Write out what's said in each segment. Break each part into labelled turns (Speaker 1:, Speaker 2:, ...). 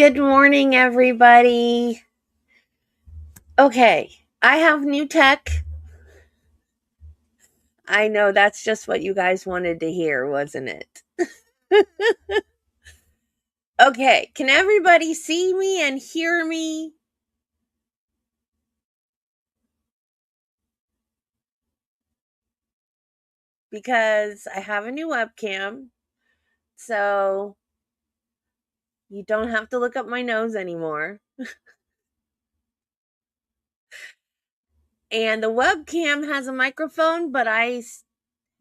Speaker 1: Good morning, everybody. Okay, I have new tech. I know that's just what you guys wanted to hear, wasn't it? Okay, can everybody see me and hear me? Because I have a new webcam, so you don't have to look up my nose anymore. And the webcam has a microphone, but I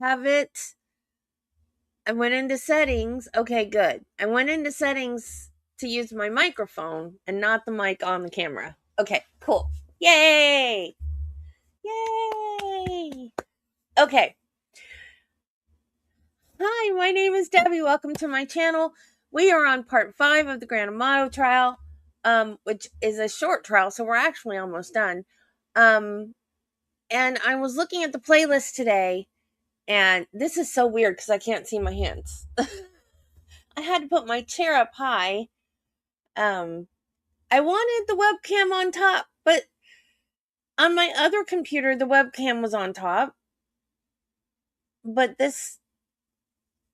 Speaker 1: have it. I went into settings. Okay, good. I went into settings to use my microphone and not the mic on the camera. Okay, cool. Yay! Yay! Okay. Hi, my name is Debbie. Welcome to my channel. We are on part 5 of the Grant Amato trial, which is a short trial, so we're actually almost done. And I was looking at the playlist today, and this is so weird because I can't see my hands. I had to put my chair up high. I wanted the webcam on top, but on my other computer, the webcam was on top. But this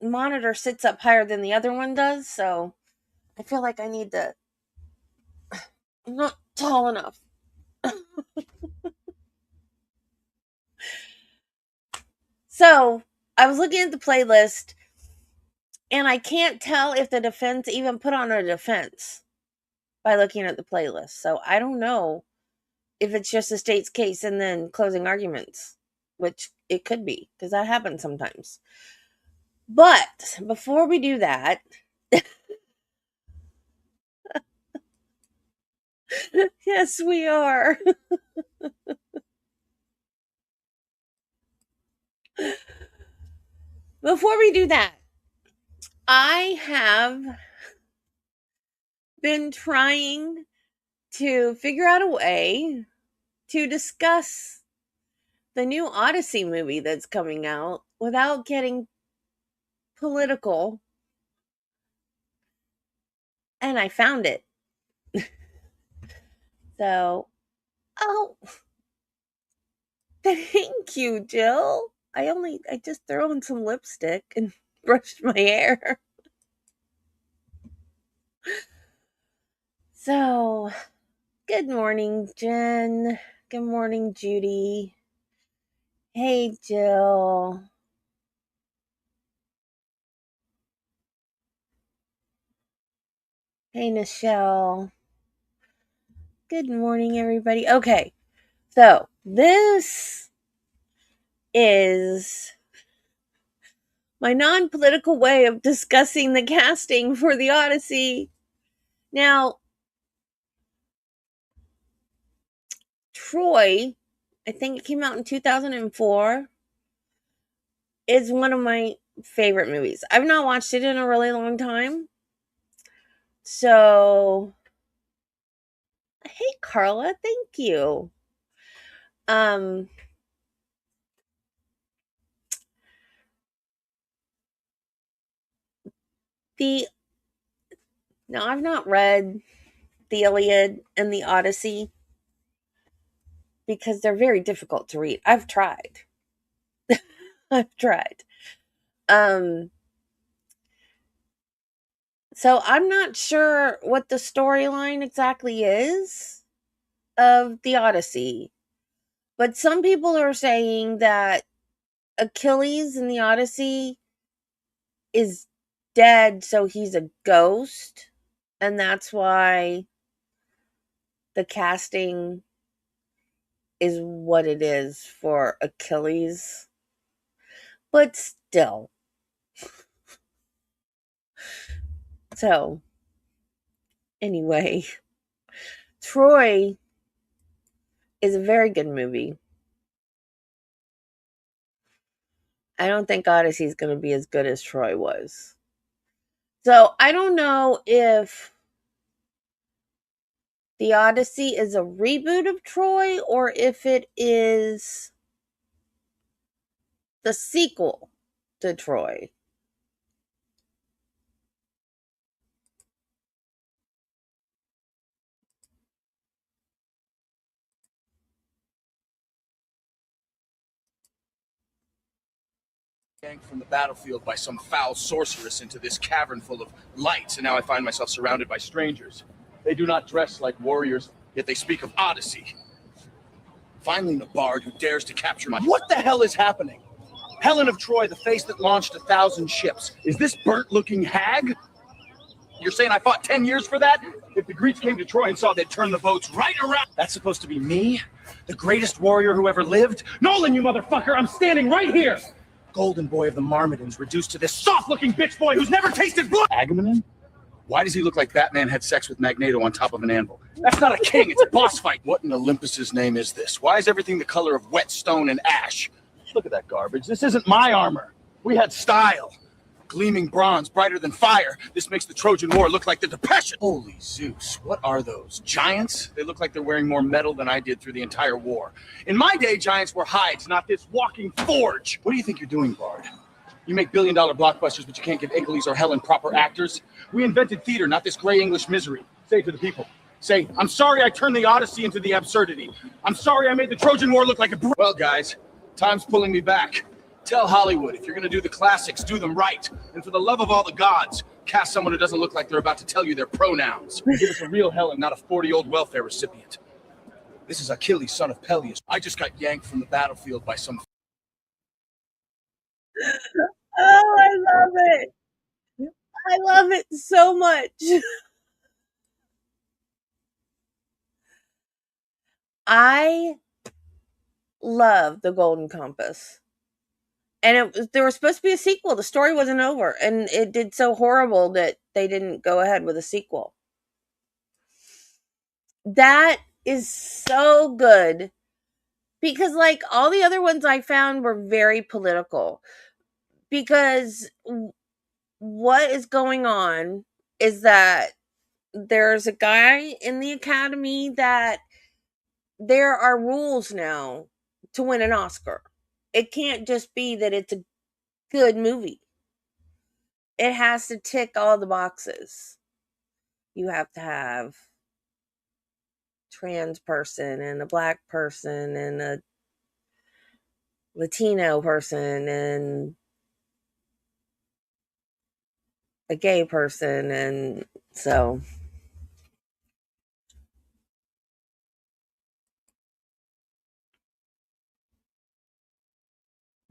Speaker 1: monitor sits up higher than the other one does, so I feel like I need to. I'm not tall enough. So I was looking at the playlist, and I can't tell if the defense even put on a defense by looking at the playlist. So I don't know if it's just the state's case and then closing arguments, which it could be because that happens sometimes. But before we do that, yes, we are. Before we do that, I have been trying to figure out a way to discuss the new Odyssey movie that's coming out without getting political. And I found it. So, oh, thank you, Jill. I just threw on some lipstick and brushed my hair. So, good morning, Jen. Good morning, Judy. Hey, Jill. Hey, Nichelle. Good morning, everybody. Okay, so this is my non political way of discussing the casting for the Odyssey. Now, Troy, I think it came out in 2004, is one of my favorite movies. I've not watched it in a really long time. So, hey, Carla, thank you. Um, the no, I've not read the Iliad and the Odyssey because they're very difficult to read. I've tried. I've tried. Um, so I'm not sure what the storyline exactly is of the Odyssey, but some people are saying that Achilles in the Odyssey is dead, so he's a ghost, and that's why the casting is what it is for Achilles. But still. So, anyway, Troy is a very good movie. I don't think Odyssey is going to be as good as Troy was. So, I don't know if the Odyssey is a reboot of Troy or if it is the sequel to Troy.
Speaker 2: Yanked from the battlefield by some foul sorceress into this cavern full of lights, and now I find myself surrounded by strangers. They do not dress like warriors, yet they speak of Odyssey. Finally, a bard who dares to capture my... What the hell is happening? Helen of Troy, the face that launched 1,000 ships. Is this burnt-looking hag? You're saying I fought 10 years for that? If the Greeks came to Troy and saw they'd turn the boats right around... That's supposed to be me? The greatest warrior who ever lived? Nolan, you motherfucker, I'm standing right here! Golden boy of the Marmotins reduced to this soft-looking bitch boy who's never tasted blood! Agamemnon? Why does he look like Batman had sex with Magneto on top of an anvil? That's not a king, it's a boss fight! What in Olympus's name is this? Why is everything the color of wet stone and ash? Look at that garbage. This isn't my armor. We had style. Gleaming bronze, brighter than fire. This makes the Trojan War look like the Depression. Holy Zeus, what are those? Giants? They look like they're wearing more metal than I did through the entire war. In my day, giants were hides, not this walking forge. What do you think you're doing, Bard? You make billion-dollar blockbusters, but you can't give Achilles or Helen proper actors? We invented theater, not this gray English misery. Say it to the people. Say, I'm sorry I turned the Odyssey into the absurdity. I'm sorry I made the Trojan War look like a... Well, guys, time's pulling me back. Tell Hollywood, if you're going to do the classics, do them right. And for the love of all the gods, cast someone who doesn't look like they're about to tell you their pronouns. Give us a real Helen, not a 40-year-old welfare recipient. This is Achilles, son of Peleus. I just got yanked from the battlefield by some...
Speaker 1: Oh, I love it. I love it so much. I love The Golden Compass. And there was supposed to be a sequel. The story wasn't over. And it did so horrible that they didn't go ahead with a sequel. That is so good. Because, like, all the other ones I found were very political. Because what is going on is that there's a guy in the Academy that there are rules now to win an Oscar. It can't just be that it's a good movie. It has to tick all the boxes. You have to have trans person and a black person and a Latino person and a gay person, and so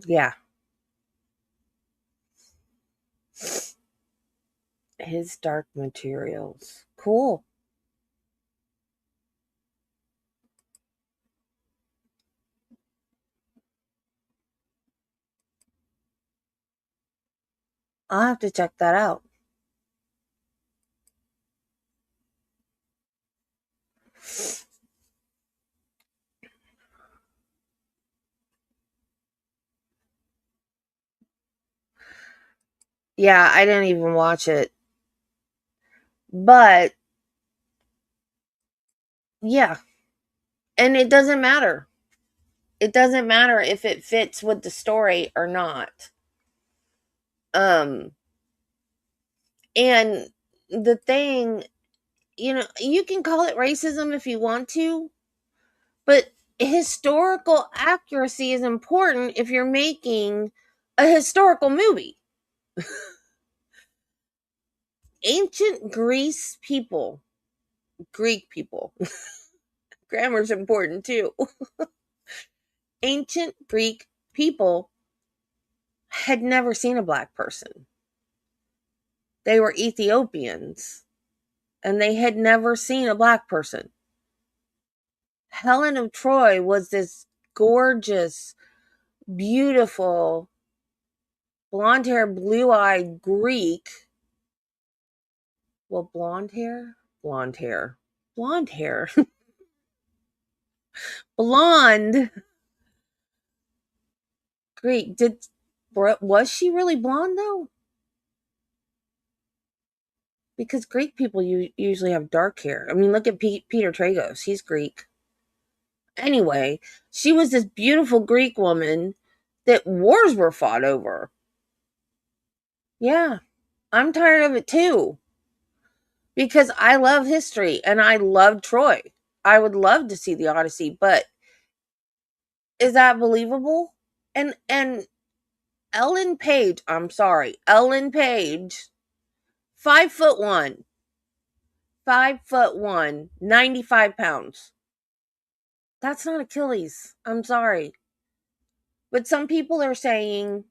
Speaker 1: yeah. His Dark Materials. Cool. I'll have to check that out. Yeah, I didn't even watch it. But yeah. And it doesn't matter. It doesn't matter if it fits with the story or not. And the thing, you can call it racism if you want to, but historical accuracy is important if you're making a historical movie. Ancient Greek people, grammar's important too. Ancient Greek people had never seen a black person. They were Ethiopians, and they had never seen a black person. Helen of Troy was this gorgeous, beautiful, blonde-haired, blue-eyed Greek. Well, blonde hair. Blonde. Greek. Was she really blonde, though? Because Greek people usually have dark hair. I mean, look at Peter Tragos. He's Greek. Anyway, she was this beautiful Greek woman that wars were fought over. Yeah, I'm tired of it too. Because I love history and I love Troy. I would love to see the Odyssey, but is that believable? And Ellen Page, I'm sorry, Ellen Page, 5'1", 5'1", 95 pounds. That's not Achilles. I'm sorry. But some people are saying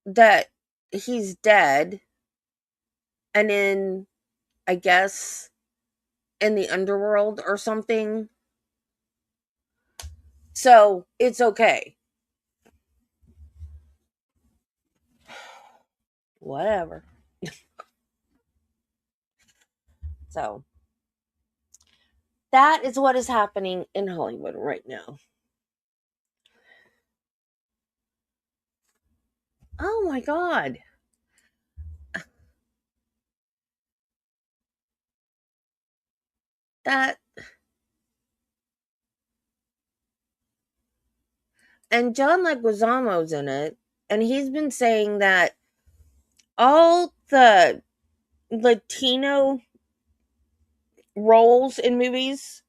Speaker 1: that he's dead and in, I guess, in the underworld or something. So it's okay. Whatever. So that is what is happening in Hollywood right now. Oh my God. That, and John Leguizamo's in it, and he's been saying that all the Latino roles in movies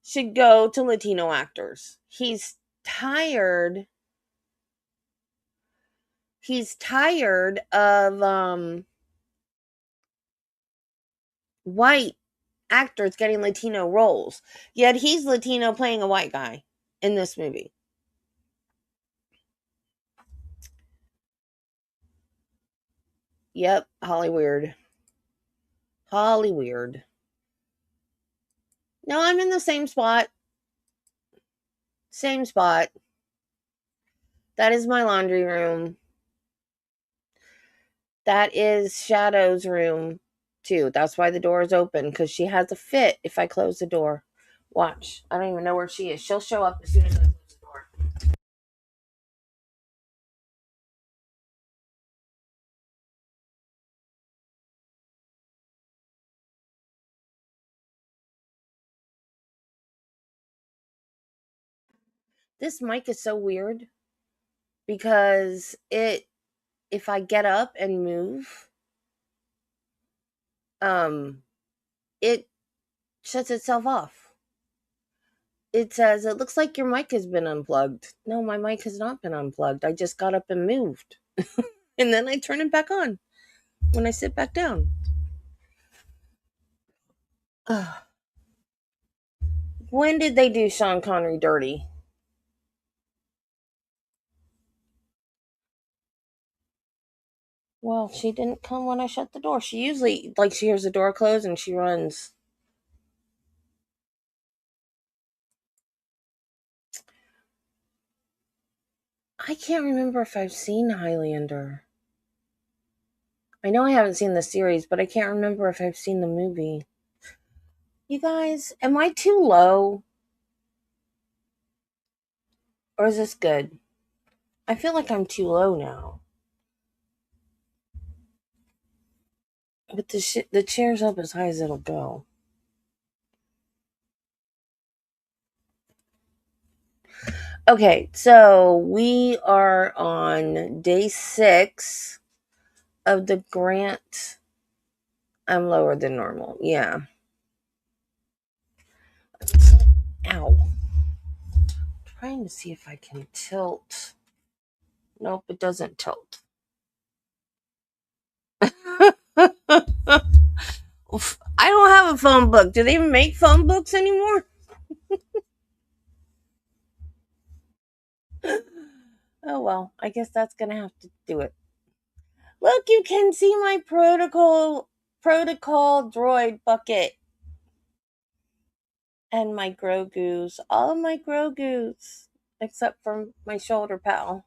Speaker 1: should go to Latino actors. Tired he's tired of white actors getting Latino roles. Yet he's Latino playing a white guy in this movie. Yep, Hollyweird. Hollyweird. No, I'm in the same spot. Same spot. That is my laundry room. That is Shadow's room, too. That's why the door is open, because she has a fit if I close the door. Watch. I don't even know where she is. She'll show up as soon as I close the door. This mic is so weird because if I get up and move, it shuts itself off. It says, it looks like your mic has been unplugged. No, my mic has not been unplugged. I just got up and moved. And then I turn it back on when I sit back down. When did they do Sean Connery dirty? Well, she didn't come when I shut the door. She usually, she hears the door close and she runs. I can't remember if I've seen Highlander. I know I haven't seen the series, but I can't remember if I've seen the movie. You guys, am I too low? Or is this good? I feel like I'm too low now. But the chair's up as high as it'll go. Okay, so we are on day 6 of the Grant. I'm lower than normal. Yeah. Ow. Trying to see if I can tilt. Nope, it doesn't tilt. I don't have a phone book. Do they even make phone books anymore? Oh well, I guess that's gonna have to do it. Look, you can see my protocol droid bucket. And my Grogu's. All of my Grogu's. Except for my shoulder pal,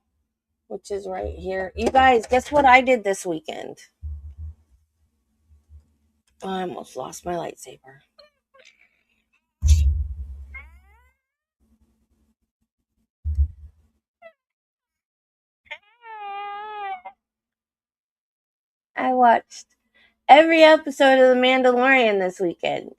Speaker 1: which is right here. You guys, guess what I did this weekend? Oh, I almost lost my lightsaber. I watched every episode of The Mandalorian this weekend.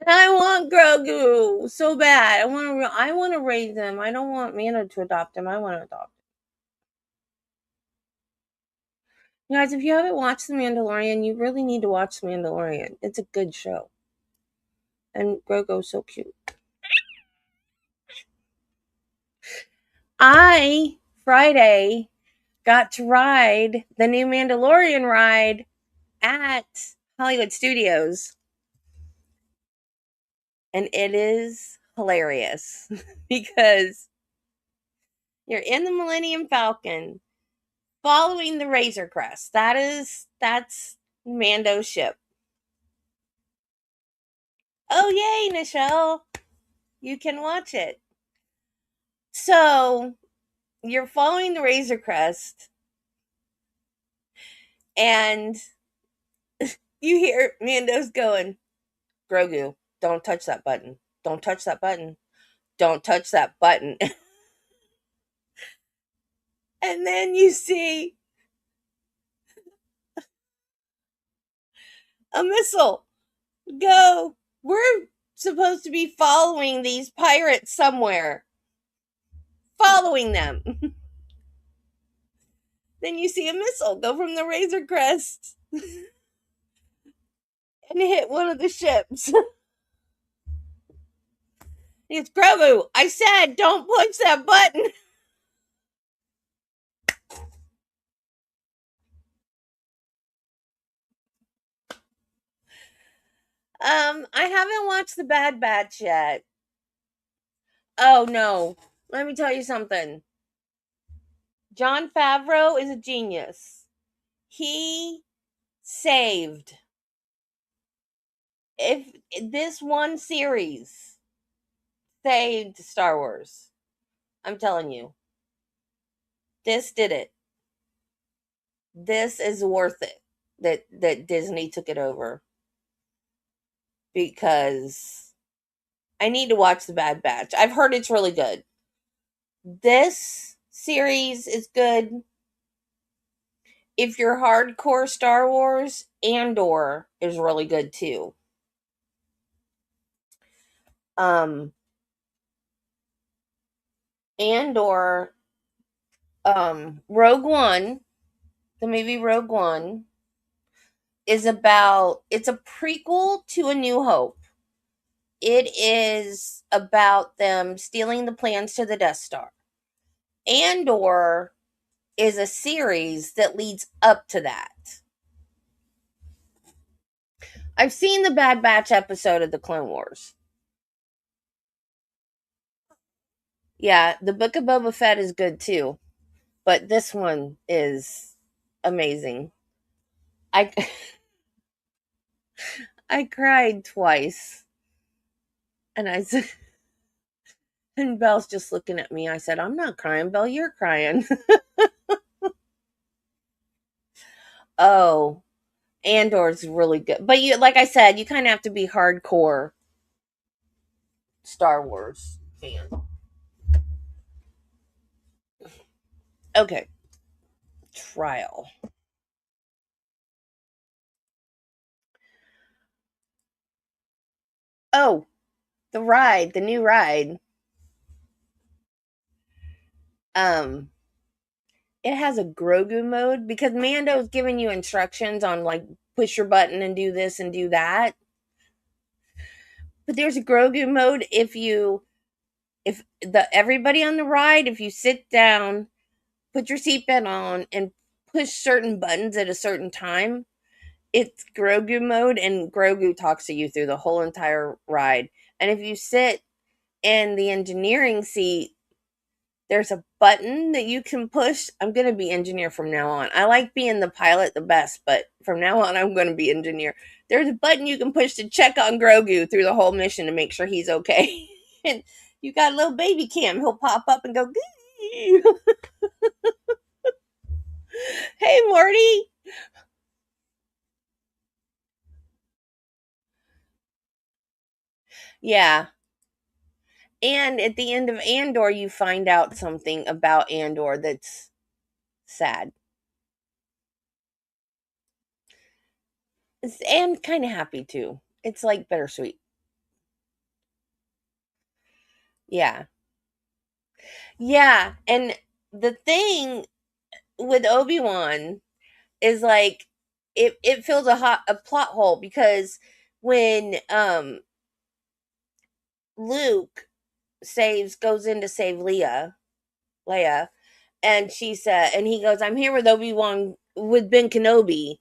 Speaker 1: And I want Grogu so bad. I want to raise him. I don't want Mando to adopt him. I want to adopt him. You guys, if you haven't watched The Mandalorian, you really need to watch The Mandalorian. It's a good show. And Grogu's so cute. I, Friday, got to ride the new Mandalorian ride at Hollywood Studios. And it is hilarious because you're in the Millennium Falcon following the Razor Crest. That's Mando's ship. Oh yay, Nichelle. You can watch it. So you're following the Razor Crest and you hear Mando's going, Grogu, don't touch that button. Don't touch that button. Don't touch that button. And then you see a missile go. We're supposed to be following these pirates somewhere. Following them. Then you see a missile go from the Razor Crest and hit one of the ships. It's Grogu. I said, don't push that button. I haven't watched The Bad Batch yet. Oh no. Let me tell you something. Jon Favreau is a genius. He saved, if this one series saved Star Wars. I'm telling you. This did it. This is worth it that Disney took it over. Because I need to watch The Bad Batch. I've heard it's really good. This series is good. If you're hardcore Star Wars, Andor is really good too. Andor, Rogue One, the movie Rogue One, it's a prequel to A New Hope. It is about them stealing the plans to the Death Star. Andor is a series that leads up to that. I've seen the Bad Batch episode of the Clone Wars. Yeah, the Book of Boba Fett is good too, but this one is amazing. I I cried twice, and I said, and Belle's just looking at me. I said, "I'm not crying, Belle. You're crying." Oh, Andor's really good, but you, like I said, you kind of have to be hardcore Star Wars fan. Okay, trial. Oh, the new ride. Um, it has a Grogu mode because Mando's giving you instructions on like push your button and do this and do that. But there's a Grogu mode if the everybody on the ride, if you sit down, put your seatbelt on and push certain buttons at a certain time, it's Grogu mode and Grogu talks to you through the whole entire ride. And if you sit in the engineering seat, there's a button that you can push. I'm going to be engineer from now on. I like being the pilot the best, but from now on, I'm going to be engineer. There's a button you can push to check on Grogu through the whole mission to make sure he's okay. And you got a little baby Cam. He'll pop up and go, hey, Morty. Yeah. And at the end of Andor, you find out something about Andor that's sad. And kind of happy too. It's like bittersweet. Yeah. Yeah. And the thing with Obi-Wan is like it fills a plot hole because when Luke goes in to save Leia, and she said, and he goes, "I'm here with Obi-Wan with Ben Kenobi."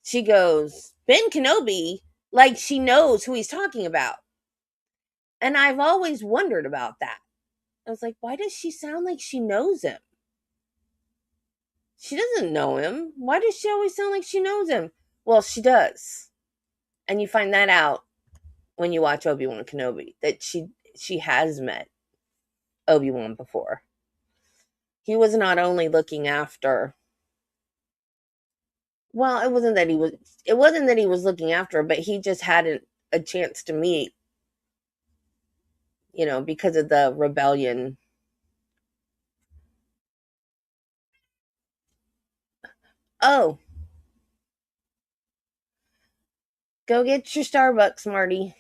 Speaker 1: She goes, "Ben Kenobi?" Like she knows who he's talking about. And I've always wondered about that. I was like, why does she sound like she knows him? She doesn't know him. Why does she always sound like she knows him? Well, she does. And you find that out when you watch Obi-Wan Kenobi, that she has met Obi-Wan before. He was not only looking after, well, it wasn't that he was looking after her, but he just hadn't a chance to meet, because of the rebellion. Oh, go get your Starbucks, Marty.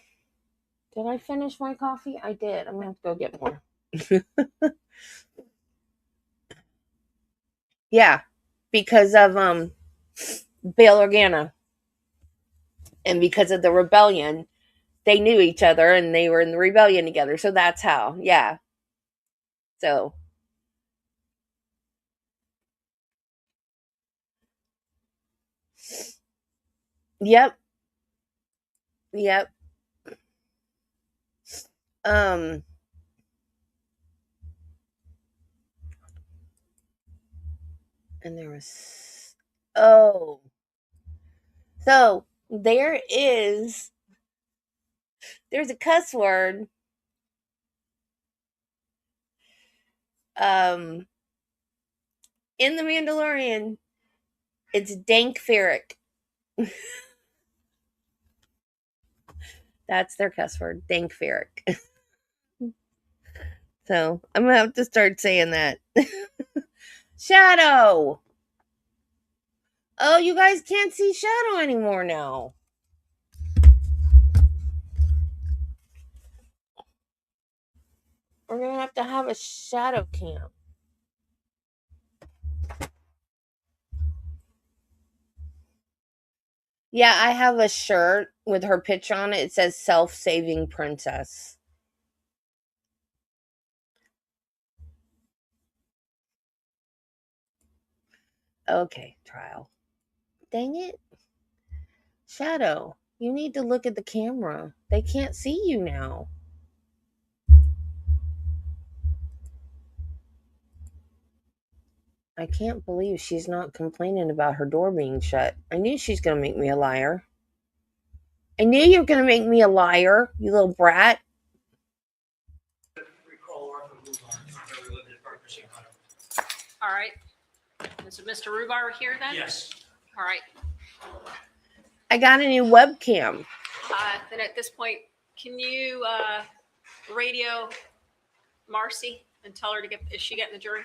Speaker 1: Did I finish my coffee? I did. I'm gonna have to go get more. Yeah, because of Bail Organa, and because of the rebellion, they knew each other and they were in the rebellion together. So that's how. Yeah. So, yep, yep. Um, and oh, so there's a cuss word um in the Mandalorian. It's dank ferric. That's their cuss word, dank ferric. So I'm gonna have to start saying that. Shadow. Oh, you guys can't see Shadow anymore now. We're gonna have to have a shadow cam. Yeah, I have a shirt with her picture on it. It says self-saving princess. Okay, trial. Dang it. Shadow, you need to look at the camera. They can't see you now. I can't believe she's not complaining about her door being shut. I knew she's going to make me a liar. I knew you were going to make me a liar, you little brat.
Speaker 3: All right. Is Mr. Rubar here then?
Speaker 4: Yes.
Speaker 3: All right.
Speaker 1: I got a new webcam.
Speaker 3: Then at this point, can you radio Marcy and tell her to is she getting the jury?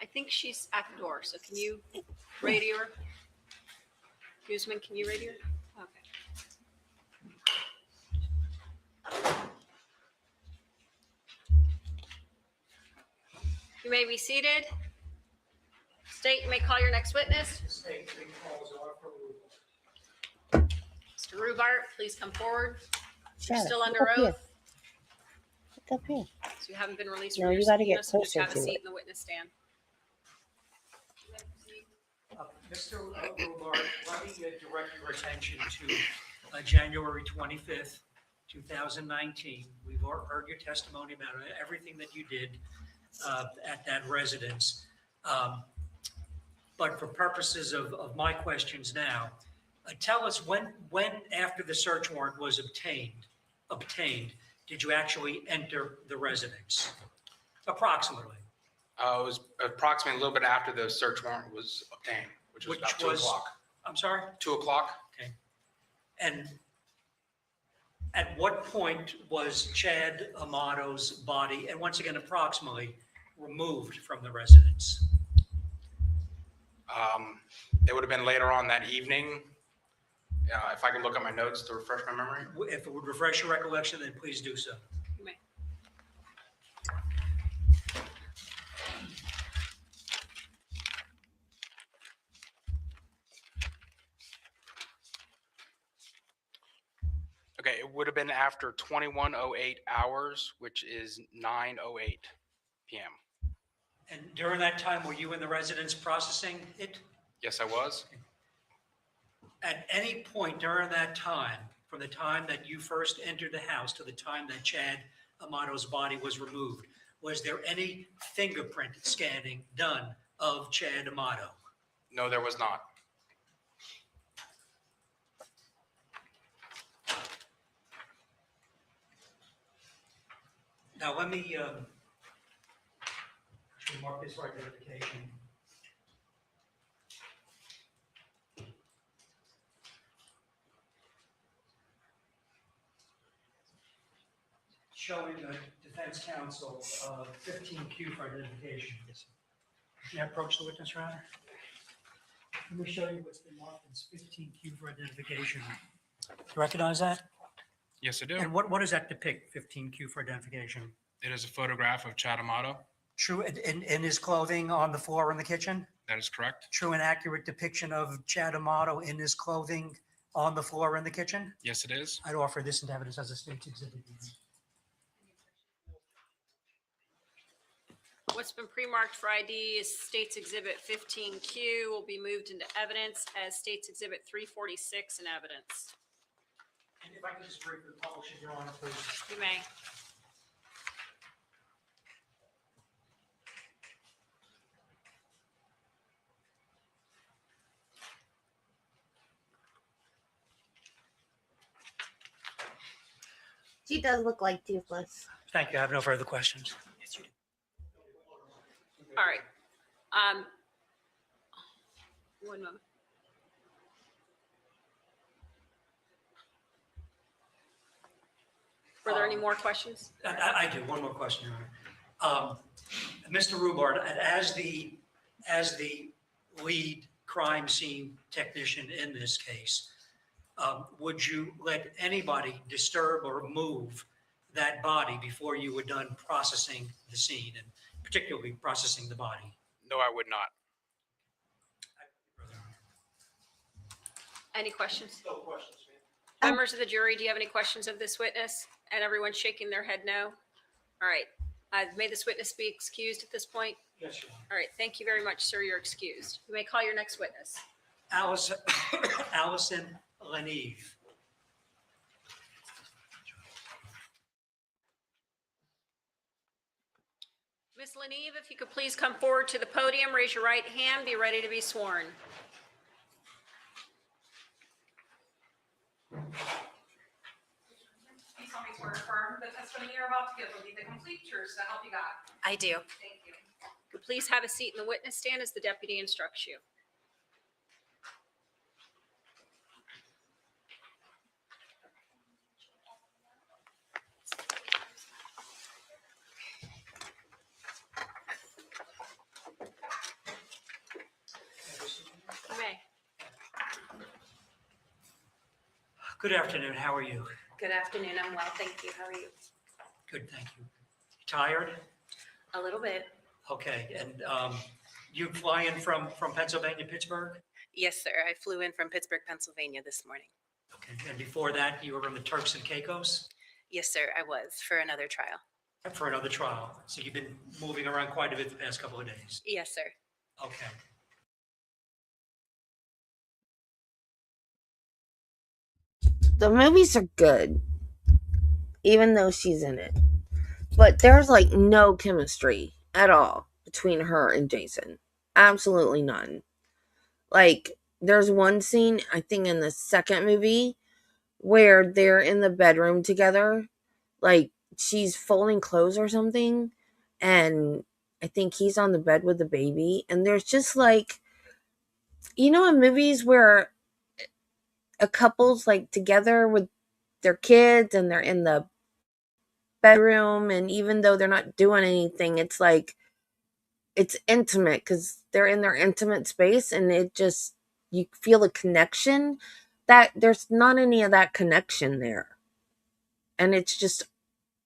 Speaker 3: I think she's at the door. So can you radio her? Guzman, can you radio her? Okay. You may be seated. State, you may call your next witness. Mr. Rubart, please come forward. You're still under oath.
Speaker 1: What's up here?
Speaker 3: So you haven't been released
Speaker 1: No,
Speaker 3: from your
Speaker 1: you got to
Speaker 3: subpoena,
Speaker 1: get
Speaker 3: so just
Speaker 1: closer
Speaker 3: have a
Speaker 1: to
Speaker 3: seat
Speaker 1: it.
Speaker 3: in the witness stand.
Speaker 4: Mr. Rubar, let me direct your attention to January 25th, 2019. We've heard your testimony about everything that you did at that residence. But for purposes of my questions now, tell us when after the search warrant was obtained, did you actually enter the residence? Approximately.
Speaker 5: It was approximately a little bit after the search warrant was obtained, which was about 2 o'clock.
Speaker 4: I'm sorry?
Speaker 5: 2 o'clock.
Speaker 4: Okay. And at what point was Chad Amato's body, and once again, approximately, removed from the residence?
Speaker 5: It would have been later on that evening. If I can look at my notes to refresh my memory.
Speaker 4: If it would refresh your recollection, then please do so.
Speaker 3: You may.
Speaker 5: would have been after 21:08 hours, which is 9:08 p.m.
Speaker 4: And during that time, were you in the residence processing it?
Speaker 5: Yes, I was.
Speaker 4: At any point during that time, from the time that you first entered the house to the time that Chad Amato's body was removed, was there any fingerprint scanning done of Chad Amato?
Speaker 5: No, there was not.
Speaker 4: Now, let me actually mark this for identification. Showing the defense counsel 15Q for identification. Can I approach the witness, Your Honor? Let me show you what's been marked as 15Q for identification. You recognize that?
Speaker 5: Yes, I do.
Speaker 4: And what does that depict, 15Q for identification?
Speaker 5: It is a photograph of Chad Amato.
Speaker 4: True, in his clothing on the floor in the kitchen?
Speaker 5: That is correct.
Speaker 4: True and accurate depiction of Chad Amato in his clothing on the floor in the kitchen?
Speaker 5: Yes, it is.
Speaker 4: I'd offer this into evidence as a state's exhibit.
Speaker 3: What's been pre-marked for ID is State's Exhibit 15Q will be moved into evidence as State's Exhibit 346 in evidence.
Speaker 4: And if I could just briefly publish it, Your Honor, please.
Speaker 3: You may.
Speaker 1: She does look like Toothless.
Speaker 4: Thank you. I have no further questions. Yes, you do.
Speaker 3: All right. One moment. Were there any more questions?
Speaker 4: I do. One more question, Your Honor. Mr. Rubart, as the lead crime scene technician in this case, would you let anybody disturb or move that body before you were done processing the scene, and particularly processing the body?
Speaker 5: No, I would not.
Speaker 3: Any questions?
Speaker 4: No questions,
Speaker 3: Members of the jury, do you have any questions of this witness? And everyone's shaking their head no. All right. I've made this witness be excused at this point.
Speaker 4: Yes, Your Honor.
Speaker 3: All right. Thank you very much, sir. You're excused. You may call your next witness.
Speaker 4: Allison Leneve.
Speaker 3: Ms. Leneve, if you could please come forward to the podium, raise your right hand, be ready to be sworn.
Speaker 6: You solemnly swear or affirm the testimony you're about to give will be the complete truth, so help you God.
Speaker 7: I do.
Speaker 6: Thank you.
Speaker 3: Could you please have a seat in the witness stand as the deputy instructs you. You may.
Speaker 4: Good afternoon. How are you?
Speaker 7: Good afternoon. I'm well, thank you. How are you?
Speaker 4: Good, thank you. Tired?
Speaker 7: A little bit.
Speaker 4: Okay, and you fly in from Pennsylvania, Pittsburgh?
Speaker 7: Yes, sir. I flew in from Pittsburgh, Pennsylvania this morning.
Speaker 4: Okay, and before that, you were in the Turks and Caicos
Speaker 7: Yes, sir. I was for another trial.
Speaker 4: for another trial. So you've been moving around quite a bit the past couple of days.
Speaker 7: Yes, sir.
Speaker 4: Okay.
Speaker 1: The movies are good, even though she's in it. But there's like no chemistry at all between her and Jason. Absolutely none. Like, there's one scene, I think in the second movie, where they're in the bedroom together. Like, she's folding clothes or something, and I think he's on the bed with the baby. And there's just like, you know, in movies where a couple's like together with their kids and they're in the bedroom, and even though they're not doing anything, it's like it's intimate because they're in their intimate space, and it just, you feel a connection. That there's not any of that connection there, and it's just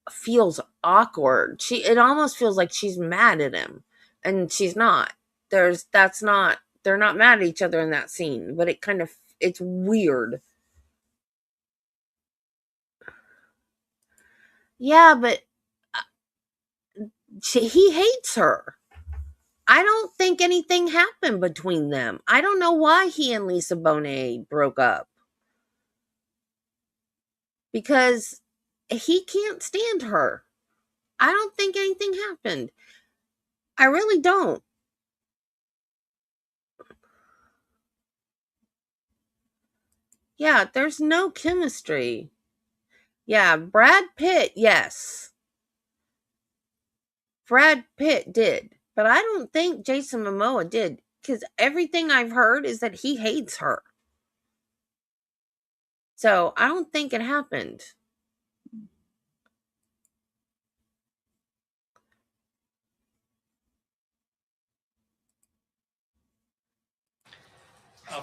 Speaker 1: feels awkward. It almost feels like she's mad at him, and she's not. They're not mad at each other in that scene, but it's weird. Yeah, but he hates her. I don't think anything happened between them. I don't know why he and Lisa Bonet broke up. Because he can't stand her. I don't think anything happened. I really don't. Yeah, there's no chemistry. Yeah, Brad Pitt, yes. Brad Pitt did. But I don't think Jason Momoa did. Because everything I've heard is that he hates her. So I don't think it happened.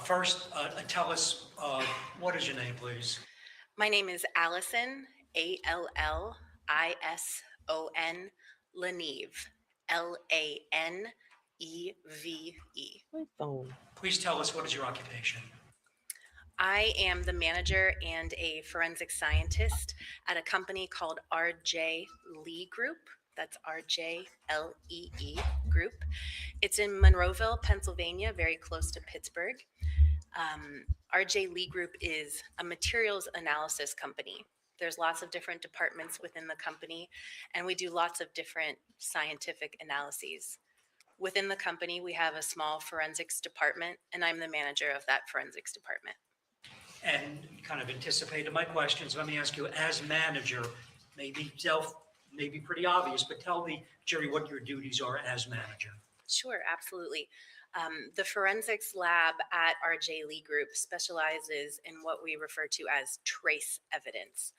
Speaker 4: First, tell us, what is your name, please?
Speaker 7: My name is Allison, Allison, Laneve, Laneve.
Speaker 1: My phone.
Speaker 4: Please tell us, what is your occupation?
Speaker 7: I am the manager and a forensic scientist at a company called RJ Lee Group. That's RJLEE Group. It's in Monroeville, Pennsylvania, very close to Pittsburgh. RJ Lee Group is a materials analysis company. There's lots of different departments within the company, and we do lots of different scientific analyses. Within the company, we have a small forensics department, and I'm the manager of that forensics department.
Speaker 4: And you kind of anticipated my questions. Let me ask you, as manager, maybe pretty obvious, but tell the jury what your duties are as manager.
Speaker 7: Sure, absolutely. The forensics lab at RJ Lee Group specializes in what we refer to as trace evidence.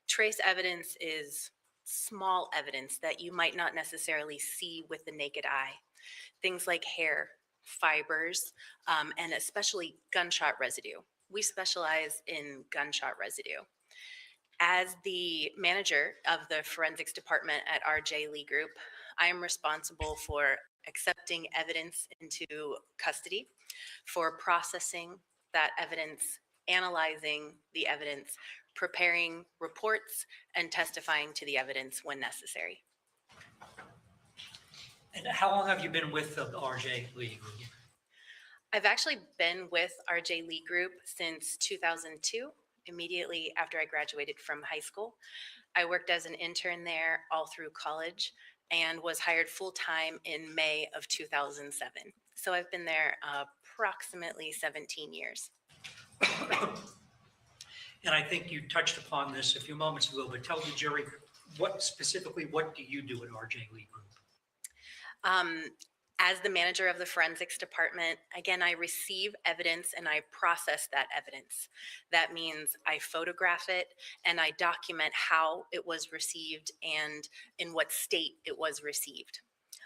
Speaker 7: Trace evidence is small evidence that you might not necessarily see with the naked eye. Things like hair, fibers, and especially gunshot residue. We specialize in gunshot residue. As the manager of the forensics department at RJ Lee Group, I am responsible for accepting evidence into custody, for processing that evidence, analyzing the evidence, preparing reports, and testifying to the evidence when necessary.
Speaker 4: And how long have you been with the RJ Lee Group?
Speaker 7: I've actually been with RJ Lee Group since 2002, immediately after I graduated from high school. I worked as an intern there all through college and was hired full-time in May of 2007. So I've been there approximately 17 years.
Speaker 4: And I think you touched upon this a few moments ago, but tell the jury what do you do at RJ Lee Group?
Speaker 7: As the manager of the forensics department, again, I receive evidence and I process that evidence. That means I photograph it and I document how it was received and in what state it was received.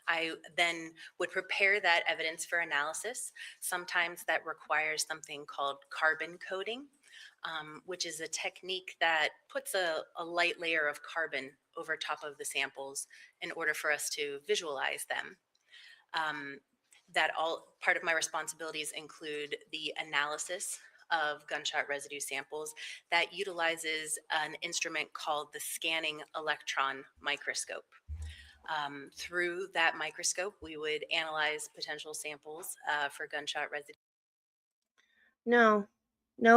Speaker 7: I then would prepare that evidence for analysis. Sometimes that requires something called carbon coding, which is a technique that puts a light layer of carbon over top of the samples in order for us to visualize them. That all part of my responsibilities include the analysis of gunshot residue samples that utilizes an instrument called the scanning electron microscope. Through that microscope, we would analyze potential samples for gunshot residue.
Speaker 1: No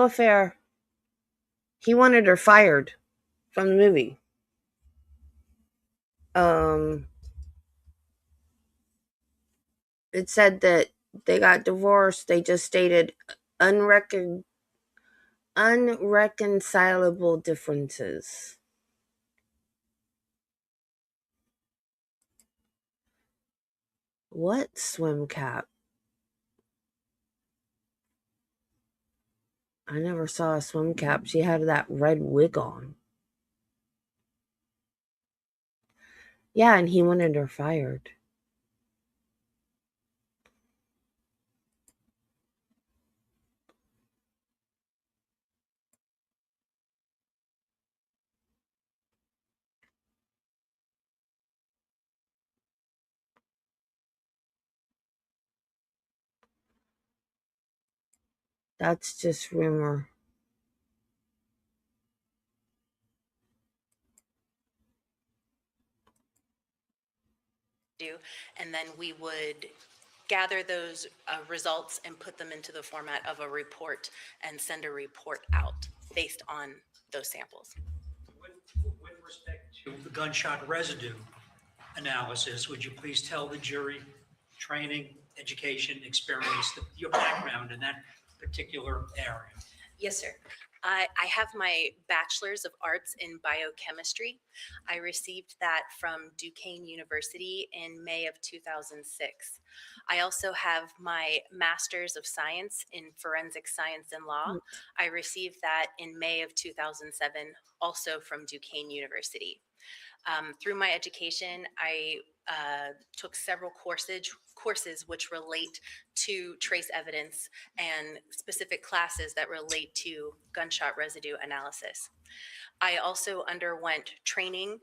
Speaker 1: affair. He wanted her fired from the movie. It said that they got divorced. They just stated unreconcilable differences. What swim cap? I never saw a swim cap. She had that red wig on. Yeah, and he wanted her fired. That's just rumor.
Speaker 7: and then we would gather those results and put them into the format of a report and send a report out based on those samples.
Speaker 4: With respect to the gunshot residue analysis, would you please tell the jury training, education, experience, your background in that particular area?
Speaker 7: Yes, sir. I have my Bachelor's of Arts in Biochemistry. I received that from Duquesne University in May of 2006. I also have my Master's of Science in Forensic Science and Law. I received that in May of 2007, also from Duquesne University. Through my education, I took several courses which relate to trace evidence and specific classes that relate to gunshot residue analysis. I also underwent training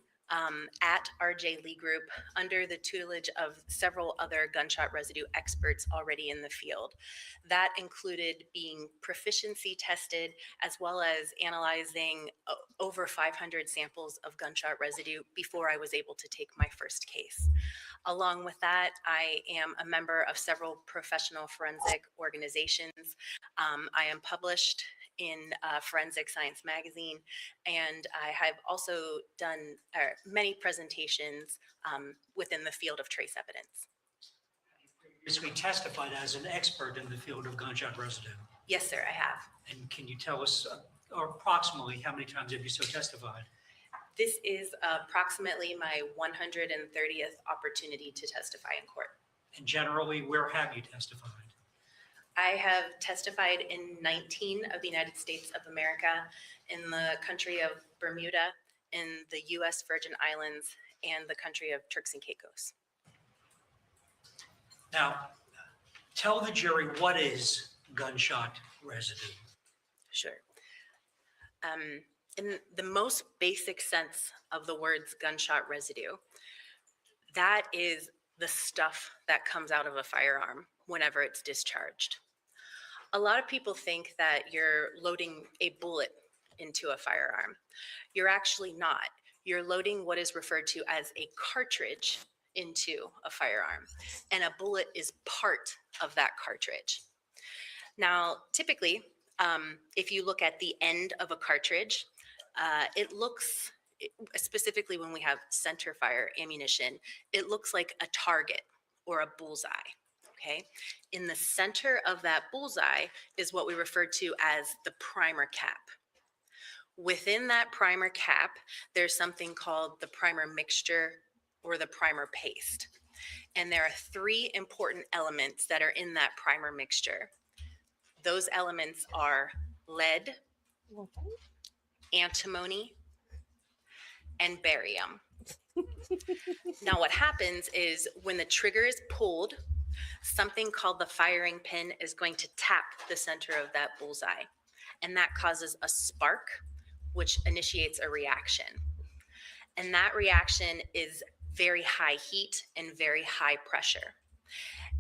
Speaker 7: at RJ Lee Group under the tutelage of several other gunshot residue experts already in the field. That included being proficiency tested as well as analyzing over 500 samples of gunshot residue before I was able to take my first case. Along with that, I am a member of several professional forensic organizations. I am published in Forensic Science magazine, and I have also done many presentations within the field of trace evidence.
Speaker 4: Previously testified as an expert in the field of gunshot residue.
Speaker 7: Yes, sir, I have.
Speaker 4: And can you tell us, or approximately, how many times have you so testified?
Speaker 7: This is approximately my 130th opportunity to testify in court.
Speaker 4: And generally, where have you testified?
Speaker 7: I have testified in 19 of the United States of America, in the country of Bermuda, in the U.S. Virgin Islands, and the country of Turks and Caicos.
Speaker 4: Now, tell the jury what is gunshot residue.
Speaker 7: Sure. In the most basic sense of the words gunshot residue, that is the stuff that comes out of a firearm whenever it's discharged. A lot of people think that you're loading a bullet into a firearm. You're actually not. You're loading what is referred to as a cartridge into a firearm, and a bullet is part of that cartridge. Now, typically, if you look at the end of a cartridge, it looks, specifically when we have center fire ammunition, it looks like a target or a bullseye. Okay, in the center of that bullseye is what we refer to as the primer cap. Within that primer cap, there's something called the primer mixture or the primer paste. And there are three important elements that are in that primer mixture. Those elements are lead, antimony, and barium. Now, what happens is when the trigger is pulled, something called the firing pin is going to tap the center of that bullseye, and that causes a spark, which initiates a reaction. And that reaction is very high heat and very high pressure.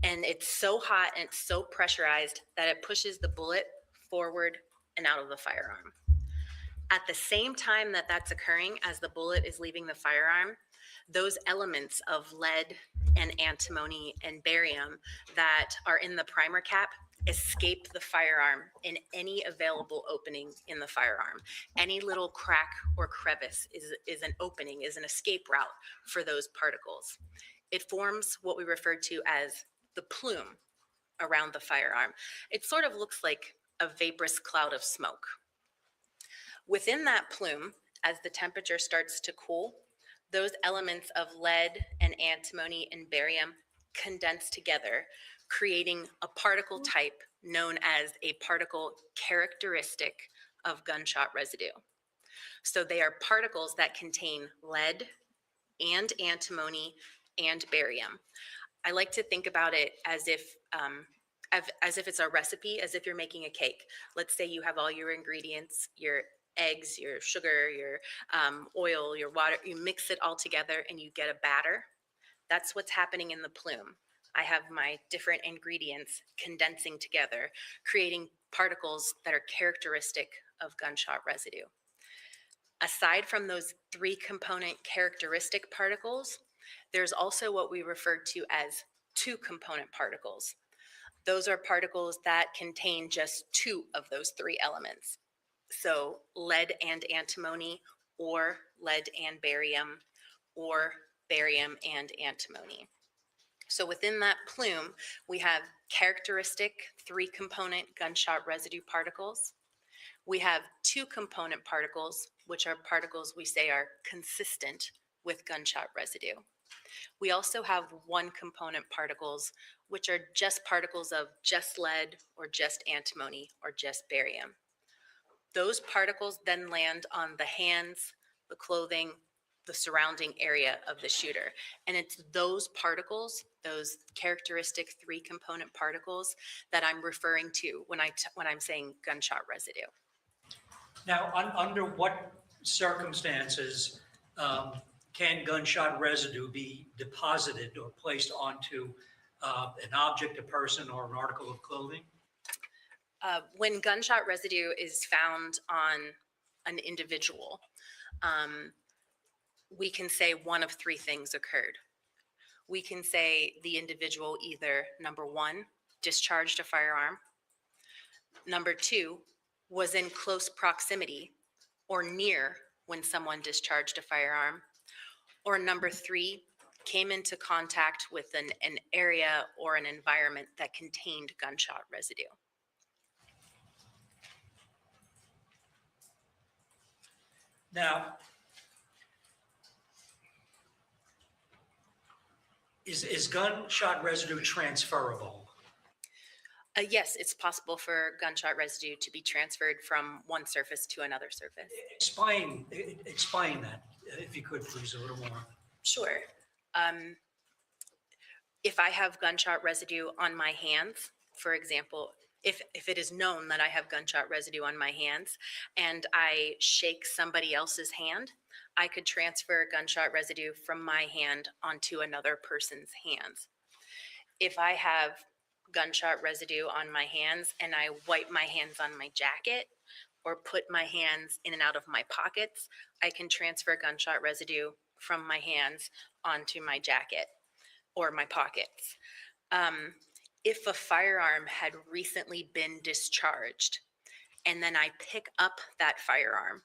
Speaker 7: And it's so hot and it's so pressurized that it pushes the bullet forward and out of the firearm. At the same time that that's occurring, as the bullet is leaving the firearm, those elements of lead and antimony and barium that are in the primer cap escape the firearm in any available opening in the firearm. Any little crack or crevice is an opening, is an escape route for those particles. It forms what we refer to as the plume around the firearm. It sort of looks like a vaporous cloud of smoke. Within that plume, as the temperature starts to cool, those elements of lead and antimony and barium condense together, creating a particle type known as a particle characteristic of gunshot residue. So they are particles that contain lead and antimony and barium. I like to think about it as if it's a recipe, as if you're making a cake. Let's say you have all your ingredients, your eggs, your sugar, your oil, your water, you mix it all together and you get a batter. That's what's happening in the plume. I have my different ingredients condensing together, creating particles that are characteristic of gunshot residue. Aside from those three component characteristic particles, There's also what we refer to as two component particles. Those are particles that contain just two of those three elements. So lead and antimony, or lead and barium, or barium and antimony. So within that plume, we have characteristic three-component gunshot residue particles. We have two-component particles, which are particles we say are consistent with gunshot residue. We also have one-component particles, which are just particles of just lead or just antimony or just barium. Those particles then land on the hands, the clothing, the surrounding area of the shooter. And it's those particles, those characteristic three-component particles, that I'm referring to when I'm saying gunshot residue.
Speaker 4: Now, under what circumstances can gunshot residue be deposited or placed onto an object, a person, or an article of clothing?
Speaker 7: When gunshot residue is found on an individual, we can say one of three things occurred. We can say the individual either, number one, discharged a firearm, number two, was in close proximity or near when someone discharged a firearm, or number three, came into contact with an area or an environment that contained gunshot residue.
Speaker 4: Now, is gunshot residue transferable?
Speaker 7: Yes, it's possible for gunshot residue to be transferred from one surface to another surface.
Speaker 4: Explain that, if you could, please, a little more.
Speaker 7: Sure. If I have gunshot residue on my hands, for example, if it is known that I have gunshot residue on my hands and I shake somebody else's hand, I could transfer gunshot residue from my hand onto another person's hands. If I have gunshot residue on my hands and I wipe my hands on my jacket or put my hands in and out of my pockets, I can transfer gunshot residue from my hands onto my jacket or my pockets. If a firearm had recently been discharged and then I pick up that firearm,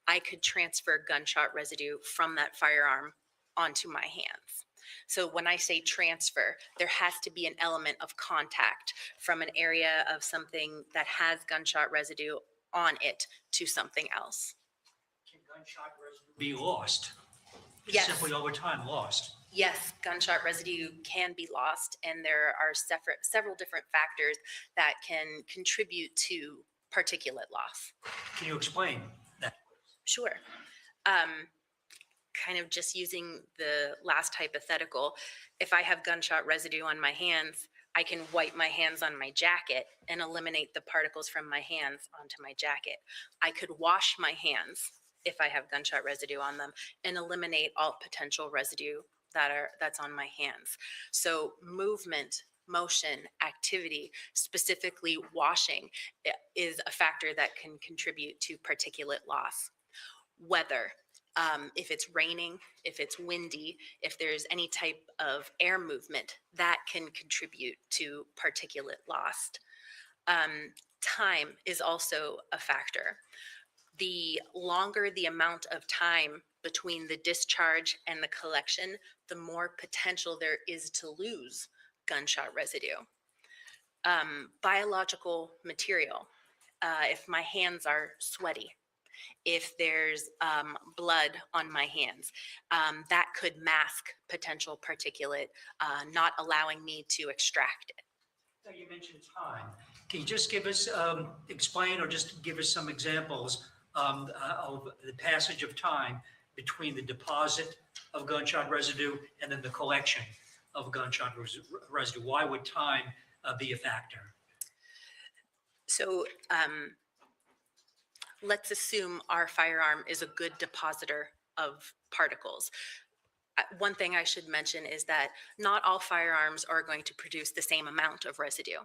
Speaker 7: I could transfer gunshot residue from that firearm onto my hands. So when I say transfer, there has to be an element of contact from an area of something that has gunshot residue on it to something else.
Speaker 4: Can gunshot residue be lost?
Speaker 7: Yes.
Speaker 4: Simply over time lost?
Speaker 7: Yes, gunshot residue can be lost, and there are several different factors that can contribute to particulate loss.
Speaker 4: Can you explain that?
Speaker 7: Sure. Kind of just using the last hypothetical, if I have gunshot residue on my hands, I can wipe my hands on my jacket and eliminate the particles from my hands onto my jacket. I could wash my hands if I have gunshot residue on them and eliminate all potential residue that's on my hands. So movement, motion, activity, specifically washing, is a factor that can contribute to particulate loss. Weather, if it's raining, if it's windy, if there's any type of air movement, that can contribute to particulate loss. Time is also a factor. The longer the amount of time between the discharge and the collection, the more potential there is to lose gunshot residue. Biological material, if my hands are sweaty, if there's blood on my hands, that could mask potential particulate, not allowing me to extract it.
Speaker 4: So you mentioned time. Can you just give us, explain or just give us some examples of the passage of time between the deposit of gunshot residue and then the collection of gunshot residue? Why would time be a factor?
Speaker 7: So let's assume our firearm is a good depositor of particles. One thing I should mention is that not all firearms are going to produce the same amount of residue.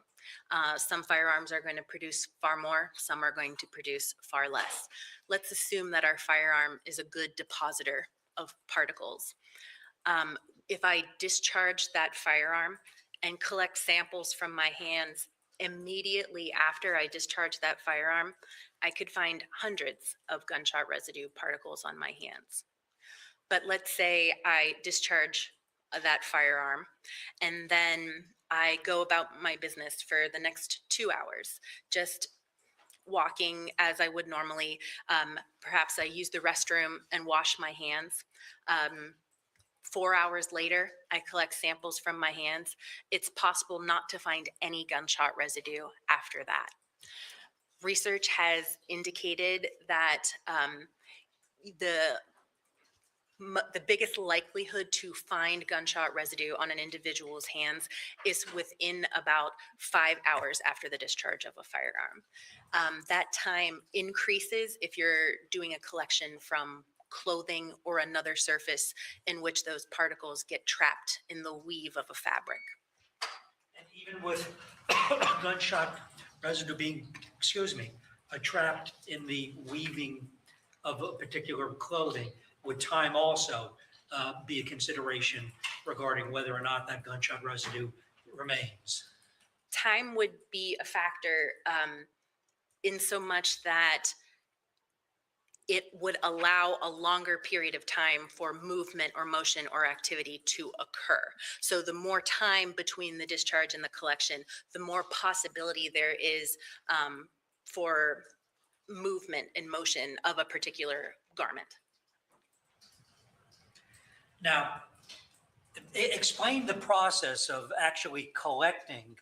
Speaker 7: Some firearms are going to produce far more, some are going to produce far less. Let's assume that our firearm is a good depositor of particles. if I discharge that firearm and collect samples from my hands immediately after I discharge that firearm, I could find hundreds of gunshot residue particles on my hands. But let's say I discharge that firearm and then I go about my business for the next 2 hours, just walking as I would normally. Perhaps I use the restroom and wash my hands. 4 hours later, I collect samples from my hands. It's possible not to find any gunshot residue after that. Research has indicated that the biggest likelihood to find gunshot residue on an individual's hands is within about 5 hours after the discharge of a firearm. That time increases if you're doing a collection from clothing or another surface in which those particles get trapped in the weave of a fabric.
Speaker 4: And even with gunshot residue being, trapped in the weaving of a particular clothing, would time also be a consideration regarding whether or not that gunshot residue remains?
Speaker 7: Time would be a factor in so much that it would allow a longer period of time for movement or motion or activity to occur. So the more time between the discharge and the collection, the more possibility there is for movement and motion of a particular garment.
Speaker 4: Now, explain the process of actually collecting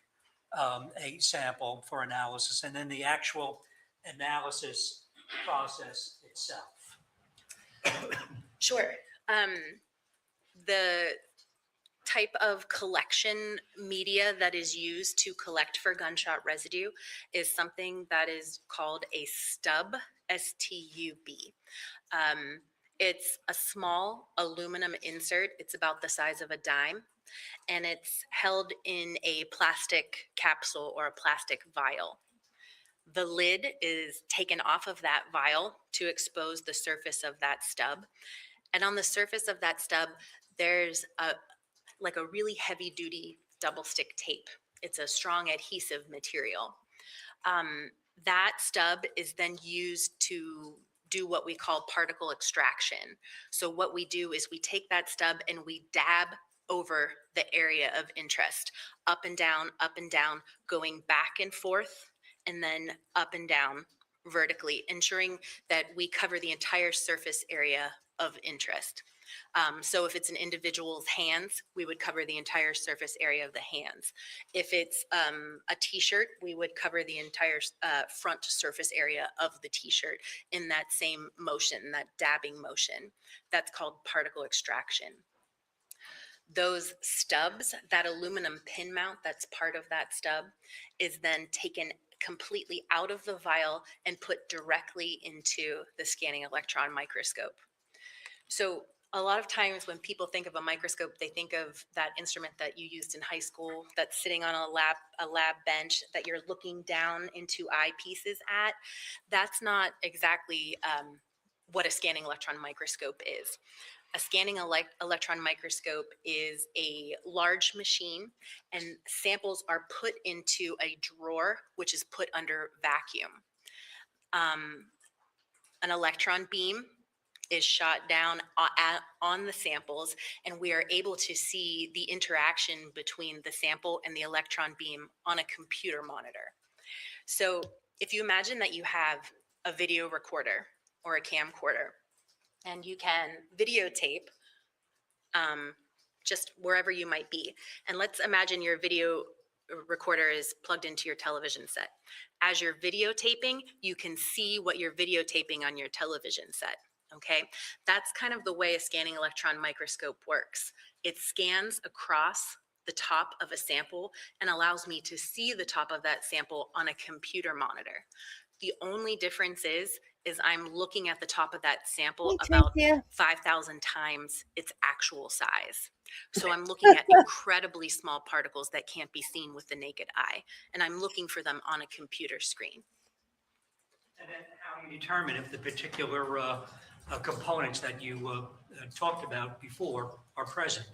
Speaker 4: a sample for analysis and then the actual analysis process itself.
Speaker 7: Sure. The type of collection media that is used to collect for gunshot residue is something that is called a stub, S-T-U-B. It's a small aluminum insert. It's about the size of a dime, and it's held in a plastic capsule or a plastic vial. The lid is taken off of that vial to expose the surface of that stub. And on the surface of that stub, there's a really heavy duty double stick tape. It's a strong adhesive material. That stub is then used to do what we call particle extraction. So what we do is we take that stub and we dab over the area of interest, up and down, going back and forth, and then up and down vertically, ensuring that we cover the entire surface area of interest. So if it's an individual's hands, we would cover the entire surface area of the hands. If it's a t-shirt, we would cover the entire front surface area of the t-shirt in that same motion, that dabbing motion. That's called particle extraction. Those stubs, that aluminum pin mount that's part of that stub, is then taken completely out of the vial and put directly into the scanning electron microscope. So a lot of times when people think of a microscope, they think of that instrument that you used in high school that's sitting on a lab bench that you're looking down into eyepieces at. That's not exactly what a scanning electron microscope is. A scanning electron microscope is a large machine, and samples are put into a drawer, which is put under vacuum. An electron beam is shot down on the samples, and we are able to see the interaction between the sample and the electron beam on a computer monitor. So if you imagine that you have a video recorder or a camcorder, and you can videotape just wherever you might be. And let's imagine your video recorder is plugged into your television set. As you're videotaping, you can see what you're videotaping on your television set. Okay, that's kind of the way a scanning electron microscope works. It scans across the top of a sample and allows me to see the top of that sample on a computer monitor. The only difference is I'm looking at the top of that sample about 5,000 times its actual size. So I'm looking at incredibly small particles that can't be seen with the naked eye, and I'm looking for them on a computer screen.
Speaker 4: And then how do you determine if the particular components that you talked about before are present?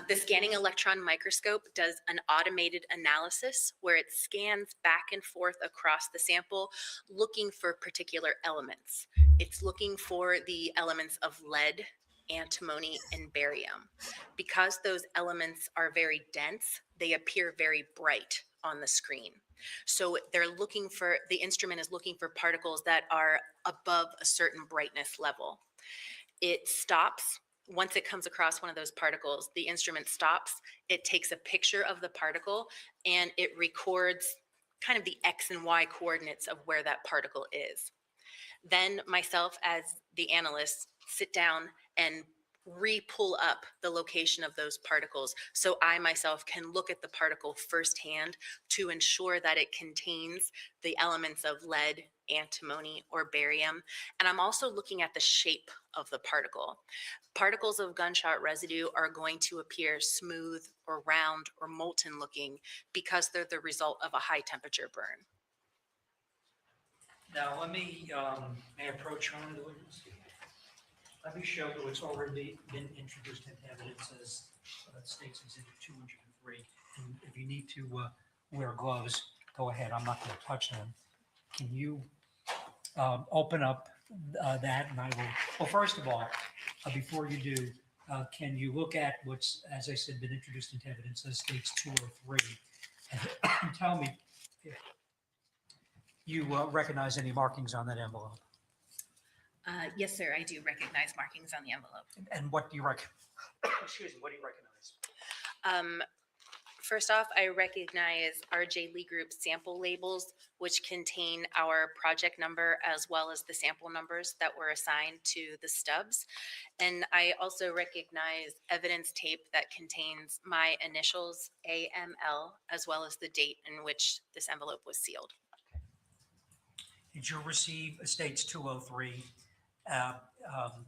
Speaker 7: The scanning electron microscope does an automated analysis where it scans back and forth across the sample looking for particular elements. It's looking for the elements of lead, antimony, and barium. Because those elements are very dense, they appear very bright on the screen. So the instrument is looking for particles that are above a certain brightness level. It stops. Once it comes across one of those particles, the instrument stops, it takes a picture of the particle, and it records kind of the X and Y coordinates of where that particle is. Then myself as the analyst sit down and re-pull up the location of those particles so I myself can look at the particle firsthand to ensure that it contains the elements of lead, antimony, or barium. And I'm also looking at the shape of the particle. Particles of gunshot residue are going to appear smooth or round or molten looking because they're the result of a high temperature burn.
Speaker 4: Now, may I approach on the witness? Let me show you what's already been introduced into evidence as States Exhibit 203. And if you need to wear gloves, go ahead. I'm not going to touch them. Can you open up that, and I will. Well, first of all, before you do, can you look at what's, as I said, been introduced into evidence as States 203, and tell me if you recognize any markings on that envelope?
Speaker 7: Yes, sir, I do recognize markings on the envelope.
Speaker 4: And what do you excuse me, what do you recognize?
Speaker 7: First off, I recognize RJ Lee Group sample labels, which contain our project number as well as the sample numbers that were assigned to the stubs. And I also recognize evidence tape that contains my initials, AML, as well as the date in which this envelope was sealed.
Speaker 4: Did you receive a States 203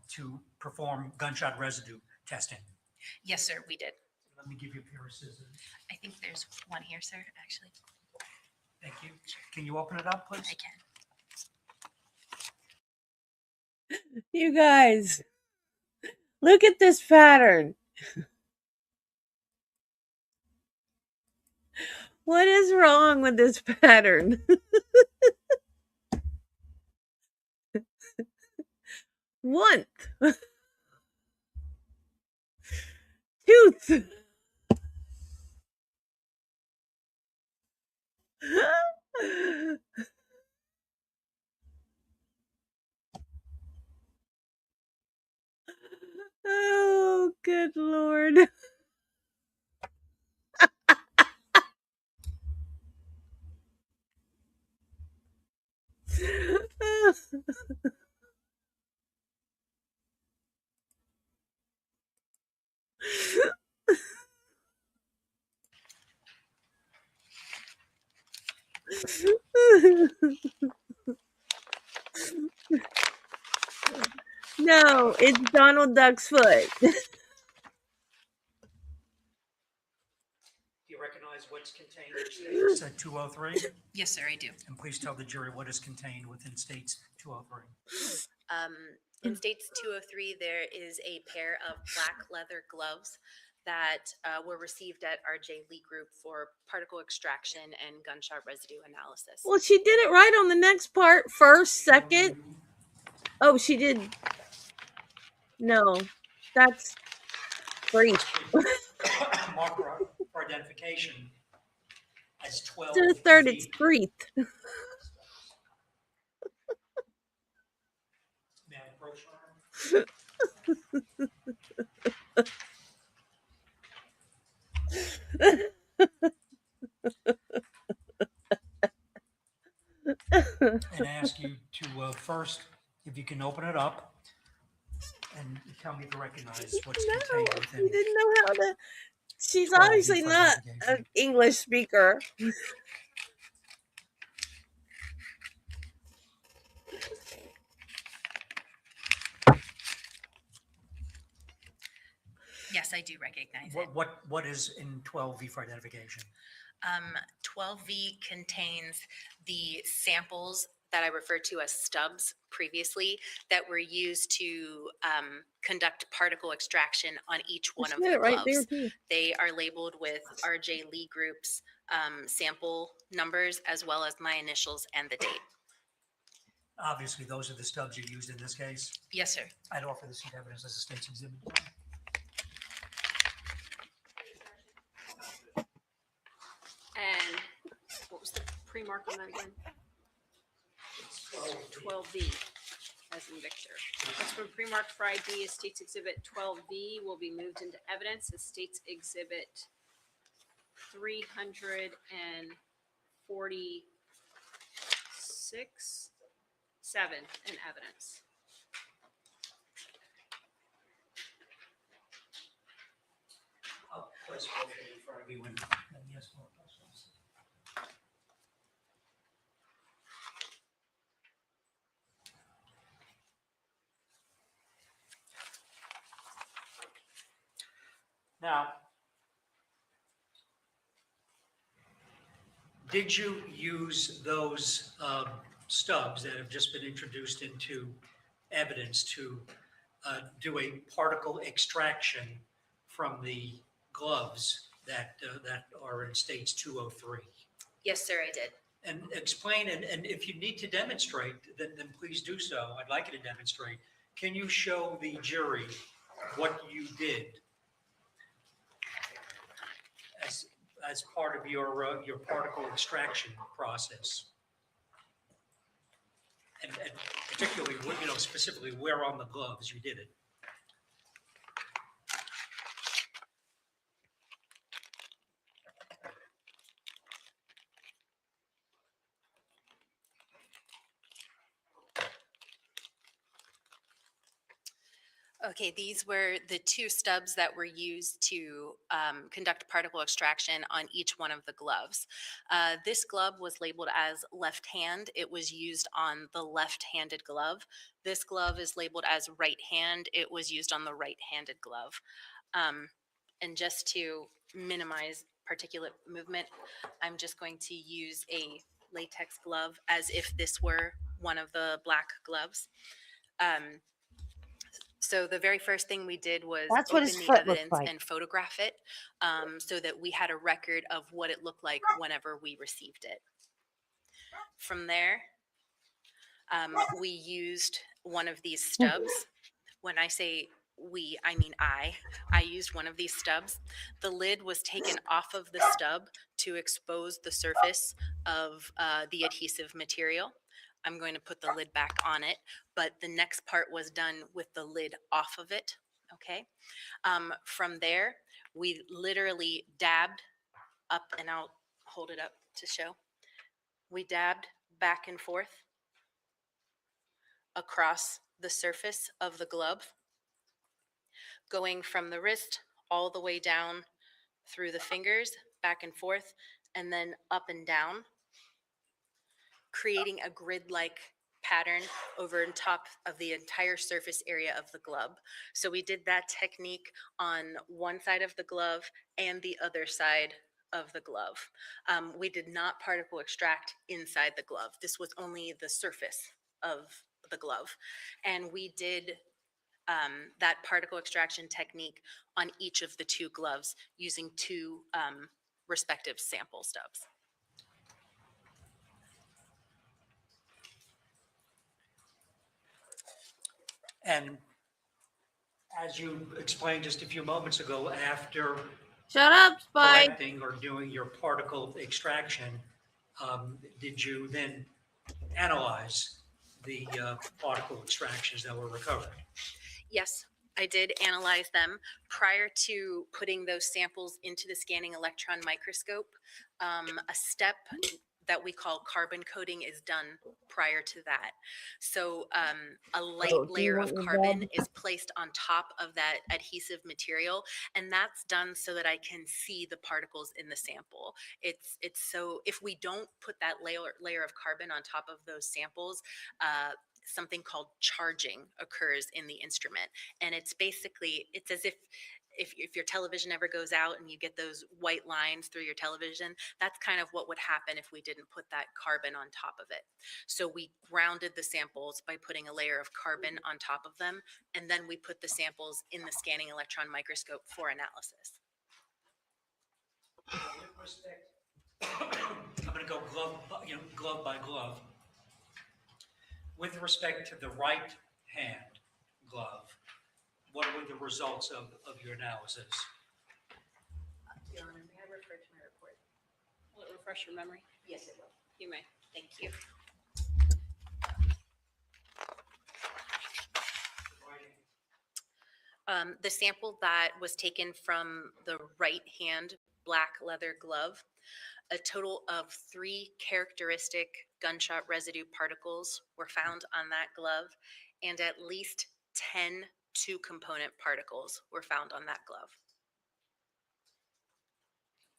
Speaker 4: to perform gunshot residue testing?
Speaker 7: Yes, sir, we did.
Speaker 4: Let me give you a pair of scissors.
Speaker 7: I think there's one here, sir, actually.
Speaker 4: Thank you. Can you open it up, please?
Speaker 7: I can.
Speaker 1: You guys, look at this pattern. What is wrong with this pattern? One. Tooth. Oh, good Lord. No, it's Donald Duck's foot.
Speaker 4: Do you recognize what's contained in States 203?
Speaker 7: Yes, sir, I do.
Speaker 4: And please tell the jury what is contained within States 203.
Speaker 7: In States 203, there is a pair of black leather gloves that were received at RJ Lee Group for particle extraction and gunshot residue analysis.
Speaker 1: Well, she did it right on the next part. First, second. Oh, she did. No, that's free.
Speaker 4: Mark for identification as 12.
Speaker 1: To the third, it's free.
Speaker 4: May I approach and ask you to first, if you can open it up and tell me to recognize what's contained
Speaker 1: No,
Speaker 4: within.
Speaker 1: you didn't know how to. She's
Speaker 4: 12
Speaker 1: obviously not an English speaker.
Speaker 7: Yes, I do recognize it.
Speaker 4: What is in 12V for identification?
Speaker 7: 12V contains the samples that I referred to as stubs previously that were used to conduct particle extraction on each one
Speaker 1: Just
Speaker 7: of
Speaker 1: hit
Speaker 7: the
Speaker 1: it right there
Speaker 7: gloves.
Speaker 1: too.
Speaker 7: They are labeled with RJ Lee Group's sample numbers, as well as my initials and the date.
Speaker 4: Obviously, those are the stubs you used in this case.
Speaker 7: Yes, sir.
Speaker 4: I'd offer this into evidence as a state's exhibit.
Speaker 3: And what was the pre-mark on that again? 12V, as in Victor. That's been pre-marked for ID as State's Exhibit 12V will be moved into evidence as State's Exhibit 346-7 in evidence.
Speaker 4: I'll place both of them in front of you and yes, more questions. Now, did you use those stubs that have just been introduced into evidence to do a particle extraction from the gloves that are in states 203?
Speaker 7: Yes, sir, I did.
Speaker 4: And explain, and if you need to demonstrate, then please do so. I'd like you to demonstrate. Can you show the jury what you did as part of your particle extraction process? And particularly, specifically where on the gloves you did it?
Speaker 7: Okay, these were the two stubs that were used to conduct particle extraction on each one of the gloves. This glove was labeled as left hand. It was used on the left-handed glove. This glove is labeled as right hand. It was used on the right-handed glove. And just to minimize particulate movement, I'm just going to use a latex glove as if this were one of the black gloves. So the very first thing we did was
Speaker 1: That's what
Speaker 7: open
Speaker 1: his
Speaker 7: the
Speaker 1: foot looks
Speaker 7: evidence
Speaker 1: like.
Speaker 7: and photograph it so that we had a record of what it looked like whenever we received it. From there, we used one of these stubs. When I say we, I mean I used one of these stubs. The lid was taken off of the stub to expose the surface of the adhesive material. I'm going to put the lid back on it, but the next part was done with the lid off of it, okay? From there, we literally dabbed up, and I'll hold it up to show. We dabbed back and forth across the surface of the glove, going from the wrist all the way down through the fingers, back and forth, and then up and down, creating a grid-like pattern over on top of the entire surface area of the glove. So we did that technique on one side of the glove and the other side of the glove. We did not particle extract inside the glove. This was only the surface of the glove. And we did that particle extraction technique on each of the two gloves using two respective sample stubs.
Speaker 4: And as you explained just a few moments ago, after
Speaker 1: Shut up, Spike.
Speaker 4: collecting or doing your particle extraction, did you then analyze the particle extractions that were recovered?
Speaker 7: Yes, I did analyze them prior to putting those samples into the scanning electron microscope. A step that we call carbon coating is done prior to that. So a light
Speaker 1: Oh, do you
Speaker 7: layer
Speaker 1: want
Speaker 7: of
Speaker 1: your
Speaker 7: carbon
Speaker 1: dad?
Speaker 7: is placed on top of that adhesive material, and that's done so that I can see the particles in the sample. It's so if we don't put that layer of carbon on top of those samples, something called charging occurs in the instrument, and it's basically, it's as if if your television ever goes out and you get those white lines through your television, that's kind of what would happen if we didn't put that carbon on top of it. So we grounded the samples by putting a layer of carbon on top of them, and then we put the samples in the scanning electron microscope for analysis.
Speaker 4: With respect, I'm going to go glove by glove. With respect to the right hand glove, what were the results of your analysis?
Speaker 7: Your Honor, may I refer to my report?
Speaker 3: Will it refresh your memory?
Speaker 7: Yes, it will.
Speaker 3: You may.
Speaker 7: Thank you. The sample that was taken from the right hand black leather glove, a total of 3 characteristic gunshot residue particles were found on that glove, and at least 10 two-component particles were found on that glove.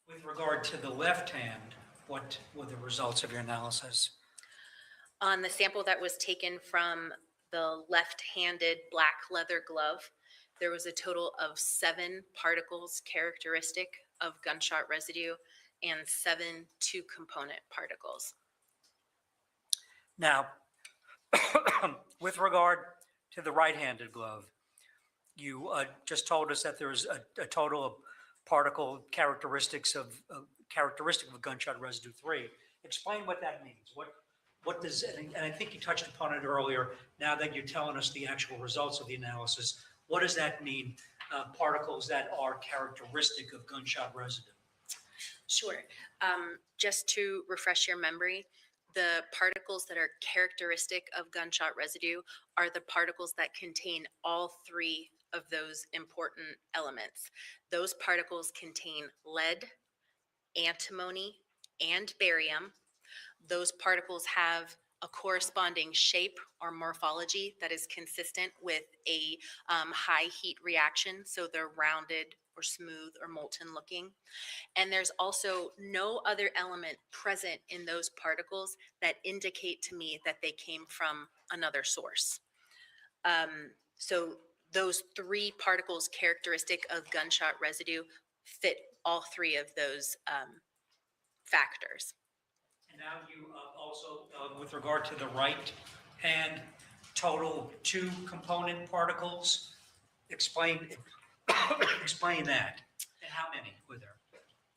Speaker 4: With regard to the left hand, what were the results of your analysis?
Speaker 7: On the sample that was taken from the left-handed black leather glove, there was a total of 7 particles characteristic of gunshot residue and 7 two-component particles.
Speaker 4: Now, with regard to the right-handed glove, you just told us that there was a total of particle characteristic of gunshot residue 3. Explain what that means. What does, and I think you touched upon it earlier, now that you're telling us the actual results of the analysis, what does that mean, particles that are characteristic of gunshot residue?
Speaker 7: Sure. Just to refresh your memory, the particles that are characteristic of gunshot residue are the particles that contain all 3 of those important elements. Those particles contain lead, antimony, and barium. Those particles have a corresponding shape or morphology that is consistent with a high heat reaction, so they're rounded or smooth or molten looking. And there's also no other element present in those particles that indicate to me that they came from another source. So those 3 particles characteristic of gunshot residue fit all 3 of those factors.
Speaker 4: And now you also, with regard to the right hand, total 2 component particles. Explain that. And how many were there?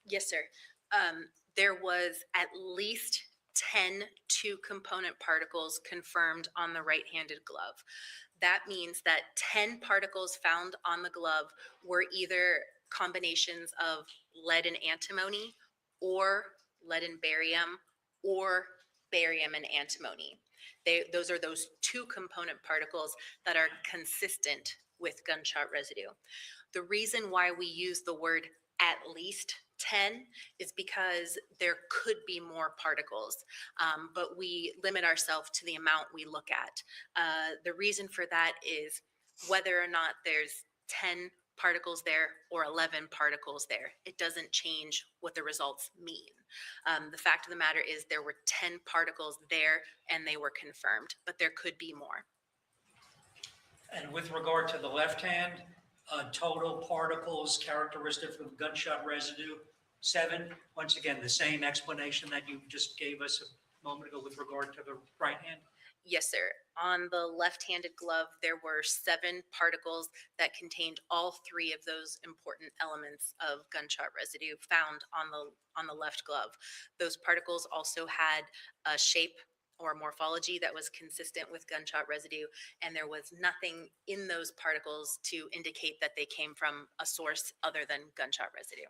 Speaker 7: Yes, sir. There was at least 10 two-component particles confirmed on the right-handed glove. That means that 10 particles found on the glove were either combinations of lead and antimony, or lead and barium, or barium and antimony. Those are those 2-component particles that are consistent with gunshot residue. The reason why we use the word at least 10 is because there could be more particles, but we limit ourselves to the amount we look at. The reason for that is whether or not there's 10 particles there or 11 particles there, it doesn't change what the results mean. The fact of the matter is there were 10 particles there and they were confirmed, but there could be more.
Speaker 4: And with regard to the left hand, total particles characteristic of gunshot residue, 7. Once again, the same explanation that you just gave us a moment ago with regard to the right hand?
Speaker 7: Yes, sir. On the left-handed glove, there were 7 particles that contained all 3 of those important elements of gunshot residue found on the left glove. Those particles also had a shape or morphology that was consistent with gunshot residue, and there was nothing in those particles to indicate that they came from a source other than gunshot residue.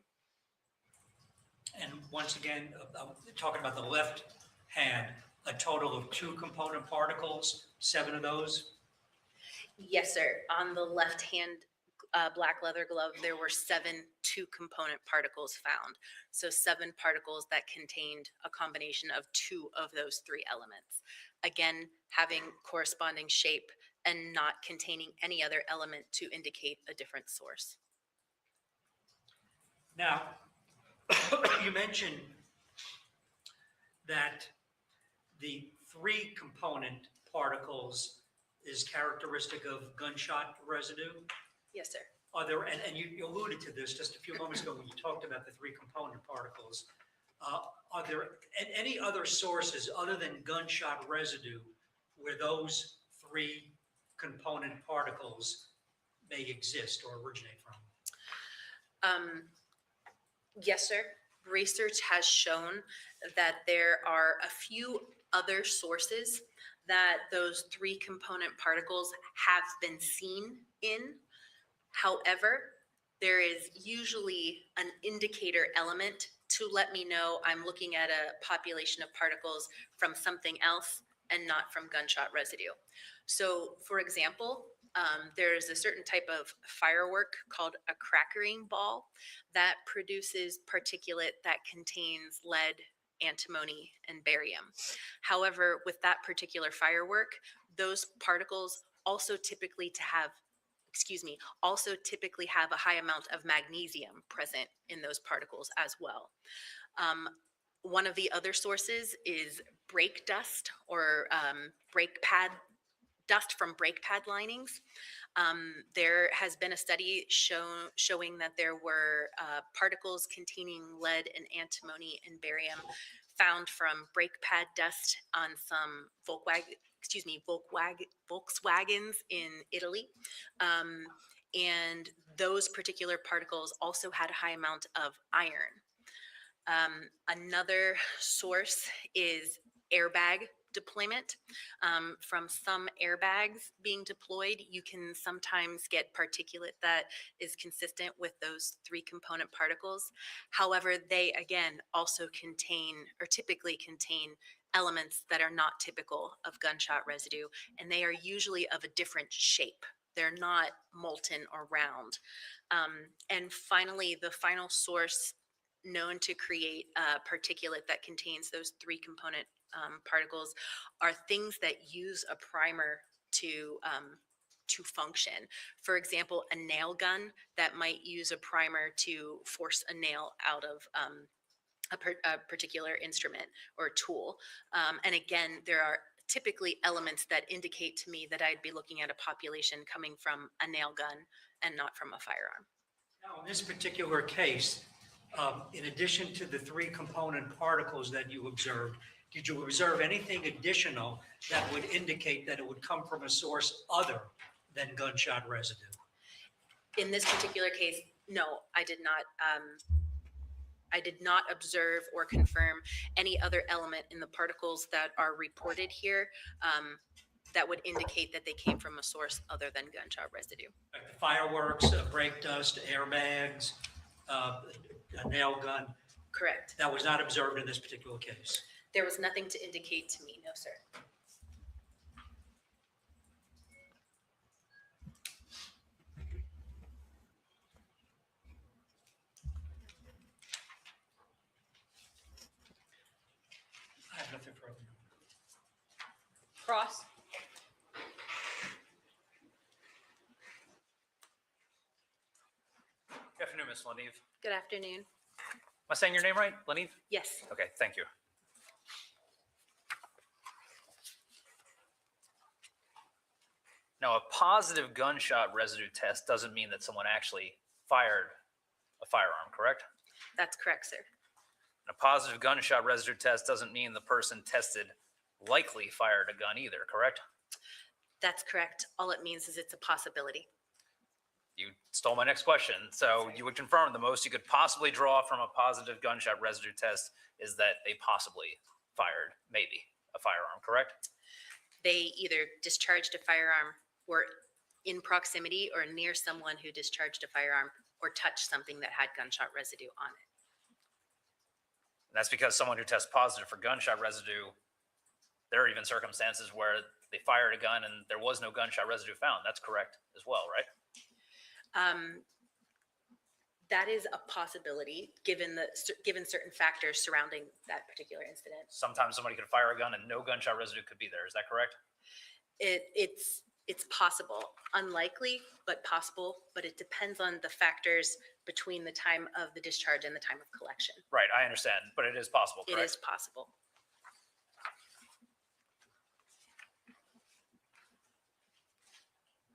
Speaker 4: And once again, talking about the left hand, a total of 2 component particles, 7 of those?
Speaker 7: Yes, sir. On the left hand black leather glove, there were 7 two-component particles found. So 7 particles that contained a combination of 2 of those 3 elements. Again, having corresponding shape and not containing any other element to indicate a different source.
Speaker 4: Now, you mentioned that the 3 component particles is characteristic of gunshot residue.
Speaker 7: Yes, sir.
Speaker 4: are there, and you alluded to this just a few moments ago when you talked about the three component particles. Are there any other sources other than gunshot residue where those three component particles may exist or originate from?
Speaker 7: Yes, sir. Research has shown that there are a few other sources that those three component particles have been seen in. However, there is usually an indicator element to let me know I'm looking at a population of particles from something else and not from gunshot residue. So, for example, there's a certain type of firework called a crackering ball that produces particulate that contains lead, antimony, and barium. However, with that particular firework, those particles also typically have a high amount of magnesium present in those particles as well. One of the other sources is brake dust or brake pad dust from brake pad linings. There has been a study showing that there were particles containing lead and antimony and barium found from brake pad dust on some Volkswagens in Italy. And those particular particles also had a high amount of iron. Another source is airbag deployment. From some airbags being deployed, you can sometimes get particulate that is consistent with those three component particles. However, they again also typically contain elements that are not typical of gunshot residue, and they are usually of a different shape. They're not molten or round. And finally, the final source known to create particulate that contains those three component particles are things that use a primer to function. For example, a nail gun that might use a primer to force a nail out of a particular instrument or tool. And again, there are typically elements that indicate to me that I'd be looking at a population coming from a nail gun and not from a firearm.
Speaker 4: Now, in this particular case, in addition to the three component particles that you observed, did you observe anything additional that would indicate that it would come from a source other than gunshot residue?
Speaker 7: In this particular case, no, I did not. I did not observe or confirm any other element in the particles that are reported here that would indicate that they came from a source other than gunshot residue.
Speaker 4: Like fireworks, brake dust, airbags, a nail gun.
Speaker 7: Correct.
Speaker 4: That was not observed in this particular case.
Speaker 7: There was nothing to indicate to me, no, sir.
Speaker 4: I have nothing further.
Speaker 3: Cross.
Speaker 8: Good afternoon, Ms. Lanive.
Speaker 7: Good afternoon.
Speaker 8: Am I saying your name right? Lanive?
Speaker 7: Yes.
Speaker 8: Okay, thank you. Now, a positive gunshot residue test doesn't mean that someone actually fired a firearm, correct?
Speaker 7: That's correct, sir.
Speaker 8: And a positive gunshot residue test doesn't mean the person tested likely fired a gun either, correct?
Speaker 7: That's correct. All it means is it's a possibility.
Speaker 8: You stole my next question. So you would confirm the most you could possibly draw from a positive gunshot residue test is that they possibly fired, maybe, a firearm, correct?
Speaker 7: They either discharged a firearm, were in proximity or near someone who discharged a firearm, or touched something that had gunshot residue on it.
Speaker 8: And that's because someone who tests positive for gunshot residue, there are even circumstances where they fired a gun and there was no gunshot residue found. That's correct as well, right?
Speaker 7: That is a possibility given certain factors surrounding that particular incident.
Speaker 8: Sometimes somebody could fire a gun and no gunshot residue could be there. Is that correct?
Speaker 7: It's possible, unlikely, but possible. But it depends on the factors between the time of the discharge and the time of collection.
Speaker 8: Right, I understand, but it is possible, correct?
Speaker 7: It is possible.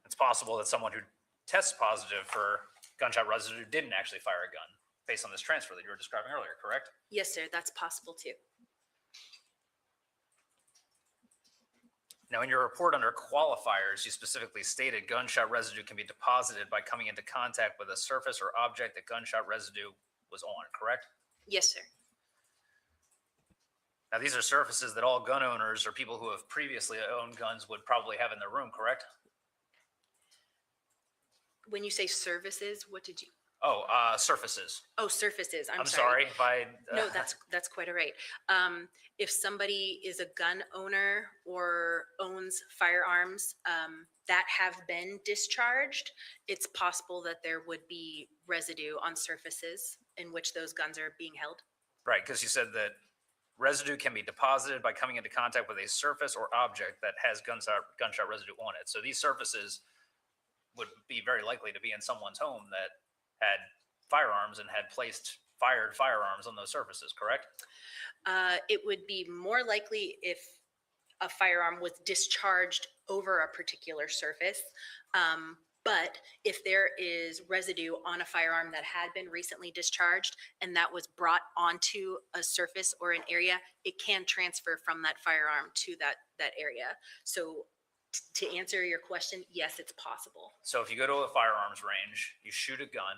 Speaker 8: It's possible that someone who tests positive for gunshot residue didn't actually fire a gun based on this transfer that you were describing earlier, correct?
Speaker 7: Yes, sir, that's possible too.
Speaker 8: Now, in your report under qualifiers, you specifically stated gunshot residue can be deposited by coming into contact with a surface or object that gunshot residue was on, correct?
Speaker 7: Yes, sir.
Speaker 8: Now, these are surfaces that all gun owners or people who have previously owned guns would probably have in their room, correct?
Speaker 7: When you say services, what did you?
Speaker 8: Oh, surfaces.
Speaker 7: Oh, surfaces.
Speaker 8: I'm sorry if I.
Speaker 7: No, that's quite all right. If somebody is a gun owner or owns firearms that have been discharged, it's possible that there would be residue on surfaces in which those guns are being held.
Speaker 8: Right, because you said that residue can be deposited by coming into contact with a surface or object that has gunshot residue on it. So these surfaces would be very likely to be in someone's home that had firearms and had fired firearms on those surfaces, correct?
Speaker 7: It would be more likely if a firearm was discharged over a particular surface. But if there is residue on a firearm that had been recently discharged and that was brought onto a surface or an area, it can transfer from that firearm to that area. So to answer your question, yes, it's possible.
Speaker 8: So if you go to a firearms range, you shoot a gun,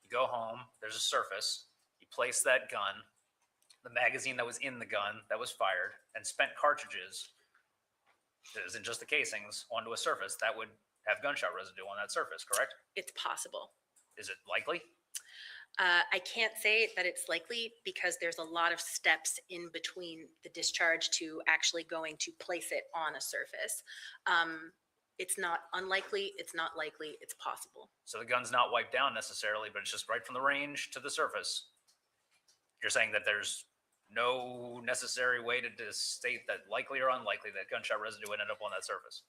Speaker 8: you go home, there's a surface, you place that gun, the magazine that was in the gun that was fired, and spent cartridges, that isn't just the casings, onto a surface, that would have gunshot residue on that surface, correct?
Speaker 7: It's possible.
Speaker 8: Is it likely?
Speaker 7: I can't say that it's likely because there's a lot of steps in between the discharge to actually going to place it on a surface. It's not unlikely, it's not likely, it's possible.
Speaker 8: So the gun's not wiped down necessarily, but it's just right from the range to the surface. You're saying that there's no necessary way to state that likely or unlikely that gunshot residue would end up on that surface.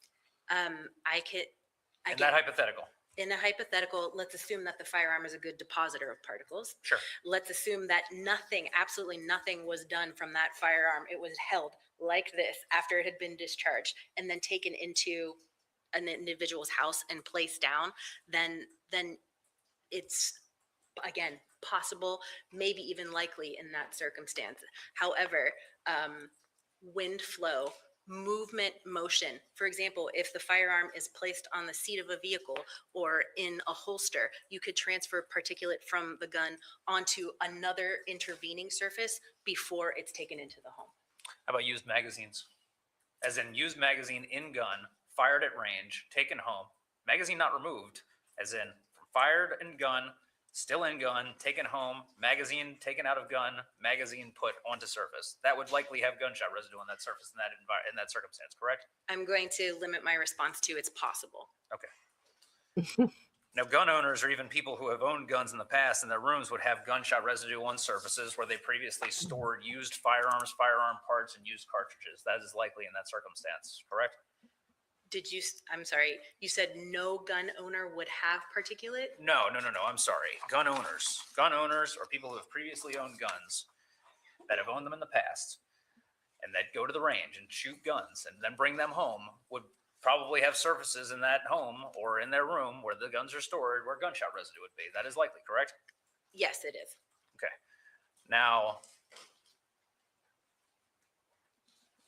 Speaker 8: In that hypothetical.
Speaker 7: In a hypothetical, let's assume that the firearm is a good depositor of particles.
Speaker 8: Sure.
Speaker 7: Let's assume that nothing, absolutely nothing was done from that firearm. It was held like this after it had been discharged and then taken into an individual's house and placed down. Then it's, again, possible, maybe even likely in that circumstance. However, wind flow, movement, motion. For example, if the firearm is placed on the seat of a vehicle or in a holster, you could transfer particulate from the gun onto another intervening surface before it's taken into the home.
Speaker 8: How about used magazines? As in used magazine in gun, fired at range, taken home, magazine not removed, as in fired in gun, still in gun, taken home, magazine taken out of gun, magazine put onto surface. That would likely have gunshot residue on that surface in that circumstance, correct?
Speaker 7: I'm going to limit my response to it's possible.
Speaker 8: Okay. Now, gun owners or even people who have owned guns in the past in their rooms would have gunshot residue on surfaces where they previously stored used firearms, firearm parts, and used cartridges. That is likely in that circumstance, correct?
Speaker 7: I'm sorry, you said no gun owner would have particulate?
Speaker 8: No, I'm sorry. Gun owners or people who have previously owned guns that have owned them in the past and that go to the range and shoot guns and then bring them home would probably have surfaces in that home or in their room where the guns are stored where gunshot residue would be. That is likely, correct?
Speaker 7: Yes, it is.
Speaker 8: Okay. Now,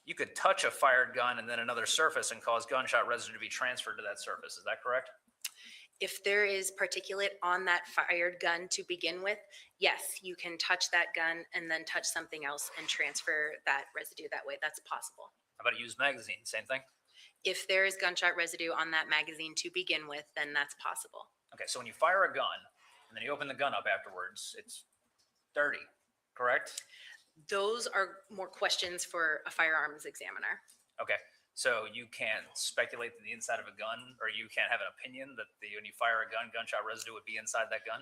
Speaker 8: you could touch a fired gun and then another surface and cause gunshot residue to be transferred to that surface. Is that correct?
Speaker 7: If there is particulate on that fired gun to begin with, yes, you can touch that gun and then touch something else and transfer that residue that way. That's possible.
Speaker 8: How about a used magazine? Same thing?
Speaker 7: If there is gunshot residue on that magazine to begin with, then that's possible.
Speaker 8: Okay, so when you fire a gun and then you open the gun up afterwards, it's dirty, correct?
Speaker 7: Those are more questions for a firearms examiner.
Speaker 8: Okay, so you can't speculate that the inside of a gun, or you can't have an opinion that when you fire a gun, gunshot residue would be inside that gun?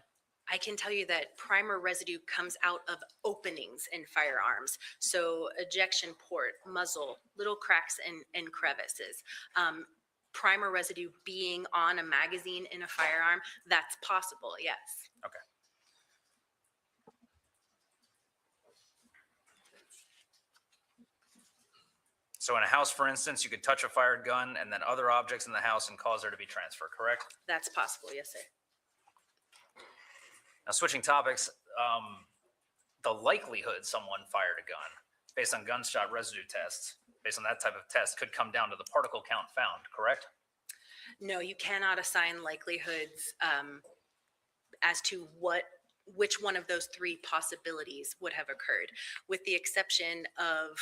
Speaker 7: I can tell you that primer residue comes out of openings in firearms. So ejection port, muzzle, little cracks and crevices. Primer residue being on a magazine in a firearm, that's possible, yes.
Speaker 8: Okay. So in a house, for instance, you could touch a fired gun and then other objects in the house and cause there to be transfer, correct?
Speaker 7: That's possible, yes, sir.
Speaker 8: Now, switching topics, the likelihood someone fired a gun based on gunshot residue tests, based on that type of test, could come down to the particle count found, correct?
Speaker 7: No, you cannot assign likelihoods as to which one of those three possibilities would have occurred, with the exception of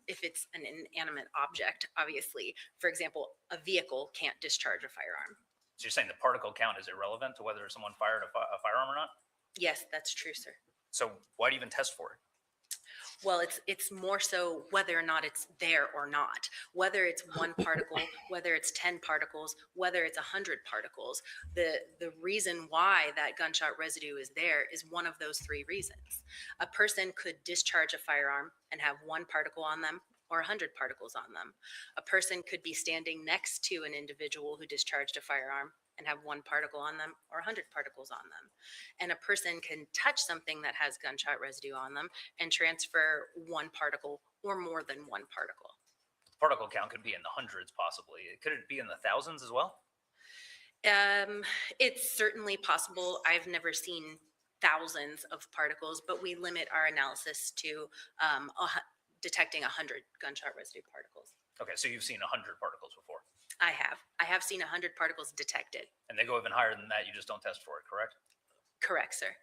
Speaker 7: if it's an inanimate object, obviously. For example, a vehicle can't discharge a firearm.
Speaker 8: So you're saying the particle count is irrelevant to whether someone fired a firearm or not?
Speaker 7: Yes, that's true, sir.
Speaker 8: So why do you even test for it?
Speaker 7: Well, it's more so whether or not it's there or not. Whether it's one particle, whether it's 10 particles, whether it's 100 particles. The reason why that gunshot residue is there is one of those three reasons. A person could discharge a firearm and have one particle on them or 100 particles on them. A person could be standing next to an individual who discharged a firearm and have one particle on them or 100 particles on them. And a person can touch something that has gunshot residue on them and transfer one particle or more than one particle.
Speaker 8: Particle count could be in the hundreds, possibly. Could it be in the thousands as well?
Speaker 7: It's certainly possible. I've never seen thousands of particles, but we limit our analysis to detecting 100 gunshot residue particles.
Speaker 8: Okay, so you've seen 100 particles before.
Speaker 7: I have seen 100 particles detected.
Speaker 8: And they go even higher than that, you just don't test for it, correct?
Speaker 7: Correct, sir.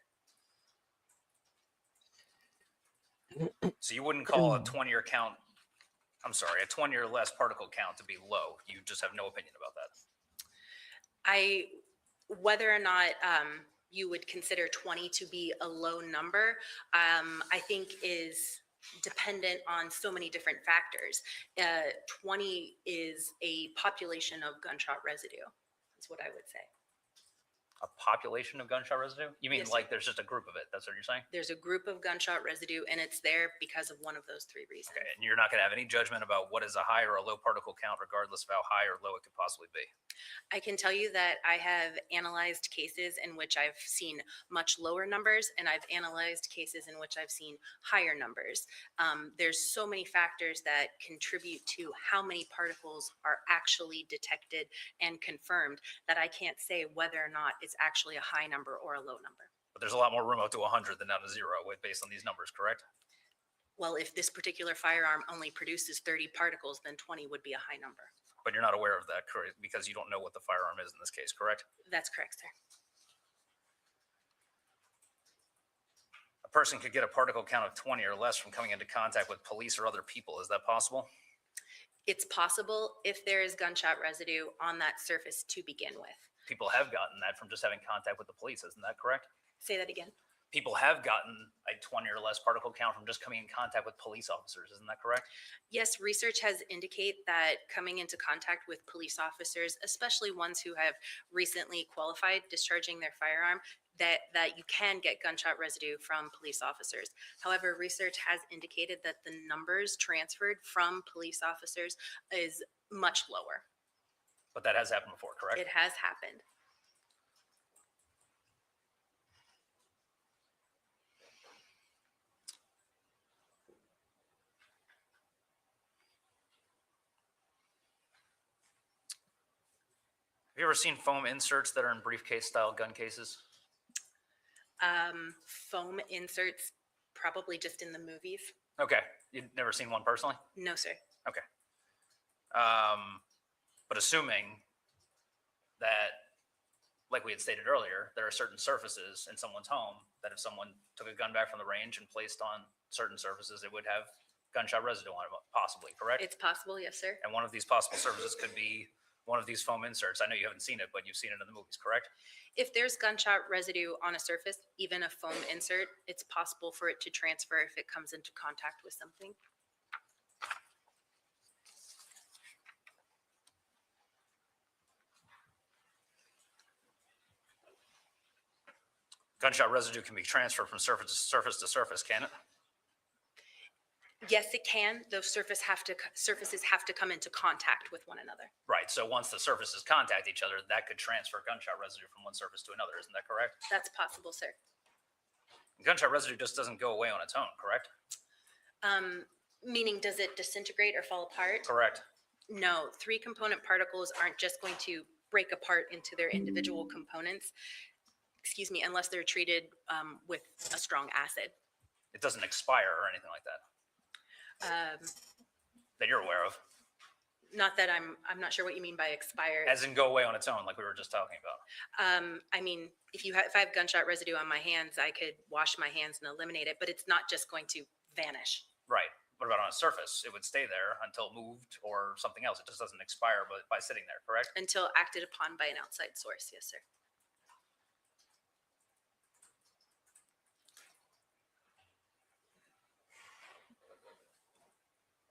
Speaker 8: So you wouldn't call a 20 or count, I'm sorry, a 20 or less particle count to be low. You just have no opinion about that.
Speaker 7: Whether or not you would consider 20 to be a low number, I think is dependent on so many different factors. 20 is a population of gunshot residue, is what I would say.
Speaker 8: A population of gunshot residue? You mean
Speaker 7: Yes,
Speaker 8: like there's just a group of it? That's what you're saying?
Speaker 7: There's a group of gunshot residue, and it's there because of one of those three reasons.
Speaker 8: Okay, and you're not going to have any judgment about what is a high or a low particle count, regardless of how high or low it could possibly be.
Speaker 7: I can tell you that I have analyzed cases in which I've seen much lower numbers, and I've analyzed cases in which I've seen higher numbers. There's so many factors that contribute to how many particles are actually detected and confirmed that I can't say whether or not it's actually a high number or a low number.
Speaker 8: But there's a lot more room up to 100 than down to 0 based on these numbers, correct?
Speaker 7: Well, if this particular firearm only produces 30 particles, then 20 would be a high number.
Speaker 8: But you're not aware of that, correct? Because you don't know what the firearm is in this case, correct?
Speaker 7: That's correct, sir.
Speaker 8: A person could get a particle count of 20 or less from coming into contact with police or other people. Is that possible?
Speaker 7: It's possible if there is gunshot residue on that surface to begin with.
Speaker 8: People have gotten that from just having contact with the police. Isn't that correct?
Speaker 7: Say that again.
Speaker 8: People have gotten a 20 or less particle count from just coming in contact with police officers. Isn't that correct?
Speaker 7: Yes, research has indicated that coming into contact with police officers, especially ones who have recently qualified discharging their firearm, that you can get gunshot residue from police officers. However, research has indicated that the numbers transferred from police officers is much lower.
Speaker 8: But that has happened before, correct?
Speaker 7: It has happened.
Speaker 8: Have you ever seen foam inserts that are in briefcase style gun cases?
Speaker 7: Foam inserts, probably just in the movies.
Speaker 8: Okay. You've never seen one personally?
Speaker 7: No, sir.
Speaker 8: Okay. But assuming that, like we had stated earlier, there are certain surfaces in someone's home that if someone took a gun back from the range and placed on certain surfaces, it would have gunshot residue on it, possibly, correct?
Speaker 7: It's possible, yes, sir.
Speaker 8: And one of these possible surfaces could be one of these foam inserts. I know you haven't seen it, but you've seen it in the movies, correct?
Speaker 7: If there's gunshot residue on a surface, even a foam insert, it's possible for it to transfer if it comes into contact with something.
Speaker 8: Gunshot residue can be transferred from surface to surface, can it?
Speaker 7: Yes, it can. Those surfaces have to come into contact with one another.
Speaker 8: Right. So once the surfaces contact each other, that could transfer gunshot residue from one surface to another. Isn't that correct?
Speaker 7: That's possible, sir.
Speaker 8: Gunshot residue just doesn't go away on its own, correct?
Speaker 7: Meaning, does it disintegrate or fall apart?
Speaker 8: Correct.
Speaker 7: No, 3-component particles aren't just going to break apart into their individual components, excuse me, unless they're treated with a strong acid.
Speaker 8: It doesn't expire or anything like that that you're aware of.
Speaker 7: Not that I'm not sure what you mean by expired.
Speaker 8: As in go away on its own, like we were just talking about.
Speaker 7: I mean, if I have gunshot residue on my hands, I could wash my hands and eliminate it, but it's not just going to vanish.
Speaker 8: Right. What about on a surface? It would stay there until moved or something else. It just doesn't expire by sitting there, correct?
Speaker 7: Until acted upon by an outside source, yes, sir.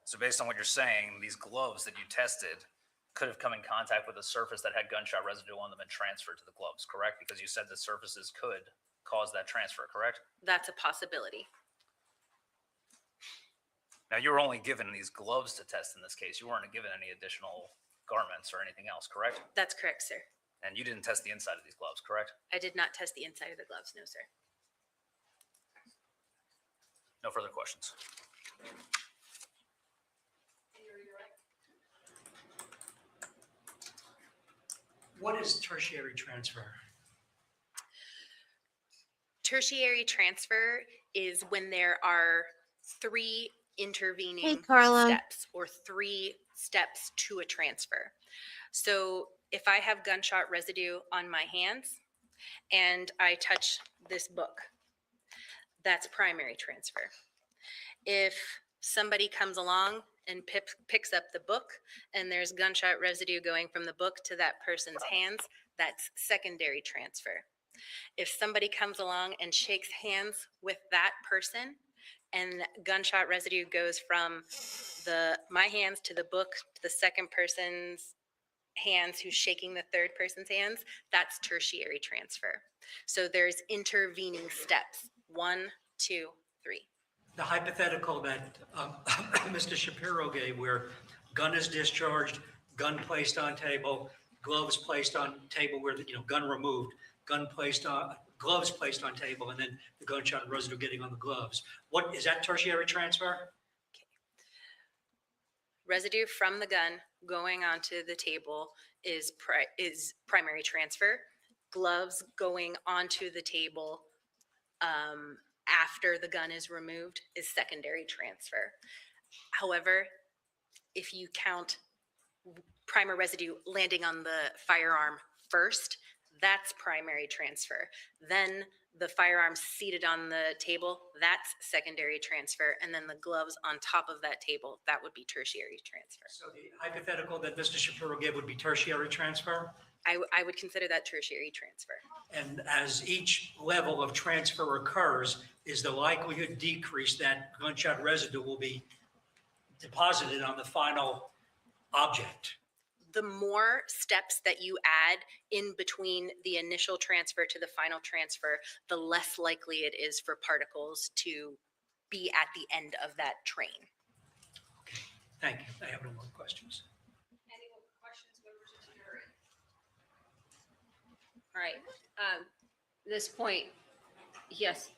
Speaker 8: So based on what you're saying, these gloves that you tested could have come in contact with a surface that had gunshot residue on them and transferred to the gloves, correct? Because you said the surfaces could cause that transfer, correct?
Speaker 7: That's a possibility.
Speaker 8: Now, you were only given these gloves to test in this case. You weren't given any additional garments or anything else, correct?
Speaker 7: That's correct, sir.
Speaker 8: And you didn't test the inside of these gloves, correct?
Speaker 7: I did not test the inside of the gloves, no, sir.
Speaker 8: No further questions.
Speaker 4: What is tertiary transfer?
Speaker 7: Tertiary transfer is when there are 3 intervening
Speaker 1: Hey, Carla.
Speaker 7: steps or 3 steps to a transfer. So if I have gunshot residue on my hands and I touch this book, that's primary transfer. If somebody comes along and picks up the book and there's gunshot residue going from the book to that person's hands, that's secondary transfer. If somebody comes along and shakes hands with that person and gunshot residue goes from my hands to the book to the second person's hands who's shaking the third person's hands, that's tertiary transfer. So there's intervening steps, 1, 2, 3.
Speaker 4: The hypothetical that Mr. Shapiro gave, where gun is discharged, gun placed on table, gloves placed on table where the gun removed, gloves placed on table, and then the gunshot residue getting on the gloves. What is that tertiary transfer?
Speaker 7: Residue from the gun going onto the table is primary transfer. Gloves going onto the table after the gun is removed is secondary transfer. However, if you count primer residue landing on the firearm first, that's primary transfer. Then the firearm seated on the table, that's secondary transfer. And then the gloves on top of that table, that would be tertiary transfer.
Speaker 4: So the hypothetical that Mr. Shapiro gave would be tertiary transfer?
Speaker 7: I would consider that tertiary transfer.
Speaker 4: And as each level of transfer occurs, is the likelihood decrease that gunshot residue will be deposited on the final object?
Speaker 7: The more steps that you add in between the initial transfer to the final transfer, the less likely it is for particles to be at the end of that train.
Speaker 4: Okay, thank you. I have no more questions.
Speaker 3: Any more questions, members of the jury? All right, this point, yes.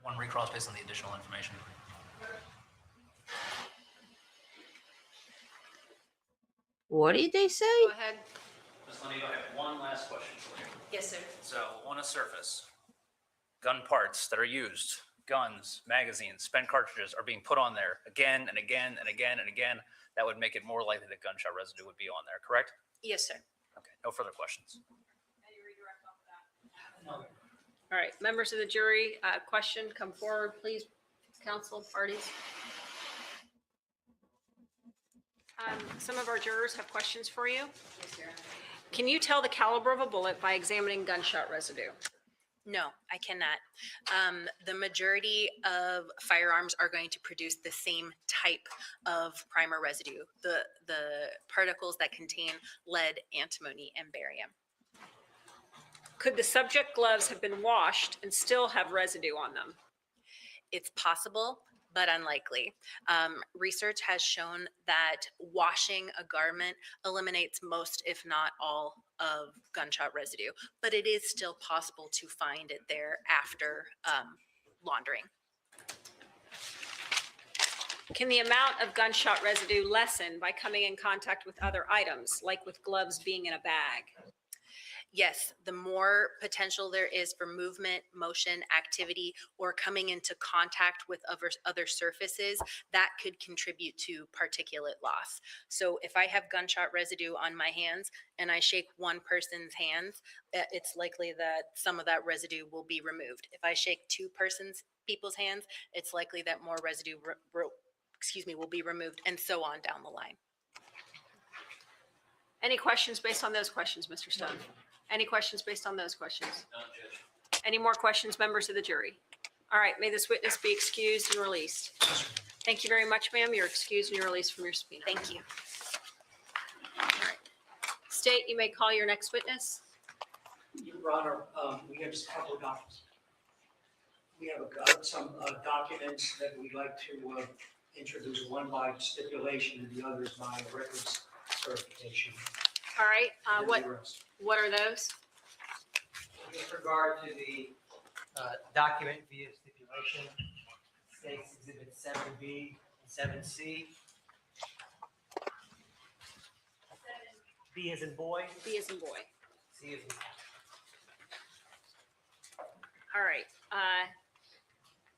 Speaker 8: One recross based on the additional information.
Speaker 1: What did they say?
Speaker 3: Go ahead.
Speaker 8: Ms. Lenny, I have one last question for you.
Speaker 7: Yes, sir.
Speaker 8: So on a surface, gun parts that are used, guns, magazines, spent cartridges are being put on there again and again and again and again. That would make it more likely that gunshot residue would be on there, correct?
Speaker 7: Yes, sir.
Speaker 8: Okay, no further questions.
Speaker 3: Any redirect off of that? All right, members of the jury, question, come forward, please, counsel parties. Some of our jurors have questions for you. Can you tell the caliber of a bullet by examining gunshot residue?
Speaker 7: No, I cannot. The majority of firearms are going to produce the same type of primer residue, the particles that contain lead, antimony, and barium.
Speaker 3: Could the subject gloves have been washed and still have residue on them?
Speaker 7: It's possible, but unlikely. Research has shown that washing a garment eliminates most, if not all, of gunshot residue, but it is still possible to find it there after laundering.
Speaker 3: Can the amount of gunshot residue lessen by coming in contact with other items, like with gloves being in a bag?
Speaker 7: Yes, the more potential there is for movement, motion, activity, or coming into contact with other surfaces, that could contribute to particulate loss. So if I have gunshot residue on my hands and I shake one person's hands, it's likely that some of that residue will be removed. If I shake people's hands, it's likely that more residue will be removed, and so on down the line.
Speaker 3: Any questions based on those questions, Mr. Stone? Any questions based on those questions? Any more questions, members of the jury? All right, may this witness be excused and released. Thank you very much, ma'am. You're excused and you're released from your subpoena.
Speaker 7: Thank you.
Speaker 3: All right. State, you may call your next witness.
Speaker 4: Your Honor, we have just a couple of documents. We have some documents that we'd like to introduce, one by stipulation and the others by records certification.
Speaker 3: All right,
Speaker 4: And then the rest.
Speaker 3: what are those?
Speaker 9: With regard to the document via stipulation, States Exhibit 7B and 7C. B as in boy,
Speaker 3: B as in boy.
Speaker 9: C as in
Speaker 3: All right.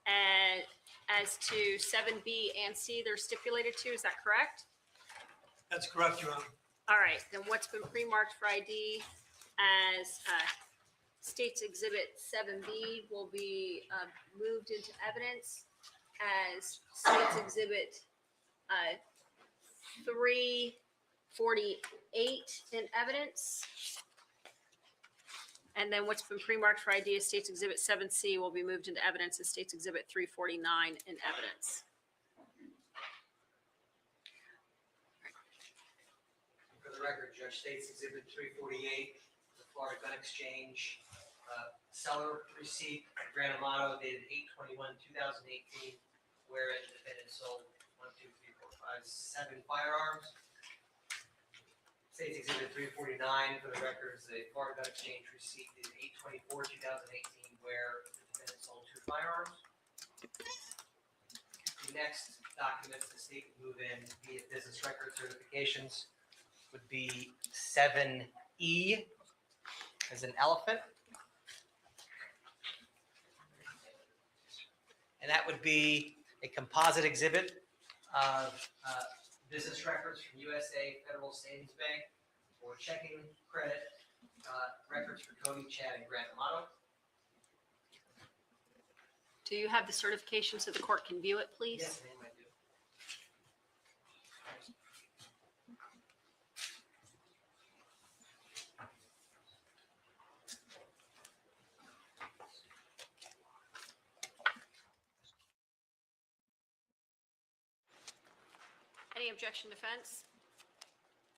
Speaker 3: And as to 7B and C, they're stipulated to, is that correct?
Speaker 4: That's correct, Your Honor.
Speaker 3: All right, then what's been pre-marked for ID as States Exhibit 7B will be moved into evidence as States Exhibit 348 in evidence. And then what's been pre-marked for ID as States Exhibit 7C will be moved into evidence as States Exhibit 349 in evidence.
Speaker 9: For the record, Judge, States Exhibit 348, the Florida Gun Exchange seller receipt, Grant Amato, dated 8/21/2018, wherein the defendant sold 7 firearms. States Exhibit 349, for the record, is the Florida Gun Exchange receipt dated 8/24/2018, where the defendant sold 2 firearms. The next documents the state would move in via business record certifications would be 7E as an elephant. And that would be a composite exhibit of business records from USA Federal Savings Bank for checking credit records for Cody, Chad, and Grant Amato.
Speaker 3: Do you have the certification so the court can view it, please?
Speaker 9: Yes, ma'am, I do.
Speaker 3: Any objection, defense?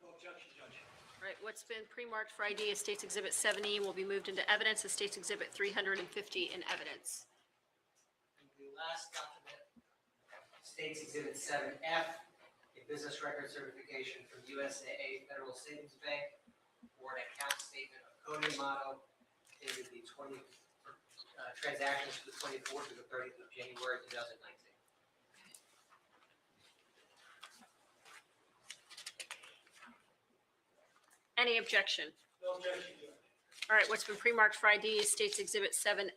Speaker 4: No objection, Judge.
Speaker 3: All right, what's been pre-marked for ID as States Exhibit 7E will be moved into evidence as States Exhibit 350 in evidence.
Speaker 9: And the last document, States Exhibit 7F, a business record certification from USAA Federal Savings Bank for an account statement of Cody Amato dated the transactions from the 24th to the 30th of January 2019.
Speaker 3: Any objection?
Speaker 4: No objection, Judge.
Speaker 3: All right, what's been pre-marked for ID is States Exhibit 7F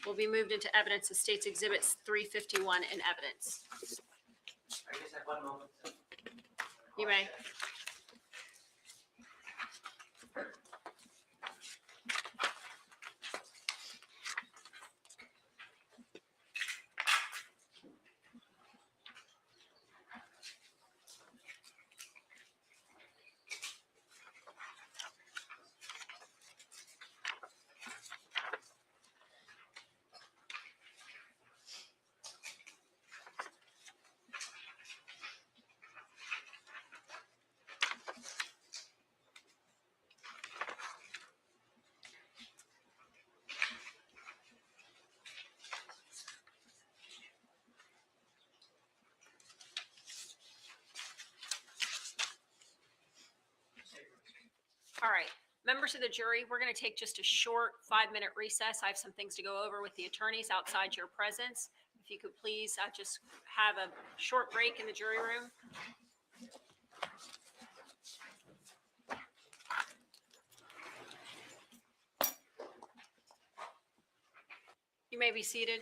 Speaker 3: will be moved into evidence as States Exhibit 351 in evidence.
Speaker 9: I just have one moment.
Speaker 3: You may. All right, members of the jury, we're going to take just a short 5-minute recess. I have some things to go over with the attorneys outside your presence. If you could please just have a short break in the jury room. You may be seated.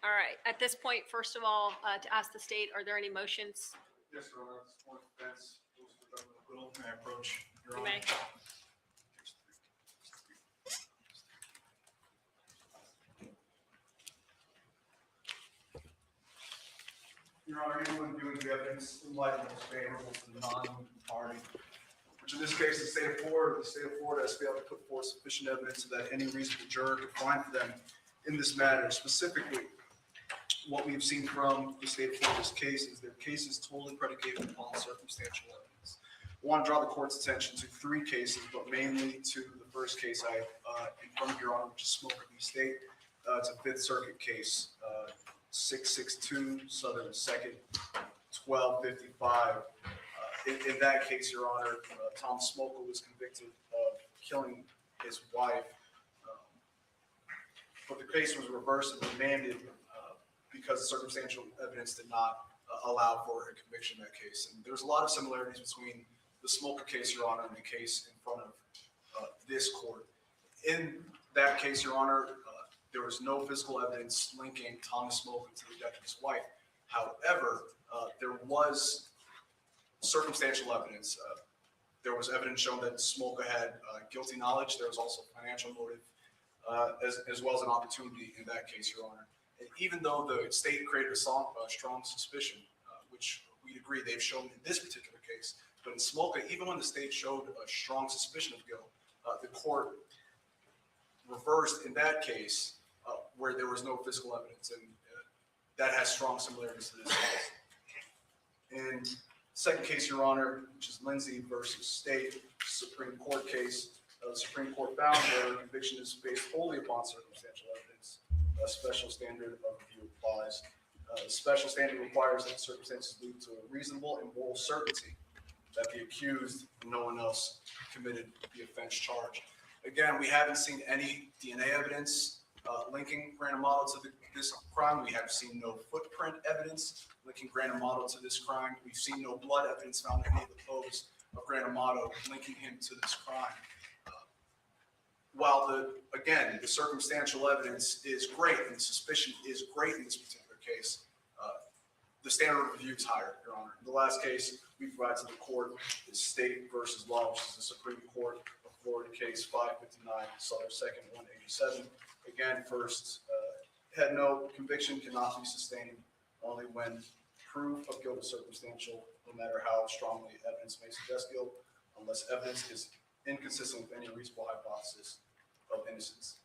Speaker 3: All right. At this point, first of all, to ask the state, are there any motions?
Speaker 10: Yes, Your Honor. This point of defense, rules of government will. May I approach, Your
Speaker 3: You
Speaker 10: Honor?
Speaker 3: may.
Speaker 10: Your Honor, anyone viewing the evidence in light most favorable to the non-moving party, which in this case, the state of Florida has failed to put forth sufficient evidence so that any reasonable juror could find for them in this matter. Specifically, what we've seen from the state of Florida's case is their case is totally predicated upon circumstantial evidence. I want to draw the court's attention to 3 cases, but mainly to the first case I in front of Your Honor, which is Smoker v. State. It's a Fifth Circuit case, 662 Southern 2nd, 1255. In that case, Your Honor, Tom Smoker was convicted of killing his wife, but the case was reversed and remanded because circumstantial evidence did not allow for a conviction in that case. And there's a lot of similarities between the Smoker case, Your Honor, and the case in front of this court. In that case, Your Honor, there was no physical evidence linking Thomas Smoker to the death of his wife. However, there was circumstantial evidence. There was evidence showing that Smoker had guilty knowledge. There was also financial motive, as well as an opportunity in that case, Your Honor. And even though the state created a strong suspicion, which we agree they've shown in this particular case, but in Smoker, even when the state showed a strong suspicion of guilt, the court reversed in that case where there was no physical evidence, and that has strong similarities to this case. In second case, Your Honor, which is Lindsay versus State Supreme Court case, the Supreme Court found that a conviction is based wholly upon circumstantial evidence. A special standard of review applies. The special standard requires that circumstances lead to a reasonable and moral certainty that the accused and no one else committed the offense charged. Again, we haven't seen any DNA evidence linking Grant Amato to this crime. We have seen no footprint evidence linking Grant Amato to this crime. We've seen no blood evidence found in any of the clothes of Grant Amato linking him to this crime. While the circumstantial evidence is great and the suspicion is great in this particular case, the standard of review is higher, Your Honor. In the last case we provided to the court is State versus Law, which is the Supreme Court of Florida case 559, Southern 2nd, 187. Again, first, had no conviction cannot be sustained only when proof of guilt is circumstantial, no matter how strongly evidence may suggest guilt, unless evidence is inconsistent with any reasonable hypothesis of innocence.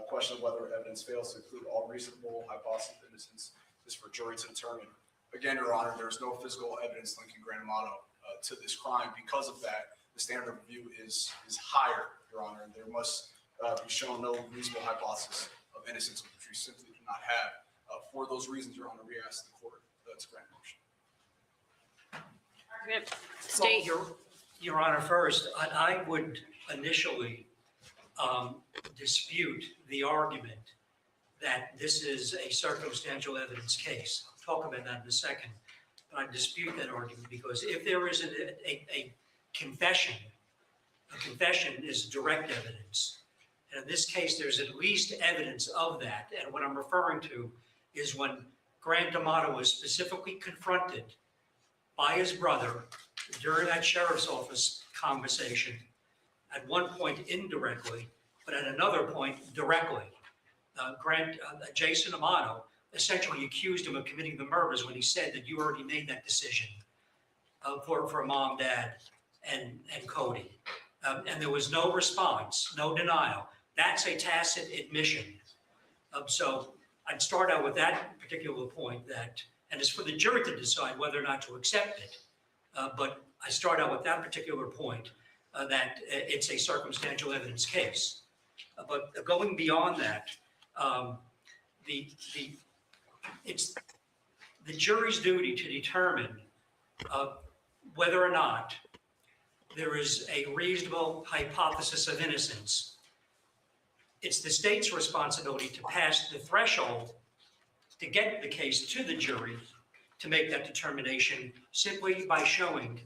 Speaker 10: Question of whether evidence fails to include all reasonable hypotheses of innocence is for jury to determine. Again, Your Honor, there is no physical evidence linking Grant Amato to this crime. Because of that, the standard of review is higher, Your Honor, and there must be shown no reasonable hypothesis of innocence, which we simply do not have. For those reasons, Your Honor, we ask the court to grant motion.
Speaker 3: State.
Speaker 4: Well, Your Honor, first, I would initially dispute the argument that this is a circumstantial evidence case. I'll talk about that in a second. But I dispute that argument because if there is a confession is direct evidence. And in this case, there's at least evidence of that. And what I'm referring to is when Grant Amato was specifically confronted by his brother during that sheriff's office conversation, at one point indirectly, but at another point directly. Jason Amato essentially accused him of committing the murders when he said that you already made that decision for mom, dad, and Cody. And there was no response, no denial. That's a tacit admission. So I'd start out with that particular point and it's for the jury to decide whether or not to accept it. But I start out with that particular point that it's a circumstantial evidence case. But going beyond that, it's the jury's duty to determine whether or not there is a reasonable hypothesis of innocence. It's the state's responsibility to pass the threshold to get the case to the jury to make that determination simply by showing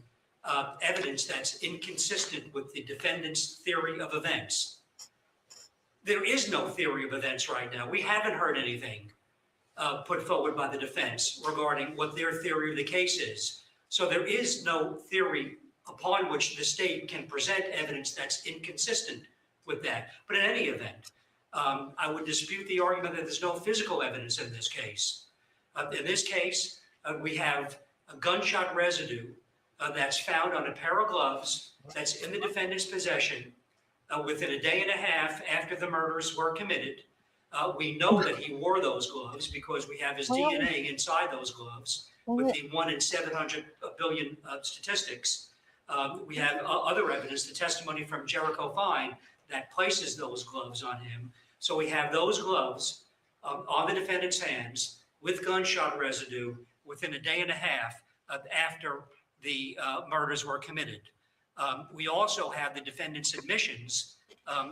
Speaker 4: evidence that's inconsistent with the defendant's theory of events. There is no theory of events right now. We haven't heard anything put forward by the defense regarding what their theory of the case is. So there is no theory upon which the state can present evidence that's inconsistent with that. But in any event, I would dispute the argument that there's no physical evidence in this case. In this case, we have a gunshot residue that's found on a pair of gloves that's in the defendant's possession within a day and a half after the murders were committed. We know that he wore those gloves because we have his DNA inside those gloves with the 1 in 700 billion statistics. We have other evidence, the testimony from Jericho Fine that places those gloves on him. So we have those gloves on the defendant's hands with gunshot residue within a day and a half after the murders were committed. We also have the defendant's admissions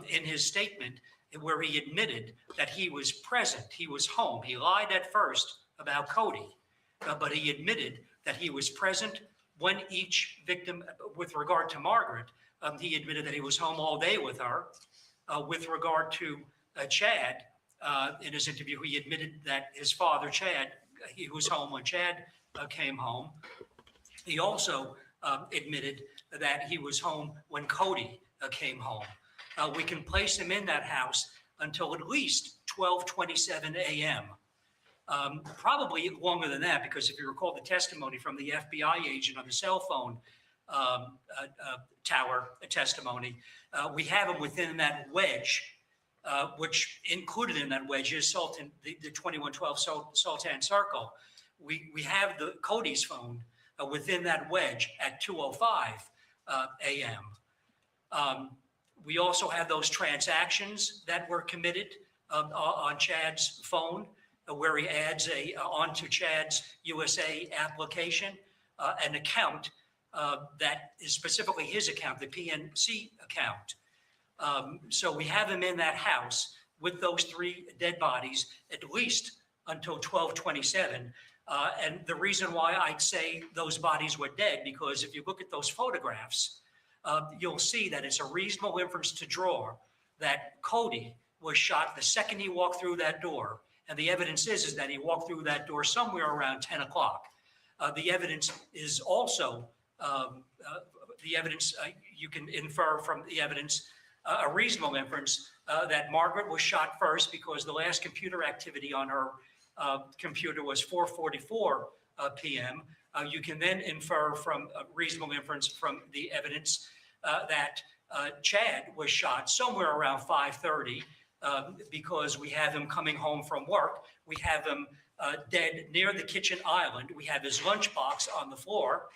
Speaker 4: in his statement where he admitted that he was present, he was home. He lied at first about Cody, but he admitted that he was present when each victim, with regard to Margaret, he admitted that he was home all day with her. With regard to Chad, in his interview, he admitted that his father, Chad, he was home when Chad came home. He also admitted that he was home when Cody came home. We can place him in that house until at least 12:27 a.m. Probably longer than that, because if you recall the testimony from the FBI agent on the cell phone tower testimony, we have him within that wedge, which included in that wedge is the 2112 Sultan Circle. We have the Cody's phone within that wedge at 2:05 a.m. We also have those transactions that were committed on Chad's phone, where he adds onto Chad's USA application an account that is specifically his account, the PNC account. So we have him in that house with those 3 dead bodies at least until 12:27. And the reason why I'd say those bodies were dead, because if you look at those photographs, you'll see that it's a reasonable inference to draw that Cody was shot the second he walked through that door. And the evidence is that he walked through that door somewhere around 10 o'clock. The evidence is also, you can infer from the evidence, a reasonable inference that Margaret was shot first because the last computer activity on her computer was 4:44 p.m. You can then infer from a reasonable inference from the evidence that Chad was shot somewhere around 5:30 because we have him coming home from work. We have him dead near the kitchen island. We have his lunchbox on the floor.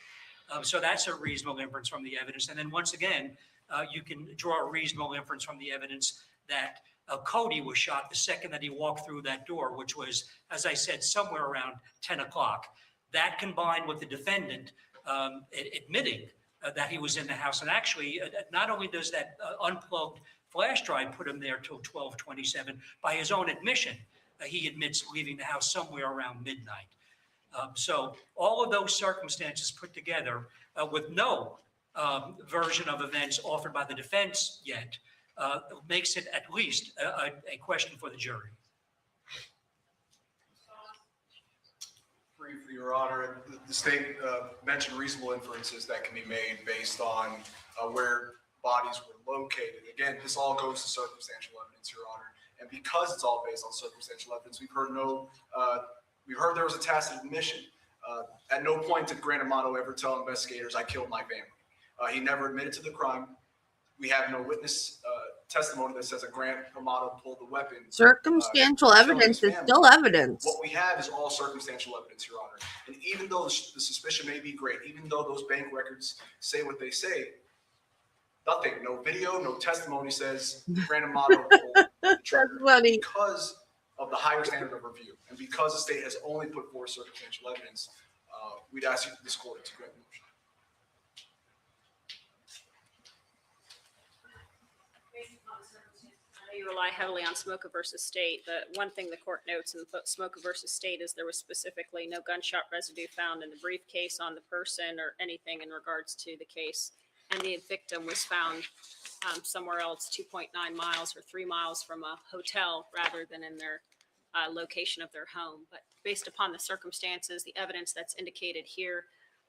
Speaker 4: So that's a reasonable inference from the evidence. And then once again, you can draw a reasonable inference from the evidence that Cody was shot the second that he walked through that door, which was, as I said, somewhere around 10 o'clock. That combined with the defendant admitting that he was in the house. And actually, not only does that unplugged flash drive put him there till 12:27, by his own admission, he admits leaving the house somewhere around midnight. So all of those circumstances put together with no version of events offered by the defense yet makes it at least a question for the jury.
Speaker 10: Briefly, Your Honor, the state mentioned reasonable inferences that can be made based on where bodies were located. Again, this all goes to circumstantial evidence, Your Honor. And because it's all based on circumstantial evidence, we've heard there was a tacit admission. At no point did Grant Amato ever tell investigators, "I killed my family." He never admitted to the crime. We have no witness testimony that says that Grant Amato pulled the weapon.
Speaker 1: Circumstantial evidence is still evidence.
Speaker 10: What we have is all circumstantial evidence, Your Honor. And even though the suspicion may be great, even though those bank records say what they say, nothing, no video, no testimony says Grant Amato pulled the trigger.
Speaker 1: That's funny.
Speaker 10: Because of the higher standard of review, and because the state has only put forth circumstantial evidence, we'd ask this court to grant the motion.
Speaker 6: Based upon the circumstances,
Speaker 3: you rely heavily on Smoker versus State. The one thing the court notes in Smoker versus State is there was specifically no gunshot residue found in the briefcase on the person or anything in regards to the case. And the victim was found somewhere else 2.9 miles or 3 miles from a hotel rather than in their location of their home. But based upon the circumstances, the evidence that's indicated here,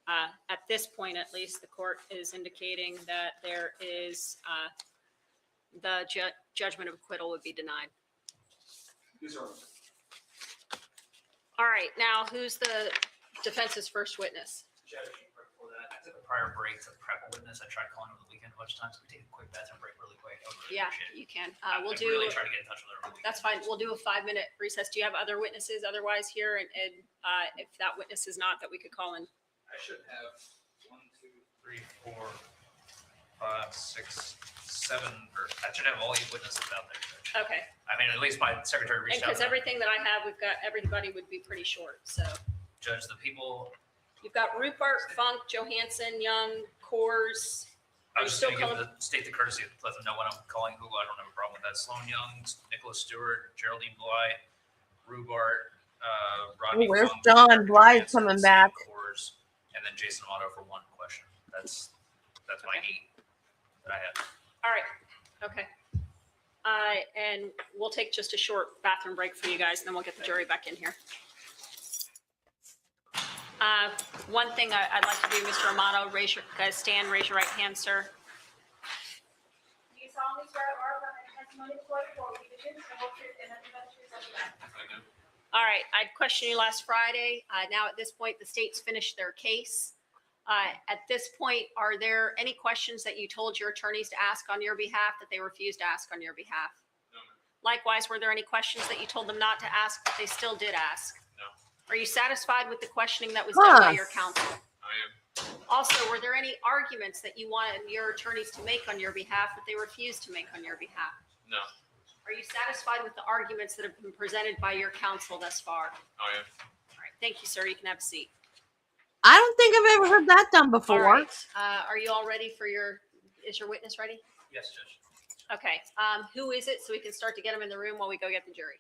Speaker 3: at this point at least, the court is indicating that there is the judgment of acquittal would be denied. All right, now who's the defense's first witness?
Speaker 8: Judge, before that, I took a prior break to prep a witness. I tried calling over the weekend a bunch of times. We take a quick bathroom break really quick. I would really
Speaker 3: Yeah,
Speaker 8: appreciate it.
Speaker 3: you can.
Speaker 8: I
Speaker 3: We'll
Speaker 8: really
Speaker 3: do,
Speaker 8: try to get in touch with her over the weekend.
Speaker 3: that's fine. We'll do a 5-minute recess. Do you have other witnesses otherwise here? And if that witness is not, that we could call in.
Speaker 8: I should have 1, 2, 3, 4, 5, 6, 7, or I should have all 8 witnesses out there, Judge.
Speaker 3: Okay.
Speaker 8: I mean, at least my secretary
Speaker 3: And
Speaker 8: reached out.
Speaker 3: because everything that I have, we've got, everybody would be pretty short. So
Speaker 8: Judge, the people,
Speaker 3: you've got Rupert, Funk, Johansson, Young, Coors.
Speaker 8: I
Speaker 3: Are
Speaker 8: was
Speaker 3: you
Speaker 8: just
Speaker 3: still
Speaker 8: going to give
Speaker 3: calling?
Speaker 8: the state the courtesy to let them know when I'm calling who. I don't have a problem with that. Sloan Young, Nicholas Stewart, Geraldine Bly, Rubart, Rodney.
Speaker 1: Where's
Speaker 8: Funk,
Speaker 1: John? Bly's
Speaker 8: Johansson,
Speaker 1: coming
Speaker 8: Sam
Speaker 1: back.
Speaker 8: Coors, and then Jason Amato for 1 question. That's my 8 that I have.
Speaker 3: All right. Okay. And we'll take just a short bathroom break for you guys, and then we'll get the jury back in here. One thing I'd like to do, Mr. Amato, stand, raise your right hand, sir.
Speaker 6: Do you solemnly swear or affirm that the testimony before the court will be the truth, the whole truth, and nothing but the truth, so help you God?
Speaker 3: All right, I'd questioned you last Friday. Now at this point, the state's finished their case. At this point, are there any questions that you told your attorneys to ask on your behalf that they refused to ask on your behalf?
Speaker 11: No.
Speaker 3: Likewise, were there any questions that you told them not to ask, but they still did ask?
Speaker 11: No.
Speaker 3: Are you satisfied with the questioning that was done by your counsel?
Speaker 11: I am.
Speaker 3: Also, were there any arguments that you wanted your attorneys to make on your behalf that they refused to make on your behalf?
Speaker 11: No.
Speaker 3: Are you satisfied with the arguments that have been presented by your counsel thus far?
Speaker 11: I am.
Speaker 3: All right, thank you, sir. You can have a seat.
Speaker 1: I don't think I've ever heard that done
Speaker 3: All
Speaker 1: before.
Speaker 3: right. Are you all ready for is your witness ready?
Speaker 8: Yes, Judge.
Speaker 3: Okay. Who is it so we can start to get them in the room while we go get the jury?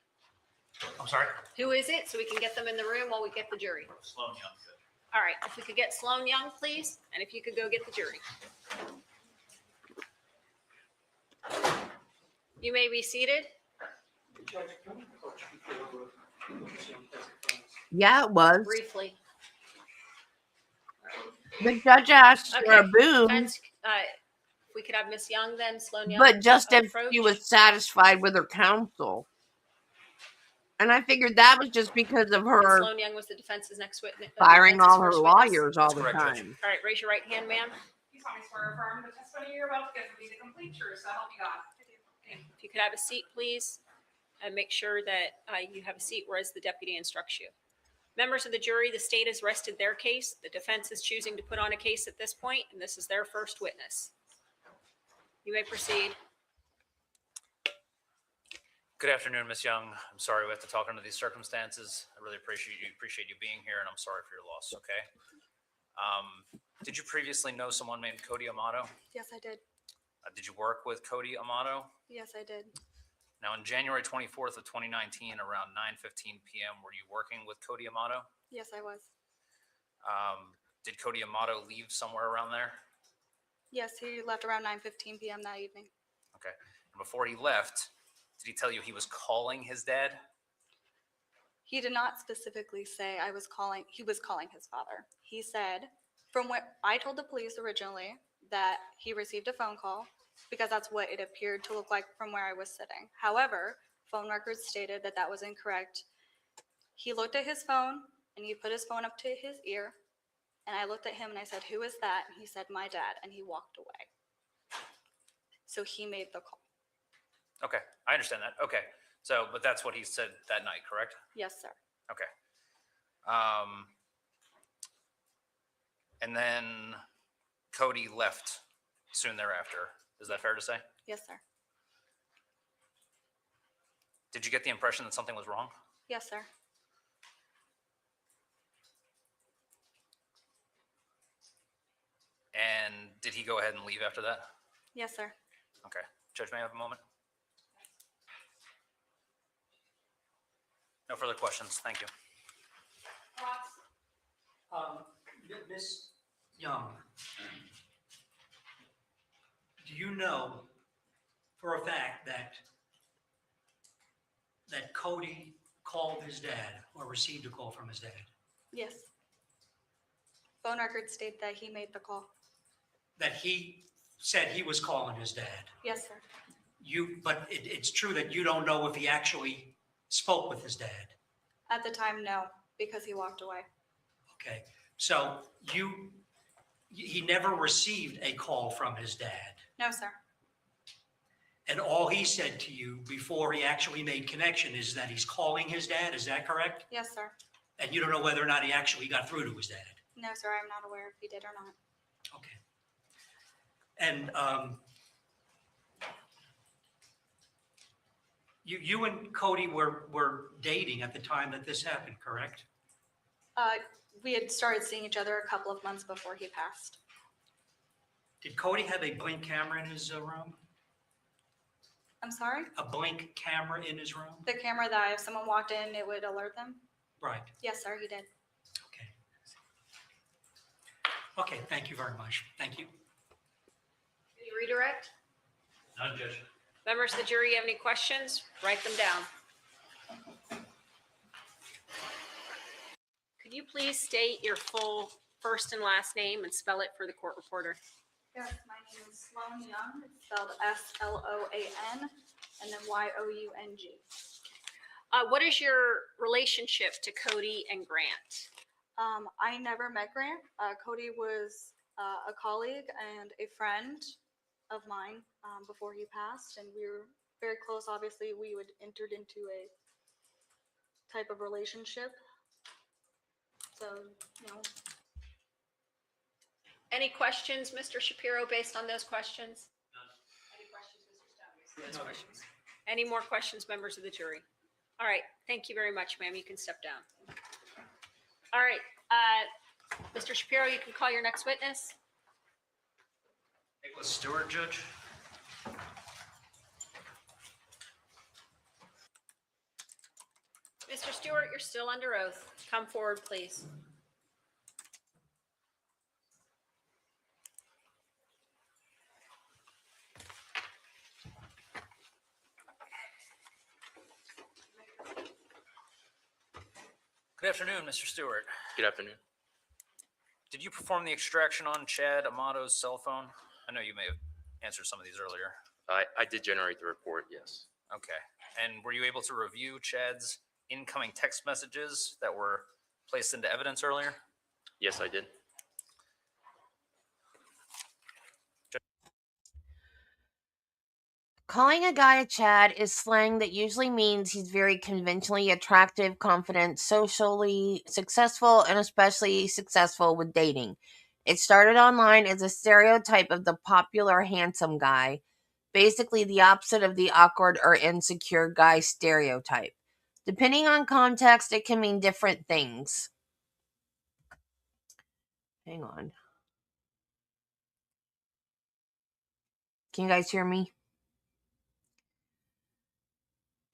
Speaker 8: I'm sorry?
Speaker 3: Who is it so we can get them in the room while we get the jury?
Speaker 8: Sloan Young, Judge.
Speaker 3: All right. If we could get Sloan Young, please, and if you could go get the jury. You may be seated.
Speaker 1: Yeah, it was.
Speaker 3: Briefly.
Speaker 1: The judge asked for a
Speaker 3: Okay.
Speaker 1: boom,
Speaker 3: Fence, if we could have Miss Young then, Sloan Young.
Speaker 1: but just if
Speaker 3: approach.
Speaker 1: she was satisfied with her counsel. And I figured that was just because of
Speaker 3: And
Speaker 1: her
Speaker 3: Sloan Young was the defense's next witness.
Speaker 1: firing all her
Speaker 3: defense's first witness.
Speaker 1: lawyers all
Speaker 8: That's
Speaker 1: the
Speaker 8: correct, Judge.
Speaker 1: time.
Speaker 3: All right, raise your right hand, ma'am.
Speaker 6: You solemnly swear or affirm the testimony you're about to give will be the complete truth, so help you God.
Speaker 3: Okay. If you could have a seat, please, and make sure that you have a seat whereas the deputy instructs you. Members of the jury, the state has rested their case. The defense is choosing to put on a case at this point, and this is their first witness. You may proceed.
Speaker 8: Good afternoon, Ms. Young. I'm sorry we have to talk under these circumstances. I really appreciate you being here, and I'm sorry for your loss, okay? Did you previously know someone named Cody Amato?
Speaker 12: Yes, I did.
Speaker 8: Did you work with Cody Amato?
Speaker 12: Yes, I did.
Speaker 8: Now, on January 24th of 2019, around 9:15 p.m., were you working with Cody Amato?
Speaker 12: Yes, I was.
Speaker 8: Did Cody Amato leave somewhere around there?
Speaker 12: Yes, he left around 9:15 p.m. that evening.
Speaker 8: Okay. And before he left, did he tell you he was calling his dad?
Speaker 12: He did not specifically say he was calling his father. He said, from what I told the police originally, that he received a phone call because that's what it appeared to look like from where I was sitting. However, phone records stated that that was incorrect. He looked at his phone and he put his phone up to his ear, and I looked at him and I said, "Who is that?" And he said, "My dad," and he walked away. So he made the call.
Speaker 8: Okay, I understand that. Okay. So, but that's what he said that night, correct?
Speaker 12: Yes, sir.
Speaker 8: Okay. And then Cody left soon thereafter. Is that fair to say?
Speaker 12: Yes, sir.
Speaker 8: Did you get the impression that something was wrong?
Speaker 12: Yes, sir.
Speaker 8: And did he go ahead and leave after that?
Speaker 12: Yes, sir.
Speaker 8: Okay. Judge, may I have a moment? No further questions. Thank you.
Speaker 4: Ms. Young, do you know for a fact that Cody called his dad or received a call from his dad?
Speaker 12: Yes. Phone records state that he made the call.
Speaker 4: That he said he was calling his dad?
Speaker 12: Yes, sir.
Speaker 4: But it's true that you don't know if he actually spoke with his dad?
Speaker 12: At the time, no, because he walked away.
Speaker 4: Okay, so he never received a call from his dad?
Speaker 12: No, sir.
Speaker 4: And all he said to you before he actually made connection is that he's calling his dad, is that correct?
Speaker 12: Yes, sir.
Speaker 4: And you don't know whether or not he actually got through to his dad?
Speaker 12: No, sir, I'm not aware if he did or not.
Speaker 4: Okay. And you and Cody were dating at the time that this happened, correct?
Speaker 12: We had started seeing each other a couple of months before he passed.
Speaker 4: Did Cody have a blink camera in his room?
Speaker 12: I'm sorry?
Speaker 4: A blink camera in his room?
Speaker 12: The camera that if someone walked in, it would alert them?
Speaker 4: Right.
Speaker 12: Yes, sir, he did.
Speaker 4: Okay. Okay, thank you very much. Thank you.
Speaker 3: Any redirect?
Speaker 8: None, Judge.
Speaker 3: Members of the jury, you have any questions? Write them down. Could you please state your full first and last name and spell it for the court reporter?
Speaker 12: Yes, my name is Sloan Young. It's spelled Sloan and then Young.
Speaker 3: What is your relationship to Cody and Grant?
Speaker 12: I never met Grant. Cody was a colleague and a friend of mine before he passed, and we were very close. Obviously, we would entered into a type of relationship. So, you know.
Speaker 3: Any questions, Mr. Shapiro, based on those questions? Any questions, Mr. Stone, based on those questions? Any more questions, members of the jury? All right, thank you very much, ma'am. You can step down. All right, Mr. Shapiro, you can call your next witness.
Speaker 8: Nicholas Stewart, Judge.
Speaker 3: Mr. Stewart, you're still under oath. Come forward, please.
Speaker 8: Good afternoon, Mr. Stewart.
Speaker 11: Good afternoon.
Speaker 8: Did you perform the extraction on Chad Amato's cell phone? I know you may have answered some of these earlier.
Speaker 11: I did generate the report, yes.
Speaker 8: Okay. And were you able to review Chad's incoming text messages that were placed into evidence earlier?
Speaker 11: Yes, I did.
Speaker 1: Calling a guy a Chad is slang that usually means he's very conventionally attractive, confident, socially successful, and especially successful with dating. It started online as a stereotype of the popular handsome guy, basically the opposite of the awkward or insecure guy stereotype. Depending on context, it can mean different things. Hang on. Can you guys hear me?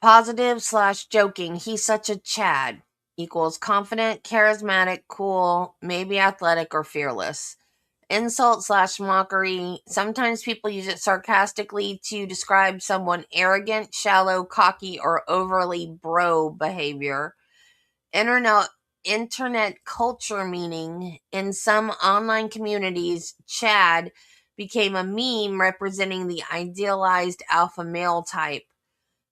Speaker 1: Positive/joking, he's such a Chad, equals confident, charismatic, cool, maybe athletic or fearless. Insult/mockery, sometimes people use it sarcastically to describe someone arrogant, shallow, cocky, or overly bro behavior. Internet culture meaning, in some online communities, Chad became a meme representing the idealized alpha male type.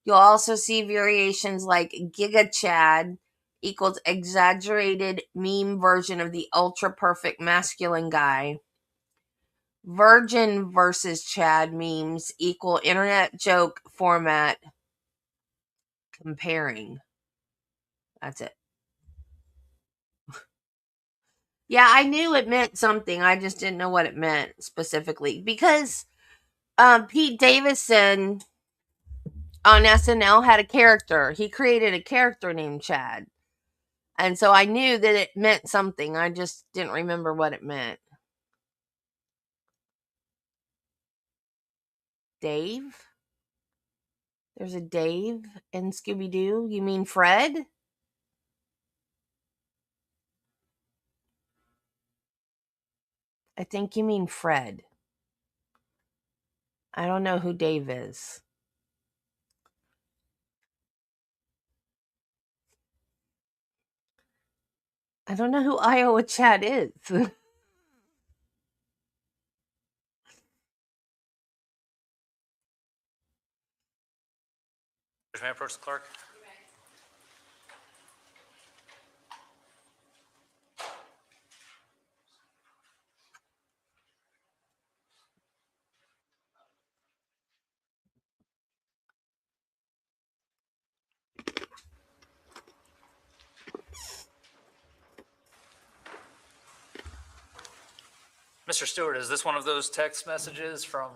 Speaker 1: You'll also see variations like Giga Chad equals exaggerated meme version of the ultra perfect masculine guy. Virgin versus Chad memes equal internet joke format comparing. That's it. Yeah, I knew it meant something. I just didn't know what it meant specifically. Because Pete Davidson on SNL had a character. He created a character named Chad. And so I knew that it meant something. I just didn't remember what it meant. Dave? There's a Dave in Scooby-Doo? You mean Fred? I think you mean Fred. I don't know who Dave is. I don't know who Iowa Chad is.
Speaker 8: May I approach the clerk? Mr. Stewart, is this one of those text messages from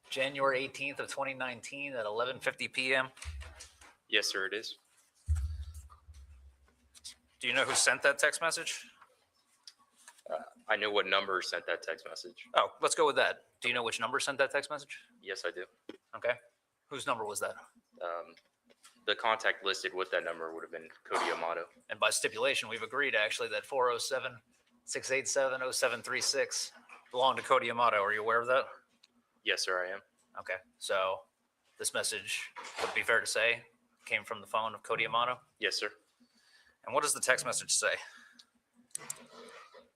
Speaker 8: January 18th of 2019 at 11:50 p.m.?
Speaker 11: Yes, sir, it is.
Speaker 8: Do you know who sent that text message?
Speaker 11: I know what number sent that text message.
Speaker 8: Oh, let's go with that. Do you know which number sent that text message?
Speaker 11: Yes, I do.
Speaker 8: Okay. Whose number was that?
Speaker 11: The contact listed with that number would have been Cody Amato.
Speaker 8: And by stipulation, we've agreed actually that 407-687-0736 belonged to Cody Amato. Are you aware of that?
Speaker 11: Yes, sir, I am.
Speaker 8: Okay. So this message, would it be fair to say, came from the phone of Cody Amato?
Speaker 11: Yes, sir.
Speaker 8: And what does the text message say?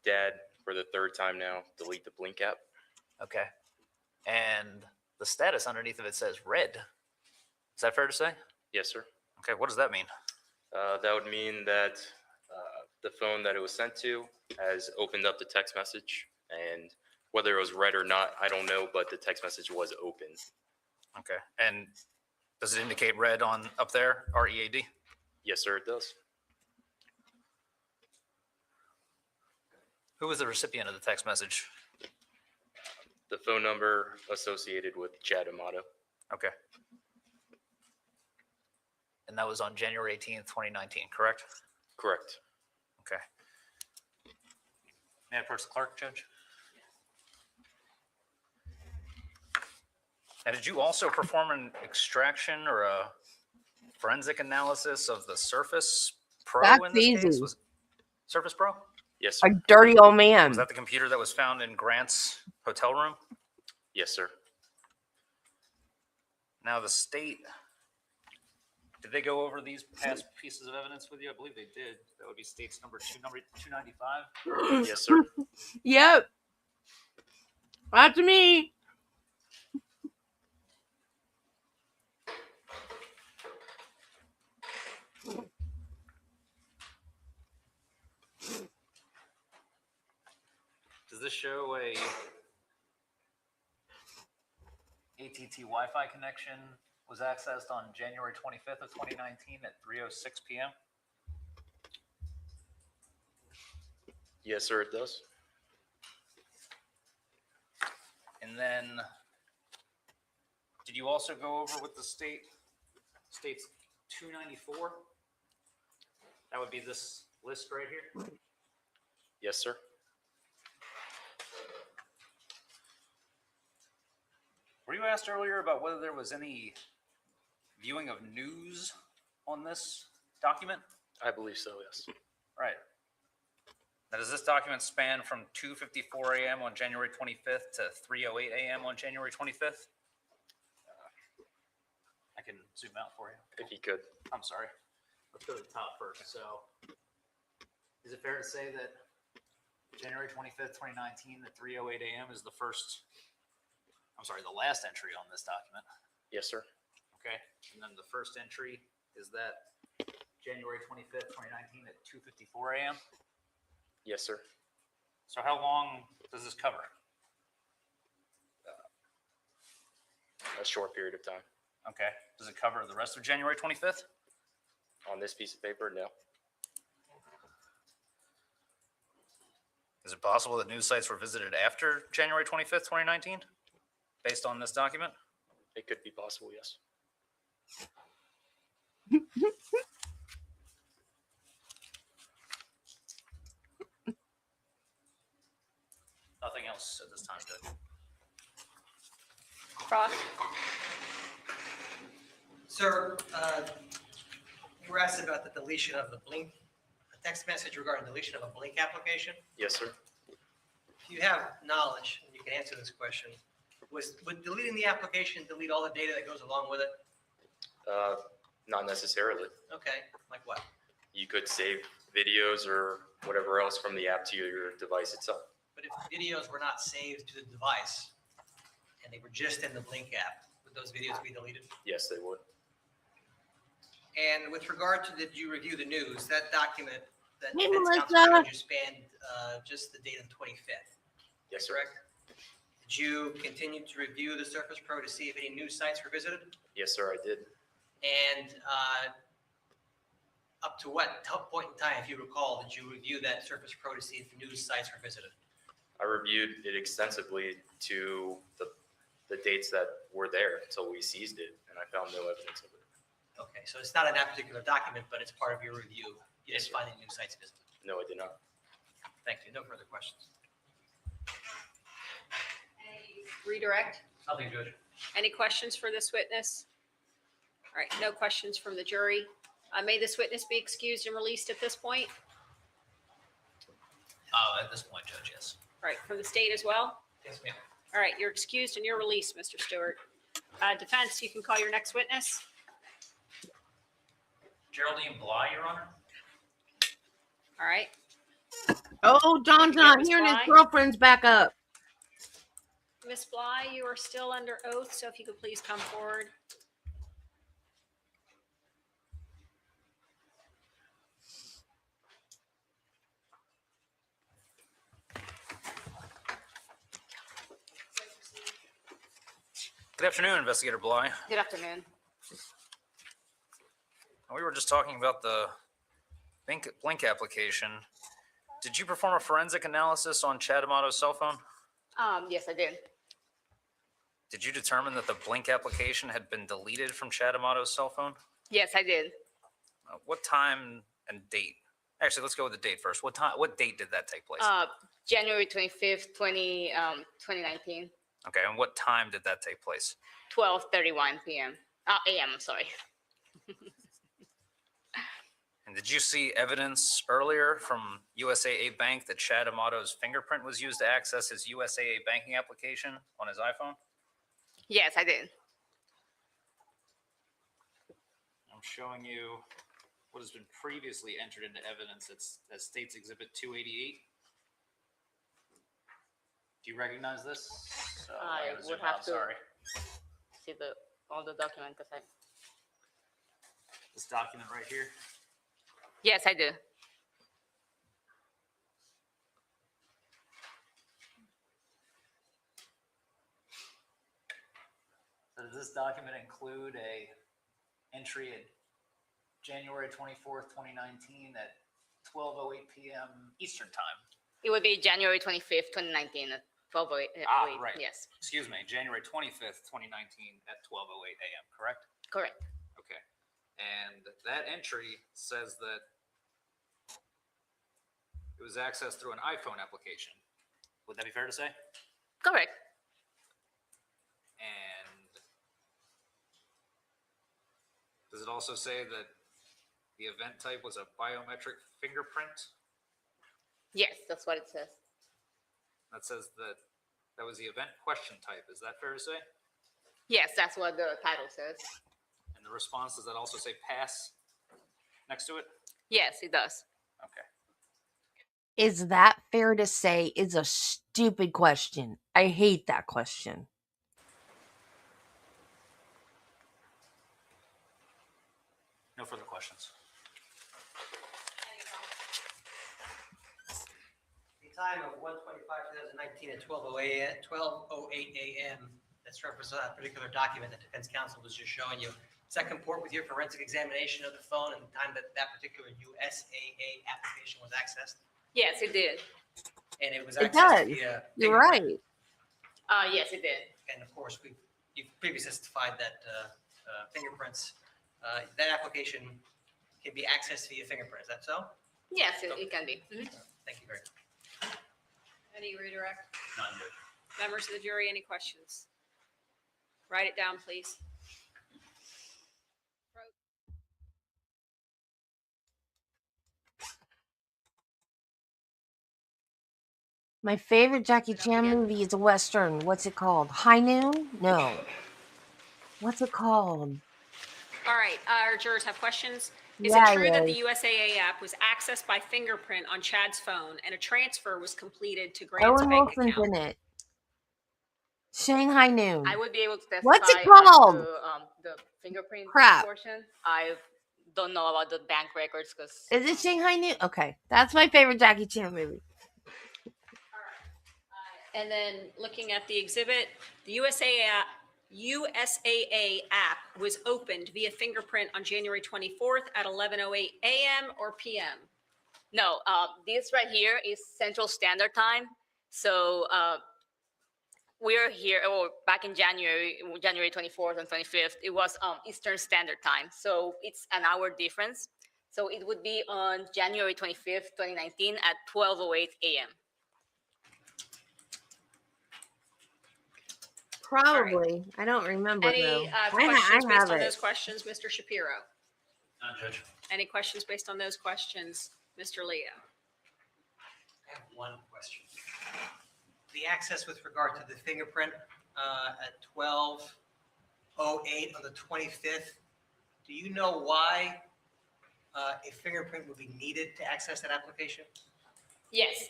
Speaker 11: Dad, for the third time now, delete the Blink app.
Speaker 8: Okay. And the status underneath of it says red. Is that fair to say?
Speaker 11: Yes, sir.
Speaker 8: Okay. What does that mean?
Speaker 11: That would mean that the phone that it was sent to has opened up the text message, and whether it was read or not, I don't know, but the text message was open.
Speaker 8: Okay. And does it indicate red on up there, READ?
Speaker 11: Yes, sir, it does.
Speaker 8: Who was the recipient of the text message?
Speaker 11: The phone number associated with Chad Amato.
Speaker 8: Okay. And that was on January 18th, 2019, correct?
Speaker 11: Correct.
Speaker 8: Okay. May I approach the clerk, Judge? And did you also perform an extraction or a forensic analysis of the Surface Pro
Speaker 1: That's
Speaker 8: in this case?
Speaker 1: easy.
Speaker 8: Was it Surface Pro?
Speaker 11: Yes,
Speaker 1: A
Speaker 11: sir.
Speaker 1: dirty old man.
Speaker 8: Was that the computer that was found in Grant's hotel room?
Speaker 11: Yes, sir.
Speaker 8: Now the state, did they go over these past pieces of evidence with you? I believe they did. That would be state's number 295.
Speaker 11: Yes, sir.
Speaker 1: Yep. That's me.
Speaker 8: Does this show a AT&T Wi-Fi connection was accessed on January 25th of 2019 at 3:06 p.m.?
Speaker 11: Yes, sir, it does.
Speaker 8: And then, did you also go over with the state's 294? That would be this list right here.
Speaker 11: Yes, sir.
Speaker 8: Were you asked earlier about whether there was any viewing of news on this document?
Speaker 11: I believe so, yes.
Speaker 8: Right. Now, does this document span from 2:54 a.m. on January 25th to 3:08 a.m. on January 25th? I can zoom out for you.
Speaker 11: If you could.
Speaker 8: I'm sorry. Let's go to the top first. So, is it fair to say that January 25th, 2019 at 3:08 a.m. is the last entry on this document?
Speaker 11: Yes, sir.
Speaker 8: Okay. And then the first entry is that January 25th, 2019 at 2:54 a.m.?
Speaker 11: Yes, sir.
Speaker 8: So how long does this cover?
Speaker 11: A short period of time.
Speaker 8: Okay. Does it cover the rest of January 25th?
Speaker 11: On this piece of paper, no.
Speaker 8: Is it possible that news sites were visited after January 25th, 2019, based on this document?
Speaker 11: It could be possible, yes.
Speaker 8: Nothing else at this time, Judge.
Speaker 12: Ross?
Speaker 9: Sir, you were asked about the deletion of the Blink, a text message regarding deletion of a Blink application.
Speaker 11: Yes, sir.
Speaker 9: if you have knowledge, and you can answer this question, would deleting the application delete all the data that goes along with it?
Speaker 11: Not necessarily.
Speaker 9: Okay, like what?
Speaker 11: You could save videos or whatever else from the app to your device itself.
Speaker 9: But if the videos were not saved to the device and they were just in the Blink app, would those videos be deleted?
Speaker 11: Yes, they would.
Speaker 9: And with regard to did you review the news, that document that
Speaker 1: Hey,
Speaker 9: defense counsel
Speaker 1: Melissa.
Speaker 9: showed you spanned just the date of the 25th,
Speaker 11: Yes, sir.
Speaker 9: correct? Did you continue to review the Surface Pro to see if any news sites were visited?
Speaker 11: Yes, sir, I did.
Speaker 9: And up to what point in time, if you recall, did you review that Surface Pro to see if news sites were visited?
Speaker 11: I reviewed it extensively to the dates that were there until we seized it, and I found no evidence of it.
Speaker 9: Okay, so it's not in that particular document, but it's part of your review. You
Speaker 11: Yes,
Speaker 9: didn't
Speaker 11: sir.
Speaker 9: find any news sites visited.
Speaker 11: No, I did not.
Speaker 9: Thank you. No further questions.
Speaker 3: Redirect.
Speaker 9: Nothing, Judge.
Speaker 3: Any questions for this witness? All right, no questions from the jury. May this witness be excused and released at this point?
Speaker 8: At this point, Judge, yes.
Speaker 3: All right, from the state as well?
Speaker 9: Yes, ma'am.
Speaker 3: All right, you're excused and you're released, Mr. Stewart. Defense, you can call your next witness.
Speaker 8: Geraldine Bly, Your Honor.
Speaker 3: All right,
Speaker 1: Oh, John's not here and his girlfriend's back up.
Speaker 3: Ms. Bly, you are still under oath, so if you could please come forward.
Speaker 8: Good afternoon, Investigator Bly.
Speaker 13: Good afternoon.
Speaker 8: We were just talking about the Blink application. Did you perform a forensic analysis on Chad Amato's cell phone?
Speaker 13: Yes, I did.
Speaker 8: Did you determine that the Blink application had been deleted from Chad Amato's cell phone?
Speaker 13: Yes, I did.
Speaker 8: What time and date? Actually, let's go with the date first. What date did that take place?
Speaker 13: January 25th, 2019,
Speaker 8: Okay, and what time did that take place?
Speaker 13: 12:31 p.m. AM, I'm sorry.
Speaker 8: And did you see evidence earlier from USAA Bank that Chad Amato's fingerprint was used to access his USAA banking application on his iPhone?
Speaker 13: Yes, I did.
Speaker 8: I'm showing you what has been previously entered into evidence as State's Exhibit 288. Do you recognize this?
Speaker 13: I
Speaker 8: gotta zoom
Speaker 13: would have
Speaker 8: out,
Speaker 13: to-
Speaker 8: Sorry.
Speaker 13: See all the document because I.
Speaker 8: This document right here.
Speaker 13: Yes, I do.
Speaker 8: So does this document include a entry at January 24th, 2019 at 12:08 p.m. Eastern Time?
Speaker 13: It would be January 25th, 2019 at 12:08.
Speaker 8: Right.
Speaker 13: Yes,
Speaker 8: Excuse me, January 25th, 2019 at 12:08 a.m., correct?
Speaker 13: correct.
Speaker 8: Okay. And that entry says that it was accessed through an iPhone application. Would that be fair to say?
Speaker 13: Correct.
Speaker 8: And does it also say that the event type was a biometric fingerprint?
Speaker 13: Yes, that's what it says.
Speaker 8: That says that that was the event question type. Is that fair to say?
Speaker 13: Yes, that's what the title says.
Speaker 8: And the response, does that also say pass next to it?
Speaker 13: Yes, it does.
Speaker 8: Okay.
Speaker 1: Is that fair to say is a stupid question? I hate that question.
Speaker 8: No further questions.
Speaker 9: The time of 1/25/2019 at 12:08 a.m. That's represents that particular document that defense counsel was just showing you. Does that comport with your forensic examination of the phone and the time that that particular USAA application was accessed?
Speaker 13: Yes, it did.
Speaker 9: And it was
Speaker 1: It
Speaker 9: accessed
Speaker 1: does.
Speaker 9: via
Speaker 1: You're
Speaker 9: fingerprint.
Speaker 1: right.
Speaker 13: Yes, it did.
Speaker 9: And of course, you've previously testified that fingerprints, that application can be accessed via fingerprint. Is that so?
Speaker 13: Yes, it can be. Mhm.
Speaker 9: Thank you very much.
Speaker 3: Any redirect?
Speaker 8: None, Judge.
Speaker 3: Members of the jury, any questions? Write it down, please.
Speaker 1: My favorite Jackie Chan movie is a Western. What's it called? High Noon? No. What's it called?
Speaker 3: All right, our jurors have questions. Is it
Speaker 1: Yeah,
Speaker 3: true that
Speaker 1: yeah.
Speaker 3: the USAA app was accessed by fingerprint on Chad's phone and a transfer was completed to Grant's
Speaker 1: Owen
Speaker 3: bank
Speaker 1: Wilson's
Speaker 3: account?
Speaker 1: in it. Shanghai Noon.
Speaker 13: I would be able to testify
Speaker 1: What's it
Speaker 13: as
Speaker 1: called?
Speaker 13: to the fingerprint
Speaker 1: Crap.
Speaker 13: portion. I don't know about the bank records because
Speaker 1: Is it Shanghai Noon? Okay. That's my favorite Jackie Chan movie.
Speaker 3: And then looking at the exhibit, the USAA app was opened via fingerprint on January 24th at 11:08 a.m. or p.m.
Speaker 13: no, this right here is Central Standard Time. So we're here, or back in January 24th and 25th, it was Eastern Standard Time. So it's an hour difference. So it would be on January 25th, 2019 at 12:08 a.m.
Speaker 1: Probably. I don't remember
Speaker 3: Any
Speaker 1: though.
Speaker 3: questions
Speaker 1: I
Speaker 3: based
Speaker 1: have
Speaker 3: on
Speaker 1: it.
Speaker 3: those questions, Mr. Shapiro?
Speaker 8: None, Judge.
Speaker 3: Any questions based on those questions, Mr. Leo?
Speaker 9: I have one question. The access with regard to the fingerprint at 12:08 on the 25th, do you know why a fingerprint would be needed to access that application?
Speaker 13: Yes,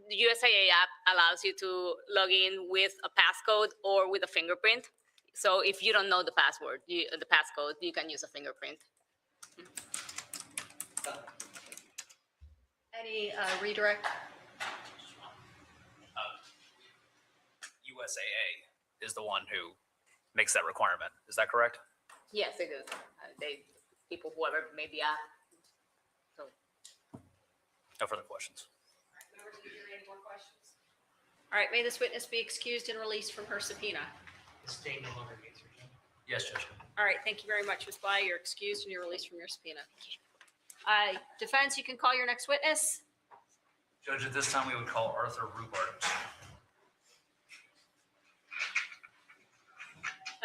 Speaker 13: the USAA app allows you to log in with a passcode or with a fingerprint. So if you don't know the password, the passcode, you can use a fingerprint.
Speaker 3: Any redirect?
Speaker 8: USAA is the one who makes that requirement. Is that correct?
Speaker 13: Yes, it is. Whoever made the app. So
Speaker 8: No further questions.
Speaker 3: Any more questions? All right, may this witness be excused and released from her subpoena.
Speaker 9: The state no longer needs her.
Speaker 8: Yes, Judge.
Speaker 3: All right, thank you very much, Ms. Bly. You're excused and you're released from your subpoena. Defense, you can call your next witness.
Speaker 8: Judge, at this time, we would call Arthur Rubart.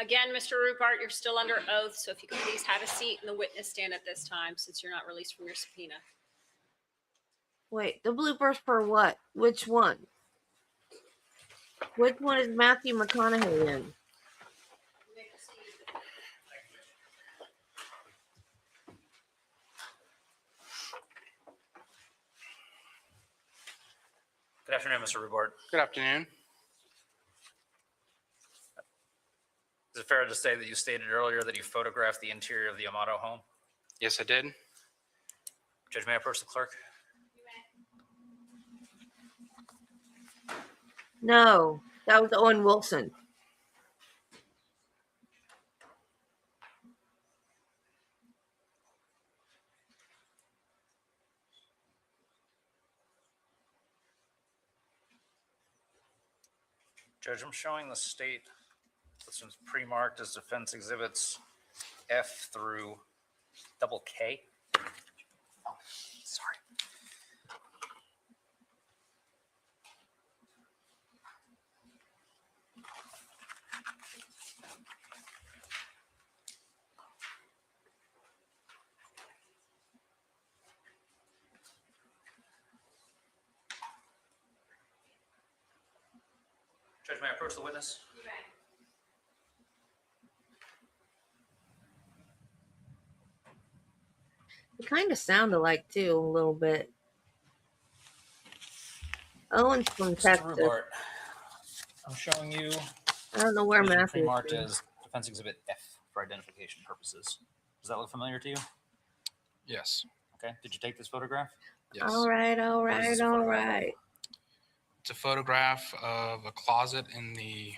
Speaker 3: Again, Mr. Rupert, you're still under oath, so if you could please have a seat in the witness stand at this time, since you're not released from your subpoena.
Speaker 1: Wait, the bloopers for what? Which one? Which one is Matthew McConaughey in?
Speaker 8: Good afternoon, Mr. Rubart.
Speaker 5: Good afternoon.
Speaker 8: Is it fair to say that you stated earlier that you photographed the interior of the Amato home?
Speaker 5: Yes, I did.
Speaker 8: Judge, may I approach the clerk?
Speaker 1: No, that was Owen Wilson.
Speaker 8: Judge, I'm showing the state this one's pre-marked as defense exhibits F through double K. Oh, sorry. Judge, may I approach the witness?
Speaker 3: You may.
Speaker 1: They kind of sound alike too, a little bit. Owen's from
Speaker 8: Mr.
Speaker 1: Texas.
Speaker 8: Rubart, I'm showing you
Speaker 1: I don't know where
Speaker 8: Matthew
Speaker 1: Matthew
Speaker 8: pre-marked
Speaker 1: is.
Speaker 8: as defense exhibit F for identification purposes. Does that look familiar to you?
Speaker 5: Yes.
Speaker 8: Okay. Did you take this photograph?
Speaker 5: Yes.
Speaker 1: All right.
Speaker 8: What is this
Speaker 1: All
Speaker 8: photograph?
Speaker 1: right.
Speaker 5: It's a photograph of a closet in the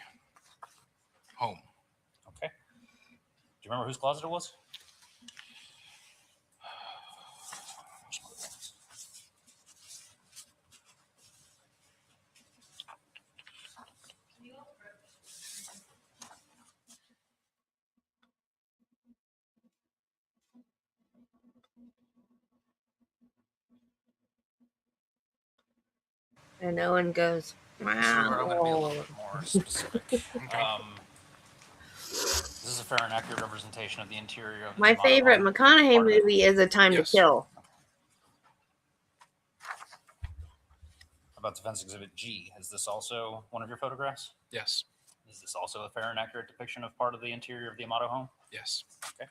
Speaker 5: home.
Speaker 8: Okay. Do you remember whose closet it was?
Speaker 1: And Owen goes,
Speaker 8: Mr. Rubart, I'm going to be a little
Speaker 1: wow.
Speaker 8: bit more specific. This is a fair and accurate representation of the interior of the
Speaker 1: My
Speaker 8: Amato
Speaker 1: favorite
Speaker 8: home.
Speaker 1: McConaughey
Speaker 8: Part of it.
Speaker 1: movie is A Time
Speaker 5: Yes.
Speaker 1: to Kill.
Speaker 8: About defense exhibit G, is this also one of your photographs?
Speaker 10: Yes.
Speaker 8: Is this also a fair and accurate depiction of part of the interior of the Amato home?
Speaker 10: Yes.
Speaker 8: Okay.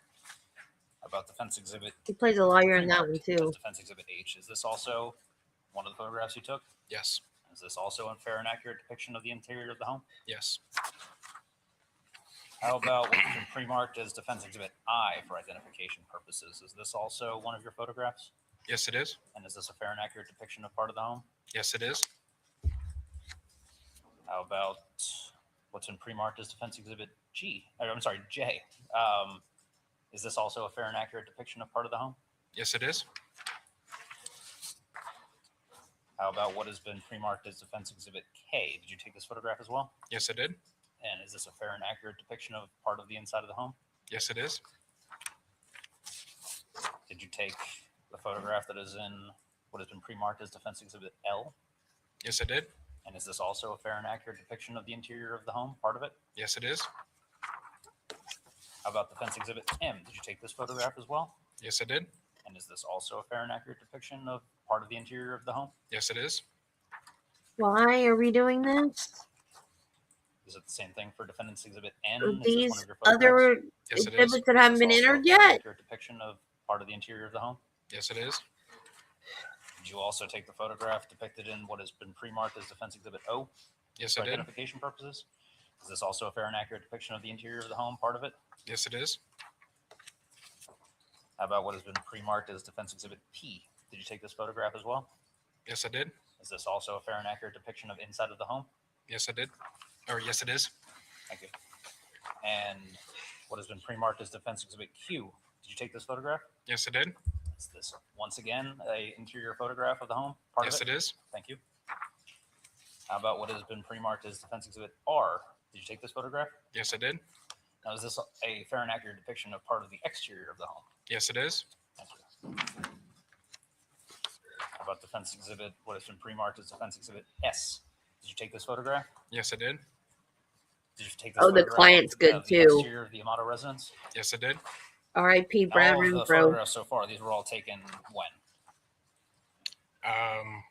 Speaker 8: About defense exhibit
Speaker 1: He plays a lawyer in that one
Speaker 8: pre-marked
Speaker 1: too.
Speaker 8: as defense exhibit H, is this also one of the photographs you took?
Speaker 10: Yes.
Speaker 8: Is this also a fair and accurate depiction of the interior of the home?
Speaker 10: Yes.
Speaker 8: How about what's been pre-marked as defense exhibit I for identification purposes? Is this also one of your photographs?
Speaker 10: Yes, it is.
Speaker 8: And is this a fair and accurate depiction of part of the home?
Speaker 10: Yes, it is.
Speaker 8: How about what's been pre-marked as defense exhibit J? Is this also a fair and accurate depiction of part of the home?
Speaker 10: Yes, it is.
Speaker 8: How about what has been pre-marked as defense exhibit K? Did you take this photograph as well?
Speaker 10: Yes, I did.
Speaker 8: And is this a fair and accurate depiction of part of the inside of the home?
Speaker 10: Yes, it is.
Speaker 8: Did you take the photograph that is in what has been pre-marked as defense exhibit L?
Speaker 10: Yes, I did.
Speaker 8: And is this also a fair and accurate depiction of the interior of the home, part of it?
Speaker 10: Yes, it is.
Speaker 8: How about defense exhibit M? Did you take this photograph as well?
Speaker 10: Yes, I did.
Speaker 8: And is this also a fair and accurate depiction of part of the interior of the home?
Speaker 10: Yes, it is.
Speaker 1: Why are we doing this?
Speaker 8: Is it the same thing for defendant's exhibit N?
Speaker 1: Are
Speaker 8: Is this one
Speaker 1: these
Speaker 8: of your photographs?
Speaker 1: other
Speaker 10: Yes, it is.
Speaker 1: exhibits that haven't
Speaker 8: Is
Speaker 1: been
Speaker 8: this also
Speaker 1: entered
Speaker 8: a fair and
Speaker 1: yet?
Speaker 8: accurate depiction of part of the interior of the home?
Speaker 10: Yes, it is.
Speaker 8: Did you also take the photograph depicted in what has been pre-marked as defense exhibit O
Speaker 10: Yes,
Speaker 8: for
Speaker 10: I did.
Speaker 8: identification purposes? Is this also a fair and accurate depiction of the interior of the home, part of it?
Speaker 10: Yes, it is.
Speaker 8: How about what has been pre-marked as defense exhibit P? Did you take this photograph as well?
Speaker 10: Yes, I did.
Speaker 8: Is this also a fair and accurate depiction of inside of the home?
Speaker 10: Yes, I did. Or yes, it is.
Speaker 8: Thank you. And what has been pre-marked as defense exhibit Q? Did you take this photograph?
Speaker 10: Yes, I did.
Speaker 8: Is this once again a interior photograph of the home? Part
Speaker 10: Yes,
Speaker 8: of
Speaker 10: it is.
Speaker 8: Thank you. How about what has been pre-marked as defense exhibit R? Did you take this photograph?
Speaker 10: Yes, I did.
Speaker 8: Now, is this a fair and accurate depiction of part of the exterior of the home?
Speaker 10: Yes, it is.
Speaker 8: Thank you. How about defense exhibit, what has been pre-marked as defense exhibit S? Did you take this photograph?
Speaker 10: Yes, I did.
Speaker 8: Did you take this
Speaker 1: Oh, the
Speaker 8: photograph
Speaker 1: client's
Speaker 8: of
Speaker 1: good
Speaker 8: the
Speaker 1: too.
Speaker 8: exterior of the Amato residence?
Speaker 10: Yes, I did.
Speaker 1: R.I.P. Brad
Speaker 8: All of the
Speaker 1: Renfro.
Speaker 8: photographs so far, these were all taken when?
Speaker 10: Um,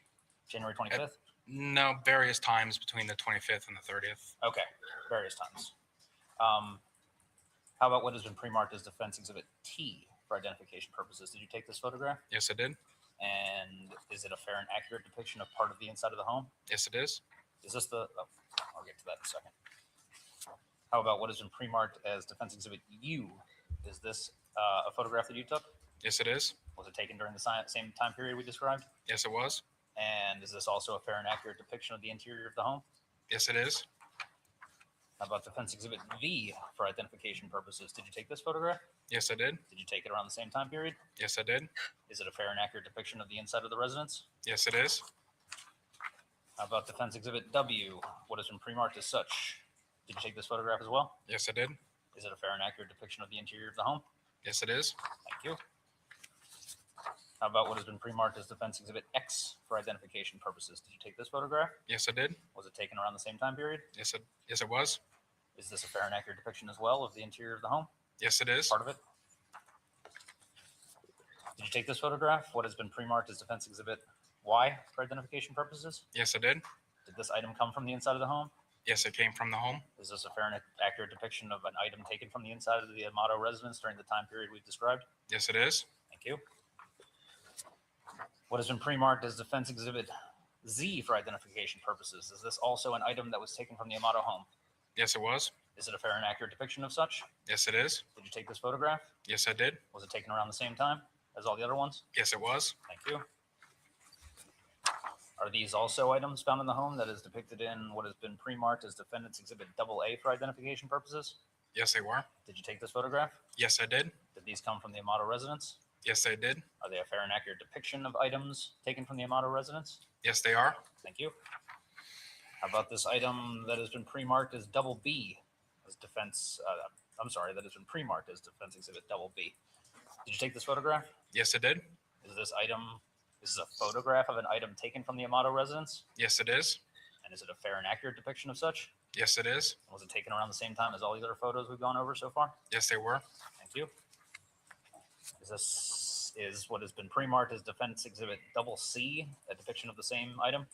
Speaker 8: January 25th?
Speaker 10: no, various times between the 25th and the 30th.
Speaker 8: Okay, various times. How about what has been pre-marked as defense exhibit T for identification purposes? Did you take this photograph?
Speaker 10: Yes, I did.
Speaker 8: And is it a fair and accurate depiction of part of the inside of the home?
Speaker 10: Yes, it is.
Speaker 8: Is this the, oh, I'll get to that in a second. How about what has been pre-marked as defense exhibit U? Is this a photograph that you took?
Speaker 10: Yes, it is.
Speaker 8: Was it taken during the same time period we described?
Speaker 10: Yes, it was.
Speaker 8: And is this also a fair and accurate depiction of the interior of the home?
Speaker 10: Yes, it is.
Speaker 8: How about defense exhibit V for identification purposes? Did you take this photograph?
Speaker 10: Yes, I did.
Speaker 8: Did you take it around the same time period?
Speaker 10: Yes, I did.
Speaker 8: Is it a fair and accurate depiction of the inside of the residence?
Speaker 10: Yes, it is.
Speaker 8: How about defense exhibit W? What has been pre-marked as such? Did you take this photograph as well?
Speaker 10: Yes, I did.
Speaker 8: Is it a fair and accurate depiction of the interior of the home?
Speaker 10: Yes, it is.
Speaker 8: Thank you. How about what has been pre-marked as defense exhibit X for identification purposes? Did you take this photograph?
Speaker 10: Yes, I did.
Speaker 8: Was it taken around the same time period?
Speaker 10: Yes, it was.
Speaker 8: Is this a fair and accurate depiction as well of the interior of the home?
Speaker 10: Yes, it is.
Speaker 8: Part of it? Did you take this photograph? What has been pre-marked as defense exhibit Y for identification purposes?
Speaker 10: Yes, I did.
Speaker 8: Did this item come from the inside of the home?
Speaker 10: Yes, it came from the home.
Speaker 8: Is this a fair and accurate depiction of an item taken from the inside of the Amato residence during the time period we've described?
Speaker 10: Yes, it is.
Speaker 8: Thank you. What has been pre-marked as defense exhibit Z for identification purposes? Is this also an item that was taken from the Amato home?
Speaker 10: Yes, it was.
Speaker 8: Is it a fair and accurate depiction of such?
Speaker 10: Yes, it is.
Speaker 8: Did you take this photograph?
Speaker 10: Yes, I did.
Speaker 8: Was it taken around the same time as all the other ones?
Speaker 10: Yes, it was.
Speaker 8: Thank you. Are these also items found in the home that is depicted in what has been pre-marked as defendant's exhibit AA for identification purposes?
Speaker 10: Yes, they were.
Speaker 8: Did you take this photograph?
Speaker 10: Yes, I did.
Speaker 8: Did these come from the Amato residence?
Speaker 10: Yes, I did.
Speaker 8: Are they a fair and accurate depiction of items taken from the Amato residence?
Speaker 10: Yes, they are.
Speaker 8: Thank you. How about this item that has been pre-marked as B as defense? That has been pre-marked as defense exhibit B. Did you take this photograph?
Speaker 10: Yes, I did.
Speaker 8: Is this a photograph of an item taken from the Amato residence?
Speaker 10: Yes, it is.
Speaker 8: And is it a fair and accurate depiction of such?
Speaker 10: Yes, it is.
Speaker 8: Was it taken around the same time as all the other photos we've gone over so far?
Speaker 10: Yes, they were.
Speaker 8: Thank you. Is what has been pre-marked as defense exhibit C a depiction of the same item?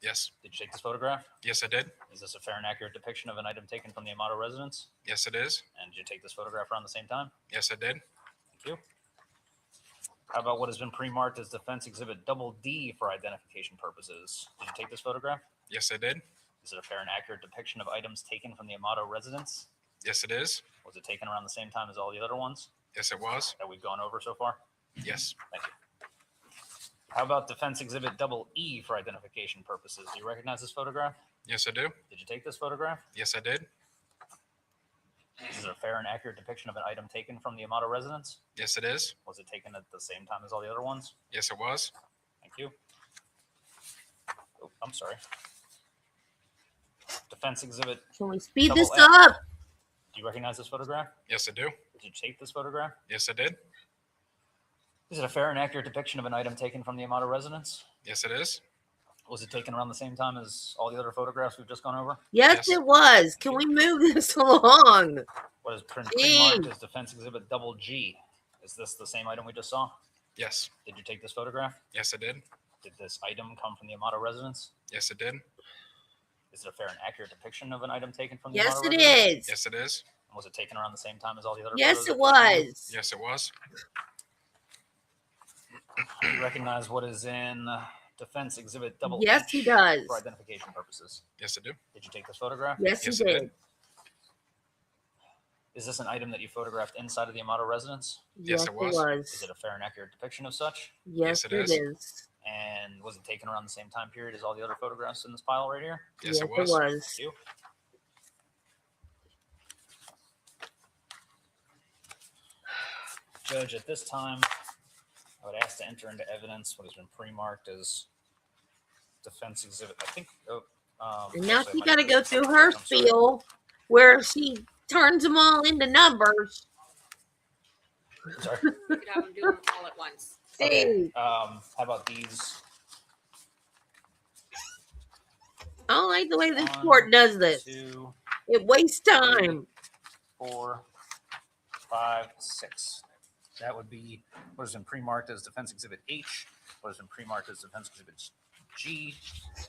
Speaker 2: Yes.
Speaker 8: Did you take this photograph?
Speaker 2: Yes, I did.
Speaker 8: Is this a fair and accurate depiction of an item taken from the Amato residence?
Speaker 2: Yes, it is.
Speaker 8: And did you take this photograph around the same time?
Speaker 2: Yes, I did.
Speaker 8: Thank you. How about what has been pre-marked as Defense Exhibit Double D for identification purposes? Did you take this photograph?
Speaker 2: Yes, I did.
Speaker 8: Is it a fair and accurate depiction of items taken from the Amato residence?
Speaker 2: Yes, it is.
Speaker 8: Was it taken around the same time as all the other ones
Speaker 2: Yes, it was.
Speaker 8: that we've gone over so far?
Speaker 2: Yes.
Speaker 8: Thank you. How about Defense Exhibit Double E for identification purposes? Do you recognize this photograph?
Speaker 2: Yes, I do.
Speaker 8: Did you take this photograph?
Speaker 2: Yes, I did.
Speaker 8: Is it a fair and accurate depiction of an item taken from the Amato residence?
Speaker 2: Yes, it is.
Speaker 8: Was it taken at the same time as all the other ones?
Speaker 2: Yes, it was.
Speaker 8: Thank you. Oh, I'm sorry. Defense Exhibit.
Speaker 1: Can we speed
Speaker 8: Double
Speaker 1: this
Speaker 8: F.
Speaker 1: up?
Speaker 8: Do you recognize this photograph?
Speaker 2: Yes, I do.
Speaker 8: Did you take this photograph?
Speaker 2: Yes, I did.
Speaker 8: Is it a fair and accurate depiction of an item taken from the Amato residence?
Speaker 2: Yes, it is.
Speaker 8: Was it taken around the same time as all the other photographs we've just gone over?
Speaker 1: Yes,
Speaker 2: Yes.
Speaker 1: it was. Can we move this along?
Speaker 8: What is pre-marked
Speaker 1: Jeez.
Speaker 8: as Defense Exhibit Double G? Is this the same item we just saw?
Speaker 2: Yes.
Speaker 8: Did you take this photograph?
Speaker 2: Yes, I did.
Speaker 8: Did this item come from the Amato residence?
Speaker 2: Yes, it did.
Speaker 8: Is it a fair and accurate depiction of an item taken from the
Speaker 1: Yes,
Speaker 8: Amato
Speaker 1: it
Speaker 8: residence?
Speaker 1: is.
Speaker 2: Yes, it is.
Speaker 8: And was it taken around the same time as all the other
Speaker 1: Yes,
Speaker 8: photos
Speaker 1: it
Speaker 8: that we've seen?
Speaker 1: was.
Speaker 2: Yes, it was.
Speaker 8: Do you recognize what is in Defense Exhibit Double
Speaker 1: Yes,
Speaker 8: H
Speaker 1: he does.
Speaker 8: for identification purposes?
Speaker 2: Yes, I do.
Speaker 8: Did you take this photograph?
Speaker 1: Yes,
Speaker 2: Yes,
Speaker 1: he
Speaker 2: it
Speaker 1: did.
Speaker 2: did.
Speaker 8: Is this an item that you photographed inside of the Amato residence?
Speaker 2: Yes, it was.
Speaker 8: Is it a fair and accurate depiction of such?
Speaker 1: Yes,
Speaker 2: Yes, it
Speaker 1: it
Speaker 2: is.
Speaker 1: is.
Speaker 8: And was it taken around the same time period as all the other photographs in this pile right here?
Speaker 2: Yes, it
Speaker 1: Yes,
Speaker 2: was.
Speaker 8: Thank you. Judge, at this time, I would ask to enter into evidence what has been pre-marked as defense exhibit. I think.
Speaker 1: And now
Speaker 8: actually,
Speaker 1: she
Speaker 8: I
Speaker 1: got to
Speaker 8: might
Speaker 1: go
Speaker 8: have-
Speaker 1: through her
Speaker 8: I'm sorry.
Speaker 1: spiel where she turns them all into numbers.
Speaker 8: I'm sorry.
Speaker 3: You could have them do them all at once.
Speaker 1: Hey,
Speaker 8: How about these?
Speaker 1: I don't like the way this
Speaker 8: 1,
Speaker 1: court does this.
Speaker 8: 2,
Speaker 1: It wastes time.
Speaker 8: 4, 5, 6. That would be what has been pre-marked as Defense Exhibit H, what has been pre-marked as Defense Exhibit G,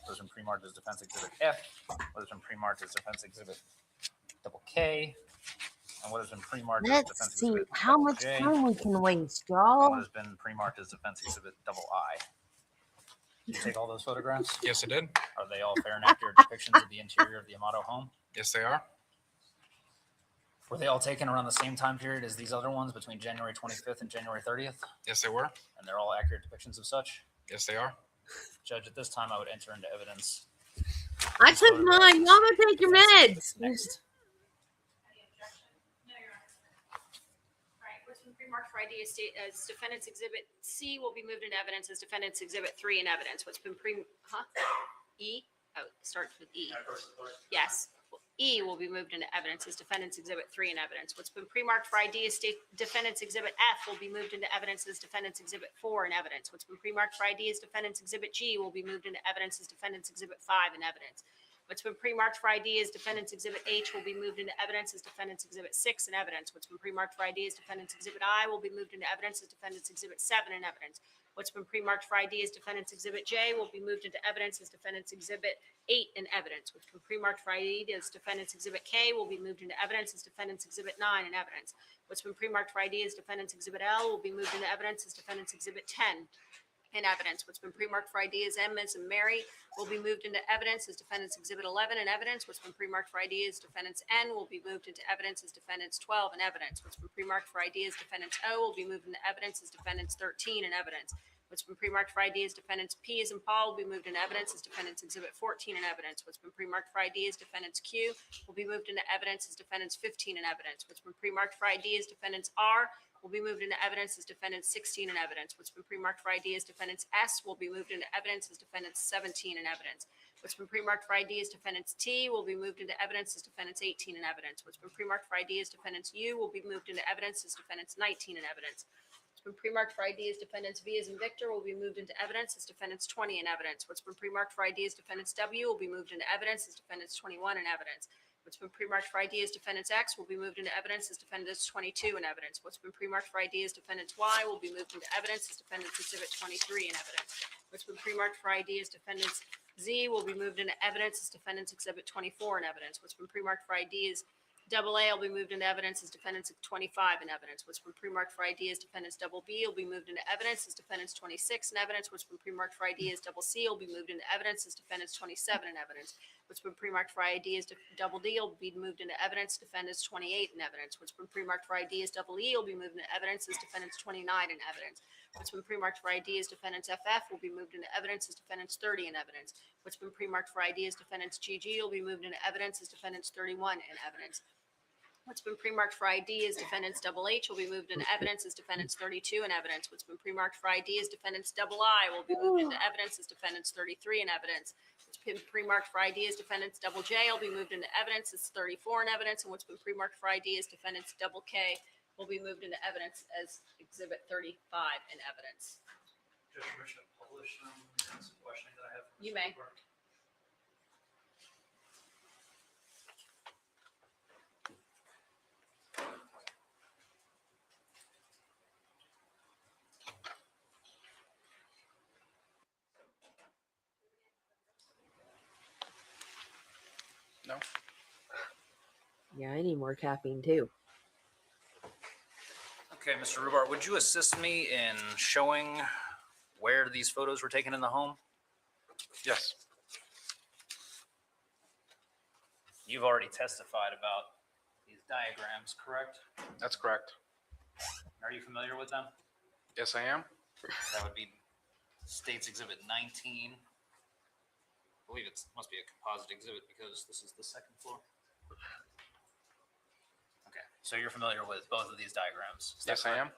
Speaker 8: what has been pre-marked as Defense Exhibit F, what has been pre-marked as Defense Exhibit Double K, and what has been pre-marked as
Speaker 1: Let's
Speaker 8: Defense
Speaker 1: see
Speaker 8: Exhibit
Speaker 1: how
Speaker 8: Double
Speaker 1: much
Speaker 8: J,
Speaker 1: time we can waste,
Speaker 8: and what
Speaker 1: y'all.
Speaker 8: has been pre-marked as Defense Exhibit Double I. Did you take all those photographs?
Speaker 2: Yes, I did.
Speaker 8: Are they all fair and accurate depictions of the interior of the Amato home?
Speaker 2: Yes, they are.
Speaker 8: Were they all taken around the same time period as these other ones between January 25th and January 30th?
Speaker 2: Yes, they were.
Speaker 8: And they're all accurate depictions of such?
Speaker 2: Yes, they are.
Speaker 8: Judge, at this time, I would enter into evidence.
Speaker 1: I took mine. Y'all gonna take your meds.
Speaker 8: Next.
Speaker 6: Any objection? No, Your Honor.
Speaker 3: All right, what's been pre-marked for ID as Defendant's Exhibit C will be moved into evidence as Defendant's Exhibit 3 in evidence. What's been E? Oh, it starts with E. Yes. E will be moved into evidence as Defendant's Exhibit 3 in evidence. What's been pre-marked for ID as Defendant's Exhibit F will be moved into evidence as Defendant's Exhibit 4 in evidence. What's been pre-marked for ID as Defendant's Exhibit G will be moved into evidence as Defendant's Exhibit 5 in evidence. What's been pre-marked for ID as Defendant's Exhibit H will be moved into evidence as Defendant's Exhibit 6 in evidence. What's been pre-marked for ID as Defendant's Exhibit I will be moved into evidence as Defendant's Exhibit 7 in evidence. What's been pre-marked for ID as Defendant's Exhibit J will be moved into evidence as Defendant's Exhibit 8 in evidence. What's been pre-marked for ID as Defendant's Exhibit K will be moved into evidence as Defendant's Exhibit 9 in evidence. What's been pre-marked for ID as Defendant's Exhibit L will be moved into evidence as Defendant's Exhibit 10 in evidence. What's been pre-marked for ID as M as in Mary will be moved into evidence as Defendant's Exhibit 11 in evidence. What's been pre-marked for ID as Defendant's N will be moved into evidence as Defendant's 12 in evidence. What's been pre-marked for ID as Defendant's O will be moved into evidence as Defendant's 13 in evidence. What's been pre-marked for ID as Defendant's P as in Paul will be moved into evidence as Defendant's Exhibit 14 in evidence. What's been pre-marked for ID as Defendant's Q will be moved into evidence as Defendant's 15 in evidence. What's been pre-marked for ID as Defendant's R will be moved into evidence as Defendant's 16 in evidence. What's been pre-marked for ID as Defendant's S will be moved into evidence as Defendant's 17 in evidence. What's been pre-marked for ID as Defendant's T will be moved into evidence as Defendant's 18 in evidence. What's been pre-marked for ID as Defendant's U will be moved into evidence as Defendant's 19 in evidence. What's been pre-marked for ID as Defendant's V as in Victor will be moved into evidence as Defendant's 20 in evidence. What's been pre-marked for ID as Defendant's W will be moved into evidence as Defendant's 21 in evidence. What's been pre-marked for ID as Defendant's X will be moved into evidence as Defendant's 22 in evidence. What's been pre-marked for ID as Defendant's Y will be moved into evidence as Defendant's Exhibit 23 in evidence. What's been pre-marked for ID as Defendant's Z will be moved into evidence as Defendant's Exhibit 24 in evidence. What's been pre-marked for ID is double A will be moved into evidence as Defendant's 25 in evidence. What's been pre-marked for ID is Defendant's double B will be moved into evidence as Defendant's 26 in evidence. What's been pre-marked for ID is double C will be moved into evidence as Defendant's 27 in evidence. What's been pre-marked for ID is double D will be moved into evidence, Defendant's 28 in evidence. What's been pre-marked for ID is double E will be moved into evidence as Defendant's 29 in evidence. What's been pre-marked for ID is Defendant's FF will be moved into evidence as Defendant's 30 in evidence. What's been pre-marked for ID is Defendant's GG will be moved into evidence as Defendant's 31 in evidence. What's been pre-marked for ID is Defendant's double H will be moved into evidence as Defendant's 32 in evidence. What's been pre-marked for ID is Defendant's double I will be moved into evidence as Defendant's 33 in evidence. What's been pre-marked for ID is Defendant's double J will be moved into evidence as 34 in evidence. And what's been pre-marked for ID is Defendant's double K will be moved into evidence as Exhibit 35 in evidence.
Speaker 4: Just permission to publish them. That's a question that I have.
Speaker 3: You may.
Speaker 5: No?
Speaker 1: Yeah, I need more caffeine too.
Speaker 8: Okay, Mr. Rubart, would you assist me in showing where these photos were taken in the home?
Speaker 5: Yes.
Speaker 8: You've already testified about these diagrams, correct?
Speaker 5: That's correct.
Speaker 8: Are you familiar with them?
Speaker 5: Yes, I am.
Speaker 8: That would be State's Exhibit 19. I believe it must be a composite exhibit because this is the second floor. Okay, so you're familiar with both of these diagrams?
Speaker 5: Yes, I am.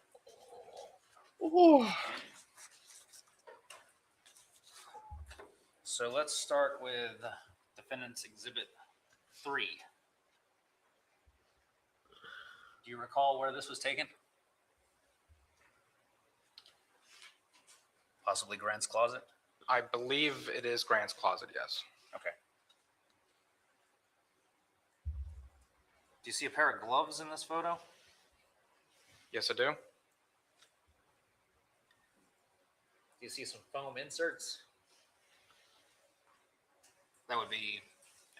Speaker 8: So let's start with Defendant's Exhibit 3. Do you recall where this was taken? Possibly Grant's closet?
Speaker 5: I believe it is Grant's closet, yes.
Speaker 8: Okay. Do you see a pair of gloves in this photo?
Speaker 5: Yes, I do.
Speaker 8: Do you see some foam inserts? That would be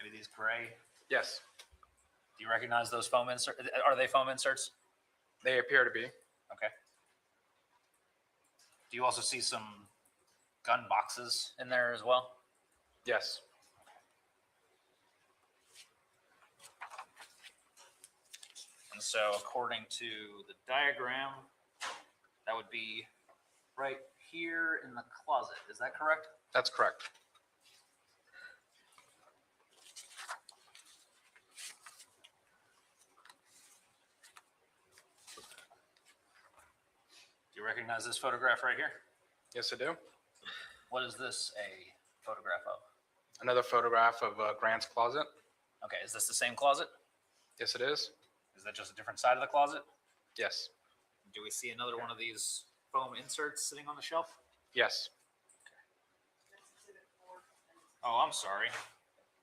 Speaker 8: maybe these gray.
Speaker 5: Yes,
Speaker 8: Do you recognize those foam inserts? Are they foam inserts?
Speaker 5: they appear to be.
Speaker 8: Okay. Do you also see some gun boxes in there as well?
Speaker 5: Yes.
Speaker 8: And so according to the diagram, that would be right here in the closet. Is that correct?
Speaker 5: That's correct.
Speaker 8: Do you recognize this photograph right here?
Speaker 5: Yes, I do.
Speaker 8: What is this a photograph of?
Speaker 5: Another photograph of Grant's closet.
Speaker 8: Okay, is this the same closet?
Speaker 5: Yes, it is.
Speaker 8: Is that just a different side of the closet?
Speaker 5: Yes.
Speaker 8: Do we see another one of these foam inserts sitting on the shelf?
Speaker 5: Yes.
Speaker 8: Oh, I'm sorry.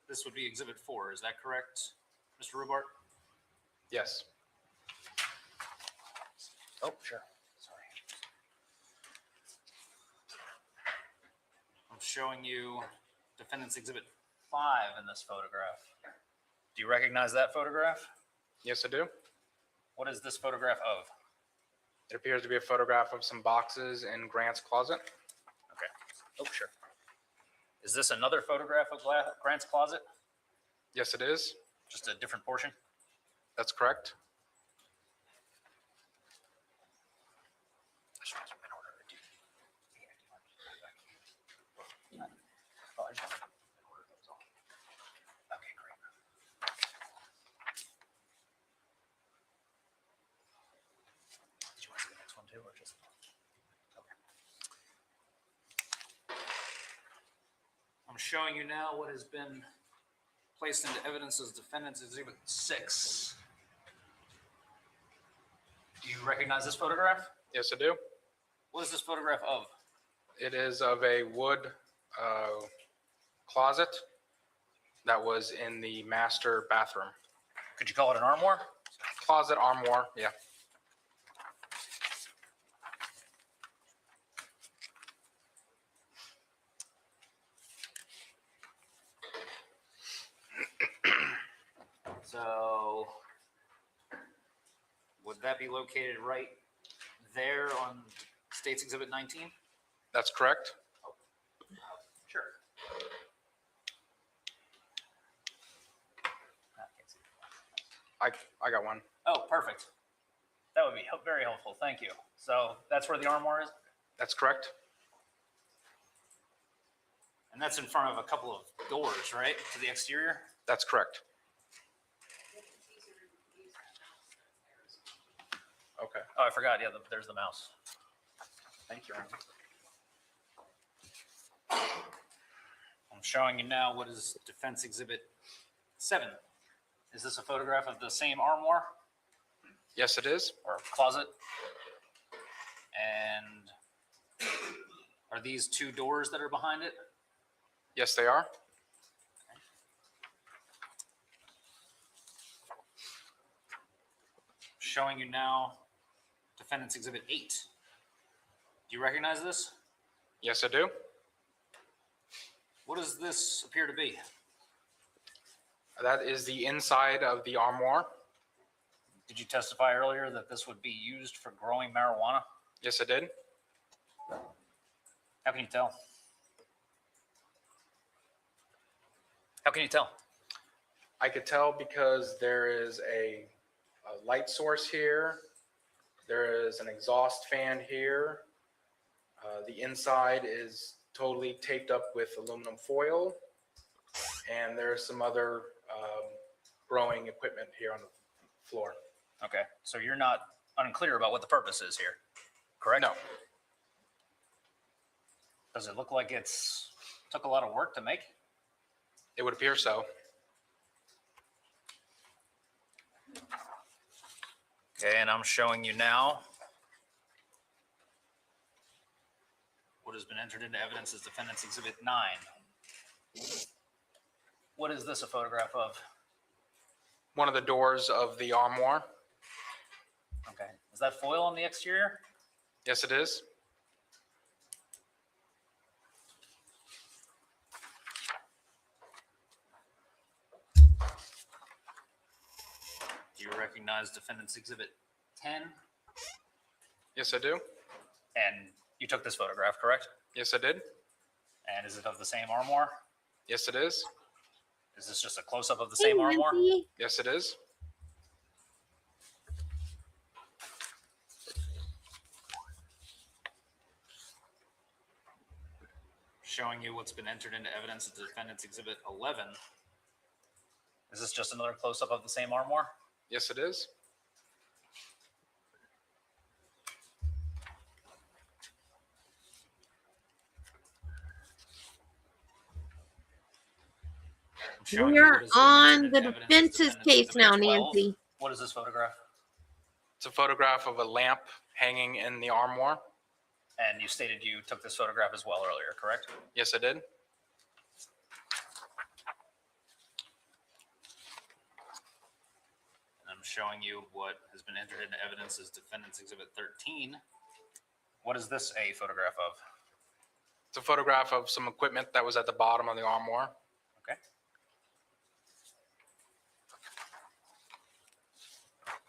Speaker 8: This would be Exhibit 4. Is that correct, Mr. Rubart?
Speaker 5: Yes.
Speaker 8: Oh, sure. Sorry. I'm showing you Defendant's Exhibit 5 in this photograph. Do you recognize that photograph?
Speaker 5: Yes, I do.
Speaker 8: What is this photograph of?
Speaker 5: It appears to be a photograph of some boxes in Grant's closet.
Speaker 8: Okay. Oh, sure. Is this another photograph of Grant's closet?
Speaker 5: Yes, it is.
Speaker 8: Just a different portion?
Speaker 5: That's correct.
Speaker 8: Okay, great. Did you want to see the next one too, or just? Okay. I'm showing you now what has been placed into evidence as Defendant's Exhibit 6. Do you recognize this photograph?
Speaker 5: Yes, I do.
Speaker 8: What is this photograph of?
Speaker 5: It is of a wood closet that was in the master bathroom.
Speaker 8: Could you call it an armoire?
Speaker 5: Closet armoire, yeah.
Speaker 8: that be located right there on State's Exhibit 19?
Speaker 5: That's correct.
Speaker 8: Sure.
Speaker 5: I got one.
Speaker 8: Oh, perfect. That would be very helpful. Thank you. So that's where the armoire is?
Speaker 5: That's correct.
Speaker 8: And that's in front of a couple of doors, right? To the exterior?
Speaker 5: That's correct. Okay.
Speaker 8: Oh, I forgot. Yeah, there's the mouse. Thank you, Ryan. I'm showing you now what is Defense Exhibit 7. Is this a photograph of the same armoire
Speaker 5: Yes, it is.
Speaker 8: or closet? And are these two doors that are behind it?
Speaker 5: Yes, they are.
Speaker 8: Showing you now Defendant's Exhibit 8. Do you recognize this?
Speaker 5: Yes, I do.
Speaker 8: What does this appear to be?
Speaker 5: That is the inside of the armoire.
Speaker 8: Did you testify earlier that this would be used for growing marijuana?
Speaker 5: Yes, I did.
Speaker 8: How can you tell? How can you tell?
Speaker 5: I could tell because there is a light source here. There is an exhaust fan here. The inside is totally taped up with aluminum foil. And there's some other growing equipment here on the floor.
Speaker 8: Okay, so you're not unclear about what the purpose is here, correct?
Speaker 5: No.
Speaker 8: Does it look like it's took a lot of work to make?
Speaker 5: It would appear so.
Speaker 8: Okay, and I'm showing you now what has been entered into evidence as Defendant's Exhibit 9. What is this a photograph of?
Speaker 5: One of the doors of the armoire.
Speaker 8: Okay, is that foil on the exterior?
Speaker 5: Yes, it is.
Speaker 8: Do you recognize Defendant's Exhibit 10?
Speaker 5: Yes, I do.
Speaker 8: And you took this photograph, correct?
Speaker 5: Yes, I did.
Speaker 8: And is it of the same armoire?
Speaker 5: Yes, it is.
Speaker 8: Is this just a close-up of the same armoire?
Speaker 5: Yes, it is.
Speaker 8: Showing you what's been entered into evidence as Defendant's Exhibit 11. Is this just another close-up of the same armoire?
Speaker 5: Yes, it is.
Speaker 1: We are on the defense's case now, Nancy.
Speaker 8: What is this photograph?
Speaker 5: It's a photograph of a lamp hanging in the armoire.
Speaker 8: And you stated you took this photograph as well earlier, correct?
Speaker 5: Yes, I did.
Speaker 8: I'm showing you what has been entered into evidence as Defendant's Exhibit 13. What is this a photograph of?
Speaker 5: It's a photograph of some equipment that was at the bottom of the armoire.
Speaker 8: Okay.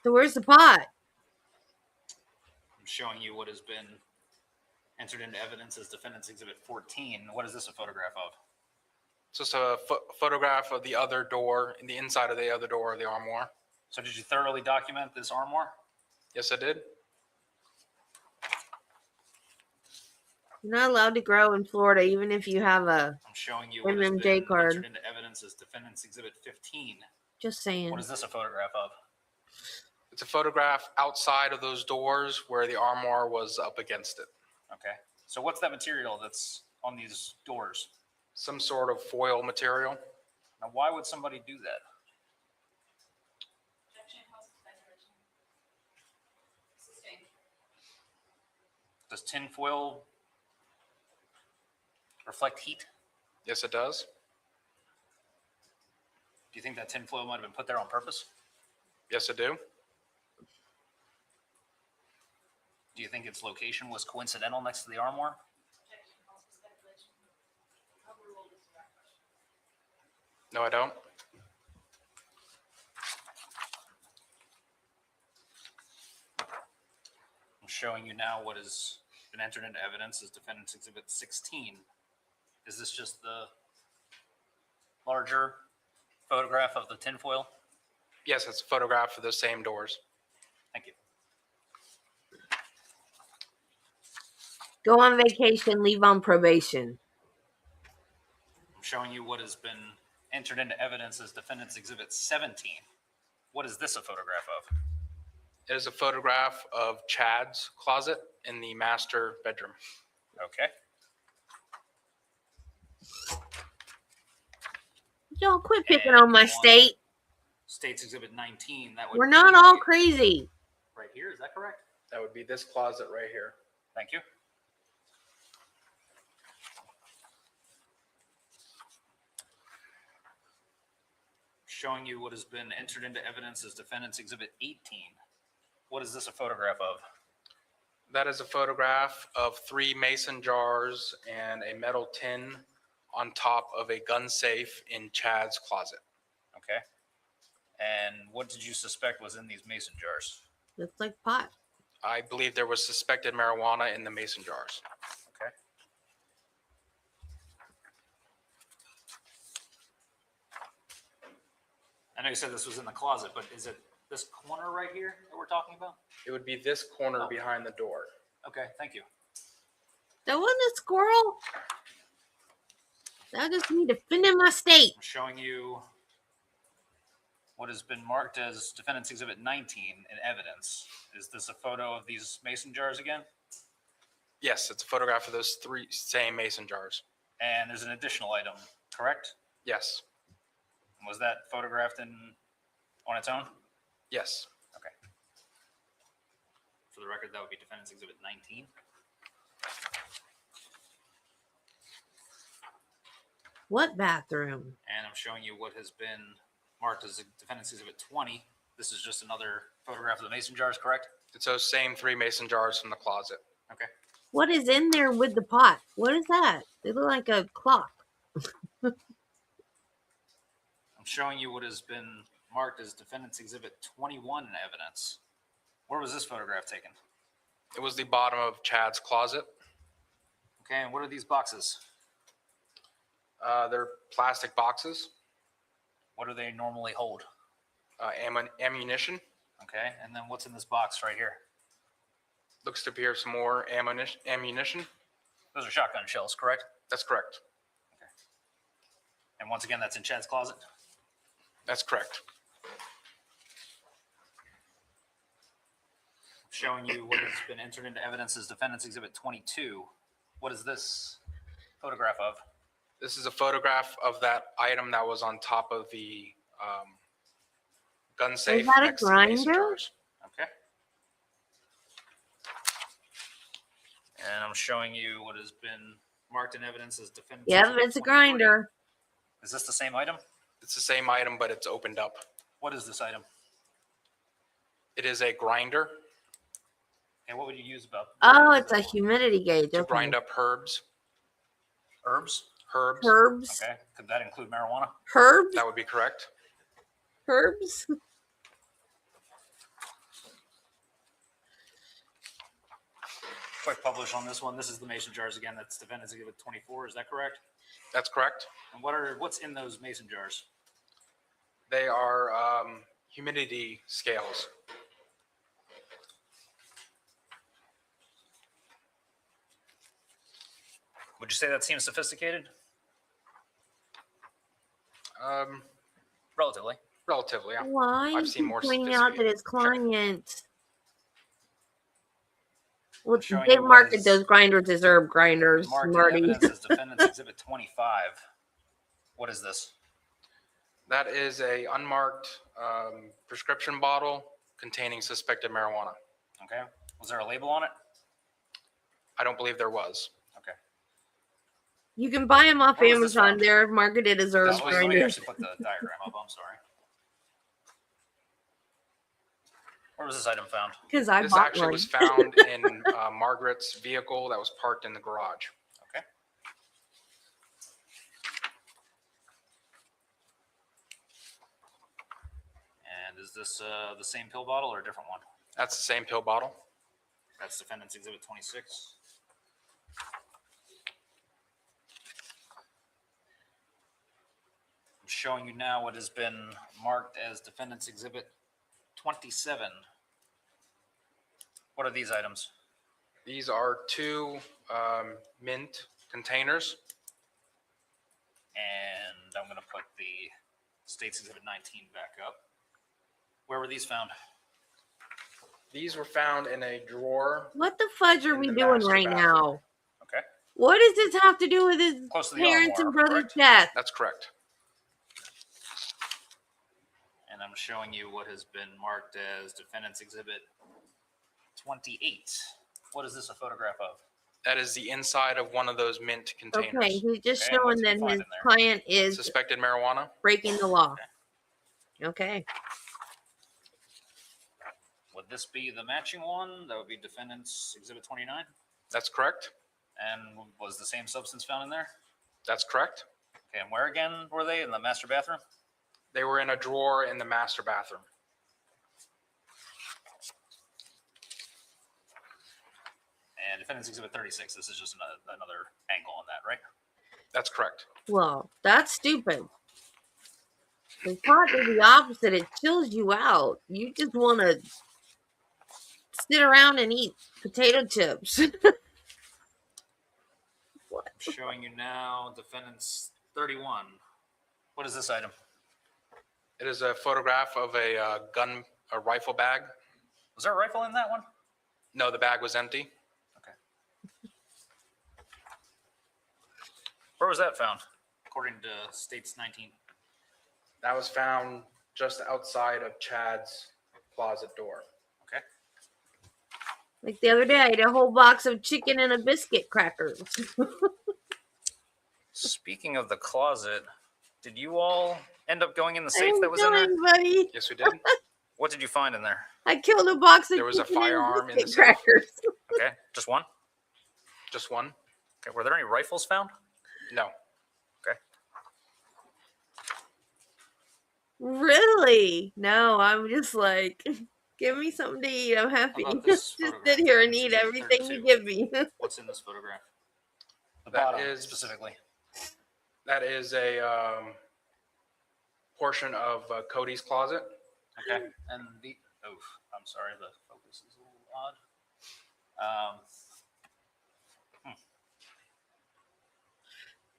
Speaker 1: So where's the pot?
Speaker 8: I'm showing you what has been entered into evidence as Defendant's Exhibit 14. What is this a photograph of?
Speaker 5: It's just a photograph of the other door, in the inside of the other door of the armoire.
Speaker 8: So did you thoroughly document this armoire?
Speaker 5: Yes, I did.
Speaker 1: You're not allowed to grow in Florida, even if you have a
Speaker 8: I'm showing you what has
Speaker 1: MMJ
Speaker 8: been
Speaker 1: card.
Speaker 8: entered into evidence as Defendant's Exhibit 15.
Speaker 1: Just saying.
Speaker 8: What is this a photograph of?
Speaker 5: It's a photograph outside of those doors where the armoire was up against it.
Speaker 8: Okay. So what's that material that's on these doors?
Speaker 5: Some sort of foil material.
Speaker 8: Now, why would somebody do that? Does tin foil reflect heat?
Speaker 5: Yes, it does.
Speaker 8: Do you think that tin foil might have been put there on purpose?
Speaker 5: Yes, I do.
Speaker 8: Do you think its location was coincidental next to the armoire?
Speaker 5: No, I don't.
Speaker 8: showing you now what has been entered into evidence as Defendant's Exhibit 16. Is this just the larger photograph of the tinfoil?
Speaker 5: Yes, it's a photograph of those same doors.
Speaker 8: Thank you.
Speaker 1: Go on vacation, leave on probation.
Speaker 8: I'm showing you what has been entered into evidence as Defendant's Exhibit 17. What is this a photograph of?
Speaker 5: It is a photograph of Chad's closet in the master bedroom.
Speaker 8: Okay.
Speaker 1: Y'all quit picking
Speaker 8: And
Speaker 1: on my
Speaker 8: on
Speaker 1: state.
Speaker 8: State's Exhibit 19. That would
Speaker 1: We're
Speaker 8: be
Speaker 1: not all crazy.
Speaker 8: right here. Is that correct?
Speaker 5: That would be this closet right here.
Speaker 8: Thank you. Showing you what has been entered into evidence as Defendant's Exhibit 18. What is this a photograph of?
Speaker 5: That is a photograph of 3 mason jars and a metal tin on top of a gun safe in Chad's closet.
Speaker 8: Okay. And what did you suspect was in these mason jars?
Speaker 1: Looks like pot.
Speaker 5: I believe there was suspected marijuana in the mason jars.
Speaker 8: Okay. I know you said this was in the closet, but is it this corner right here that we're talking about?
Speaker 5: It would be this corner behind the door.
Speaker 8: Okay, thank you.
Speaker 1: That wasn't a squirrel. I just need to defend my state.
Speaker 8: I'm showing you what has been marked as Defendant's Exhibit 19 in evidence. Is this a photo of these mason jars again?
Speaker 5: Yes, it's a photograph of those 3 same mason jars.
Speaker 8: And there's an additional item, correct?
Speaker 5: Yes.
Speaker 8: Was that photographed on its own?
Speaker 5: Yes.
Speaker 8: Okay. For the record, that would be Defendant's Exhibit 19.
Speaker 1: What bathroom?
Speaker 8: And I'm showing you what has been marked as Defendant's Exhibit 20. This is just another photograph of the mason jars, correct?
Speaker 5: It's those same 3 mason jars from the closet.
Speaker 8: Okay.
Speaker 1: What is in there with the pot? What is that? They look like a clock.
Speaker 8: I'm showing you what has been marked as Defendant's Exhibit 21 in evidence. Where was this photograph taken?
Speaker 5: It was the bottom of Chad's closet.
Speaker 8: Okay, and what are these boxes?
Speaker 5: They're plastic boxes.
Speaker 8: What do they normally hold?
Speaker 5: Ammunition.
Speaker 8: Okay, and then what's in this box right here?
Speaker 5: Looks to be some more ammunition.
Speaker 8: Those are shotgun shells, correct?
Speaker 5: That's correct.
Speaker 8: Okay. And once again, that's in Chad's closet?
Speaker 5: That's correct.
Speaker 8: Showing you what has been entered into evidence as Defendant's Exhibit 22. What is this photograph of?
Speaker 5: This is a photograph of that item that was on top of the gun safe.
Speaker 1: Is that a
Speaker 5: next to the mason
Speaker 1: grinder?
Speaker 5: jars.
Speaker 8: Okay. And I'm showing you what has been marked in evidence as Defendant's
Speaker 1: Yep,
Speaker 8: Exhibit
Speaker 1: it's a
Speaker 8: 23.
Speaker 1: grinder.
Speaker 8: Is this the same item?
Speaker 5: It's the same item, but it's opened up.
Speaker 8: What is this item?
Speaker 5: It is a grinder
Speaker 8: And what would you use about?
Speaker 1: Oh, it's a humidity gauge.
Speaker 5: to
Speaker 1: Okay.
Speaker 5: grind up herbs.
Speaker 8: Herbs?
Speaker 5: Herbs.
Speaker 1: Herbs.
Speaker 8: Okay. Could that include marijuana?
Speaker 1: Herbs.
Speaker 5: That would be correct.
Speaker 1: Herbs.
Speaker 8: Quick publish on this one. This is the mason jars again. That's Defendant's Exhibit 24. Is that correct?
Speaker 5: That's correct.
Speaker 8: And what's in those mason jars?
Speaker 5: They are humidity scales.
Speaker 8: Would you say that seems sophisticated? Relatively.
Speaker 5: Relatively, yeah.
Speaker 1: Why
Speaker 5: I've
Speaker 1: is
Speaker 5: seen
Speaker 1: he
Speaker 5: more
Speaker 1: pointing out that
Speaker 5: sophisticated.
Speaker 1: his client? Well,
Speaker 8: Showing
Speaker 1: they
Speaker 8: you what
Speaker 1: market
Speaker 8: is
Speaker 1: those grinders as herb grinders,
Speaker 8: Marked in
Speaker 1: Marty.
Speaker 8: evidence as Defendant's Exhibit 25. What is this?
Speaker 5: That is a unmarked prescription bottle containing suspected marijuana.
Speaker 8: Okay. Was there a label on it?
Speaker 5: I don't believe there was.
Speaker 8: Okay.
Speaker 1: You can buy them off
Speaker 8: Where was this
Speaker 1: Amazon.
Speaker 8: from?
Speaker 1: They're marketed as herb
Speaker 8: Let me
Speaker 1: grinders.
Speaker 8: actually put the diagram up. I'm sorry. Where was this item found?
Speaker 1: Because I
Speaker 5: This
Speaker 1: bought
Speaker 5: actually
Speaker 1: one.
Speaker 5: was found in Margaret's vehicle that was parked in the garage.
Speaker 8: Okay. And is this the same pill bottle or a different one?
Speaker 5: That's the same pill bottle.
Speaker 8: That's Defendant's Exhibit 26. I'm showing you now what has been marked as Defendant's Exhibit 27. What are these items?
Speaker 5: These are two mint containers.
Speaker 8: And I'm going to put the State's Exhibit 19 back up. Where were these found?
Speaker 5: These were found in a drawer.
Speaker 1: What the fudge are
Speaker 5: In
Speaker 1: we
Speaker 5: the
Speaker 1: doing
Speaker 5: master
Speaker 1: right
Speaker 5: bathroom.
Speaker 1: now?
Speaker 8: Okay.
Speaker 1: What does this have to do with his
Speaker 8: Close to the
Speaker 1: parents
Speaker 8: armoire,
Speaker 1: and brother's
Speaker 8: correct?
Speaker 1: death?
Speaker 5: That's correct.
Speaker 8: And I'm showing you what has been marked as Defendant's Exhibit 28. What is this a photograph of?
Speaker 5: That is the inside of one of those mint containers.
Speaker 1: Okay, he's just
Speaker 8: Okay, and what
Speaker 1: showing
Speaker 8: did you
Speaker 1: that
Speaker 8: find
Speaker 1: his
Speaker 8: in there?
Speaker 1: client is
Speaker 5: Suspected marijuana.
Speaker 1: breaking the law. Okay.
Speaker 8: Would this be the matching one? That would be Defendant's Exhibit 29.
Speaker 5: That's correct.
Speaker 8: And was the same substance found in there?
Speaker 5: That's correct.
Speaker 8: Okay, and where again were they? In the master bathroom?
Speaker 5: They were in a drawer in the master bathroom.
Speaker 8: And Defendant's Exhibit 36. This is just another angle on that, right?
Speaker 5: That's correct.
Speaker 1: Well, that's stupid. The thought is the opposite. It chills you out. You just want to sit around and eat potato chips. What?
Speaker 8: Showing you now Defendant's 31. What is this item?
Speaker 5: It is a photograph of a rifle bag.
Speaker 8: Was there a rifle in that one?
Speaker 5: No, the bag was empty.
Speaker 8: Okay. Where was that found, according to States 19?
Speaker 5: That was found just outside of Chad's closet door.
Speaker 8: Okay.
Speaker 1: Like the other day, I ate a whole box of chicken and a biscuit crackers.
Speaker 8: Speaking of the closet, did you all end up going in the safe that was in there?
Speaker 1: Buddy.
Speaker 5: Yes, we did.
Speaker 8: What did you find in there?
Speaker 1: I killed a box of
Speaker 5: There was a
Speaker 1: chicken and
Speaker 5: firearm in the
Speaker 1: biscuit
Speaker 5: safe.
Speaker 1: crackers.
Speaker 8: Okay, just one?
Speaker 5: Just one?
Speaker 8: Okay, were there any rifles found?
Speaker 5: No.
Speaker 8: Okay.
Speaker 1: Really? No, I'm just like, give me something to eat. I'm happy.
Speaker 8: How about this
Speaker 1: Just
Speaker 8: photograph?
Speaker 1: sit here and
Speaker 8: This
Speaker 1: eat
Speaker 8: is
Speaker 1: everything
Speaker 8: 32.
Speaker 1: you give me.
Speaker 8: What's in this photograph? The
Speaker 5: That
Speaker 8: bottom,
Speaker 5: is-
Speaker 8: specifically.
Speaker 5: That is a portion of Cody's closet.
Speaker 8: Okay, and the, oh, I'm sorry, the focus is a little odd.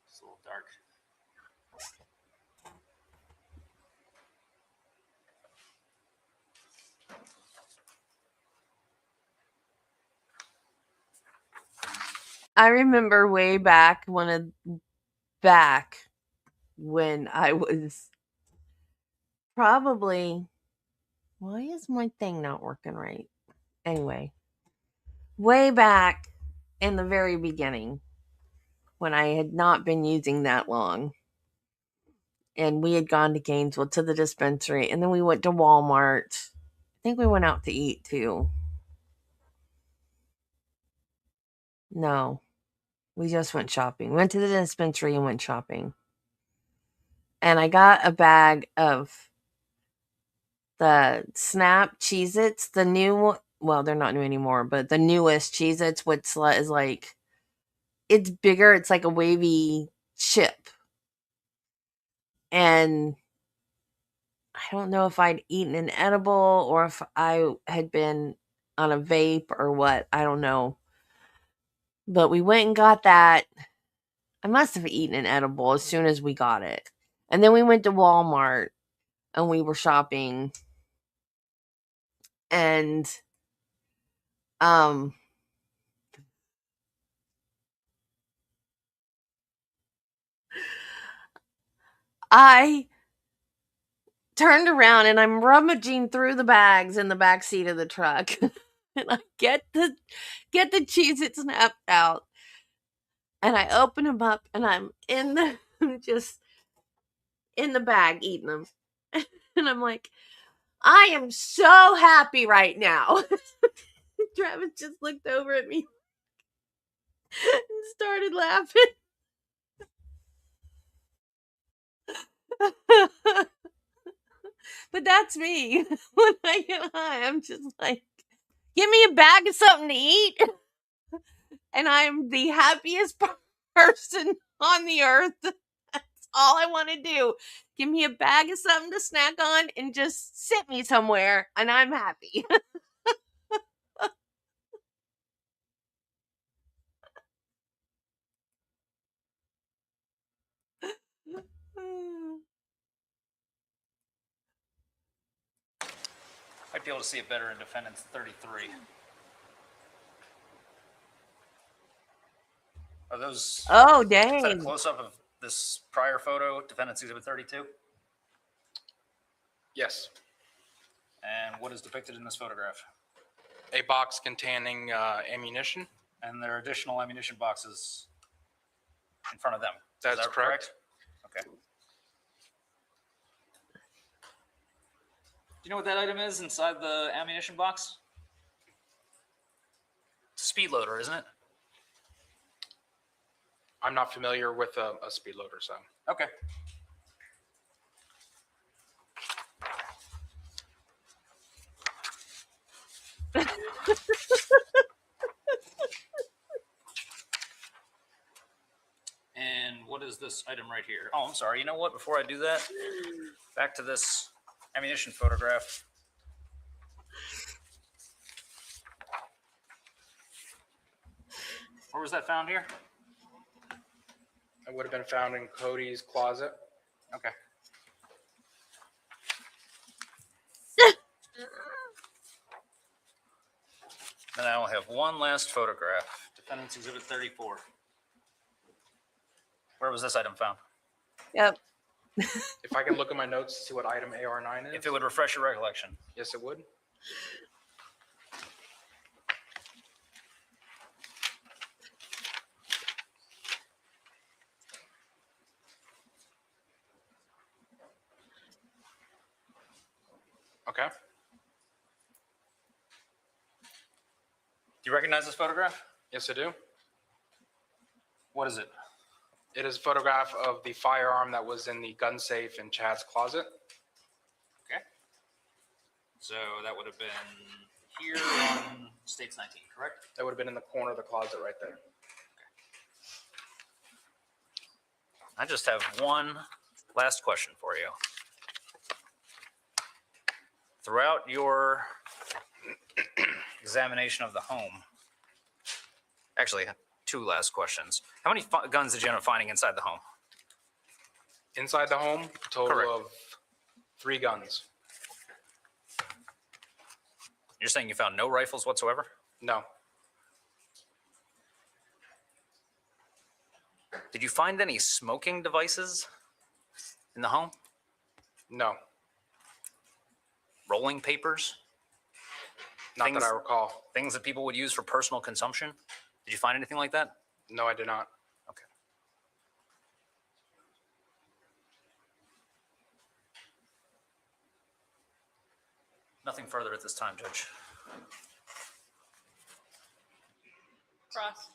Speaker 8: It's a little dark.
Speaker 1: I remember way back when I was probably, why is my thing not working right? Anyway, way back in the very beginning when I had not been using that long. And we had gone to Gainesville to the dispensary, and then we went to Walmart. I think we went out to eat too. No, we just went shopping. Went to the dispensary and went shopping. And I got a bag of the Snap Cheez-Its, the new, well, they're not new anymore, but the newest Cheez-Its, which is like, it's bigger. It's like a wavy chip. And I don't know if I'd eaten an edible or if I had been on a vape or what. I don't know. But we went and got that. I must have eaten an edible as soon as we got it. And then we went to Walmart and we were shopping. And I turned around and I'm rummaging through the bags in the back seat of the truck. And I get the Cheez-It Snapped out. And I open them up and I'm just in the bag eating them. And I'm like, I am so happy right now. Travis just looked over at me and started laughing. But that's me. When I get high, I'm just like, Give me a bag of something to eat, and I'm the happiest person on the earth. That's all I want to do. Give me a bag of something to snack on and just sit me somewhere, and I'm happy.
Speaker 8: Might be able to see it better in Defendant's 33. Are those?
Speaker 1: Oh,
Speaker 8: Is that a
Speaker 1: dang.
Speaker 8: close up of this prior photo, Defendant's Exhibit 32?
Speaker 5: Yes.
Speaker 8: And what is depicted in this photograph?
Speaker 5: A box containing ammunition.
Speaker 8: And there are additional ammunition boxes in front of them. Is
Speaker 5: That's
Speaker 8: that
Speaker 5: correct.
Speaker 8: Okay. Do you know what that item is inside the ammunition box? It's a speed loader, isn't it?
Speaker 5: I'm not familiar with a speed loader, so.
Speaker 8: Okay. And what is this item right here? Oh, I'm sorry. You know what? Before I do that, back to this ammunition photograph. Where was that found here?
Speaker 5: It would have been found in Cody's closet.
Speaker 8: Okay. Then I will have one last photograph. Defendant's Exhibit 34. Where was this item found?
Speaker 1: Yep.
Speaker 5: If I can look at my notes to see what item AR9 is.
Speaker 8: If it would refresh your recollection.
Speaker 5: Yes, it would. Okay.
Speaker 8: Do you recognize this photograph?
Speaker 5: Yes, I do.
Speaker 8: What is it?
Speaker 5: It is a photograph of the firearm that was in the gun safe in Chad's closet.
Speaker 8: Okay. So that would have been here on States 19, correct?
Speaker 5: That would have been in the corner of the closet right there.
Speaker 8: I just have one last question for you. Throughout your examination of the home, actually, two last questions. How many guns did you end up finding inside the home?
Speaker 5: Inside the home, total
Speaker 8: Correct.
Speaker 5: of 3 guns.
Speaker 8: You're saying you found no rifles whatsoever?
Speaker 5: No.
Speaker 8: Did you find any smoking devices in the home?
Speaker 5: No.
Speaker 8: Rolling papers?
Speaker 5: Not that I recall.
Speaker 8: Things that people would use for personal consumption? Did you find anything like that?
Speaker 5: No, I did not.
Speaker 8: Okay. Nothing further at this time, Judge.
Speaker 3: Cross.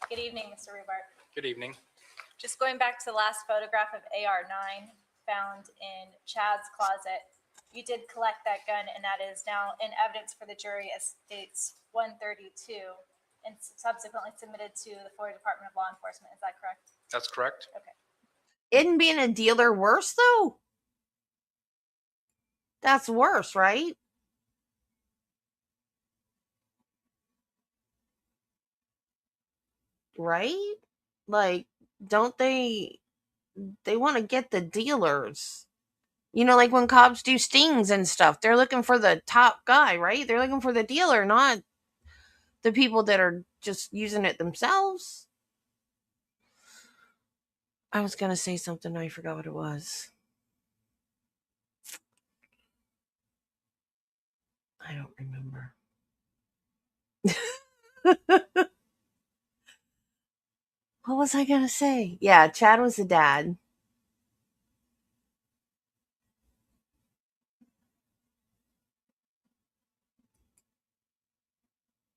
Speaker 6: Good evening, Mr. Rewatch.
Speaker 5: Good evening.
Speaker 6: Just going back to the last photograph of AR9 found in Chad's closet, you did collect that gun, and that is now in evidence for the jury as states 132, and subsequently submitted to the Florida Department of Law Enforcement. Is that correct?
Speaker 5: That's correct.
Speaker 6: Okay.
Speaker 1: Isn't being a dealer worse, though? That's worse, right? Right? Like, don't they want to get the dealers? You know, like when cops do stings and stuff, they're looking for the top guy, right? They're looking for the dealer, not the people that are just using it themselves. I was going to say something, I forgot what it was. I don't remember. What was I going to say? Yeah, Chad was the dad.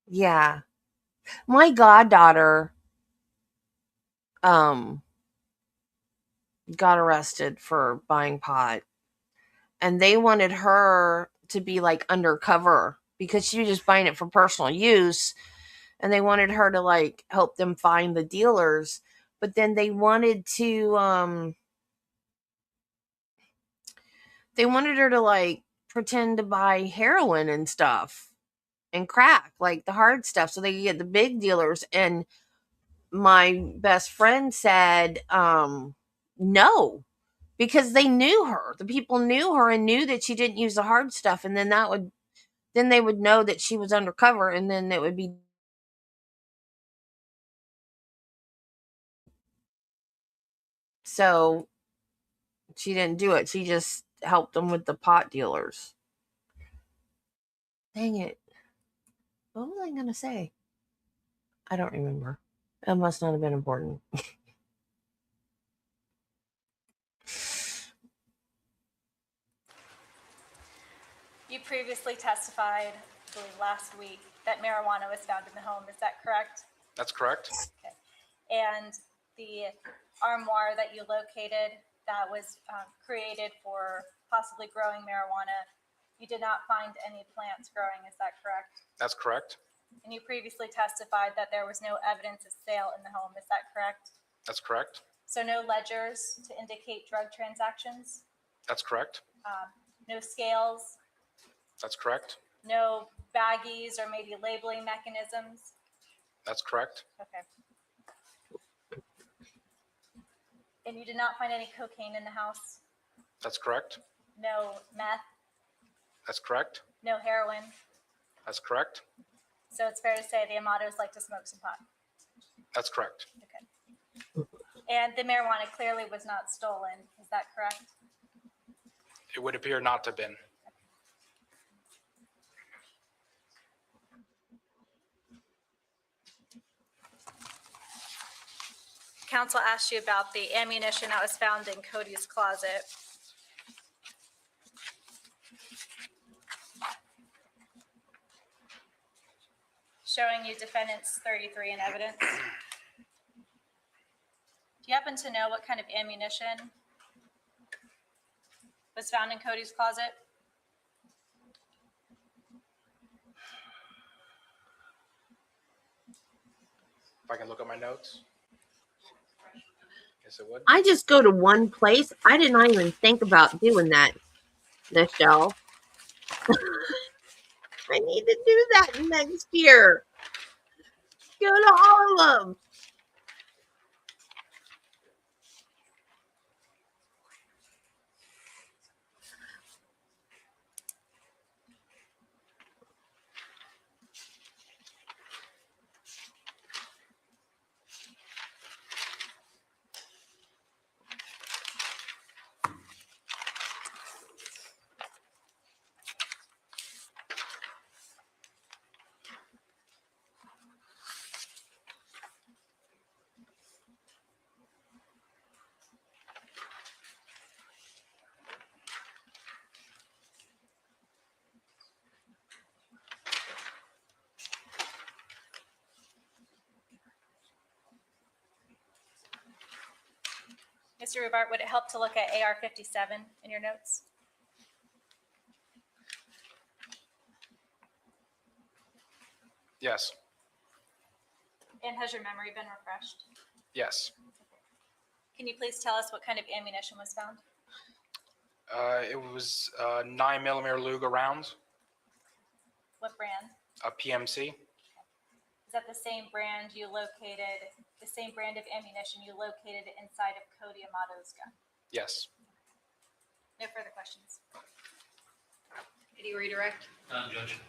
Speaker 1: Yeah. My goddaughter got arrested for buying pot. And they wanted her to be like undercover because she was just buying it for personal use. And they wanted her to like help them find the dealers. But then they wanted her to like pretend to buy heroin and stuff and crack, like the hard stuff, so they could get the big dealers. And my best friend said no, because they knew her. The people knew her and knew that she didn't use the hard stuff, and then they would know that she was undercover, and then it would be. So she didn't do it. She just helped them with the pot dealers. Dang it. What was I going to say? I don't remember. It must not have been important.
Speaker 6: You previously testified, I believe last week, that marijuana was found in the home. Is that correct?
Speaker 5: That's correct.
Speaker 6: Okay. And the armoire that you located that was created for possibly growing marijuana, you did not find any plants growing. Is that correct?
Speaker 5: That's correct.
Speaker 6: And you previously testified that there was no evidence of sale in the home. Is that correct?
Speaker 5: That's correct.
Speaker 6: So no ledgers to indicate drug transactions?
Speaker 5: That's correct.
Speaker 6: No scales?
Speaker 5: That's correct.
Speaker 6: No baggies or maybe labeling mechanisms?
Speaker 5: That's correct.
Speaker 6: Okay. And you did not find any cocaine in the house?
Speaker 5: That's correct.
Speaker 6: No meth?
Speaker 5: That's correct.
Speaker 6: No heroin?
Speaker 5: That's correct.
Speaker 6: So it's fair to say the Amatos like to smoke some pot?
Speaker 5: That's correct.
Speaker 6: Okay. And the marijuana clearly was not stolen. Is that correct?
Speaker 5: It would appear not to have been.
Speaker 6: Counsel asked you about the ammunition that was found in Cody's closet. Showing you defendants 33 in evidence. Do you happen to know what kind of ammunition was found in Cody's closet?
Speaker 5: If I can look at my notes. Yes, it would.
Speaker 1: I just go to one place. I did not even think about doing that, Michelle. I need to do that next year. Go to all of them.
Speaker 6: Mr. Rubart, would it help to look at AR-57 in your notes?
Speaker 5: Yes.
Speaker 6: And has your memory been refreshed?
Speaker 5: Yes.
Speaker 6: Can you please tell us what kind of ammunition was found?
Speaker 5: It was 9mm Luger rounds,
Speaker 6: What brand?
Speaker 5: a PMC.
Speaker 6: Is that the same brand you located, the same brand of ammunition you located inside of Cody Amato's gun?
Speaker 5: Yes.
Speaker 6: No further questions.
Speaker 3: Any redirect?
Speaker 8: None, Judge.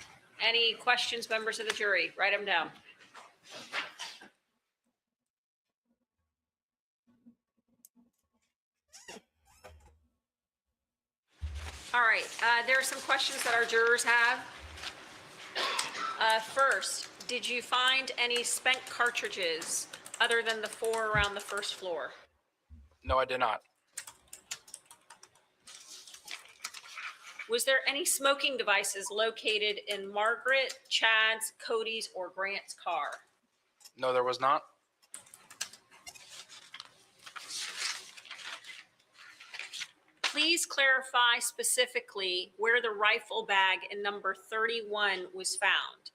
Speaker 3: Any questions, members of the jury? Write them down. All right, there are some questions that our jurors have. First, did you find any spent cartridges other than the 4 around the first floor?
Speaker 5: No, I did not.
Speaker 3: Was there any smoking devices located in Margaret, Chad's, Cody's, or Grant's car?
Speaker 5: No, there was not.
Speaker 3: please clarify specifically where the rifle bag in number 31 was found?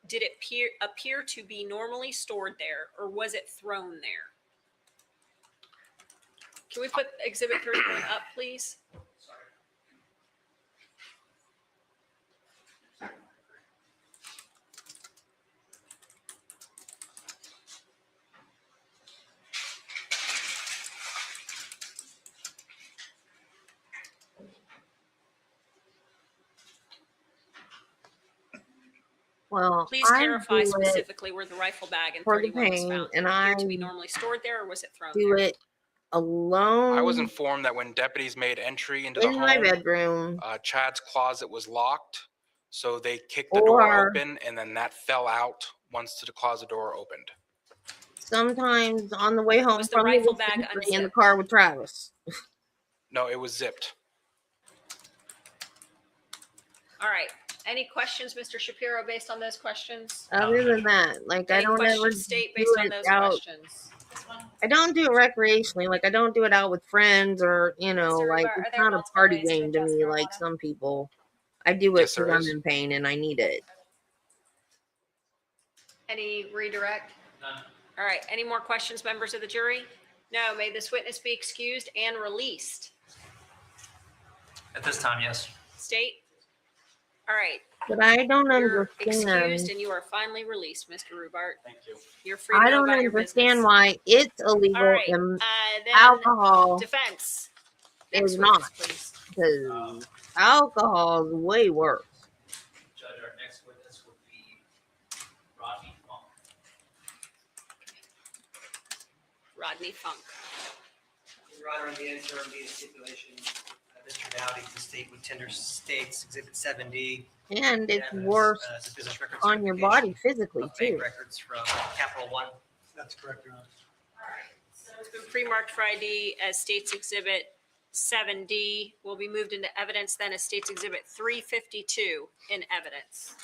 Speaker 3: Did it appear to be normally stored there, or was it thrown there? Can we put exhibit 31 up, please?
Speaker 1: Well,
Speaker 3: Please
Speaker 1: I
Speaker 3: clarify
Speaker 1: do it
Speaker 3: specifically where the rifle bag in
Speaker 1: for the
Speaker 3: 31 was
Speaker 1: pain,
Speaker 3: found. Did
Speaker 1: and
Speaker 3: it appear
Speaker 1: I
Speaker 3: to be normally stored there, or was it thrown
Speaker 1: do
Speaker 3: there?
Speaker 1: it alone.
Speaker 5: I was informed that when deputies made entry into the
Speaker 1: in my
Speaker 5: home,
Speaker 1: bedroom,
Speaker 5: Chad's closet was locked, so they kicked the
Speaker 1: or
Speaker 5: door open, and then that fell out once the closet door opened.
Speaker 1: sometimes on the way home
Speaker 3: Was the
Speaker 1: from
Speaker 3: rifle
Speaker 1: the
Speaker 3: bag
Speaker 1: dispensary in the
Speaker 3: unzipped?
Speaker 1: car with Travis.
Speaker 5: No, it was zipped.
Speaker 3: All right. Any questions, Mr. Shapiro, based on those questions?
Speaker 1: Other than that, like I
Speaker 3: Any
Speaker 1: don't ever
Speaker 3: questions, State,
Speaker 1: do
Speaker 3: based on
Speaker 1: it
Speaker 3: those
Speaker 1: out.
Speaker 3: questions?
Speaker 1: I don't do it recreationally. Like I don't do it out with friends or
Speaker 6: Mr.
Speaker 1: like
Speaker 6: Rubar, are
Speaker 1: it's
Speaker 6: there
Speaker 1: not a
Speaker 6: multiple
Speaker 1: party
Speaker 6: ways to
Speaker 1: game to
Speaker 6: ingest
Speaker 1: me like
Speaker 6: marijuana?
Speaker 1: some people. I do it
Speaker 5: Yes,
Speaker 1: because
Speaker 5: there
Speaker 1: I'm
Speaker 5: is.
Speaker 1: in pain and I need it.
Speaker 3: Any redirect?
Speaker 8: None.
Speaker 3: All right. Any more questions, members of the jury? No. May this witness be excused and released?
Speaker 8: At this time, yes.
Speaker 3: State? All right.
Speaker 1: But I don't
Speaker 3: You're excused
Speaker 1: understand.
Speaker 3: and you are finally released, Mr. Rubart.
Speaker 8: Thank you.
Speaker 3: You're free to
Speaker 1: I
Speaker 3: go
Speaker 1: don't
Speaker 3: about your
Speaker 1: understand
Speaker 3: business.
Speaker 1: why it's
Speaker 3: All
Speaker 1: illegal
Speaker 3: right.
Speaker 1: and
Speaker 3: Then
Speaker 1: alcohol
Speaker 3: defense.
Speaker 1: is
Speaker 3: Next
Speaker 1: not.
Speaker 3: witness, please.
Speaker 1: Because alcohol is way worse.
Speaker 8: Judge, our next witness would be Rodney Funk.
Speaker 3: Rodney Funk.
Speaker 9: Your Honor, in the interim, the stipulation, Mr. Dowdy, the state would tender states Exhibit 7D.
Speaker 1: And it's
Speaker 9: evidence,
Speaker 1: worse
Speaker 9: as a business record
Speaker 1: on your
Speaker 9: certification
Speaker 1: body physically
Speaker 9: of bank
Speaker 1: too.
Speaker 9: records from Capital One. That's correct, Your Honor.
Speaker 3: All right. So it's been pre-marked for ID as States Exhibit 7D. Will be moved into evidence then as States Exhibit 352 in evidence.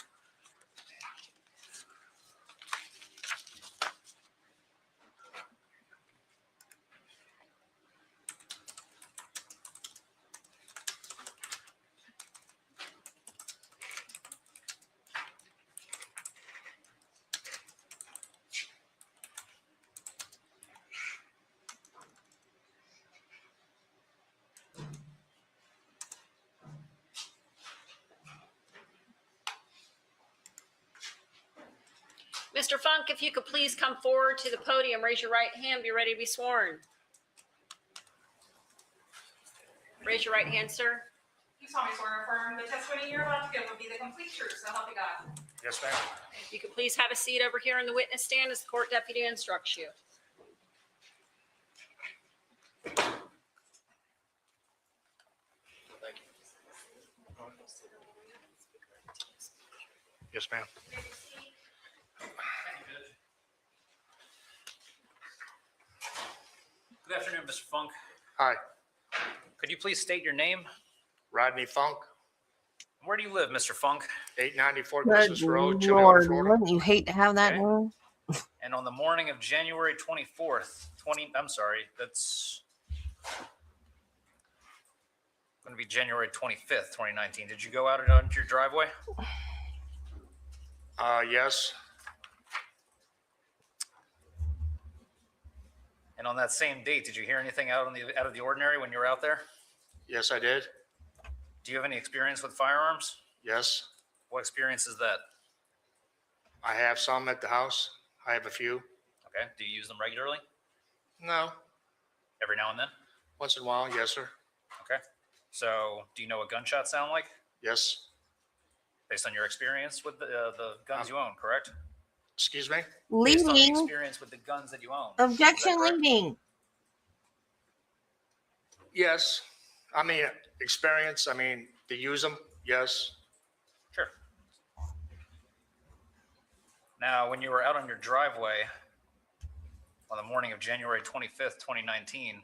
Speaker 3: Mr. Funk, if you could please come forward to the podium, raise your right hand, be ready to be sworn. Raise your right hand, sir.
Speaker 14: You solemnly swear or affirm the testimony you're about to give will be the complete truth, so help you God.
Speaker 8: Yes, ma'am.
Speaker 3: If you could please have a seat over here in the witness stand as the court deputy instructs you.
Speaker 5: Yes, ma'am.
Speaker 8: Good afternoon, Mr. Funk.
Speaker 5: Hi,
Speaker 8: Could you please state your name?
Speaker 5: Rodney Funk,
Speaker 8: Where do you live, Mr. Funk?
Speaker 5: 894
Speaker 1: Good
Speaker 5: Christmas Road, Chilliwack,
Speaker 1: Lord,
Speaker 5: Florida.
Speaker 1: wouldn't you hate to have that
Speaker 8: Okay.
Speaker 1: one?
Speaker 8: And on the morning of January 24th, that's going to be January 25th, 2019. Did you go out onto your driveway?
Speaker 5: Yes.
Speaker 8: And on that same date, did you hear anything out of the ordinary when you were out there?
Speaker 5: Yes, I did.
Speaker 8: Do you have any experience with firearms?
Speaker 5: Yes.
Speaker 8: What experience is that?
Speaker 5: I have some at the house. I have a few.
Speaker 8: Okay. Do you use them regularly?
Speaker 5: No.
Speaker 8: Every now and then?
Speaker 5: Once in a while, yes, sir.
Speaker 8: Okay. So do you know what gunshots sound like?
Speaker 5: Yes.
Speaker 8: Based on your experience with the guns you own, correct?
Speaker 5: Excuse me?
Speaker 8: Based on the
Speaker 1: Leading.
Speaker 8: experience with the guns that you own.
Speaker 1: Objection
Speaker 8: correct?
Speaker 1: leading.
Speaker 5: Yes. I mean, experience, to use them, yes.
Speaker 8: Sure. Now, when you were out on your driveway on the morning of January 25th, 2019,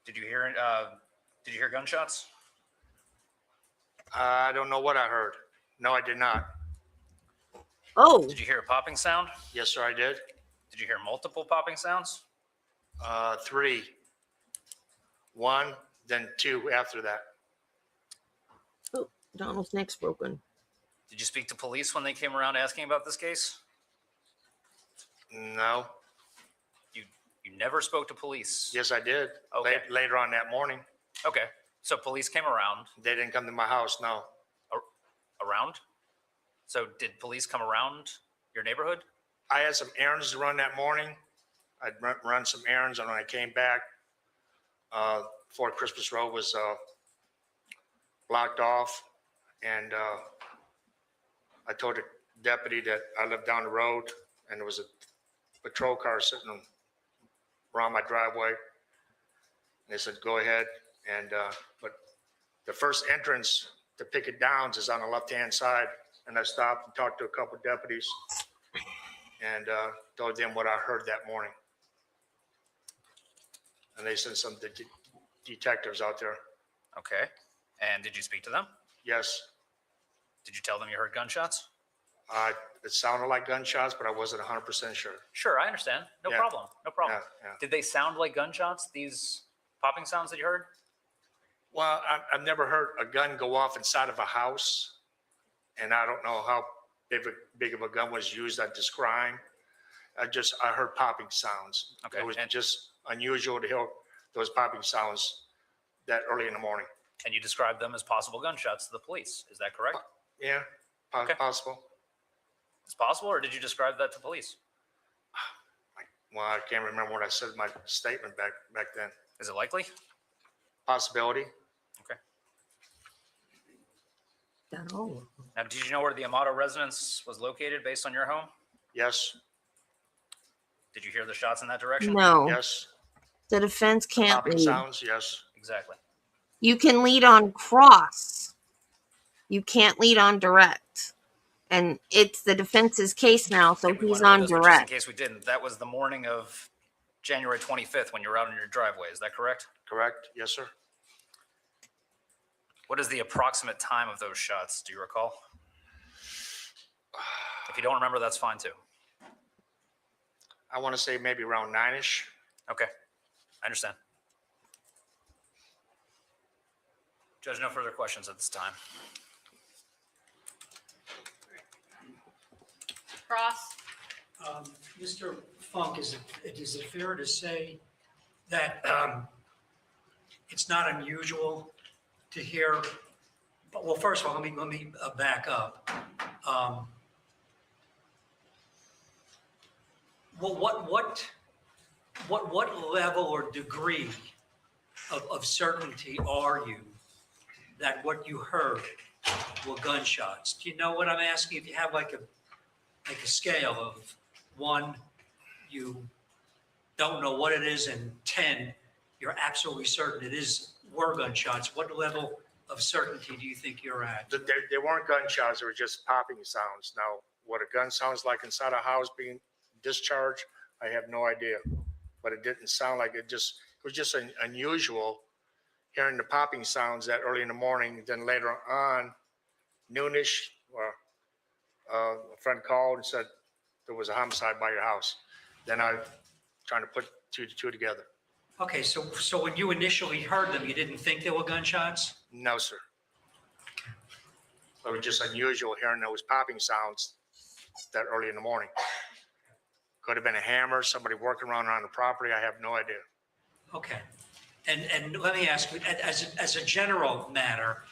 Speaker 8: did you hear gunshots?
Speaker 5: I don't know what I heard. No, I did not.
Speaker 1: Oh,
Speaker 8: Did you hear a popping sound?
Speaker 5: Yes, sir, I did.
Speaker 8: Did you hear multiple popping sounds?
Speaker 15: 3. 1, then 2 after that.
Speaker 1: Oh, Donald's neck's broken.
Speaker 8: Did you speak to police when they came around asking about this case?
Speaker 15: No.
Speaker 8: You never spoke to police?
Speaker 15: Yes, I did.
Speaker 8: Okay.
Speaker 15: Later on that morning.
Speaker 8: Okay. So police came around.
Speaker 15: They didn't come to my house, no.
Speaker 8: Around? So did police come around your neighborhood?
Speaker 15: I had some errands to run that morning. I'd run some errands, and when I came back, Fort Christmas Road was blocked off, and I told the deputy that I lived down the road, and there was a patrol car sitting around my driveway. They said, go ahead. And but the first entrance to Picket Downs is on the left-hand side, and I stopped and talked to a couple of deputies and told them what I heard that morning. And they sent some detectives out there.
Speaker 8: Okay. And did you speak to them?
Speaker 15: Yes.
Speaker 8: Did you tell them you heard gunshots?
Speaker 15: It sounded like gunshots, but I wasn't 100% sure.
Speaker 8: Sure, I understand. No
Speaker 15: Yeah.
Speaker 8: problem. No problem.
Speaker 15: Yeah.
Speaker 8: Did they sound like gunshots, these popping sounds that you heard?
Speaker 15: Well, I've never heard a gun go off inside of a house, and I don't know how big of a gun was used at this crime. I heard popping sounds.
Speaker 8: Okay.
Speaker 15: It was just unusual to hear those popping sounds that early in the morning.
Speaker 8: And you described them as possible gunshots to the police. Is that correct?
Speaker 15: Yeah,
Speaker 8: Okay.
Speaker 15: possible.
Speaker 8: It's possible, or did you describe that to police?
Speaker 15: Well, I can't remember what I said in my statement back then.
Speaker 8: Is it likely?
Speaker 15: Possibility.
Speaker 8: Okay.
Speaker 1: Oh.
Speaker 8: Now, did you know where the Amato residence was located based on your home?
Speaker 15: Yes.
Speaker 8: Did you hear the shots in that direction?
Speaker 1: No.
Speaker 15: Yes.
Speaker 1: The defense can't
Speaker 15: Popping
Speaker 1: lead.
Speaker 15: sounds. Yes.
Speaker 8: Exactly.
Speaker 1: You can lead on cross. You can't lead on direct. And it's the defense's case now, so
Speaker 8: And we
Speaker 1: he's
Speaker 8: went over
Speaker 1: on
Speaker 8: this, but
Speaker 1: direct.
Speaker 8: Just in case we didn't, that was the morning of January 25th when you were out in your driveway. Is that correct?
Speaker 15: Correct. Yes, sir.
Speaker 8: What is the approximate time of those shots? Do you recall? If you don't remember, that's fine too.
Speaker 15: I want to say maybe around 9-ish.
Speaker 8: Okay. I understand. Judge, no further questions at this time.
Speaker 3: Cross.
Speaker 4: Mr. Funk, is it fair to say that it's not unusual to hear? Well, first of all, let me back up. Well, what level or degree of certainty are you that what you heard were gunshots? Do you know what I'm asking? If you have like a scale of 1, you don't know what it is, and 10, you're absolutely certain were gunshots. What level of certainty do you think you're at?
Speaker 15: They weren't gunshots. They were just popping sounds. Now, what a gun sounds like inside a house being discharged, I have no idea. But it didn't sound like it. Was just unusual hearing the popping sounds that early in the morning. Then later on, noonish, a friend called and said there was a homicide by your house. Then I trying to put 2 to 2 together.
Speaker 4: Okay, so when you initially heard them, you didn't think they were gunshots?
Speaker 15: No, sir. It was just unusual hearing those popping sounds that early in the morning. Could have been a hammer, somebody working around on the property. I have no idea.
Speaker 4: Okay. And let me ask you, as a general matter,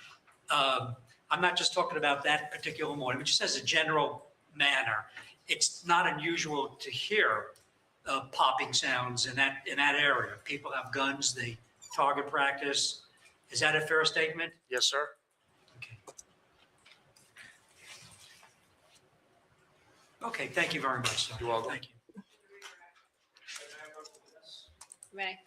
Speaker 4: I'm not just talking about that particular morning, but just as a general manner, it's not unusual to hear popping sounds in that area. People have guns, they target practice. Is that a fair statement?
Speaker 15: Yes, sir.
Speaker 4: Okay. Okay, thank you very much, sir.
Speaker 15: You're welcome.
Speaker 4: Thank you.
Speaker 3: May.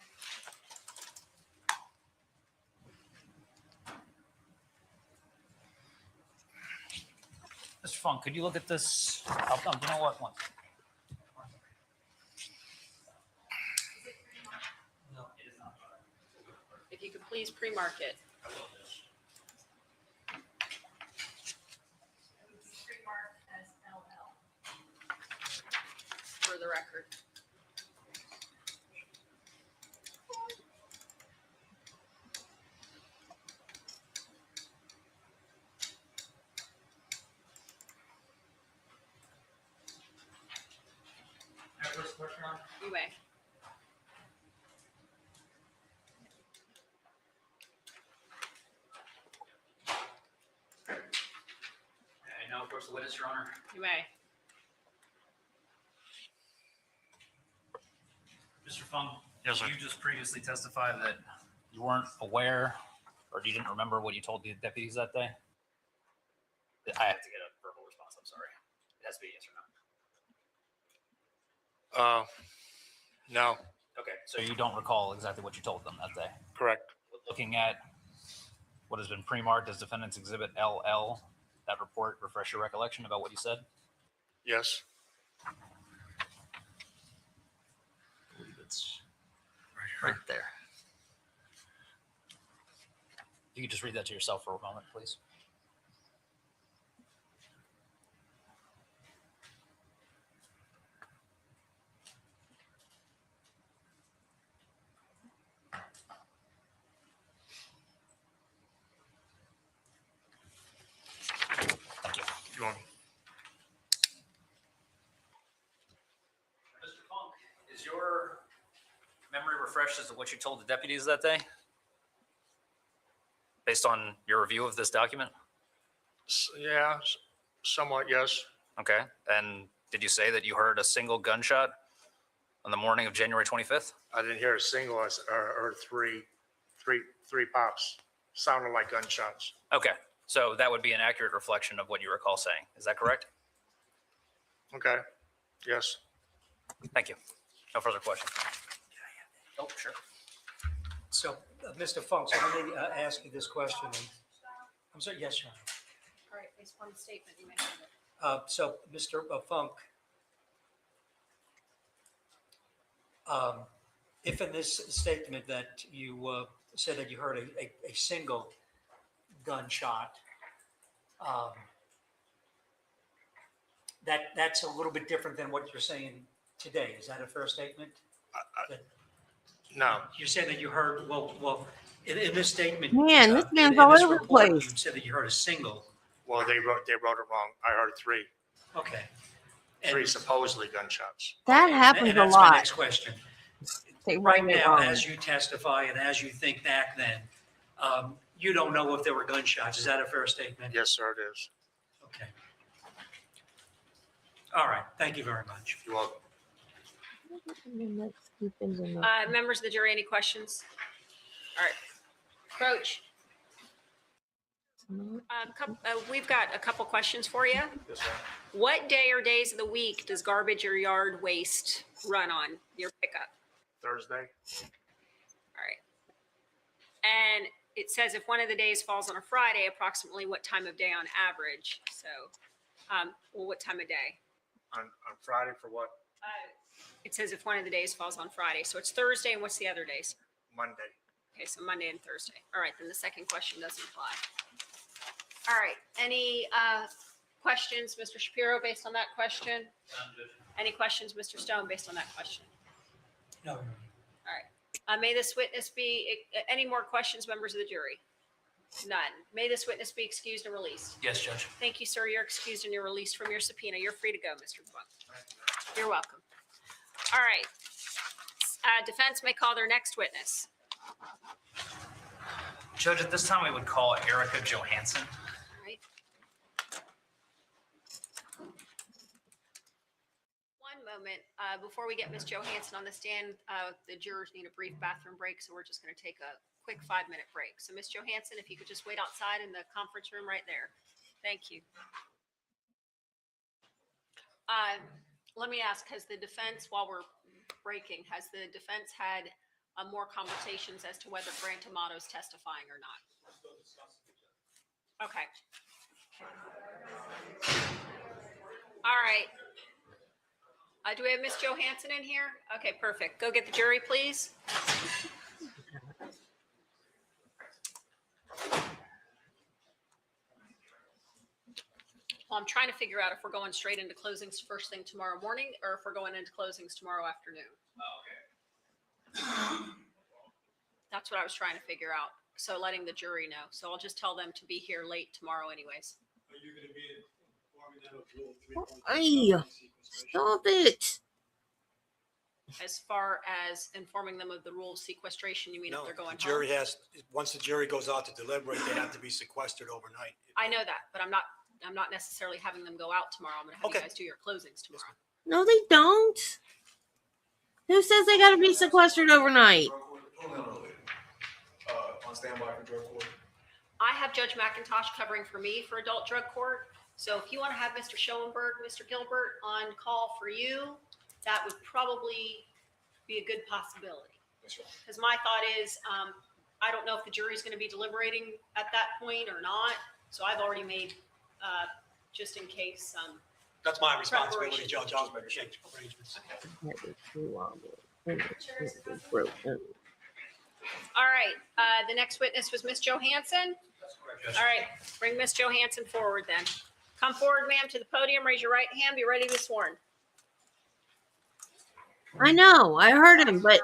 Speaker 8: Mr. Funk, could you look at this? Oh, no, you know what? One.
Speaker 3: If you could please pre-mark it. For the record. You may.
Speaker 8: I now approach the witness, Your Honor.
Speaker 3: You may.
Speaker 8: Mr. Fung,
Speaker 15: Yes, sir.
Speaker 8: you just previously testified that you weren't aware or you didn't remember what you told the deputies that day? I have to get a verbal response. I'm sorry. It has to be a yes or no.
Speaker 15: No,
Speaker 8: Okay, so you don't recall exactly what you told them that day?
Speaker 15: correct.
Speaker 8: Looking at what has been pre-marked as Defendant's Exhibit LL, that report, refresh your recollection about what you said?
Speaker 15: Yes.
Speaker 8: I believe it's right there. You could just read that to yourself for a moment, please. Thank you.
Speaker 15: You want-
Speaker 8: Mr. Funk, is your memory refreshed as to what you told the deputies that day? Based on your review of this document?
Speaker 15: Yeah, somewhat, yes.
Speaker 8: Okay. And did you say that you heard a single gunshot on the morning of January 25th?
Speaker 15: I didn't hear a single, I heard three pops. Sounded like gunshots.
Speaker 8: Okay. So that would be an accurate reflection of what you recall saying. Is that correct?
Speaker 15: Okay, yes.
Speaker 8: Thank you. No further questions. Oh, sure.
Speaker 4: So, Mr. Funk, so let me ask you this question. I'm sorry, yes, Your Honor.
Speaker 3: All right, based upon the statement, you may have it.
Speaker 4: So, Mr. Funk, if in this statement that you said that you heard a single gunshot, that's a little bit different than what you're saying today. Is that a fair statement?
Speaker 15: No,
Speaker 4: You're saying that you heard, well, in this statement.
Speaker 1: Man, this man's
Speaker 4: in
Speaker 1: all
Speaker 4: this
Speaker 1: over the
Speaker 4: report,
Speaker 1: place.
Speaker 4: You said that you heard a single.
Speaker 15: well, they wrote it wrong. I heard three
Speaker 4: Okay. And-
Speaker 15: supposedly gunshots.
Speaker 1: That
Speaker 4: and
Speaker 1: happens a
Speaker 4: that's my
Speaker 1: lot.
Speaker 4: next question.
Speaker 1: They
Speaker 4: Right
Speaker 1: write it
Speaker 4: now,
Speaker 1: wrong.
Speaker 4: as you testify and as you think back then, you don't know if there were gunshots. Is that a fair statement?
Speaker 15: Yes, sir, it is.
Speaker 4: Okay. All right. Thank you very much.
Speaker 15: You're welcome.
Speaker 3: Members of the jury, any questions? All right. Approach. We've got a couple questions for you.
Speaker 15: Yes, sir.
Speaker 3: What day or days of the week does garbage or yard waste run on your pickup?
Speaker 15: Thursday?
Speaker 3: All right. And it says if one of the days falls on a Friday, approximately what time of day on average? So, well, what time of day?
Speaker 15: On Friday for what?
Speaker 3: It says if one of the days falls on Friday. So it's Thursday, and what's the other days?
Speaker 15: Monday.
Speaker 3: Okay, so Monday and Thursday. All right, then the second question doesn't apply. All right, any questions, Mr. Shapiro, based on that question? Any questions, Mr. Stone, based on that question?
Speaker 4: No.
Speaker 3: All right. May this witness be, any more questions, members of the jury? None. May this witness be excused and released.
Speaker 8: Yes, Judge.
Speaker 3: Thank you, sir. You're excused and you're released from your subpoena. You're free to go, Mr. Funk. You're welcome. All right. Defense may call their next witness.
Speaker 8: Judge, at this time, we would call Erica Johansson.
Speaker 3: All right. One moment, before we get Ms. Johansson on the stand, the jurors need a brief bathroom break, so we're just going to take a quick 5-minute break. So Ms. Johansson, if you could just wait outside in the conference room right there. Thank you. Let me ask, has the defense, while we're breaking, has the defense had more conversations as to whether Grant Amato is testifying or not? Okay. All right. Do we have Ms. Johansson in here? Okay, perfect. Go get the jury, please. Well, I'm trying to figure out if we're going straight into closings first thing tomorrow morning or if we're going into closings tomorrow afternoon.
Speaker 8: Oh, okay.
Speaker 3: That's what I was trying to figure out. So letting the jury know. So I'll just tell them to be here late tomorrow anyways.
Speaker 10: Are you going to be informing them of Rule 3.6?
Speaker 1: Hey, stop it.
Speaker 3: As far as informing them of the rule of sequestration, you mean if
Speaker 16: No,
Speaker 3: they're going
Speaker 16: the jury
Speaker 3: home?
Speaker 16: once the jury goes out to deliberate, they have to be sequestered overnight.
Speaker 3: I know that, but I'm not necessarily having them go out tomorrow. I'm gonna have you
Speaker 16: Okay.
Speaker 3: guys do your closings tomorrow.
Speaker 1: No, they don't. Who says they got to be sequestered overnight?
Speaker 10: Totally unrelated. On standby for drug court.
Speaker 3: I have Judge McIntosh covering for me for adult drug court. So if you want to have Mr. Schoenberg, Mr. Gilbert on call for you, that would probably be a good possibility.
Speaker 10: Yes, sir.
Speaker 3: Because my thought is, I don't know if the jury's going to be deliberating at that point or not. So I've already made, just in case,
Speaker 16: That's my responsibility,
Speaker 3: Preparation.
Speaker 16: Judge. I'll make arrangements.
Speaker 3: All right, the next witness was Miss Johansson. All right, bring Miss Johansson forward then. Come forward, ma'am, to the podium, raise your right hand, be ready to be sworn.
Speaker 1: I know. I heard him, but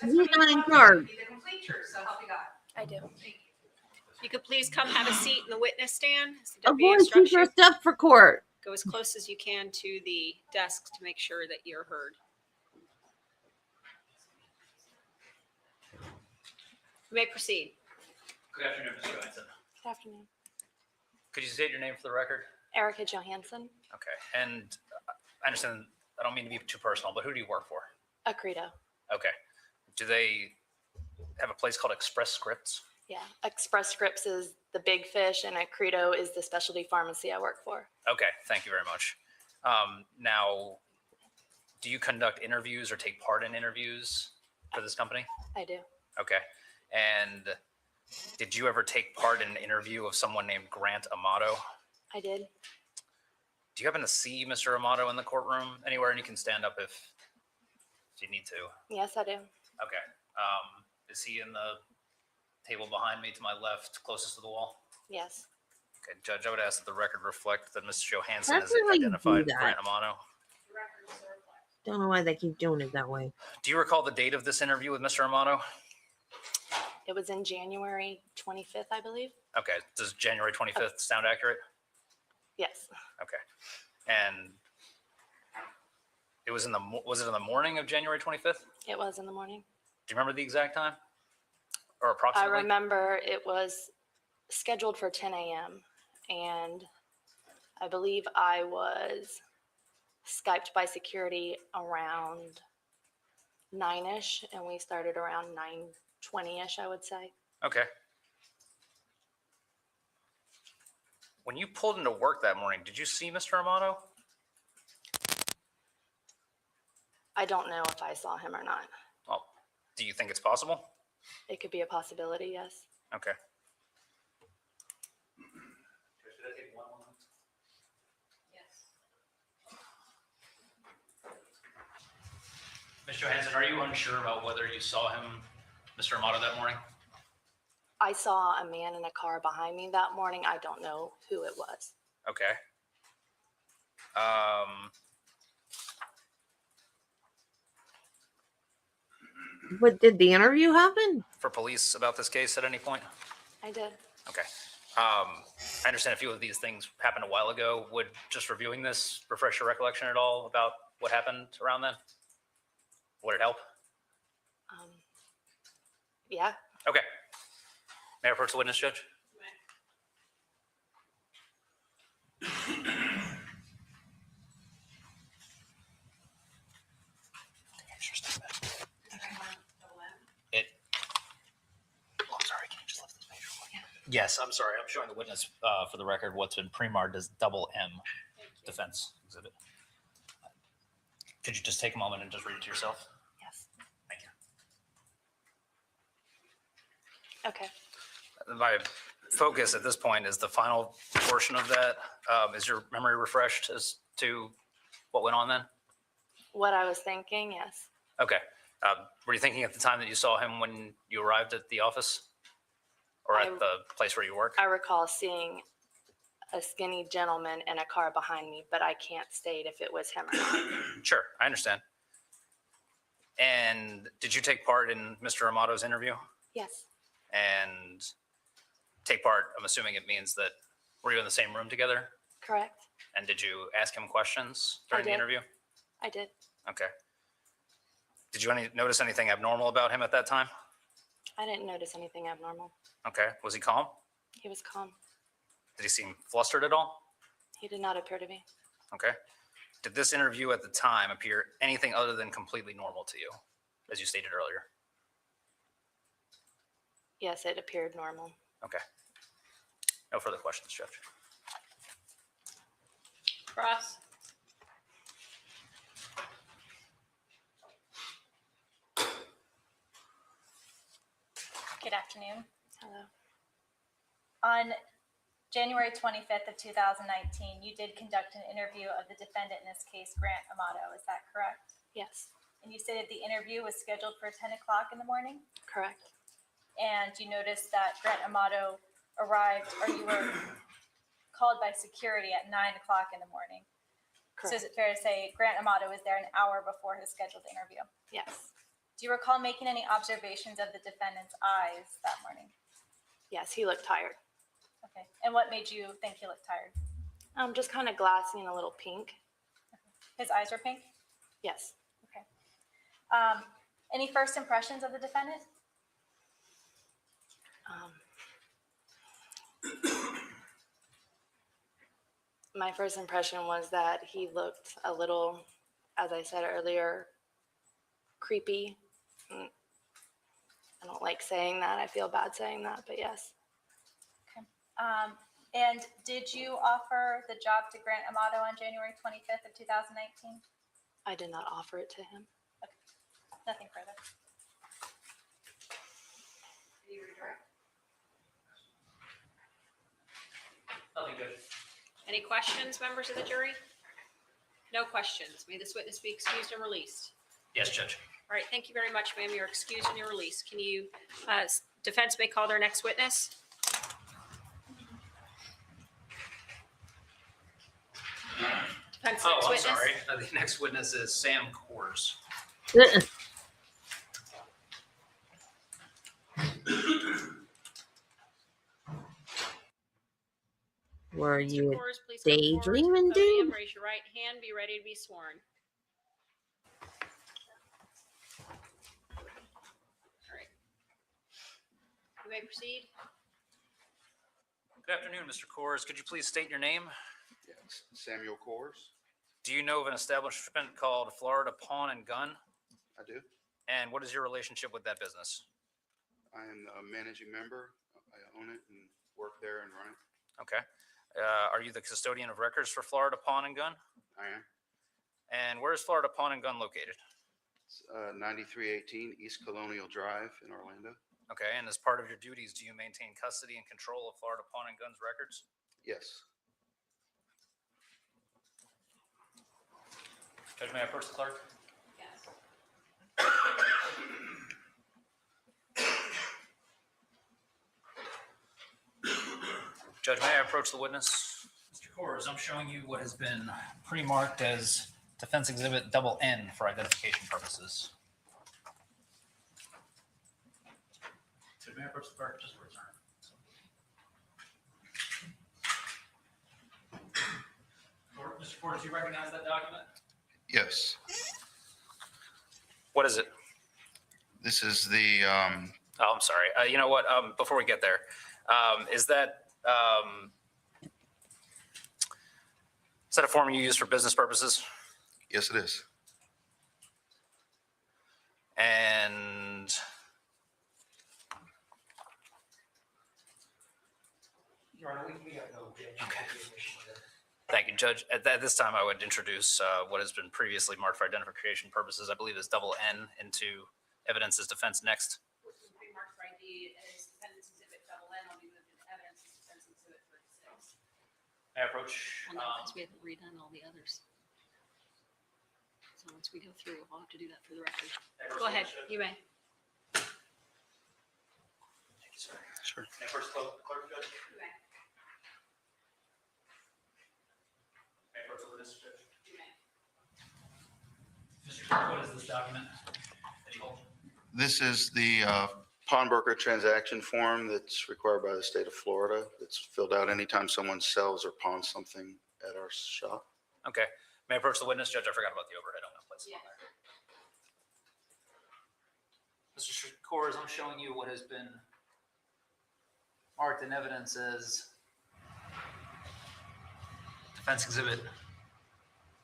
Speaker 1: he's not in charge.
Speaker 14: Be the complete truth, so help you God.
Speaker 6: I do.
Speaker 3: You could please come have a seat in the witness stand. as the deputy
Speaker 1: Avoid
Speaker 3: instructs
Speaker 1: keep
Speaker 3: you.
Speaker 1: dressed up for court.
Speaker 3: Go as close as you can to the desk to make sure that you're heard. You may proceed.
Speaker 8: Good afternoon, Ms. Johansson.
Speaker 6: Good afternoon.
Speaker 8: Could you state your name for the record?
Speaker 6: Erica Johansson,
Speaker 8: Okay. And I understand, I don't mean to be too personal, but who do you work for?
Speaker 6: Accredo.
Speaker 8: Okay. Do they have a place called Express Scripts?
Speaker 6: Yeah. Express Scripts is the big fish, and Accredo is the specialty pharmacy I work for.
Speaker 8: Okay, thank you very much. Now, do you conduct interviews or take part in interviews for this company?
Speaker 6: I do.
Speaker 8: Okay. And did you ever take part in an interview of someone named Grant Amato?
Speaker 6: I did.
Speaker 8: Do you happen to see Mr. Amato in the courtroom anywhere? And you can stand up if you need to.
Speaker 6: Yes, I do.
Speaker 8: Okay. Is he in the table behind me to my left, closest to the wall?
Speaker 6: Yes.
Speaker 8: Okay, Judge, I would ask that the record reflect that Ms. Johansson
Speaker 1: That's
Speaker 8: is
Speaker 1: not how you do
Speaker 8: identified
Speaker 1: that.
Speaker 8: Grant Amato.
Speaker 1: Don't know why they keep doing it that way.
Speaker 8: Do you recall the date of this interview with Mr. Amato?
Speaker 6: It was in January 25th, I believe.
Speaker 8: Okay, does January 25th sound accurate?
Speaker 6: Yes.
Speaker 8: Okay. And it was was it in the morning of January 25th?
Speaker 6: It was in the morning.
Speaker 8: Do you remember the exact time? Or
Speaker 6: I
Speaker 8: approximately?
Speaker 6: remember it was scheduled for 10 a.m. and I believe I was Skyped by security around 9-ish, and we started around 9:20-ish, I would say.
Speaker 8: Okay. When you pulled into work that morning, did you see Mr. Amato?
Speaker 6: I don't know if I saw him or not.
Speaker 8: Well, do you think it's possible?
Speaker 6: It could be a possibility, yes.
Speaker 8: Okay. Ms. Johansson, are you unsure about whether you saw him, Mr. Amato, that morning?
Speaker 6: I saw a man in a car behind me that morning. I don't know who it was.
Speaker 8: Okay.
Speaker 1: But did the interview happen?
Speaker 8: For police about this case at any point?
Speaker 6: I did.
Speaker 8: Okay. I understand a few of these things happened a while ago. Would just reviewing this refresh your recollection at all about what happened around then? Would it help?
Speaker 6: Yeah.
Speaker 8: Okay. May I approach the witness, Judge? It. Oh, I'm sorry. Can you just lift this page real quick? Yes, I'm sorry. I'm showing the witness for the record what's been pre-marked as double M defense exhibit. Could you just take a moment and just read it to yourself?
Speaker 6: Yes.
Speaker 8: Thank you.
Speaker 6: Okay.
Speaker 8: My focus at this point is the final portion of that. Is your memory refreshed as to what went on then?
Speaker 6: What I was thinking, yes.
Speaker 8: Okay. Were you thinking at the time that you saw him when you arrived at the office or at the place where you work?
Speaker 6: I recall seeing a skinny gentleman in a car behind me, but I can't state if it was him or not.
Speaker 8: Sure, I understand. And did you take part in Mr. Amato's interview?
Speaker 6: Yes.
Speaker 8: And take part, I'm assuming it means that were you in the same room together?
Speaker 6: Correct.
Speaker 8: And did you ask him questions during the
Speaker 6: did.
Speaker 8: interview?
Speaker 6: I did.
Speaker 8: Okay. Did you notice anything abnormal about him at that time?
Speaker 17: I didn't notice anything abnormal.
Speaker 8: Okay. Was he calm?
Speaker 17: He was calm.
Speaker 8: Did he seem flustered at all?
Speaker 17: He did not appear to be.
Speaker 8: Okay. Did this interview at the time appear anything other than completely normal to you, as you stated earlier?
Speaker 17: Yes, it appeared normal.
Speaker 8: Okay. No further questions, Judge.
Speaker 3: Cross.
Speaker 6: Good afternoon.
Speaker 17: Hello.
Speaker 6: On January 25th of 2019, you did conduct an interview of the defendant in this case, Grant Amato. Is that correct?
Speaker 17: Yes,
Speaker 6: And you stated the interview was scheduled for 10 o'clock in the morning?
Speaker 17: correct.
Speaker 6: And you noticed that Grant Amato arrived, or you were called by security at 9 o'clock in the morning. So is
Speaker 17: Correct.
Speaker 6: it fair to say Grant Amato was there an hour before his scheduled interview?
Speaker 17: Yes.
Speaker 6: Do you recall making any observations of the defendant's eyes that morning?
Speaker 17: Yes, he looked tired.
Speaker 6: Okay. And what made you think he looked tired?
Speaker 17: Just kind of glassy and a little pink.
Speaker 6: His eyes were pink?
Speaker 17: Yes.
Speaker 6: Okay. Any first impressions of the defendant?
Speaker 17: My first impression was that he looked a little, as I said earlier, creepy. I don't like saying that. I feel bad saying that, but yes.
Speaker 6: And did you offer the job to Grant Amato on January 25th of 2019?
Speaker 17: I did not offer it to him.
Speaker 6: Nothing further.
Speaker 8: Nothing good.
Speaker 3: Any questions, members of the jury? No questions. May this witness be excused and released.
Speaker 8: Yes, Judge.
Speaker 3: All right, thank you very much, ma'am. You're excused and you're released. Can you, defense may call their next witness? Defense
Speaker 8: Oh,
Speaker 3: next
Speaker 8: I'm
Speaker 3: witness.
Speaker 8: sorry. The next witness is Sam Coors.
Speaker 1: Were
Speaker 3: Mr.
Speaker 1: you
Speaker 3: Coors, please come forward to the
Speaker 1: daydreaming,
Speaker 3: podium,
Speaker 1: dude?
Speaker 3: raise your right hand, be ready to be sworn. All right. You may proceed.
Speaker 8: Good afternoon, Mr. Coors. Could you please state your name?
Speaker 18: Yes, Samuel Coors.
Speaker 8: Do you know of an establishment called Florida Pawn and Gun?
Speaker 18: I do.
Speaker 8: And what is your relationship with that business?
Speaker 18: I am a managing member. I own it and work there and run it.
Speaker 8: Okay. Are you the custodian of records for Florida Pawn and Gun?
Speaker 18: I am.
Speaker 8: And where is Florida Pawn and Gun located?
Speaker 18: It's 9318 East Colonial Drive in Orlando.
Speaker 8: Okay. And as part of your duties, do you maintain custody and control of Florida Pawn and Gun's records?
Speaker 18: Yes.
Speaker 8: Judge, may I approach the clerk?
Speaker 3: Yes.
Speaker 8: Judge, may I approach the witness? Mr. Coors, I'm showing you what has been pre-marked as Defense Exhibit double N for identification purposes. Judge, may I approach the clerk just for a turn? Mr. Coors, do you recognize that document?
Speaker 18: Yes.
Speaker 8: What is it?
Speaker 18: This is the,
Speaker 8: Oh, I'm sorry. You know what? Before we get there, is that a form you use for business purposes?
Speaker 18: yes, it is.
Speaker 8: And
Speaker 4: Your Honor, we have no objection to the admission of that.
Speaker 8: thank you, Judge. At this time, I would introduce what has been previously marked for identification purposes. I believe is double N into evidence as defense next.
Speaker 3: Which is pre-marked for ID as Defendant's Exhibit double N, will be moved into evidence as Defense Exhibit 36.
Speaker 8: May I approach?
Speaker 3: Well, no, because we haven't redone all the others. So once we go through, we'll have to do that for the record. Go ahead, you may.
Speaker 8: Thank you, sir.
Speaker 18: Sure.
Speaker 8: May I approach the clerk, Judge?
Speaker 3: You may.
Speaker 8: May I approach the witness, Judge?
Speaker 3: You may.
Speaker 8: Mr. Clerk, what is this document that you hold?
Speaker 18: This is the pawnbroker transaction form that's required by the state of Florida. It's filled out anytime someone sells or pawns something at our shop.
Speaker 8: Okay. May I approach the witness, Judge? I forgot about the overhead. I'm going to place it on there. Mr. Kors, I'm showing you what has been marked in evidence as Defense Exhibit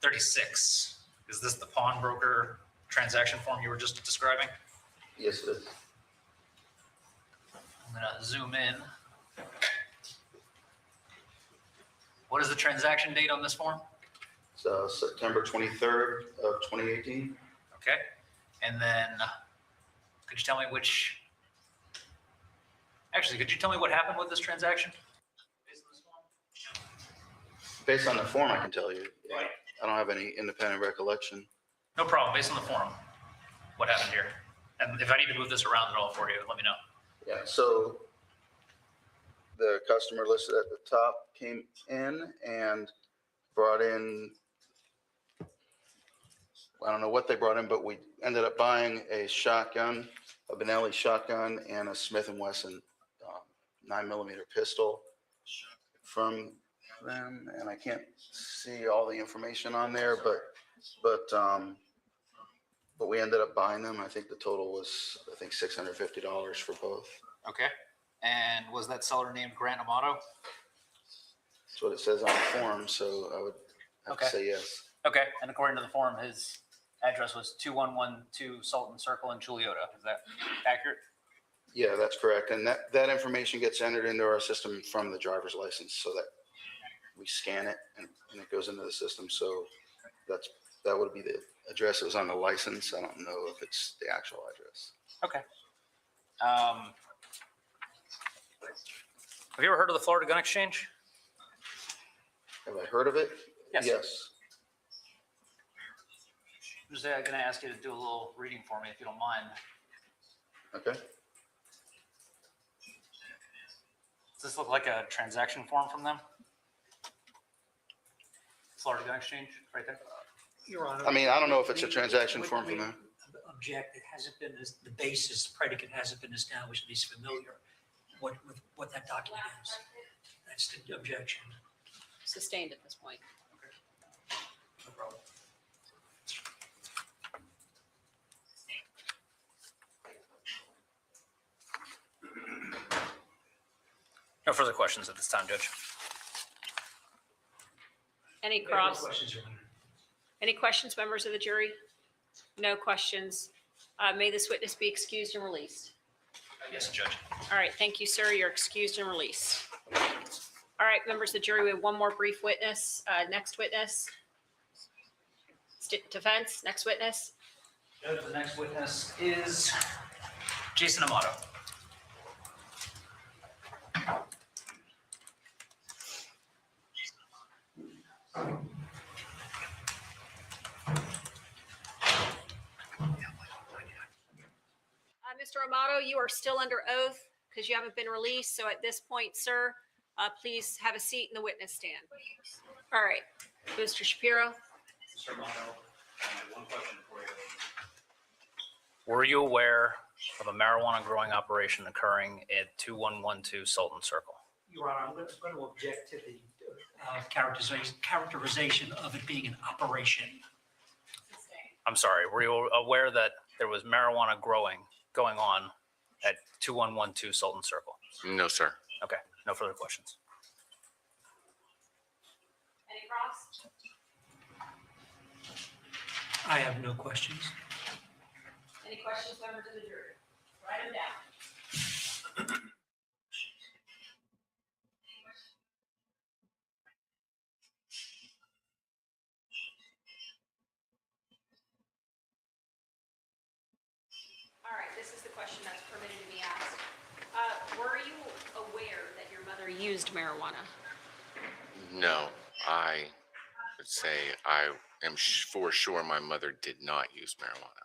Speaker 8: 36. Is this the pawnbroker transaction form you were just describing?
Speaker 18: Yes, it is.
Speaker 8: I'm gonna zoom in. What is the transaction date on this form?
Speaker 18: So September 23rd of 2018.
Speaker 8: Okay. And then, could you tell me actually, could you tell me what happened with this transaction?
Speaker 18: Based on the form, I can tell you. I don't have any independent recollection.
Speaker 8: No problem. Based on the form, what happened here? And if I need to move this around at all for you, let me know.
Speaker 18: Yeah, so the customer listed at the top came in and brought in, I don't know what they brought in, but we ended up buying a shotgun, a Benelli shotgun, and a Smith & Wesson 9mm pistol from them. And I can't see all the information on there, but we ended up buying them. I think the total was, $650 for both.
Speaker 8: Okay. And was that seller named Grant Amato?
Speaker 18: That's what it says on the form, so I would have to say yes.
Speaker 8: Okay. And according to the form, his address was 2112 Sultan Circle in Chiliota. Is that accurate?
Speaker 18: Yeah, that's correct. And that information gets entered into our system from the driver's license, so that we scan it and it goes into the system. So that would be the address that was on the license. I don't know if it's the actual address.
Speaker 8: Okay. Have you ever heard of the Florida Gun Exchange?
Speaker 18: Have I heard of it?
Speaker 8: Yes. I'm just going to ask you to do a little reading for me, if you don't mind.
Speaker 18: Okay.
Speaker 8: Does this look like a transaction form from them? Florida Gun Exchange, right there?
Speaker 4: Your Honor.
Speaker 18: I mean, I don't know if it's a transaction form from them.
Speaker 4: Object, it hasn't been, the basis, the predicate hasn't been established, at least familiar with what that document is. That's the objection.
Speaker 3: Sustained at this point.
Speaker 8: No problem. No further questions at this time, Judge.
Speaker 3: Any
Speaker 4: No
Speaker 3: cross?
Speaker 4: questions, Your Honor.
Speaker 3: Any questions, members of the jury? No questions. May this witness be excused and released?
Speaker 8: Yes, Judge.
Speaker 3: All right, thank you, sir. You're excused and released. All right, members of the jury, we have one more brief witness. Next witness. Defense, next witness.
Speaker 8: Judge, the next witness is Jason Amato.
Speaker 3: Mr. Amato, you are still under oath because you haven't been released. So at this point, sir, please have a seat in the witness stand. All right, Mr. Shapiro.
Speaker 8: Mr. Amato, one question for you. Were you aware of a marijuana growing operation occurring at 2112 Sultan Circle?
Speaker 4: Your Honor, I'm going to object to the characterization of it being an operation.
Speaker 8: I'm sorry, were you aware that there was marijuana going on at 2112 Sultan Circle?
Speaker 19: No, sir.
Speaker 8: Okay, no further questions.
Speaker 3: Any cross?
Speaker 4: I have no questions.
Speaker 3: Any questions, members of the jury? Write them down. All right, this is the question that's permitted to be asked. Were you aware that your mother used marijuana?
Speaker 19: No, I would say I am for sure my mother did not use marijuana.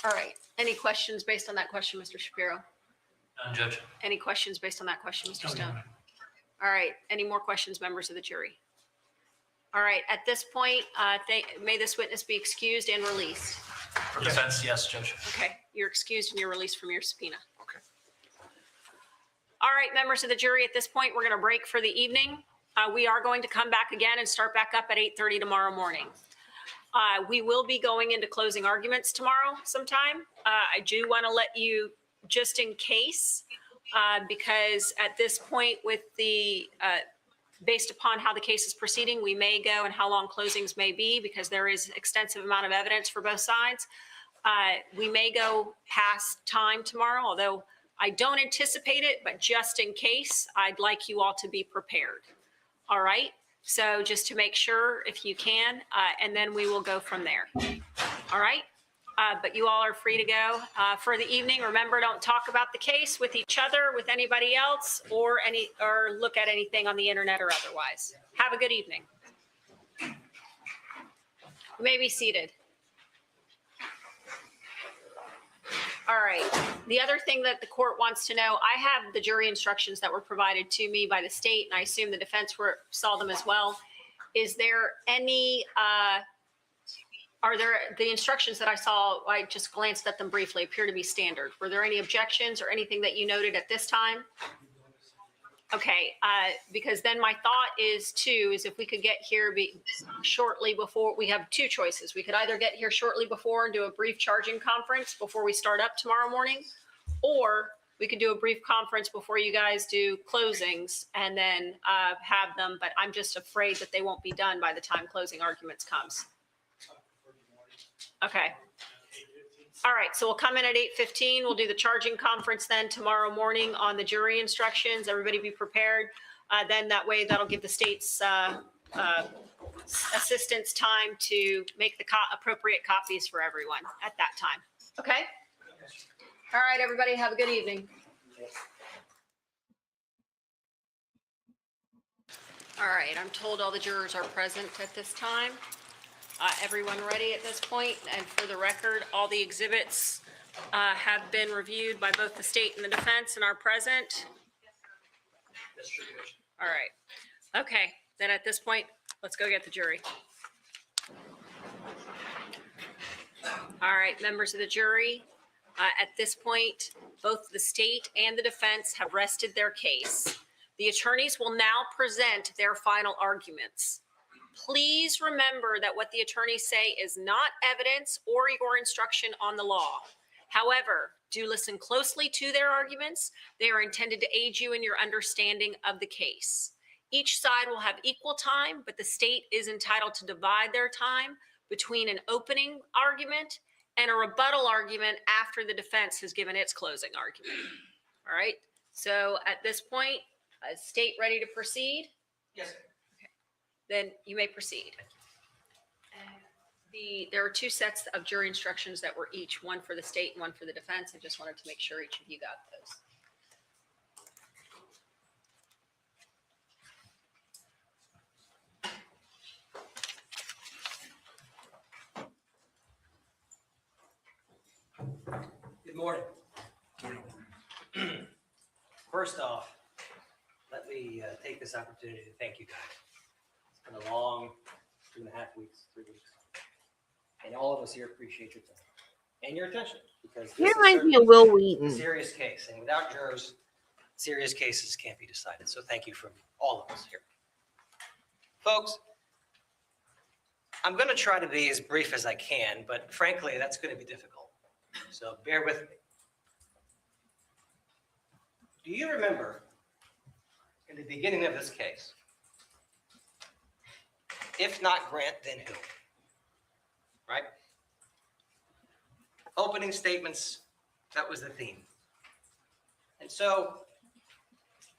Speaker 3: All right, any questions based on that question, Mr. Shapiro?
Speaker 8: None, Judge.
Speaker 3: Any questions based on that question, Mr.
Speaker 4: No, Your
Speaker 3: Stone?
Speaker 4: Honor.
Speaker 3: All right, any more questions, members of the jury? All right, at this point, may this witness be excused and released.
Speaker 8: For defense, yes, Judge.
Speaker 3: Okay, you're excused and you're released from your subpoena.
Speaker 19: Okay.
Speaker 3: All right, members of the jury, at this point, we're going to break for the evening. We are going to come back again and start back up at 8:30 tomorrow morning. We will be going into closing arguments tomorrow sometime. I do want to let you, just in case, because at this point with the, based upon how the case is proceeding, we may go and how long closings may be because there is extensive amount of evidence for both sides. We may go past time tomorrow, although I don't anticipate it, but just in case, I'd like you all to be prepared. All right? So just to make sure if you can, and then we will go from there. All right? But you all are free to go for the evening. Remember, don't talk about the case with each other, with anybody else, or look at anything on the internet or otherwise. Have a good evening. You may be seated. All right. The other thing that the court wants to know, I have the jury instructions that were provided to me by the state, and I assume the defense saw them as well. Is there any, are there, the instructions that I saw, I just glanced at them briefly, appear to be standard. Were there any objections or anything that you noted at this time? Okay, because then my thought is too, is if we could get here shortly before, we have two choices. We could either get here shortly before and do a brief charging conference before we start up tomorrow morning, or we could do a brief conference before you guys do closings and then have them, but I'm just afraid that they won't be done by the time closing arguments comes. Okay. All right, so we'll come in at 8:15. We'll do the charging conference then tomorrow morning on the jury instructions. Everybody be prepared. Then that way, that'll give the state's assistants time to make the appropriate copies for everyone at that time. Okay? All right, everybody, have a good evening. All right, I'm told all the jurors are present at this time. Everyone ready at this point? And for the record, all the exhibits have been reviewed by both the state and the defense and are present. All right. Okay, then at this point, let's go get the jury. All right, members of the jury, at this point, both the state and the defense have rested their case. The attorneys will now present their final arguments. Please remember that what the attorneys say is not evidence or your instruction on the law. However, do listen closely to their arguments. They are intended to aid you in your understanding of the case. Each side will have equal time, but the state is entitled to divide their time between an opening argument and a rebuttal argument after the defense has given its closing argument. All right, so at this point, is state ready to proceed?
Speaker 9: Yes, sir.
Speaker 3: Then you may proceed. There are two sets of jury instructions that were each, one for the state and one for the defense. I just wanted to make sure each of you got
Speaker 9: Good morning. First off, let me take this opportunity to thank you guys. It's been a long 2.5 weeks, 3 weeks. And all of us here appreciate your time and your attention because this
Speaker 1: It
Speaker 9: is
Speaker 1: reminds me
Speaker 9: certainly
Speaker 1: of Will
Speaker 9: a
Speaker 1: Wheaton.
Speaker 9: serious case. And without jurors, serious cases can't be decided. So thank you from all of us here. Folks, I'm going to try to be as brief as I can, but frankly, that's going to be difficult. So bear with me. Do you remember in the beginning of this case, if not Grant, then who? Right? Opening statements, that was the theme. And so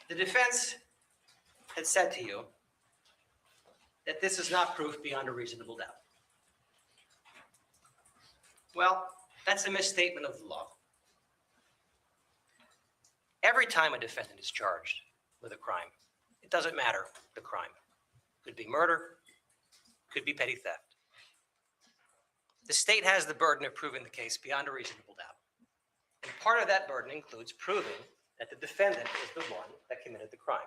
Speaker 9: the defense had said to you that this is not proof beyond a reasonable doubt. Well, that's a misstatement of the law. Every time a defendant is charged with a crime, it doesn't matter the crime. Could be murder, could be petty theft. The state has the burden of proving the case beyond a reasonable doubt. And part of that burden includes proving that the defendant is the one that committed the crime.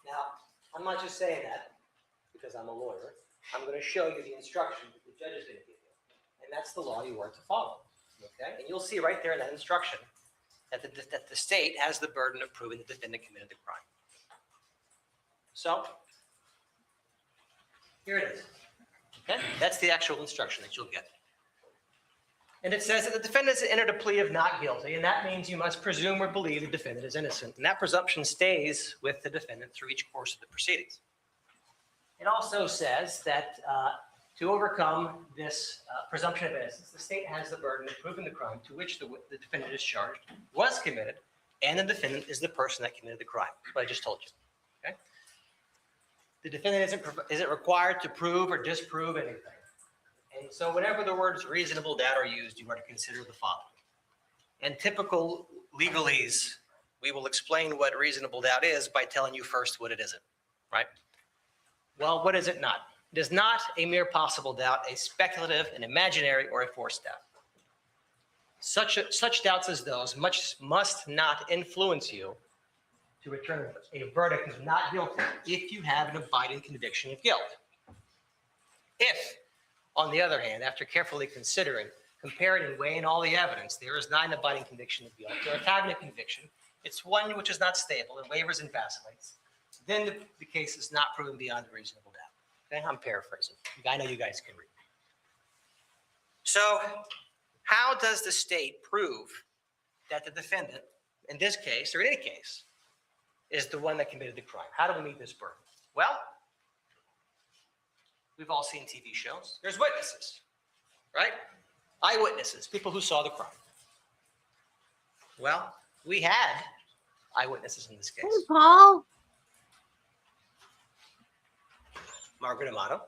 Speaker 9: Now, I'm not just saying that because I'm a lawyer. I'm going to show you the instruction that the judge is going to give you. And that's the law you are to follow. Okay? And you'll see right there in that instruction that the state has the burden of proving the defendant committed the crime. So, here it is. Okay, that's the actual instruction that you'll get. And it says that the defendant has entered a plea of not guilty, and that means you must presume or believe the defendant is innocent. And that presumption stays with the defendant through each course of the proceedings. It also says that to overcome this presumption of innocence, the state has the burden of proving the crime to which the defendant is charged was committed, and the defendant is the person that committed the crime. That's what I just told you. Okay? The defendant isn't required to prove or disprove anything. And so whenever the words reasonable doubt are used, you are to consider the following. In typical legalese, we will explain what reasonable doubt is by telling you first what it isn't, right? Well, what is it not? It is not a mere possible doubt, a speculative, an imaginary, or a forced doubt. Such doubts as those must not influence you to return a verdict of not guilty if you have an abiding conviction of guilt. If, on the other hand, after carefully considering, comparing, and weighing all the evidence, there is not an abiding conviction of guilt, or a cabinet conviction, it's one which is not stable and wavers and vacillates, then the case is not proven beyond a reasonable doubt. Okay, I'm paraphrasing. I know you guys can read. So, how does the state prove that the defendant, in this case, or in any case, is the one that committed the crime? How do we meet this burden? Well, we've all seen TV shows. There's witnesses, right? Eyewitnesses, people who saw the crime. Well, we had eyewitnesses in this case.
Speaker 1: Hey, Paul.
Speaker 9: Margaret Amato,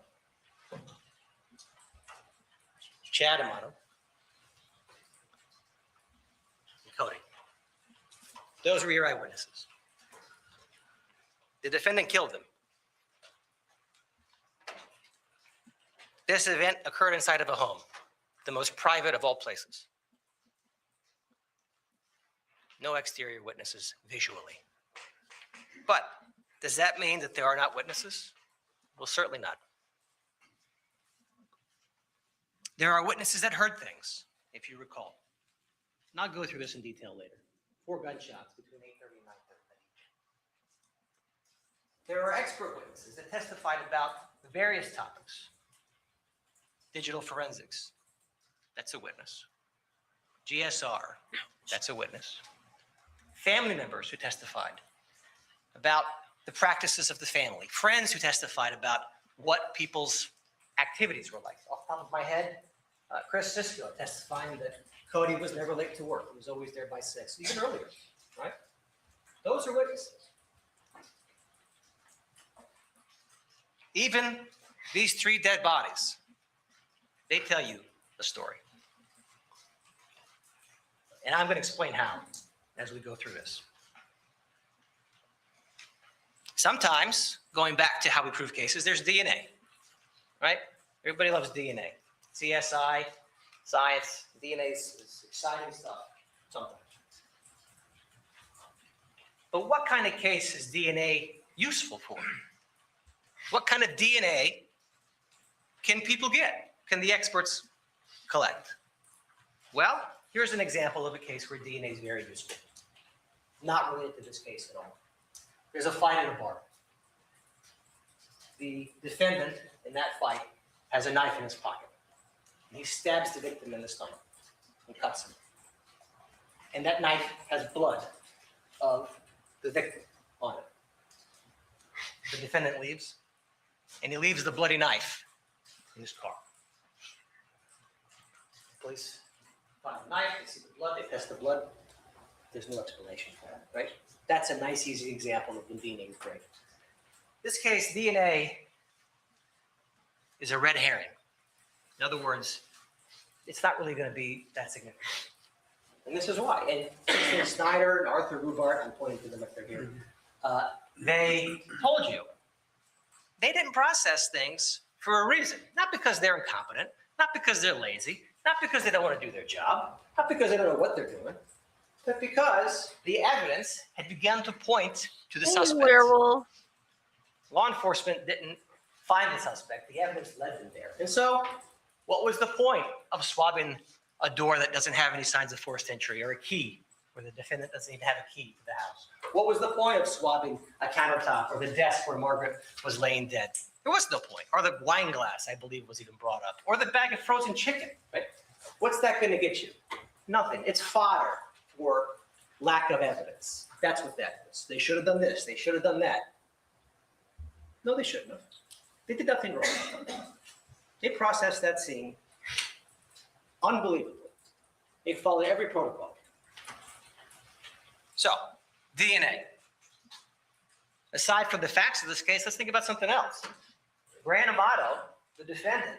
Speaker 9: Chad Amato, and Cody. Those were your eyewitnesses. The defendant killed them. This event occurred inside of a home, the most private of all places. No exterior witnesses visually. But does that mean that there are not witnesses? Well, certainly not. There are witnesses that heard things, if you recall. And I'll go through this in detail later. 4 gunshots between 8:30 and 9:30 each. There are expert witnesses that testified about various topics. Digital forensics, that's a witness. GSR, that's a witness. Family members who testified about the practices of the family. Friends who testified about what people's activities were like. Off the top of my head, Chris Sisko testifying that Cody was never late to work. He was always there by 6, even earlier, right? Those are witnesses. Even these 3 dead bodies, they tell you the story. And I'm going to explain how as we go through this. Sometimes, going back to how we prove cases, there's DNA, right? Everybody loves DNA. CSI, science, DNA is exciting stuff sometimes. But what kind of case is DNA useful for? What kind of DNA can people get? Can the experts collect? Well, here's an example of a case where DNA is very useful. Not related to this case at all. There's a fight in a bar. The defendant in that fight has a knife in his pocket. And he stabs the victim in the stomach and cuts him. And that knife has blood of the victim on it. The defendant leaves, and he leaves the bloody knife in his car. The police find the knife, they see the blood, they test the blood. There's no explanation for that, right? That's a nice, easy example of when DNA is great. This case, DNA is a red herring. In other words, it's not really going to be that significant. And this is why. And Kristen Snyder and Arthur Rubart, I'm pointing to them if they're here, they told you they didn't process things for a reason. Not because they're incompetent, not because they're lazy, not because they don't want to do their job, not because they don't know what they're doing, but because the evidence had begun to point to the suspect.
Speaker 1: Werewolf.
Speaker 9: Law enforcement didn't find the suspect. The evidence led them there. And so what was the point of swabbing a door that doesn't have any signs of forced entry or a key where the defendant doesn't even have a key to the house? What was the point of swabbing a countertop or the desk where Margaret was laying dead? There was no point. Or the wine glass, I believe, was even brought up. Or the bag of frozen chicken, right? What's that going to get you? Nothing. It's fodder for lack of evidence. That's what that is. They should have done this. They should have done that. No, they shouldn't have. They did nothing wrong. They processed that scene unbelievably. They followed every protocol. So, DNA. Aside from the facts of this case, let's think about something else. Grant Amato, the defendant,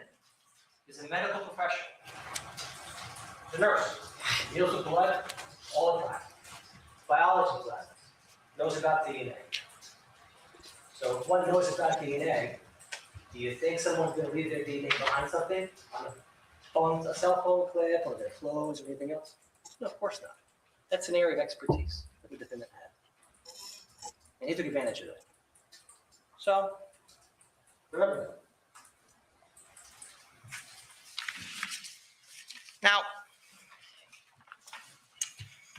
Speaker 9: is a medical professional. The nurse deals with blood all the time. Biology class knows about DNA. So if one knows about DNA, do you think someone's going to leave their DNA behind something on a cell phone clip or their clothes or anything else? No, of course not. That's an area of expertise that the defendant had. And he took advantage of it. So, remember that. Now,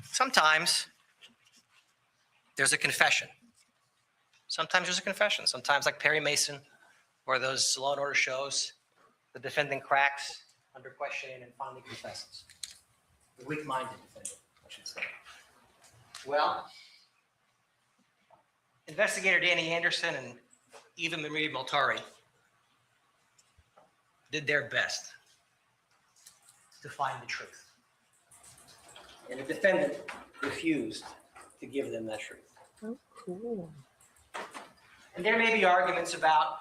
Speaker 9: sometimes there's a confession. Sometimes there's a confession. Sometimes, like Perry Mason or those Law and Order shows, the defendant cracks under questioning and finally confesses. The weak-minded defendant, I should say. Well, investigator Danny Anderson and Eva Marie Multari did their best to find the truth. And the defendant refused to give them that truth.
Speaker 1: Oh, cool.
Speaker 9: And there may be arguments about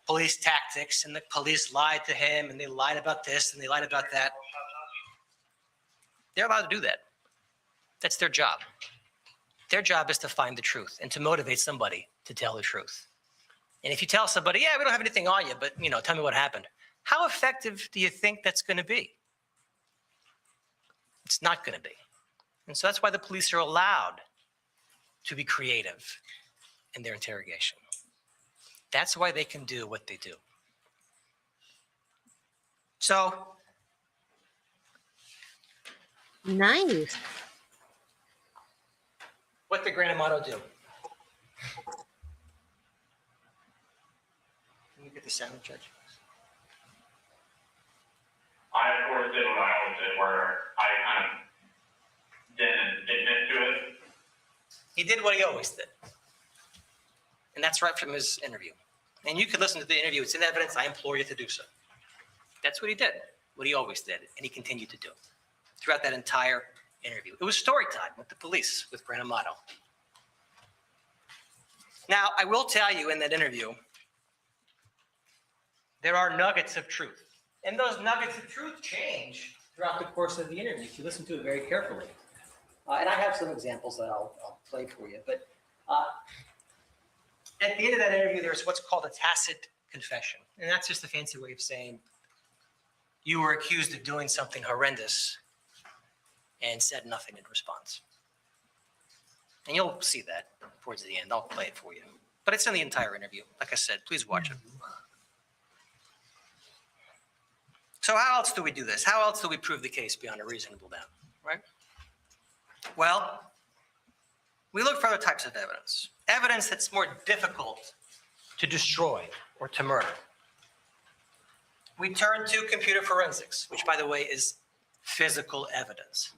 Speaker 9: police tactics and the police lied to him and they lied about this and they lied about that. They're allowed to do that. That's their job. Their job is to find the truth and to motivate somebody to tell the truth. And if you tell somebody, yeah, we don't have anything on you, but tell me what happened. How effective do you think that's going to be? It's not going to be. And so that's why the police are allowed to be creative in their interrogation. That's why they can do what they do. So,
Speaker 1: Nice.
Speaker 9: what did Grant Amato do? Can you get the sound, Judge?
Speaker 20: I, of course, did what I always did, where I kind of didn't admit to it.
Speaker 9: He did what he always did. And that's right from his interview. And you can listen to the interview. It's in evidence. I implore you to do so. That's what he did, what he always did, and he continued to do throughout that entire interview. It was story time with the police, with Grant Amato. Now, I will tell you in that interview, there are nuggets of truth. And those nuggets of truth change throughout the course of the interview if you listen to it very carefully. And I have some examples that I'll play for you. But at the end of that interview, there's what's called a tacit confession. And that's just a fancy way of saying you were accused of doing something horrendous and said nothing in response. And you'll see that towards the end. I'll play it for you. But it's in the entire interview. Like I said, please watch it. So how else do we do this? How else do we prove the case beyond a reasonable doubt, right? Well, we look for other types of evidence. Evidence that's more difficult to destroy or to murder. We turn to computer forensics, which, by the way, is physical evidence.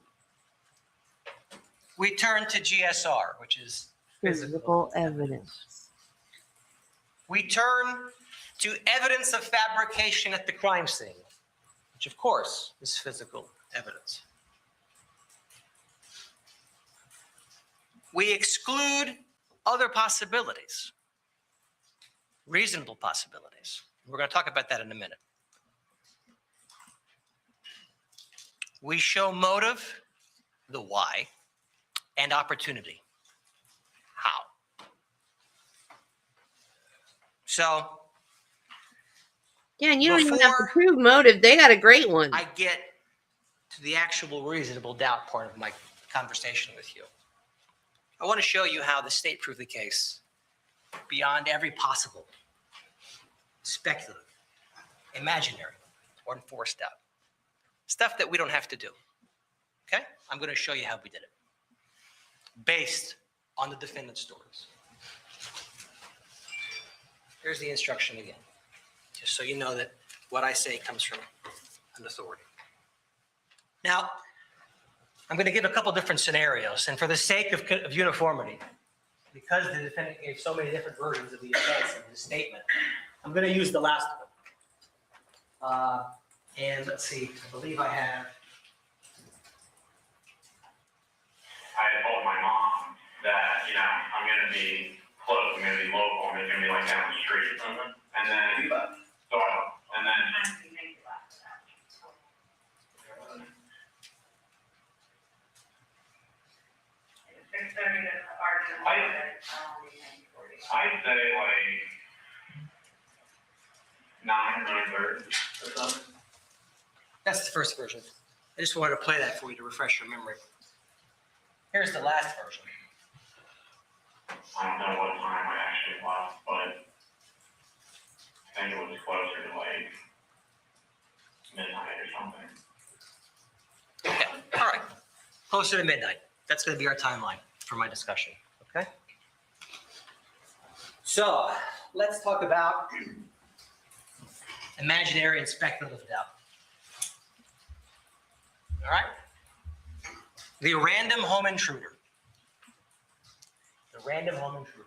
Speaker 9: We turn to GSR, which is
Speaker 1: Physical evidence.
Speaker 9: We turn to evidence of fabrication at the crime scene, which, of course, is physical evidence. We exclude other possibilities, reasonable possibilities. We're going to talk about that in a minute. We show motive, the why, and opportunity, how. So,
Speaker 1: Yeah, and you don't even have to prove motive. They got a great one.
Speaker 9: I get to the actual reasonable doubt part of my conversation with you. I want to show you how the state proved the case beyond every possible speculative, imaginary, or enforced doubt. Stuff that we don't have to do. Okay? I'm going to show you how we did it. based on the defendant's stories. Here's the instruction again, just so you know that what I say comes from an authority. Now, I'm going to give a couple different scenarios, and for the sake of uniformity, because the defendant gave so many different versions of the events in his statement, I'm going to use the last one. And let's see, I believe I have.
Speaker 20: I had told my mom that, you know, I'm going to be close, I'm going to be local, I'm going to be like down the street. And then, and then. I'd say like 9:30 or something.
Speaker 9: That's the first version. I just wanted to play that for you to refresh your memory. Here's the last version.
Speaker 20: I don't know what time I actually left, but I think it was closer to like midnight or something.
Speaker 9: Okay, all right. Closer to midnight. That's going to be our timeline for my discussion, okay? So let's talk about imaginary and speculative doubt. All right? The random home intruder. The random home intruder.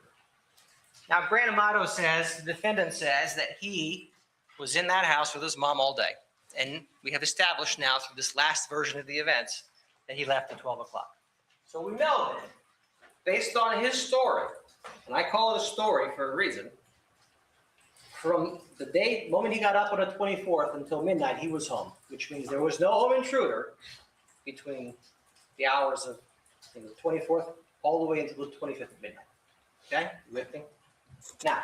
Speaker 9: Now, Grant Amato says, the defendant says that he was in that house with his mom all day. And we have established now through this last version of the events that he left at 12 o'clock. So we know that based on his story, and I call it a story for a reason, from the moment he got up on the 24th until midnight, he was home, which means there was no home intruder between the hours of the 24th all the way until the 25th of midnight. Okay, you with me? Now,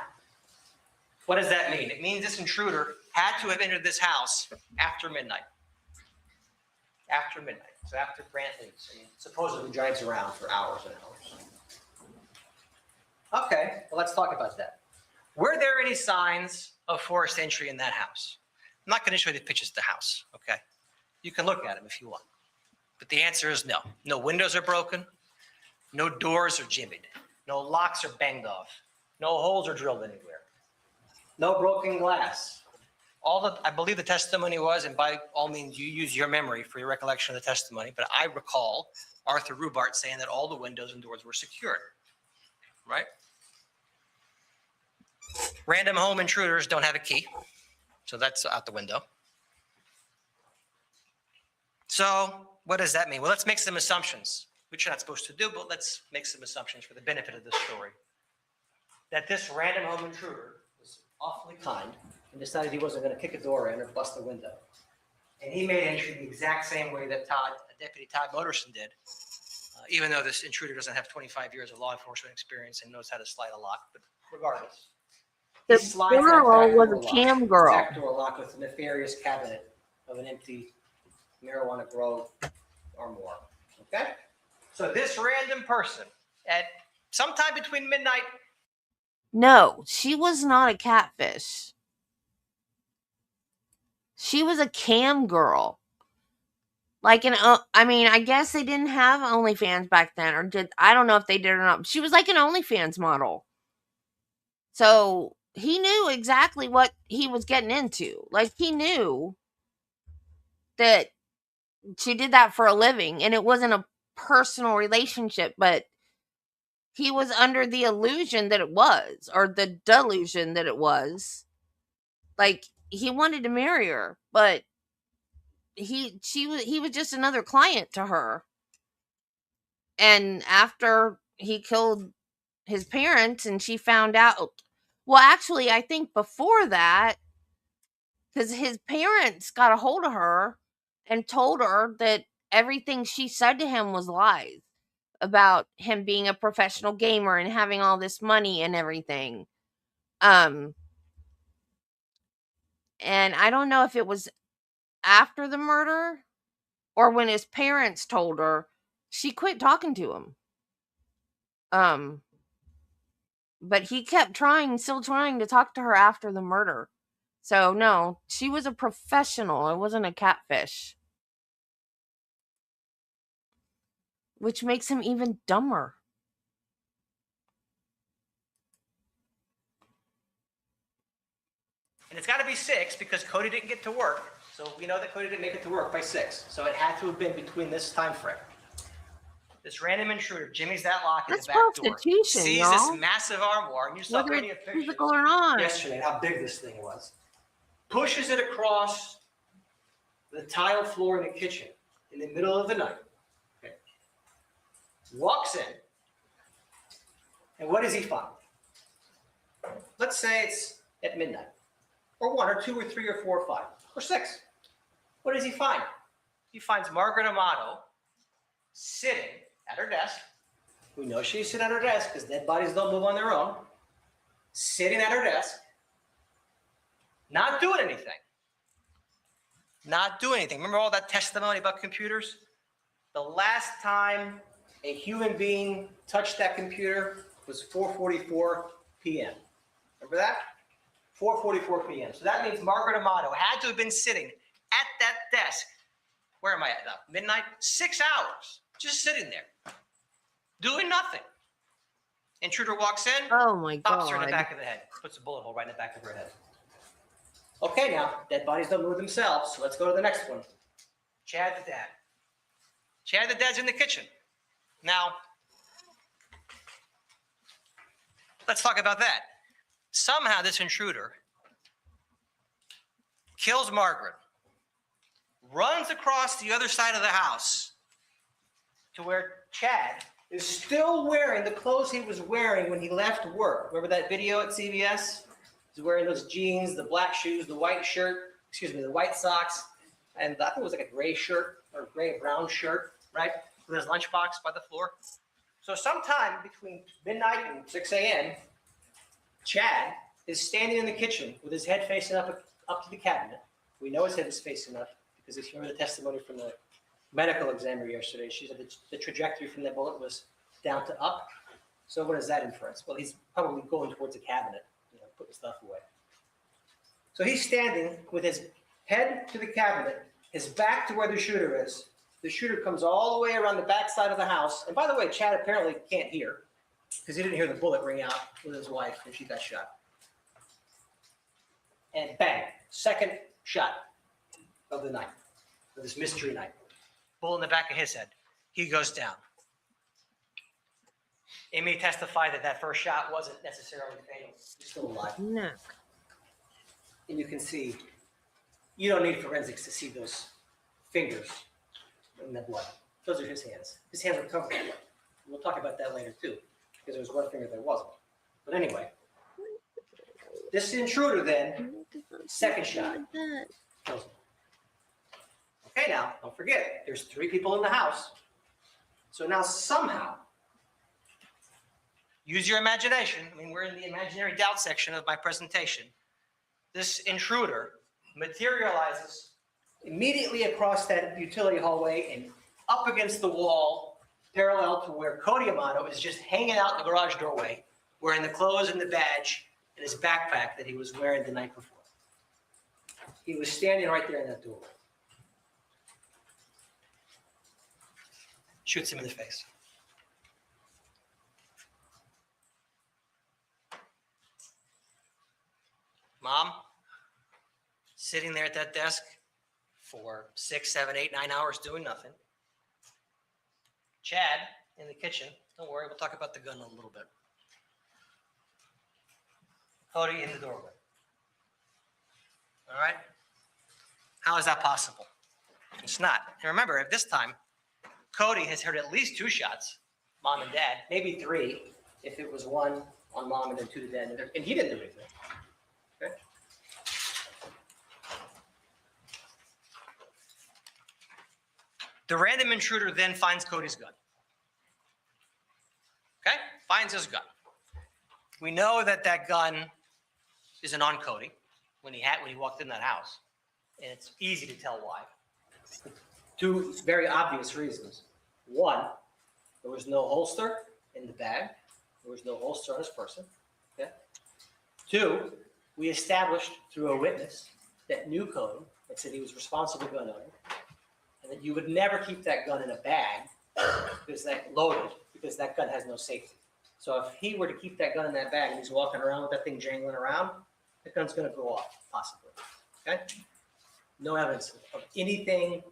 Speaker 9: what does that mean? It means this intruder had to have entered this house after midnight. After midnight, so after Grant leaves, and supposedly drives around for hours and hours. Okay, well, let's talk about that. Were there any signs of forced entry in that house? I'm not going to show you the pictures of the house, okay? You can look at them if you want. But the answer is no. No windows are broken. No doors are jimmied. No locks are banged off. No holes are drilled anywhere. No broken glass. I believe the testimony was, and by all means, you use your memory for your recollection of the testimony, but I recall Arthur Rubart saying that all the windows and doors were secured, right? Random home intruders don't have a key, so that's out the window. So what does that mean? Well, let's make some assumptions, which you're not supposed to do, but let's make some assumptions for the benefit of this story. That this random home intruder was awfully kind and decided he wasn't going to kick a door in or bust a window. And he made entry the exact same way that Deputy Todd Moterson did, even though this intruder doesn't have 25 years of law enforcement experience and knows how to slide a lock, but regardless.
Speaker 1: The girl was a cam girl.
Speaker 9: Back door lock with a nefarious cabinet of an empty marijuana grow or more. Okay? So this random person at sometime between midnight.
Speaker 1: No, she was not a catfish. She was a cam girl. Like I guess they didn't have OnlyFans back then, or I don't know if they did or not. She was like an OnlyFans model. So he knew exactly what he was getting into. Like, he knew that she did that for a living, and it wasn't a personal relationship, but he was under the illusion that it was, or the delusion that it was. Like, he wanted to marry her, but he was just another client to her. And after he killed his parents and she found out, well, actually, I think before that, because his parents got a hold of her and told her that everything she said to him was lies about him being a professional gamer and having all this money and everything. And I don't know if it was after the murder or when his parents told her, she quit talking to him. But he kept still trying to talk to her after the murder. So no, she was a professional. It wasn't a catfish. Which makes him even dumber.
Speaker 9: And it's got to be 6 because Cody didn't get to work. So we know that Cody didn't make it to work by 6. So it had to have been between this time frame. This random intruder jimmies that lock in the
Speaker 1: That's
Speaker 9: back door,
Speaker 1: prostitution,
Speaker 9: sees
Speaker 1: y'all.
Speaker 9: this massive armoire, and you saw
Speaker 1: Whether
Speaker 9: plenty
Speaker 1: it's
Speaker 9: of pictures
Speaker 1: physical or not.
Speaker 9: yesterday how big this thing was. Pushes it across the tile floor in the kitchen in the middle of the night. Okay. Walks in, and what does he find? Let's say it's at midnight, or 1 or 2 or 3 or 4 or 5 or 6. What does he find? He finds Margaret Amato sitting at her desk. We know she's sitting at her desk because dead bodies don't move on their own. Sitting at her desk, not doing anything. Not doing anything. Remember all that testimony about computers? The last time a human being touched that computer was 4:44 p.m. Remember that? 4:44 p.m. So that means Margaret Amato had to have been sitting at that desk. Where am I at now? Midnight? 6 hours. Just sitting there. Doing nothing. Intruder walks in.
Speaker 1: Oh my
Speaker 9: Pops her in
Speaker 1: God.
Speaker 9: the back of the head. Puts a bullet hole right in the back of her head. Okay, now, dead bodies don't move themselves, so let's go to the next one. Chad the dad. Chad the dad's in the kitchen. Now, let's talk about that. Somehow this intruder kills Margaret, runs across the other side of the house to where Chad is still wearing the clothes he was wearing when he left work. Remember that video at CBS? He's wearing those jeans, the black shoes, the white shirt, the white socks, and I think it was like a gray shirt or gray brown shirt, right? With his lunchbox by the floor. So sometime between midnight and 6 a.m., Chad is standing in the kitchen with his head facing up to the cabinet. We know his head is facing up because if you remember the testimony from the medical examiner yesterday, she said that the trajectory from that bullet was down to up. So what is that inference? Well, he's probably going towards the cabinet, putting stuff away. So he's standing with his head to the cabinet, his back to where the shooter is. The shooter comes all the way around the back side of the house. And by the way, Chad apparently can't hear because he didn't hear the bullet ring out with his wife when she got shot. And bang, second shot of the night, of this mystery night. Bullet in the back of his head. He goes down. It may testify that that first shot wasn't necessarily fatal. He's still alive.
Speaker 1: No.
Speaker 9: And you can see, you don't need forensics to see those fingers in the blood. Those are his hands. His hands are covered in blood. We'll talk about that later too, because there was one finger that wasn't. But anyway, this intruder then, second shot, kills him. Okay, now, don't forget, there's 3 people in the house. So now somehow, use your imagination. I mean, we're in the imaginary doubt section of my presentation. This intruder materializes immediately across that utility hallway and up against the wall, parallel to where Cody Amato is just hanging out in the garage doorway, wearing the clothes and the badge and his backpack that he was wearing the night before. He was standing right there in that doorway. Shoots him in the face. Mom, sitting there at that desk for 6, 7, 8, 9 hours doing nothing. Chad in the kitchen. Don't worry, we'll talk about the gun in a little bit. Cody in the doorway. All right? How is that possible? It's not. And remember, at this time, Cody has heard at least 2 shots, mom and dad, maybe 3, if it was 1 on mom and then 2 to dad, and he didn't do anything. Okay? The random intruder then finds Cody's gun. Okay? Finds his gun. We know that that gun isn't on Cody when he walked in that house, and it's easy to tell why. 2 very obvious reasons. 1, there was no holster in the bag. There was no holster on his person. Okay? 2, we established through a witness that knew Cody, that said he was responsible gun owner, and that you would never keep that gun in a bag because that gun has no safety. So if he were to keep that gun in that bag and he's walking around with that thing jangling around, the gun's gonna go off, possibly, okay? No evidence of anything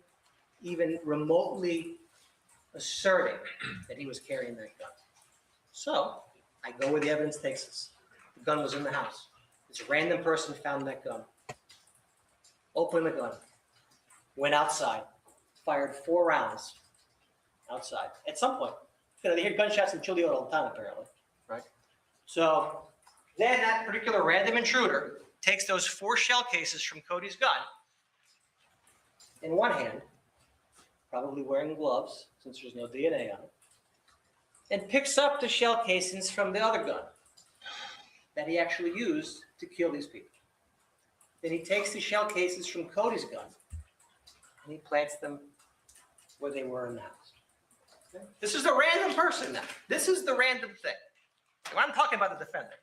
Speaker 9: even remotely asserting that he was carrying that gun. So I go where the evidence takes us. The gun was in the house. This random person found that gun, opened the gun, went outside, fired 4 rounds outside. At some point, they hear gunshots in Chile all the time, apparently, right? So then that particular random intruder takes those 4 shell cases from Cody's gun in one hand, probably wearing gloves since there's no DNA on it, and picks up the shell casings from the other gun that he actually used to kill these people. Then he takes the shell cases from Cody's gun and he plants them where they were in the house. Okay? This is a random person now. This is the random thing. When I'm talking about the defender.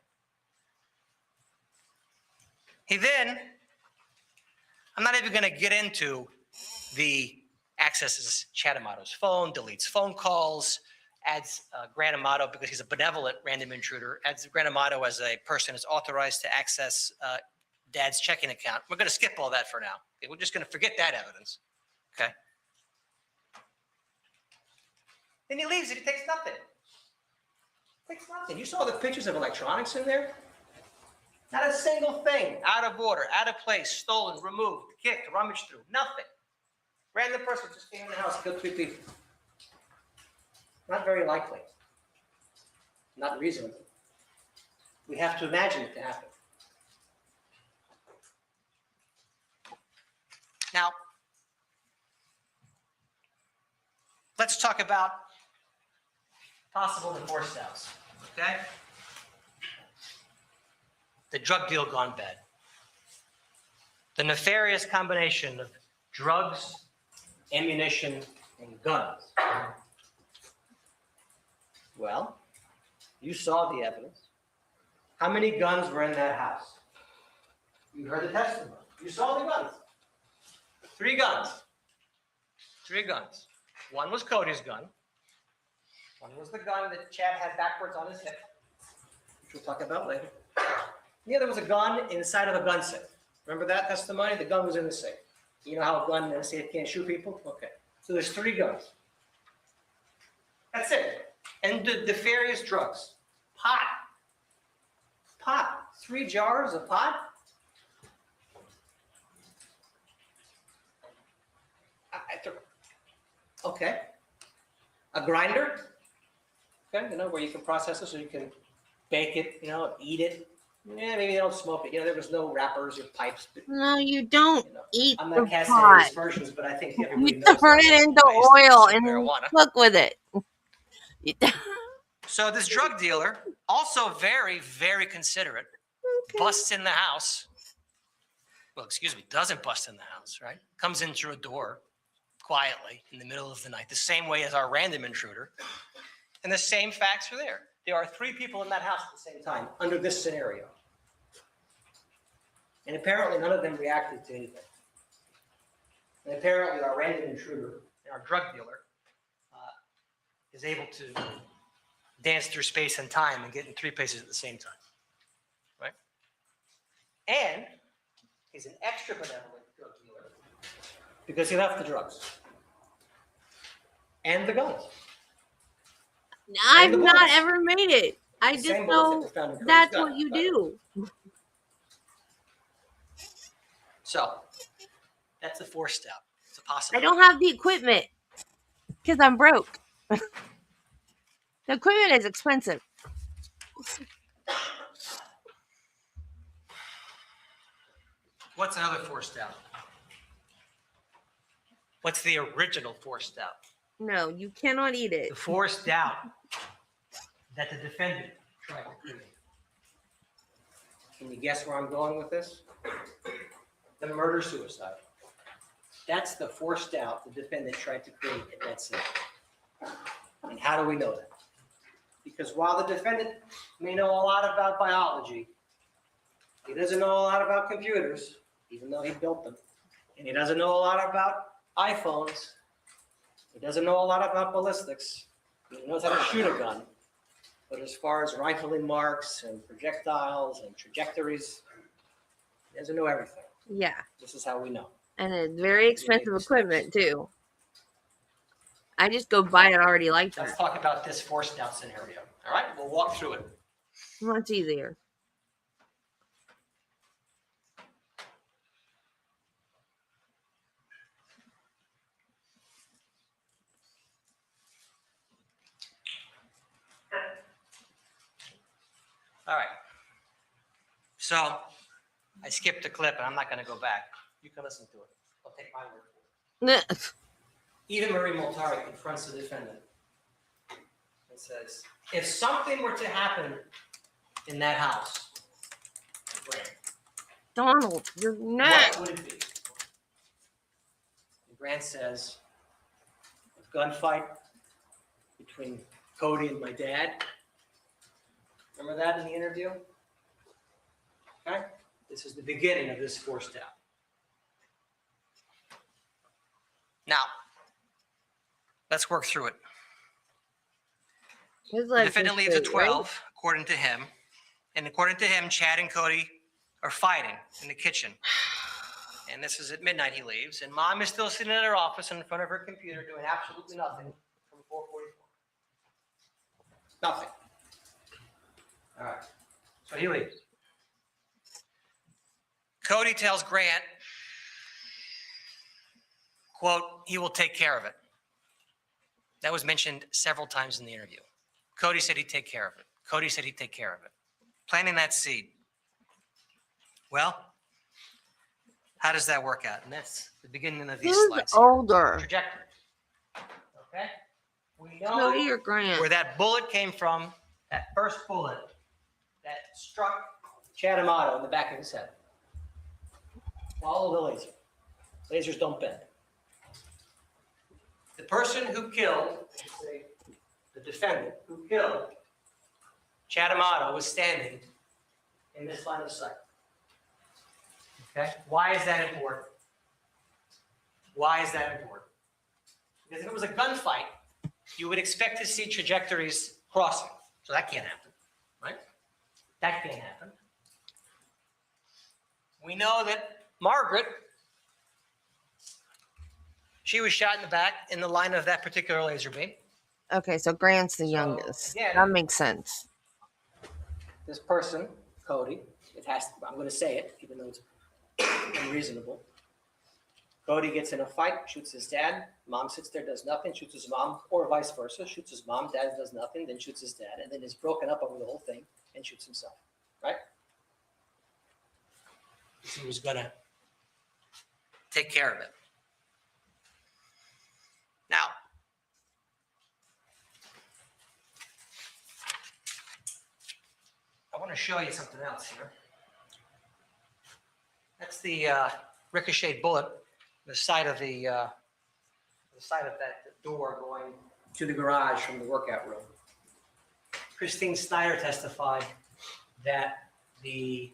Speaker 9: He then, I'm not even going to get into the accesses Chad Amato's phone, deletes phone calls, adds Grant Amato, because he's a benevolent random intruder, adds Grant Amato as a person who's authorized to access Dad's checking account. We're going to skip all that for now. Okay, we're just going to forget that evidence. Okay. Then he leaves it. He takes nothing. Takes nothing. You saw the pictures of electronics in there? Not a single thing out of order, out of place, stolen, removed, kicked, rummaged through. Nothing. Random person just came in the house, killed 3 people. Not very likely. Not reasonable. We have to imagine it to happen. Now, let's talk about possible divorce sales, okay? The drug deal gone bad. The nefarious combination of drugs, ammunition, and guns. Well, you saw the evidence. How many guns were in that house? You heard the testimony. You saw the guns. 3 guns. 3 guns. One was Cody's gun. One was the gun that Chad had backwards on his hip, which we'll talk about later. The other was a gun inside of a gun safe. Remember that testimony? The gun was in the safe. You know how a gun in a safe can't shoot people? Okay. So there's 3 guns. That's it. And the nefarious drugs. Pot. Pot. 3 jars of pot? Okay. A grinder? Okay, where you can process it so you can bake it, eat it. Yeah, maybe they don't smoke it. There was no wrappers or pipes. But,
Speaker 1: No, you don't eat
Speaker 9: I'm
Speaker 1: the
Speaker 9: not casting
Speaker 1: pot.
Speaker 9: any aspersions, but I think everybody
Speaker 1: You
Speaker 9: knows
Speaker 1: throw
Speaker 9: that.
Speaker 1: it into
Speaker 9: I used to
Speaker 1: oil
Speaker 9: smoke
Speaker 1: and
Speaker 9: marijuana.
Speaker 1: cook with it.
Speaker 9: So this drug dealer, also very, very considerate, busts in the house. Well, doesn't bust in the house, right? Comes in through a door quietly in the middle of the night, the same way as our random intruder. And the same facts are there. There are 3 people in that house at the same time under this scenario. And apparently none of them reacted to anything. And apparently our random intruder and our drug dealer is able to dance through space and time and get in 3 places at the same time, right? And he's an extra benevolent drug dealer because he left the drugs and the guns.
Speaker 1: I've
Speaker 9: the
Speaker 1: not
Speaker 9: bullets.
Speaker 1: ever made it. I
Speaker 9: The
Speaker 1: just
Speaker 9: same bullets that
Speaker 1: know
Speaker 9: were found in Cody's
Speaker 1: that's
Speaker 9: gun.
Speaker 1: what you
Speaker 9: Got it.
Speaker 1: do.
Speaker 9: So that's the 4th step. It's a
Speaker 1: I
Speaker 9: possibility.
Speaker 1: don't have the equipment because I'm broke. The equipment is expensive.
Speaker 9: What's another 4th step? What's the original 4th step?
Speaker 1: No, you cannot eat it.
Speaker 9: The 4th doubt that the defendant tried to create. Can you guess where I'm going with this? The murder-suicide. That's the 4th doubt the defendant tried to create at that scene. And how do we know that? Because while the defendant may know a lot about biology, he doesn't know a lot about computers, even though he built them. And he doesn't know a lot about iPhones. He doesn't know a lot about ballistics. He knows how to shoot a gun. But as far as rifling marks and projectiles and trajectories, He doesn't know everything.
Speaker 1: Yeah.
Speaker 9: This is how we know.
Speaker 1: And it's very expensive equipment too. I just go buy it already like
Speaker 9: Let's
Speaker 1: that.
Speaker 9: talk about this forced out scenario. All right, we'll walk through it.
Speaker 1: Much easier.
Speaker 9: All right. So I skipped a clip and I'm not going to go back. You can listen to it. I'll take my word for it. Eva Marie Moltari confronts the defendant and says, if something were to happen in that house, Grant,
Speaker 1: Donald, you're next.
Speaker 9: what would it be? And Grant says, a gunfight between Cody and my dad. Remember that in the interview? Okay? This is the beginning of this forced out. Now, let's work through it. The defendant leaves at 12, according to him. And according to him, Chad and Cody are fighting in the kitchen. And this is at midnight he leaves. And Mom is still sitting in her office in front of her computer doing absolutely nothing from 4:44. Nothing. All right. So he leaves. Cody tells Grant, quote, he will take care of it. That was mentioned several times in the interview. Cody said he'd take care of it. Cody said he'd take care of it. Planting that seed. Well, how does that work out? And that's the beginning of these
Speaker 1: Who's
Speaker 9: slides.
Speaker 1: older?
Speaker 9: Trajectory. Okay? We
Speaker 1: Cody
Speaker 9: know
Speaker 1: or Grant?
Speaker 9: where that bullet came from, that first bullet that struck Chad Amato in the back of his head. Follow the laser. Lasers don't bend. The person who killed, the defendant who killed Chad Amato was standing in this line of sight. Okay? Why is that important? Why is that important? Because if it was a gunfight, you would expect to see trajectories crossing. So that can't happen, right? That can't happen. We know that Margaret, she was shot in the back in the line of that particular laser beam.
Speaker 1: Okay, so Grant's the youngest.
Speaker 9: yeah.
Speaker 1: That makes sense.
Speaker 9: This person, Cody, I'm going to say it, even though it's unreasonable. Cody gets in a fight, shoots his dad. Mom sits there, does nothing, shoots his mom, or vice versa. Shoots his mom, dad does nothing, then shoots his dad, and then is broken up over the whole thing and shoots himself. Right? He was going to take care of it. Now, I want to show you something else here. That's the ricocheted bullet, the side of that door going to the garage from the workout room. Christine Snyder testified that the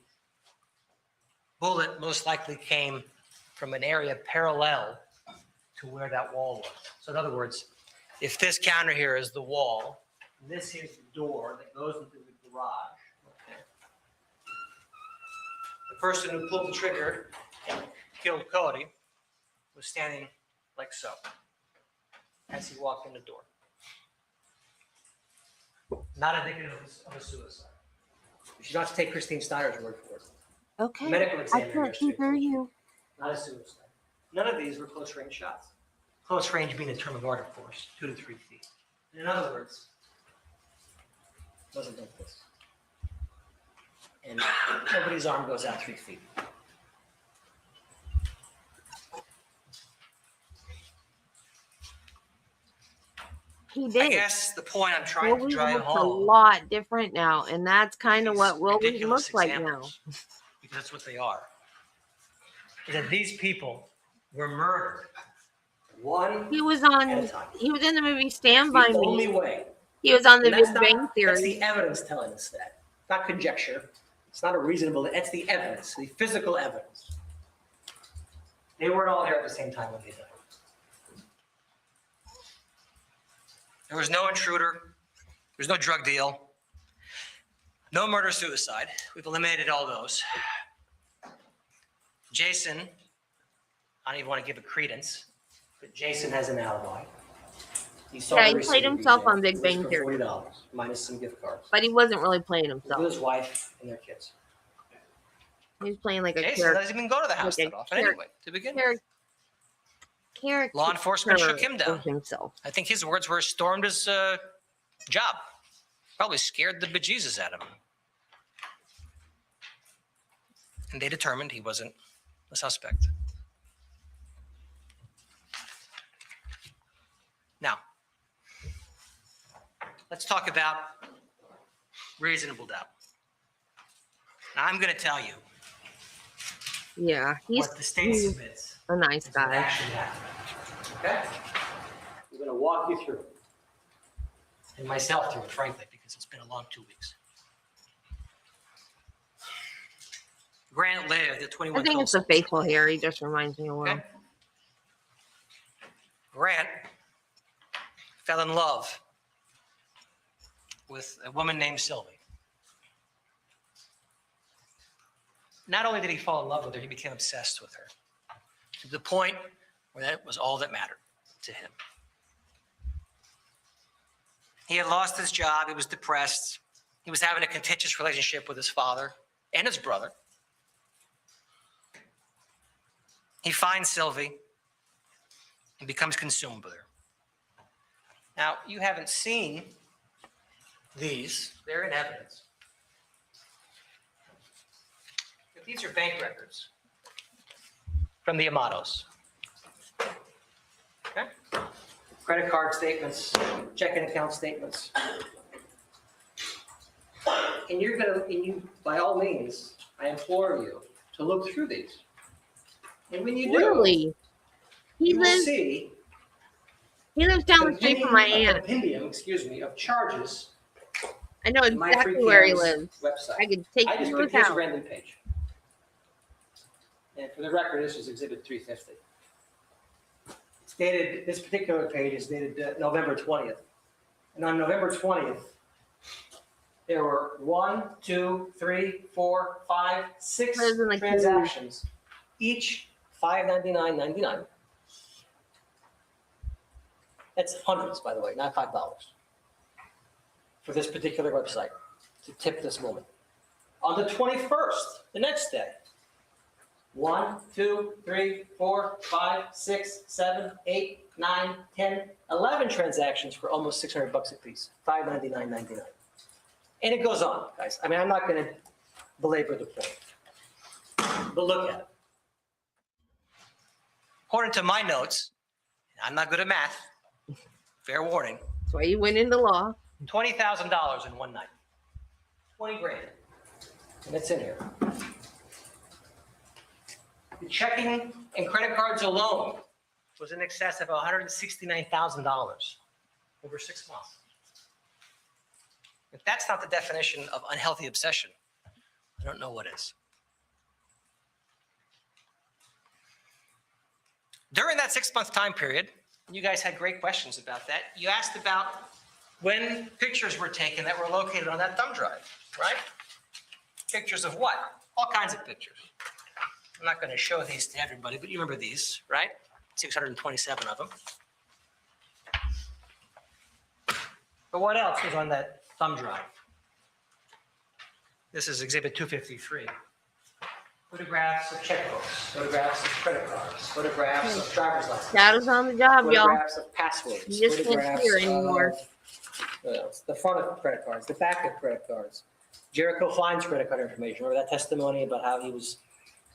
Speaker 9: bullet most likely came from an area parallel to where that wall was. So in other words, if this counter here is the wall, and this here's the door that goes into the garage, okay, the person who pulled the trigger and killed Cody was standing like so as he walked in the door. Not indicative of a suicide. You should not take Christine Snyder's word for it.
Speaker 1: Okay.
Speaker 9: Medical
Speaker 1: I
Speaker 9: examiner
Speaker 1: can't hear you.
Speaker 9: not a suicide. None of these were close range shots. Close range being a term of art, of course, 2 to 3 feet. In other words, it wasn't like this. And nobody's arm goes out 3 feet.
Speaker 1: He did.
Speaker 9: I guess the point I'm trying to
Speaker 1: Willie
Speaker 9: drive
Speaker 1: looks a
Speaker 9: home,
Speaker 1: lot different now, and that's kind of
Speaker 9: These
Speaker 1: what Willie
Speaker 9: ridiculous
Speaker 1: looks like now.
Speaker 9: examples, because that's what they are, is that these people were murdered one
Speaker 1: He was
Speaker 9: at a
Speaker 1: on.
Speaker 9: time.
Speaker 1: He was in the movie Stand By
Speaker 9: The only
Speaker 1: Me.
Speaker 9: way.
Speaker 1: He was on the
Speaker 9: And that's
Speaker 1: Big Bang
Speaker 9: That's
Speaker 1: Theory.
Speaker 9: the evidence telling us that. Not conjecture. It's not a reasonable, that's the evidence, the physical evidence. They weren't all there at the same time when they died. There was no intruder. There was no drug deal. No murder-suicide. We've eliminated all those. Jason, I don't even want to give it credence, but Jason has an alibi. He saw
Speaker 1: Yeah,
Speaker 9: the
Speaker 1: he
Speaker 9: receipt
Speaker 1: played
Speaker 9: he
Speaker 1: himself
Speaker 9: did.
Speaker 1: on Big
Speaker 9: It was
Speaker 1: Bang
Speaker 9: for
Speaker 1: Theory.
Speaker 9: $40 minus some gift cards.
Speaker 1: But he wasn't really playing
Speaker 9: He was with
Speaker 1: himself.
Speaker 9: his wife and their kids.
Speaker 1: He was playing like a
Speaker 9: Jason
Speaker 1: character.
Speaker 9: doesn't even go to the house
Speaker 1: like a
Speaker 9: that often
Speaker 1: char-
Speaker 9: anyway, to begin with.
Speaker 1: Character
Speaker 9: Law enforcement shook him
Speaker 1: of
Speaker 9: down.
Speaker 1: himself.
Speaker 9: I think his words were stormed his job. Probably scared the bejesus out of him. And they determined he wasn't a suspect. Now, let's talk about reasonable doubt. Now, I'm going to tell you
Speaker 1: Yeah,
Speaker 9: what the state submits.
Speaker 1: a nice guy.
Speaker 9: Actually happened. Okay? I'm going to walk you through it. And myself through it, frankly, because it's been a long 2 weeks. Grant lived at 21
Speaker 1: I think it's the faithful hair. He just reminds me of Will.
Speaker 9: Okay. Grant fell in love with a woman named Sylvie. Not only did he fall in love with her, he became obsessed with her to the point where that was all that mattered to him. He had lost his job. He was depressed. He was having a contentious relationship with his father and his brother. He finds Sylvie and becomes consumed with her. Now, you haven't seen these. They're in evidence. But these are bank records from the Amatos. Okay? Credit card statements, checking account statements. And by all means, I implore you to look through these. And when you do,
Speaker 1: Really? He
Speaker 9: you will
Speaker 1: lives.
Speaker 9: see
Speaker 1: He lives down the street from my aunt.
Speaker 9: compendium, of charges.
Speaker 1: I know
Speaker 9: in my
Speaker 1: exactly
Speaker 9: free
Speaker 1: where he
Speaker 9: Cam's
Speaker 1: lives.
Speaker 9: Website.
Speaker 1: I could take
Speaker 9: I
Speaker 1: you
Speaker 9: just
Speaker 1: to
Speaker 9: picked
Speaker 1: his
Speaker 9: this
Speaker 1: house.
Speaker 9: random page. And for the record, this is Exhibit 350. It's dated, this particular page is dated November 20th. And on November 20th, there were 1, 2, 3, 4, 5, 6
Speaker 1: Lives in the
Speaker 9: transactions, each $5.99.99. That's hundreds, by the way, not $5 for this particular website to tip this woman. On the 21st, the next day, 1, 2, 3, 4, 5, 6, 7, 8, 9, 10, 11 transactions for almost $600 a piece, $599.99. And it goes on, guys. I mean, I'm not going to belabor the point, but look at it. According to my notes, I'm not good at math. Fair warning.
Speaker 1: That's why you went into law.
Speaker 9: $20,000 in one night. 20 grand. And it's in here. The checking and credit cards alone was in excess of $169,000 over 6 months. If that's not the definition of unhealthy obsession, I don't know what is. During that 6-month time period, you guys had great questions about that. You asked about when pictures were taken that were located on that thumb drive, right? Pictures of what? All kinds of pictures. I'm not going to show these to everybody, but you remember these, right? 627 of them. But what else was on that thumb drive? This is Exhibit 253. Photographs of checkbooks, photographs of credit cards, photographs of driver's license.
Speaker 1: Shadow's on the job, y'all.
Speaker 9: Photographs of passwords.
Speaker 1: You just can't
Speaker 9: photographs
Speaker 1: see her anymore.
Speaker 9: of, the front of credit cards, the back of credit cards. Jericho Flynn's credit card information. Remember that testimony about how he was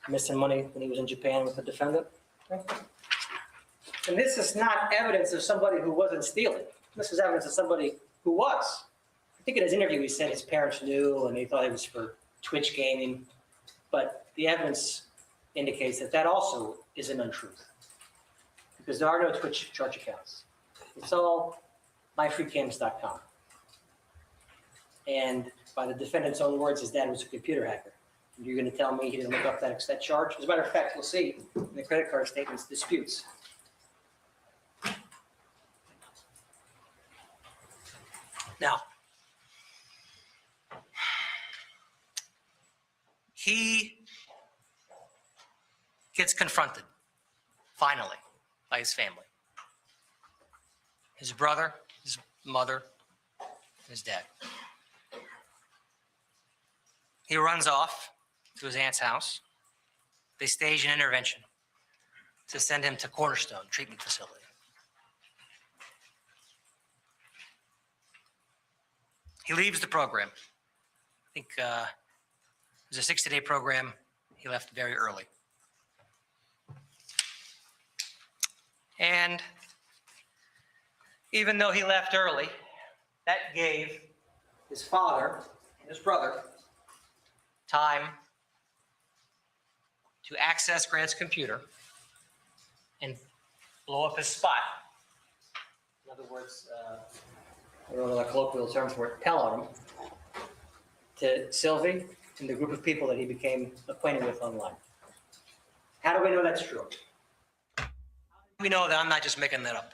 Speaker 9: missing money when he was in Japan with the defendant? And this is not evidence of somebody who wasn't stealing. This is evidence of somebody who was. I think in his interview he said his parents knew and they thought it was for Twitch gaming. But the evidence indicates that that also is an untruth. Because there are no Twitch charge accounts. It's all myfreecams.com. And by the defendant's own words, his dad was a computer hacker. And you're going to tell me he didn't look up that charge? As a matter of fact, we'll see in the credit card statements disputes. Now, he
Speaker 21: gets confronted, finally, by his family. His brother, his mother, his dad. He runs off to his aunt's house. They stage an intervention to send him to Cornerstone Treatment Facility. He leaves the program. I think it was a 60-day program. He left very early. And even though he left early, that gave his father and his brother time to access Grant's computer and blow up his spot. In other words, I don't know a colloquial term for it, tell on him, to Sylvie and the group of people that he became acquainted with online. How do we know that's true? We know that I'm not just making that up,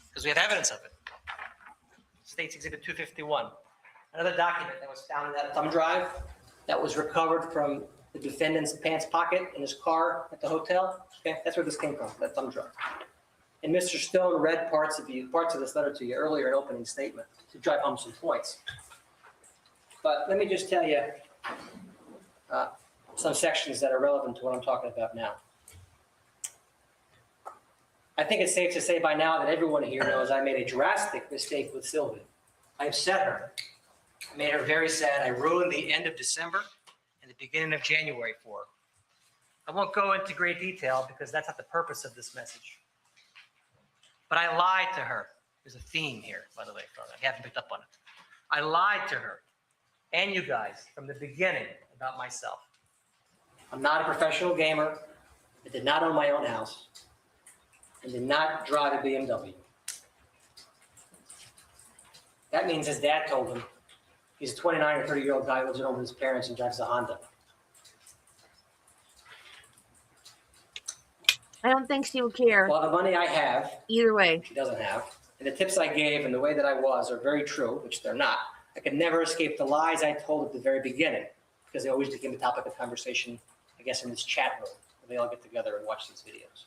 Speaker 21: because we have evidence of it. States Exhibit 251, another document that was found in that thumb drive that was recovered from the defendant's pants pocket in his car at the hotel. Okay, that's where this came from, that thumb drive. And Mr. Stone read parts of this letter to you earlier in opening statement to drive home some points. But let me just tell you some sections that are relevant to what I'm talking about now. I think it's safe to say by now that everyone here knows I made a drastic mistake with Sylvie. I upset her. I made her very sad. I ruined the end of December and the beginning of January for her. I won't go into great detail because that's not the purpose of this message. But I lied to her. There's a theme here, by the way, if you haven't picked up on it. I lied to her and you guys from the beginning about myself. I'm not a professional gamer. I did not own my own house. And did not drive a BMW. That means his dad told him he's a 29 or 30-year-old guy who lives at home with his parents and drives a Honda.
Speaker 1: I don't think she would care.
Speaker 21: Well, the money I have,
Speaker 1: either way,
Speaker 21: she doesn't have, and the tips I gave and the way that I was are very true, which they're not. I could never escape the lies I told at the very beginning because they always became a topic of conversation, I guess, in this chat room where they all get together and watch these videos.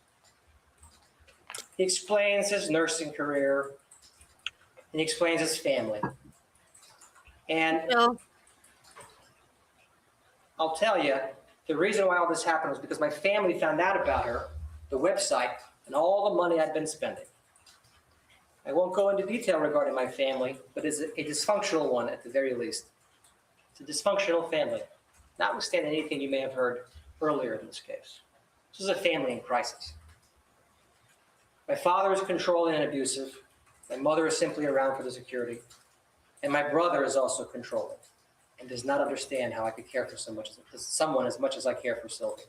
Speaker 21: He explains his nursing career, and he explains his family. And I'll tell you, the reason why all this happened was because my family found out about her, the website, and all the money I'd been spending. I won't go into detail regarding my family, but it's a dysfunctional one at the very least. It's a dysfunctional family, notwithstanding anything you may have heard earlier in this case. This is a family in crisis. My father is controlling and abusive. My mother is simply around for the security. And my brother is also controlling and does not understand how I could care for someone as much as I care for Sylvie.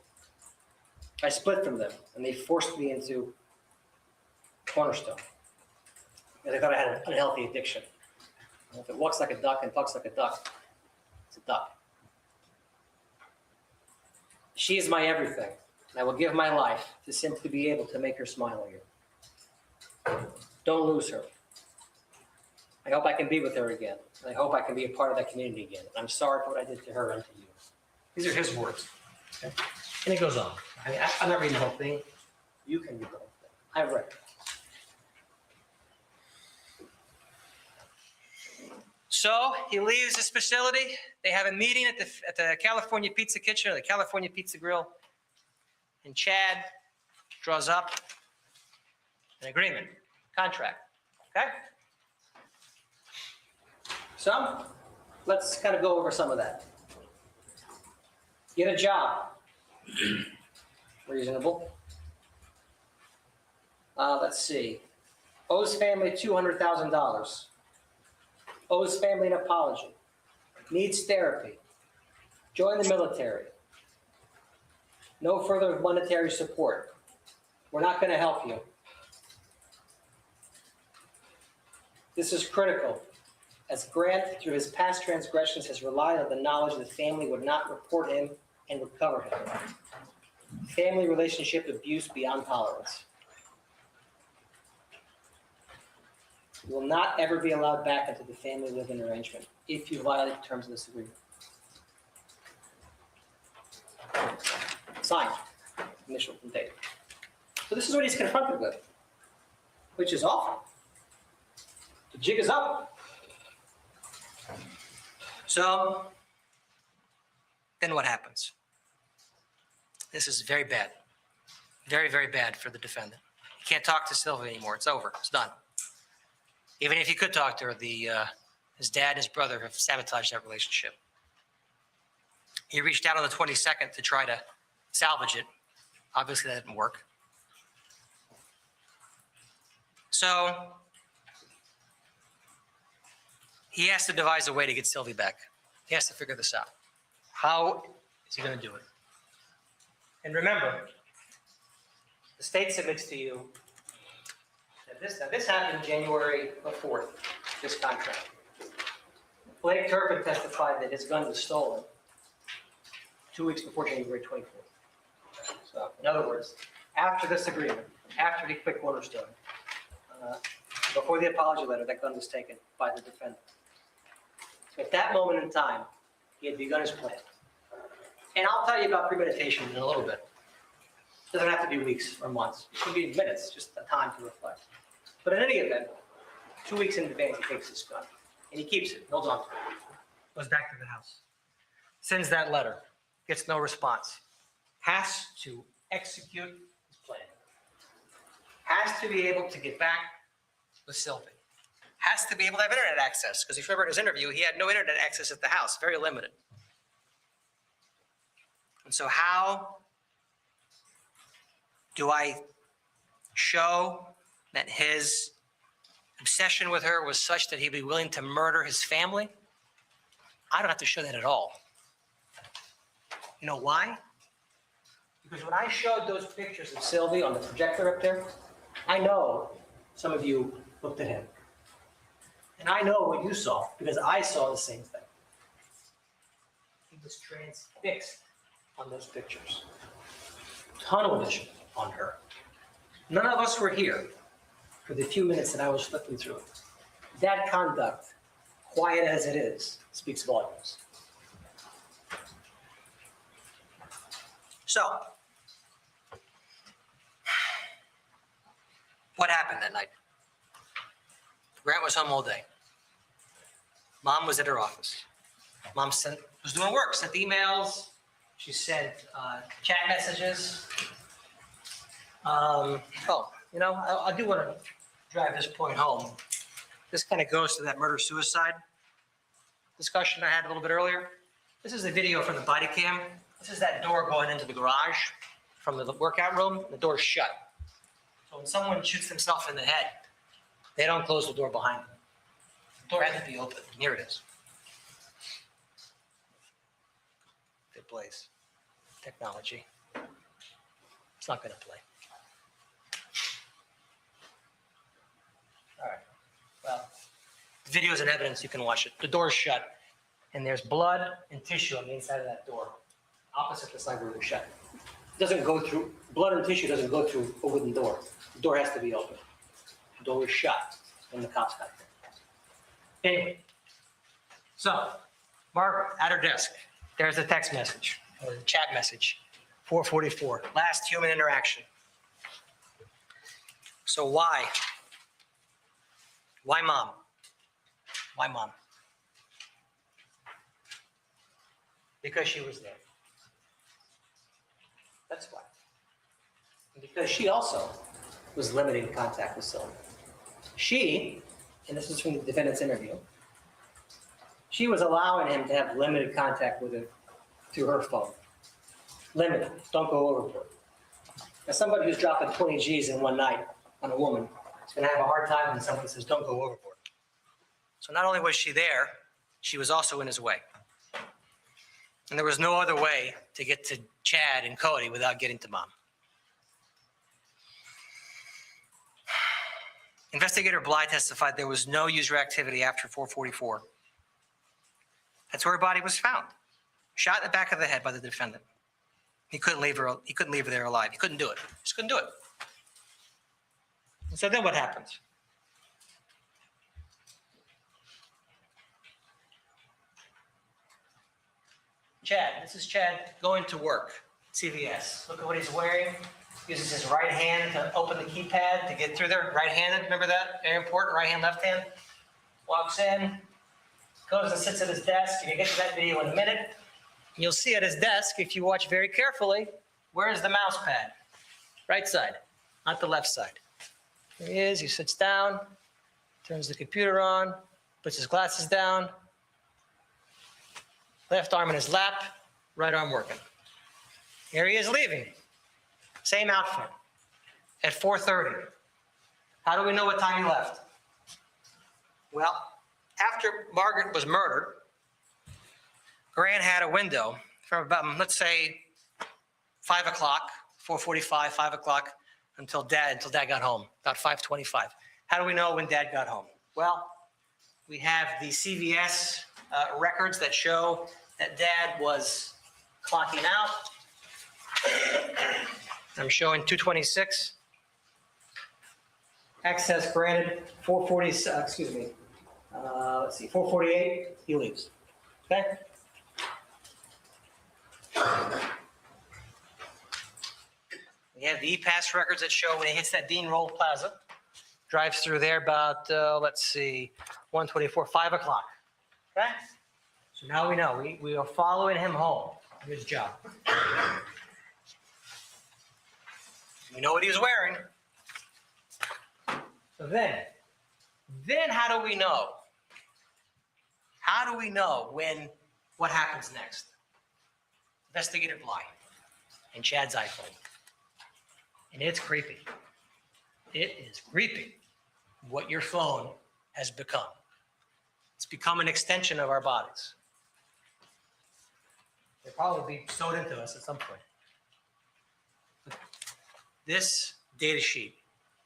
Speaker 21: I split from them, and they forced me into Cornerstone. And they thought I had an unhealthy addiction. And if it walks like a duck and talks like a duck, it's a duck. She is my everything, and I will give my life to simply be able to make her smile again. Don't lose her. I hope I can be with her again. And I hope I can be a part of that community again. I'm sorry for what I did to her and to you. These are his words. Okay? And it goes on. I'm not reading the whole thing. You can read the whole thing. I've read it. So he leaves his facility. They have a meeting at the California Pizza Kitchen or the California Pizza Grill. And Chad draws up an agreement, contract. Okay? So let's kind of go over some of that. Get a job. Reasonable. Let's see. Owes family $200,000. Owes family an apology. Needs therapy. Join the military. No further monetary support. We're not going to help you. This is critical, as Grant, through his past transgressions, has relied on the knowledge the family would not report him and recover him. Family relationship abuse beyond tolerance. You will not ever be allowed back into the family living arrangement if you violate the terms of this agreement. Signed. initial date. So this is what he's confronted with, which is awful. The jig is up. So then what happens? This is very bad. Very, very bad for the defendant. He can't talk to Sylvia anymore. It's over. It's done. Even if he could talk to her, his dad and his brother have sabotaged that relationship. He reached out on the 22nd to try to salvage it. Obviously, that didn't work. So he has to devise a way to get Sylvie back. He has to figure this out. How is he going to do it? And remember, the state submits to you that this happened January 4th, this contract. Blake Turpin testified that his gun was stolen 2 weeks before January 24th. So, in other words, after this agreement, after the quick order stood, before the apology letter, that gun was taken by the defendant. So at that moment in time, he had begun his plan. And I'll tell you about premeditation in a little bit. It doesn't have to be weeks or months. It could be minutes, just a time to reflect. But in any event, 2 weeks in advance, he takes his gun and he keeps it, holds on to it, goes back to the house, sends that letter, gets no response, has to execute his plan, has to be able to get back with Sylvie, has to be able to have internet access, because if you remember in his interview, he had no internet access at the house, very limited. And so how do I show that his obsession with her was such that he'd be willing to murder his family? I don't have to show that at all. You know why? Because when I showed those pictures of Sylvie on the projector up there, I know some of you looked at him. And I know what you saw because I saw the same thing. He was transfixed on those pictures. Tunnel vision on her. None of us were here for the few minutes that I was flipping through it. That conduct, quiet as it is, speaks volumes. So, what happened that night? Grant was home all day. Mom was at her office. Mom was doing work, sent emails. She sent chat messages. I do want to drive this point home. This kind of goes to that murder-suicide discussion I had a little bit earlier. This is a video from the body cam. This is that door going into the garage from the workout room. The door's shut. So when someone shoots themselves in the head, they don't close the door behind them. The door has to be open. Here it is. Good place. Technology. It's not going to play. All right. Well, the video is an evidence. You can watch it. The door's shut, and there's blood and tissue on the inside of that door, opposite the side where it was shut. It doesn't go through, blood and tissue doesn't go through a wooden door. The door has to be open. The door was shut when the cops got there. Anyway, so Margaret at her desk, there's a text message, or a chat message, 4:44, last human interaction. So why? Why mom? Why mom? Because she was there. That's why. And because she also was limiting contact with Sylvia. She, and this is from the defendant's interview, she was allowing him to have limited contact with her through her phone. Limited. Don't go overboard. As somebody who's dropping 20 G's in one night on a woman is going to have a hard time when someone says, don't go overboard. So not only was she there, she was also in his way. And there was no other way to get to Chad and Cody without getting to mom. Investigator Bly testified there was no user activity after 4:44. That's where her body was found, shot in the back of the head by the defendant. He couldn't leave her there alive. He couldn't do it. He just couldn't do it. And so then what happens? Chad, this is Chad going to work CVS. Look at what he's wearing. Uses his right hand to open the keypad to get through there. Right-handed, remember that? Very important, right hand, left hand. Walks in, goes and sits at his desk. You can get to that video in a minute. You'll see at his desk, if you watch very carefully, where is the mouse pad? Right side, not the left side. There he is, he sits down, turns the computer on, puts his glasses down, left arm in his lap, right arm working. Here he is leaving. Same outfit at 4:30. How do we know what time he left? Well, after Margaret was murdered, Grant had a window from about, let's say, 5 o'clock, 4:45, 5 o'clock, until Dad got home, about 5:25. How do we know when Dad got home? Well, we have the CVS records that show that Dad was clocking out. I'm showing 2:26. Access granted 4:40. Let's see, 4:48. He leaves. Okay. We have the E-Pass records that show when he hits that Dean Roll Plaza, drives through there about, let's see, 1:24, 5 o'clock. Okay? So now we know. We are following him home. His job. We know what he was wearing. So then how do we know? How do we know what happens next? Investigator Bly and Chad's iPhone. And it's creepy. It is creepy what your phone has become. It's become an extension of our bodies. They'll probably be sewed into us at some point. This data sheet,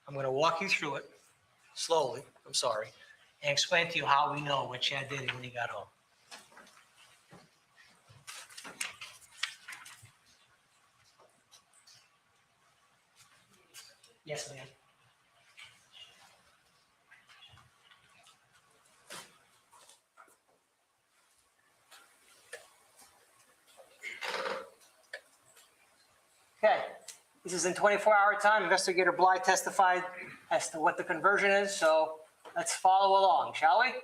Speaker 21: I'm going to walk you through it slowly, I'm sorry, and explain to you how we know what Chad did when he got home. Yes, ma'am. Okay, this is in 24-hour time. Investigator Bly testified as to what the conversion is, so let's follow along, shall we?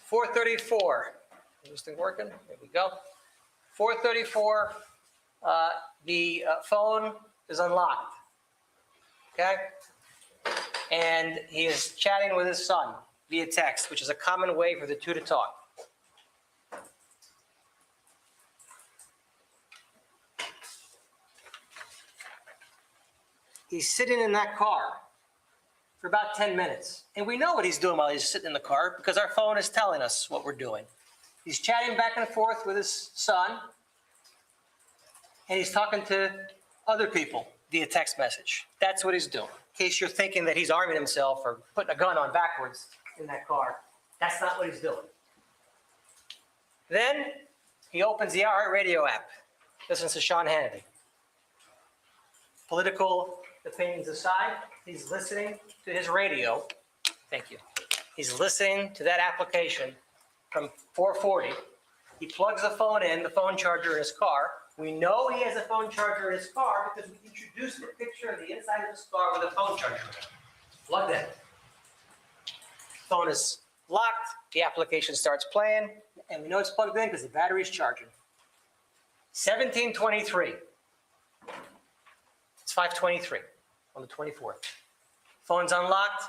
Speaker 21: 4:34. Is this thing working? There we go. 4:34. The phone is unlocked. Okay? And he is chatting with his son via text, which is a common way for the two to talk. He's sitting in that car for about 10 minutes. And we know what he's doing while he's sitting in the car because our phone is telling us what we're doing. He's chatting back and forth with his son, and he's talking to other people via text message. That's what he's doing. In case you're thinking that he's arming himself or putting a gun on backwards in that car, that's not what he's doing. Then he opens the iHeartRadio app, listens to Sean Hannity. Political opinions aside, he's listening to his radio. Thank you. He's listening to that application from 440. He plugs the phone in, the phone charger in his car. We know he has a phone charger in his car because we introduced the picture of the inside of his car with a phone charger in it. Plugged in. Phone is locked. The application starts playing, and we know it's plugged in because the battery's charging. 17:23. It's 5:23 on the 24th. Phone's unlocked.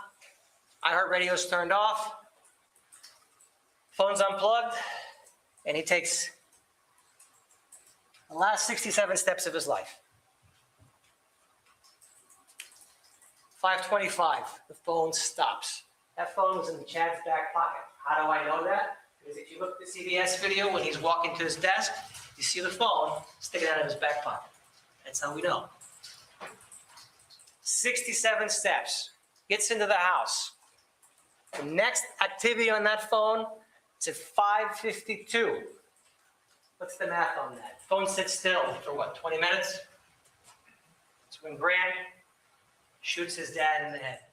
Speaker 21: iHeartRadio's turned off. Phone's unplugged, and he takes the last 67 steps of his life. 5:25, the phone stops. That phone was in Chad's back pocket. How do I know that? Because if you look at the CBS video when he's walking to his desk, you see the phone sticking out of his back pocket. That's how we know. 67 steps, gets into the house. The next activity on that phone, it's at 5:52. What's the math on that? Phone sits still for what, 20 minutes? It's when Grant shoots his dad in the head.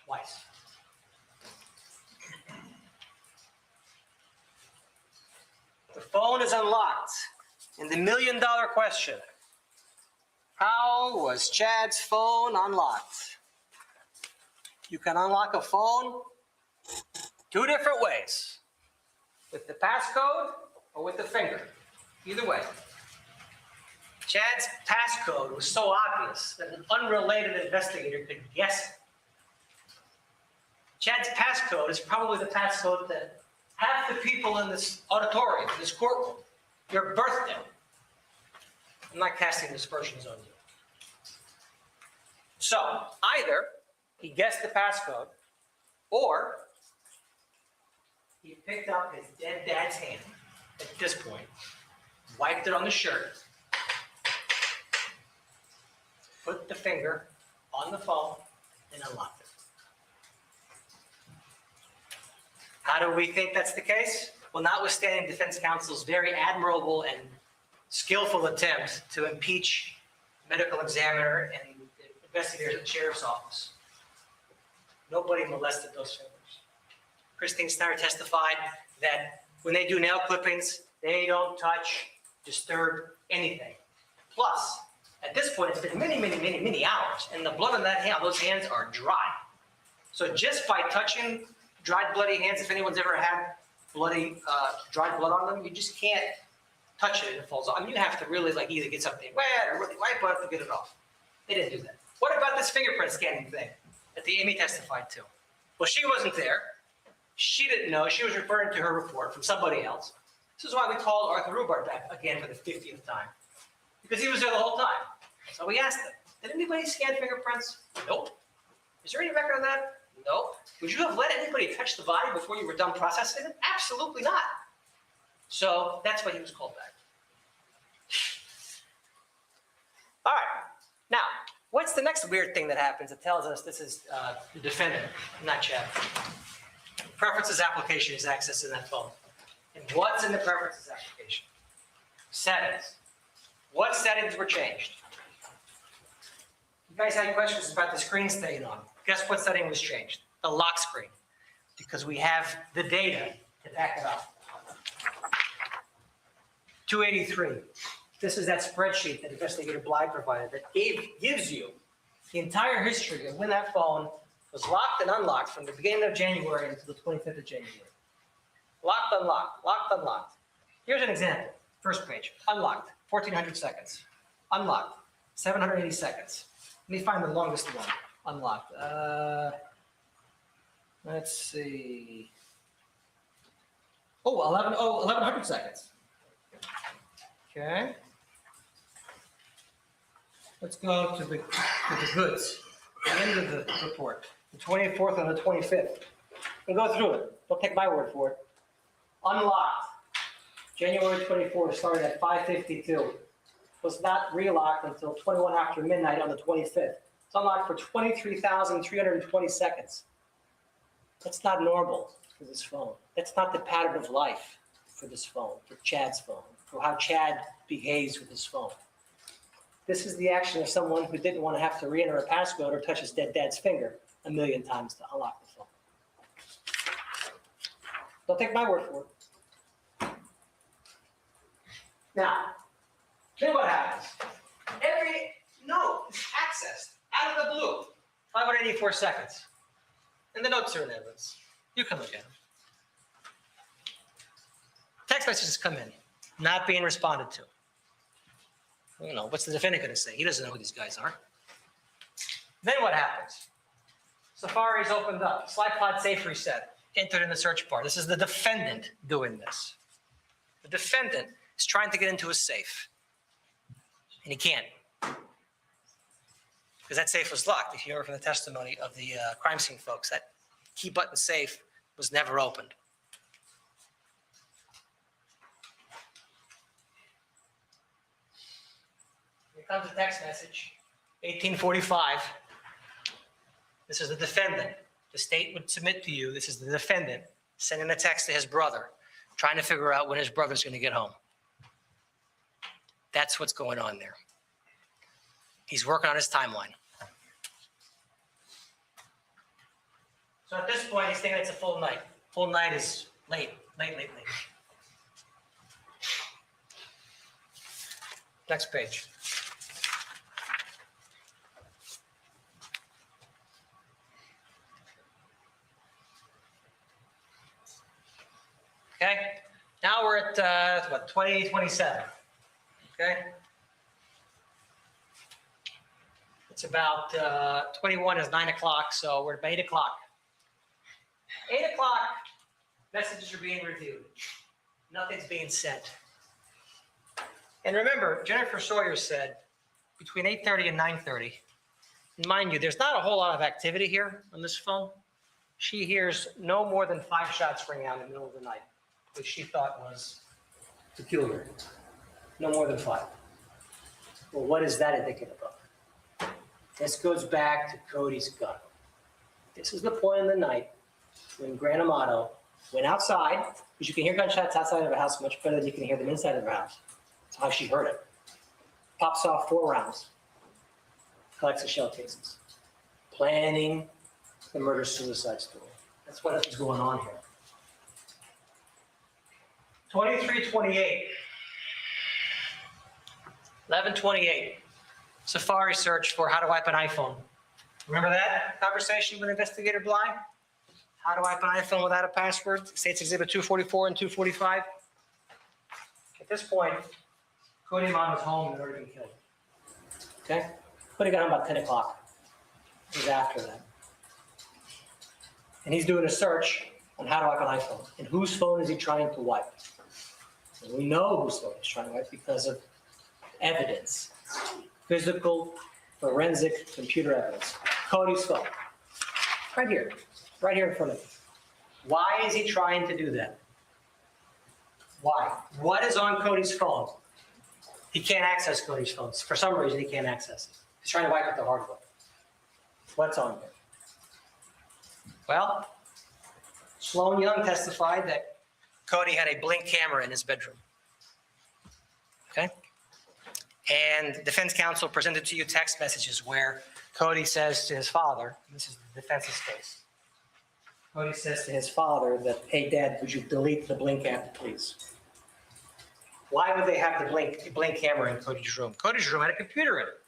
Speaker 21: Twice. The phone is unlocked. And the million-dollar question, how was Chad's phone unlocked? You can unlock a phone two different ways, with the passcode or with the finger, either way. Chad's passcode was so obvious that an unrelated investigator could guess it. Chad's passcode is probably the passcode that half the people in this auditorium, in this courtroom, your birthday. I'm not casting aspersions on you. So either he guessed the passcode, or he picked up his dead dad's hand at this point, wiped it on the shirt, put the finger on the phone, and unlocked it. How do we think that's the case? Well, notwithstanding defense counsel's very admirable and skillful attempt to impeach medical examiner and investigators at the sheriff's office, nobody molested those fingers. Christine Snyder testified that when they do nail clippings, they don't touch, disturb anything. Plus, at this point, it's been many hours, and the blood on that hand, those hands are dry. So just by touching dried, bloody hands, if anyone's ever had bloody, dried blood on them, you just can't touch it and it falls off. I mean, you have to really like either get something wet or really wipe it to get it off. They didn't do that. What about this fingerprint scanning thing that the Amy testified to? Well, she wasn't there. She didn't know. She was referring to her report from somebody else. This is why we called Arthur Rubart back again for the 50th time, because he was there the whole time. So we asked him, did anybody scan fingerprints? Nope. Is there any record of that? Nope. Would you have let anybody touch the body before you were done processing it? Absolutely not. So that's why he was called back. All right. Now, what's the next weird thing that happens that tells us this is the defendant, not Chad? Preferences application is accessing that phone. And what's in the preferences application? Settings. What settings were changed? You guys had questions about the screen staying on. Guess what setting was changed? The lock screen. Because we have the data to back it up. 283. This is that spreadsheet that Investigator Bly provided that gives you the entire history of when that phone was locked and unlocked from the beginning of January until the 25th of January. Locked, unlocked, locked, unlocked. Here's an example. First page. Unlocked, 1,400 seconds. Unlocked, 780 seconds. Let me find the longest one. Unlocked. Let's see. 1,100 seconds. Okay. Let's go to the goods, the end of the report, the 24th and the 25th. We'll go through it. Don't take my word for it. Unlocked. January 24th started at 5:52. Was not relocked until 21 after midnight on the 25th. It's unlocked for 23,320 seconds. That's not normal for this phone. That's not the pattern of life for this phone, for Chad's phone, for how Chad behaves with his phone. This is the action of someone who didn't want to have to re-enter a passcode or touch his dead dad's finger a million times to unlock the phone. Don't take my word for it. Now, then what happens? Every note is accessed out of the blue, 584 seconds. And the notes are in evidence. You can look at them. Text messages come in, not being responded to. You know, what's the defendant going to say? He doesn't know who these guys are. Then what happens? Safari's opened up. SlidePod safe reset. Entered in the search bar. This is the defendant doing this. The defendant is trying to get into a safe. And he can't. Because that safe was locked. If you remember from the testimony of the crime scene folks, that key button safe was never opened. Here comes a text message, 1845. This is the defendant. The state would submit to you, this is the defendant sending a text to his brother, trying to figure out when his brother's going to get home. That's what's going on there. He's working on his timeline. So at this point, he's thinking it's a full night. Full night is late. Next page. Okay, now we're at, what, 2027, okay? It's about, 21 is 9 o'clock, so we're at 8 o'clock. 8 o'clock, messages are being reviewed. Nothing's being sent. And remember, Jennifer Sawyer said between 8:30 and 9:30, and mind you, there's not a whole lot of activity here on this phone. She hears no more than 5 shots ring out in the middle of the night, which she thought was peculiar. No more than 5. Well, what is that indicative of? This goes back to Cody's gun. This is the point in the night when Grant Amato went outside, because you can hear gunshots outside of a house much better than you can hear them inside of a house. That's how she heard it. Pops off 4 rounds, collects the shell casings, planning the murder-suicide story. That's what is going on here. 2328, 1128, Safari search for how to wipe an iPhone. Remember that conversation with Investigator Bly? How to wipe an iPhone without a password? States Exhibit 244 and 245. At this point, Cody Amato's home had already been killed. Okay? Cody got home about 10 o'clock. It was after that. And he's doing a search on how to wipe an iPhone. And whose phone is he trying to wipe? And we know whose phone he's trying to wipe because of evidence. Physical, forensic, computer evidence. Cody's phone. Right here in front of you. Why is he trying to do that? Why? What is on Cody's phone? He can't access Cody's phone. For some reason, he can't access it. He's trying to wipe it the hard way. What's on there? Well, Sloan Young testified that Cody had a Blink camera in his bedroom. Okay? And defense counsel presented to you text messages where Cody says to his father, and this is the defense's case, Cody says to his father that, hey, Dad, would you delete the Blink app, please? Why would they have the Blink camera in Cody's room? Cody's room had a computer in it.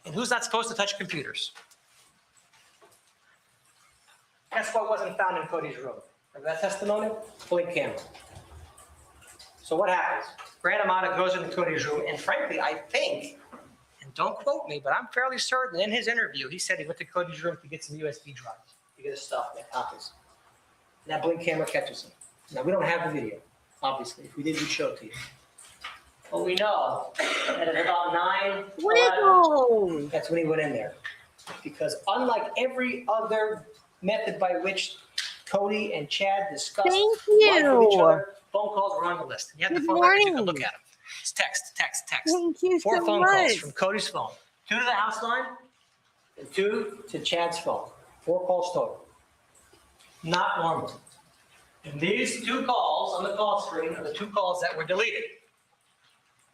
Speaker 21: And who's not supposed to touch computers? Guess what wasn't found in Cody's room? Remember that testimony? Blink camera. So what happens? Grant Amato goes into Cody's room, and frankly, I think, and don't quote me, but I'm fairly certain in his interview, he said he went to Cody's room to get some USB drives, to get his stuff, get copies. And that Blink camera catches him. Now, we don't have the video, obviously. If we did, we'd show it to you. But we know that at about 9:11, that's when he went in there. Because unlike every other method by which Cody and Chad discussed life with each other, phone calls were on the list. You have the phone records, you can look at them. It's text.
Speaker 1: Thank you
Speaker 21: 4
Speaker 1: so
Speaker 21: phone
Speaker 1: much.
Speaker 21: calls from Cody's phone. 2 to the house line and 2 to Chad's phone. 4 calls total. Not normal. And these 2 calls on the call screen are the 2 calls that were deleted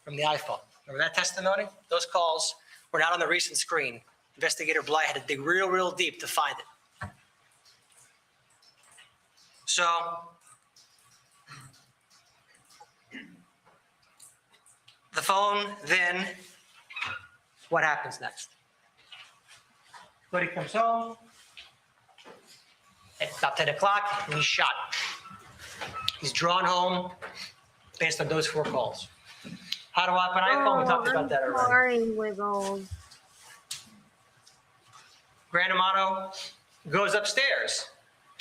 Speaker 21: from the iPhone. Remember that testimony? Those calls were not on the recent screen. Investigator Bly had to dig real deep to find it. So, the phone, then, what happens next? Cody comes home at about 10 o'clock, and he's shot. He's drawn home based on those 4 calls. How to wipe an iPhone? We talked about that already.
Speaker 1: Sorry, Wiggles.
Speaker 21: Grant Amato goes upstairs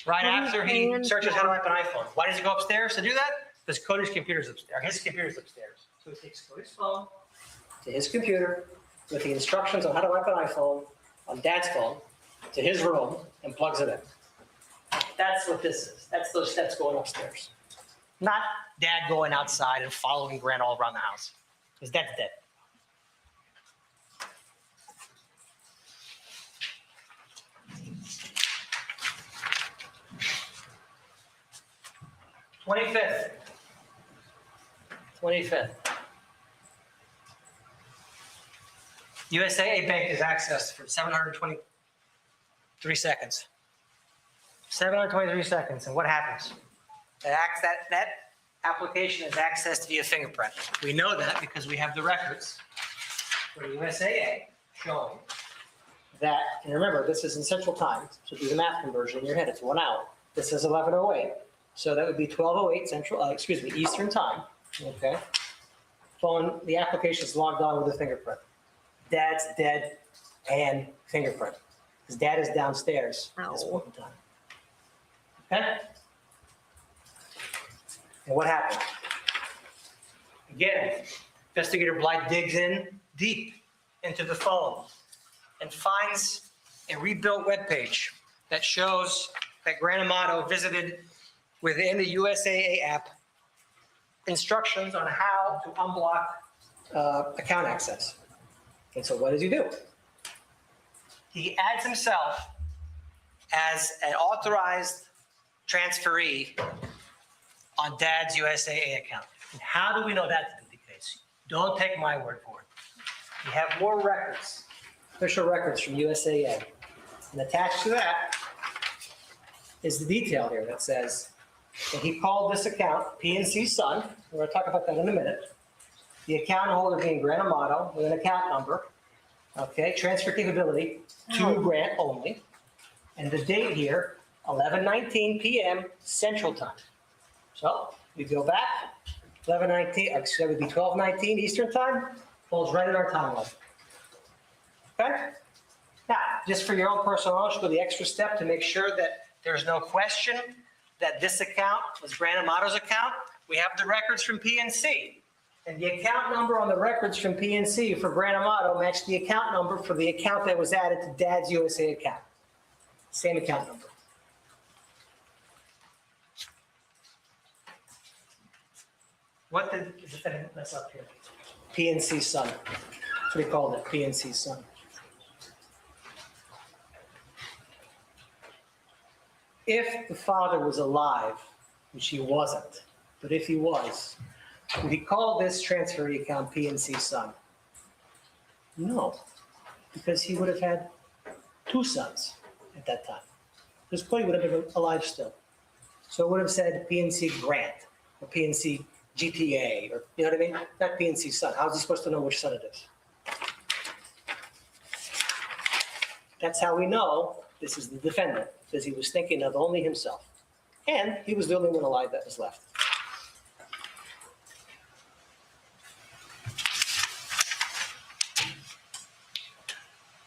Speaker 21: right after he searches how to wipe an iPhone. Why does he go upstairs to do that? Because Cody's computer's upstairs. His computer's upstairs. So he takes Cody's phone to his computer with the instructions on how to wipe an iPhone on Dad's phone to his room and plugs it in. That's what this is. That's those steps going upstairs. Not Dad going outside and following Grant all around the house. Because Dad's dead. $25th. USAA Bank is accessed for 723 seconds. 723 seconds, and what happens? That application is accessed via fingerprint. We know that because we have the records for the USAA showing that, and remember, this is in Central Time, so do the math conversion in your head, it's 1 hour. This is 11:08, so that would be 12:08 Eastern Time, okay? Phone, the application is logged on with a fingerprint. Dad's dead and fingerprint. His dad is downstairs at this point in time. Okay? And what happened? Again, investigator Blythe digs in deep into the phone and finds a rebuilt webpage that shows that Grant Amato visited within the USAA app instructions on how to unblock account access. And so what does he do? He adds himself as an authorized transferee on Dad's USAA account. And how do we know that to be the case? Don't take my word for it. We have more records, official records from USAA. And attached to that is the detail here that says that he called this account PNC's son. We're going to talk about that in a minute. The account holder being Grant Amato with an account number. Okay, transfer capability to Grant only. And the date here, 11:19 p.m. Central Time. So we go back, 11:19, that would be 12:19 Eastern Time, falls right in our timeline. Okay? Now, just for your own personal knowledge, go the extra step to make sure that there's no question that this account was Grant Amato's account. We have the records from PNC. And the account number on the records from PNC for Grant Amato matched the account number for the account that was added to Dad's USA account. Same account number. What did the defendant mess up here? PNC's son. That's what he called it, PNC's son. If the father was alive, which he wasn't, but if he was, would he call this transferee account PNC's son? No, because he would have had 2 sons at that time. Because Cody would have been alive still. So it would have said PNC Grant or PNC GTA, or you know what I mean? Not PNC's son. How is he supposed to know which son it is? That's how we know this is the defendant, because he was thinking of only himself. And he was the only one alive that was left.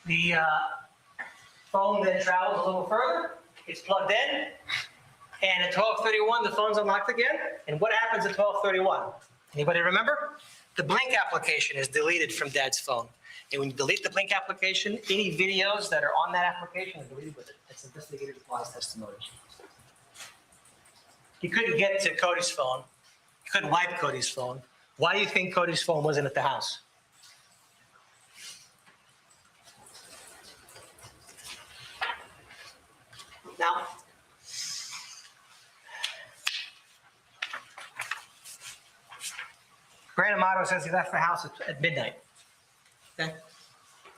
Speaker 21: The phone then travels a little further. It's plugged in. And at 12:31, the phone's unlocked again. And what happens at 12:31? Anybody remember? The Blink application is deleted from Dad's phone. And when you delete the Blink application, any videos that are on that application are deleted with it. That's investigator Blythe's testimony. He couldn't get to Cody's phone. He couldn't wipe Cody's phone. Why do you think Cody's phone wasn't at the house? Now, Grant Amato says he left the house at midnight. Okay?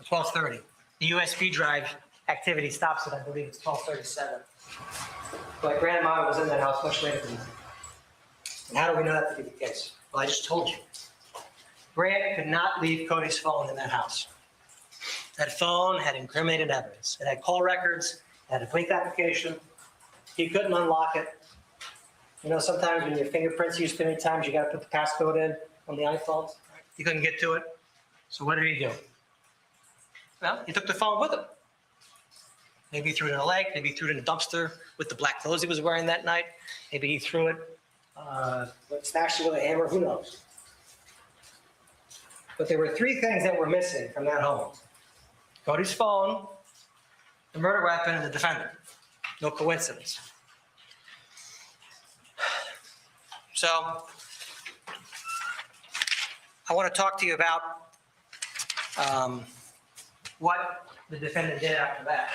Speaker 21: 12:30. The USB drive activity stops at, I believe it's 12:37. But Grant Amato was in that house much later than that. And how do we know that to be the case? Well, I just told you. Grant could not leave Cody's phone in that house. That phone had incriminated evidence. It had call records, it had a Blink application. He couldn't unlock it. You know, sometimes when your fingerprints are used too many times, you got to put the passcode in on the iPhones. He couldn't get to it. So what did he do? Well, he took the phone with him. Maybe he threw it in a lake. Maybe he threw it in a dumpster with the black clothes he was wearing that night. Maybe he threw it, smashed it with a hammer. Who knows? But there were 3 things that were missing from that home. Cody's phone, the murder weapon, and the defendant. No coincidence. So I want to talk to you about what the defendant did after that.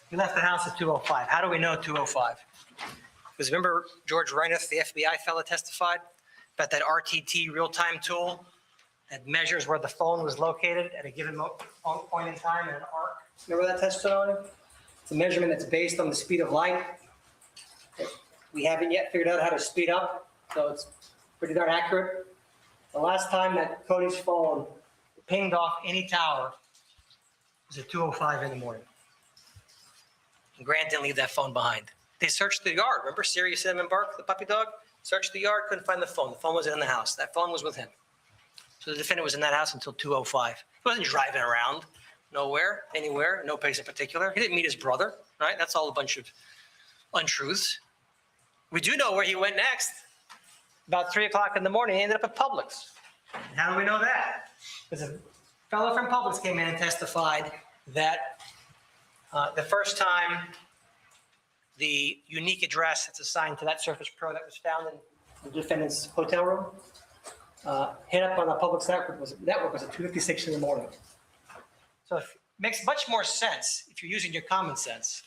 Speaker 21: He left the house at 2:05. How do we know 2:05? Because remember George Reineth, the FBI fellow, testified about that RTT real-time tool that measures where the phone was located at a given point in time in an arc. Remember that testimony? It's a measurement that's based on the speed of light. We haven't yet figured out how to speed up, so it's pretty darn accurate. The last time that Cody's phone pinged off any tower was at 2:05 in the morning. And Grant didn't leave that phone behind. They searched the yard. Remember Sirius Cinnamon Bark, the puppy dog? Searched the yard, couldn't find the phone. The phone wasn't in the house. That phone was with him. So the defendant was in that house until 2:05. He wasn't driving around nowhere, anywhere, no place in particular. He didn't meet his brother, right? That's all a bunch of untruths. We do know where he went next. About 3 o'clock in the morning, he ended up at Publix. And how do we know that? Because a fellow from Publix came in and testified that the first time the unique address that's assigned to that Surface Pro that was found in the defendant's hotel room hit up on a Publix network was at 2:56 in the morning. So it makes much more sense if you're using your common sense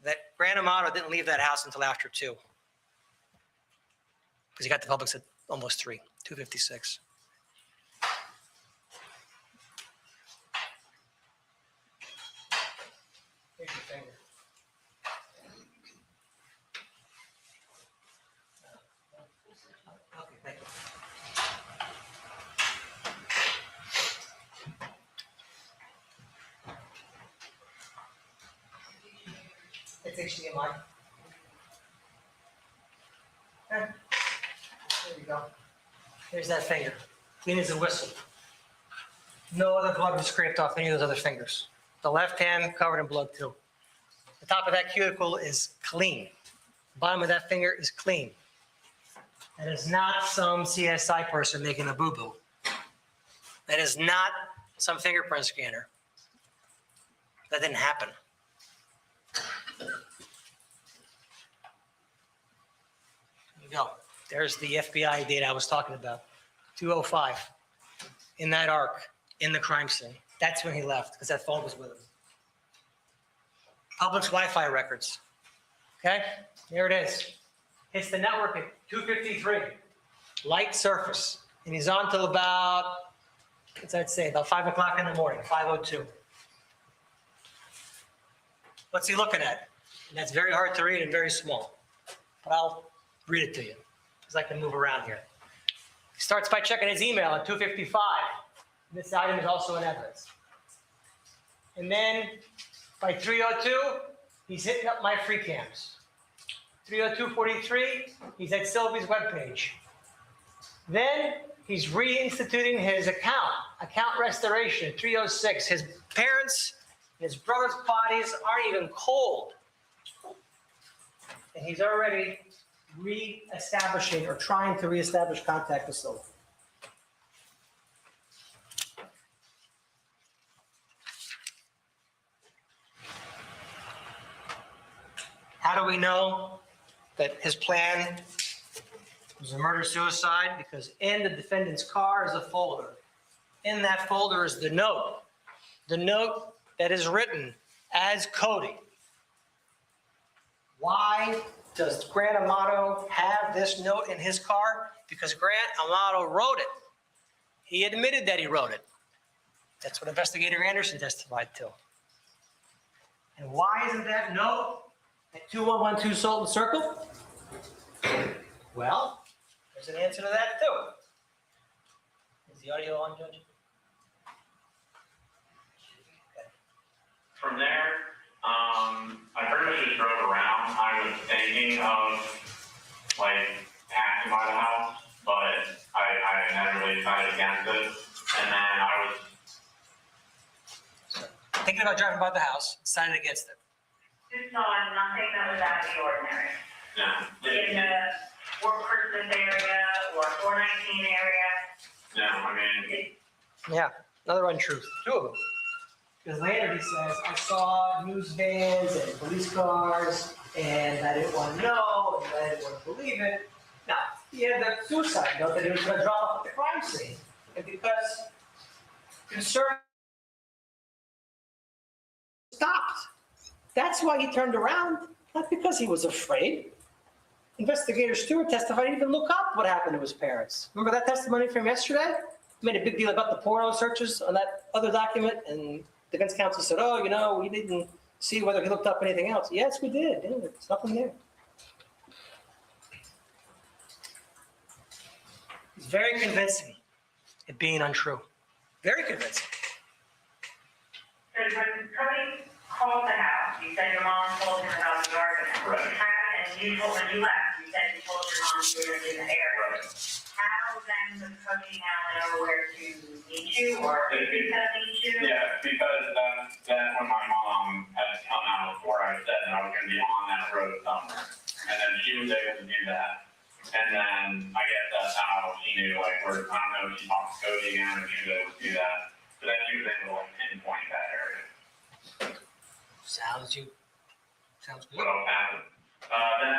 Speaker 21: that Grant Amato didn't leave that house until after 2. Because he got to Publix at almost 3, 2:56. Here's your finger. Okay, thank you. It's HDMI. Okay. There you go. Here's that finger. Clean as a whistle. No other blood was scraped off any of those other fingers. The left hand covered in blood too. The top of that cuticle is clean. The bottom of that finger is clean. That is not some CSI person making a boo-boo. That is not some fingerprint scanner. That didn't happen. There you go. There's the FBI data I was talking about. 2:05 in that arc in the crime scene. That's when he left because that phone was with him. Publix Wi-Fi records. Okay, here it is. Hits the network at 2:53. Light surface. And he's on till about, what's that say, about 5 o'clock in the morning, 5:02. What's he looking at? And that's very hard to read and very small. But I'll read it to you because I can move around here. He starts by checking his email at 2:55. This item is also in evidence. And then by 3:02, he's hitting up my free cams. 3:02:43, he's at Sylvie's webpage. Then he's reinstituting his account restoration at 3:06. His parents and his brother's bodies aren't even cold. And he's already re-establishing or trying to re-establish contact with Sylvie. How do we know that his plan was a murder-suicide? Because in the defendant's car is a folder. In that folder is the note that is written as Cody. Why does Grant Amato have this note in his car? Because Grant Amato wrote it. He admitted that he wrote it. That's what Investigator Anderson testified to. And why isn't that note at 2112 Sultan Circle? Well, there's an answer to that too. Is the audio on, Judge?
Speaker 20: From there, I pretty much just drove around. I was thinking of like passing by the house, but I never really decided against it. And then I was
Speaker 21: thinking about driving by the house, decided against it.
Speaker 7: You saw nothing that was out of the ordinary.
Speaker 20: no.
Speaker 7: In the work person area or 419 area.
Speaker 20: No, I mean,
Speaker 21: Yeah, another untruth. 2 of them. Because later he says, I saw news vans and police cars, and I didn't want to know, and I didn't want to believe it. Now, he had that suicide note that he was going to drop off at the crime scene. And because concern stopped, that's why he turned around, not because he was afraid. Investigator Stewart testified he didn't even look up what happened to his parents. Remember that testimony from yesterday? He made a big deal about the porno searches on that other document, and defense counsel said, oh, you know, we didn't see whether he looked up anything else. Yes, we did. Yeah, there's nothing there. It's very convincing, it being untrue. Very convincing.
Speaker 7: Because when Cody called the house, you said your mom told him about the argument.
Speaker 20: Right.
Speaker 7: And you told, when you left, you said you told your mom you were in the area. How then does Cody now know where to meet you, or is he gonna meet you?
Speaker 20: Yeah, because that's when my mom had come out before I said that I was gonna be on that road somewhere. And then she was able to do that. And then I guess that's how she knew, like, where, I don't know if she talked to Cody again, or she was able to do that. But then she was able to, like, pinpoint that area.
Speaker 21: Sounds good.
Speaker 20: What else happened? Then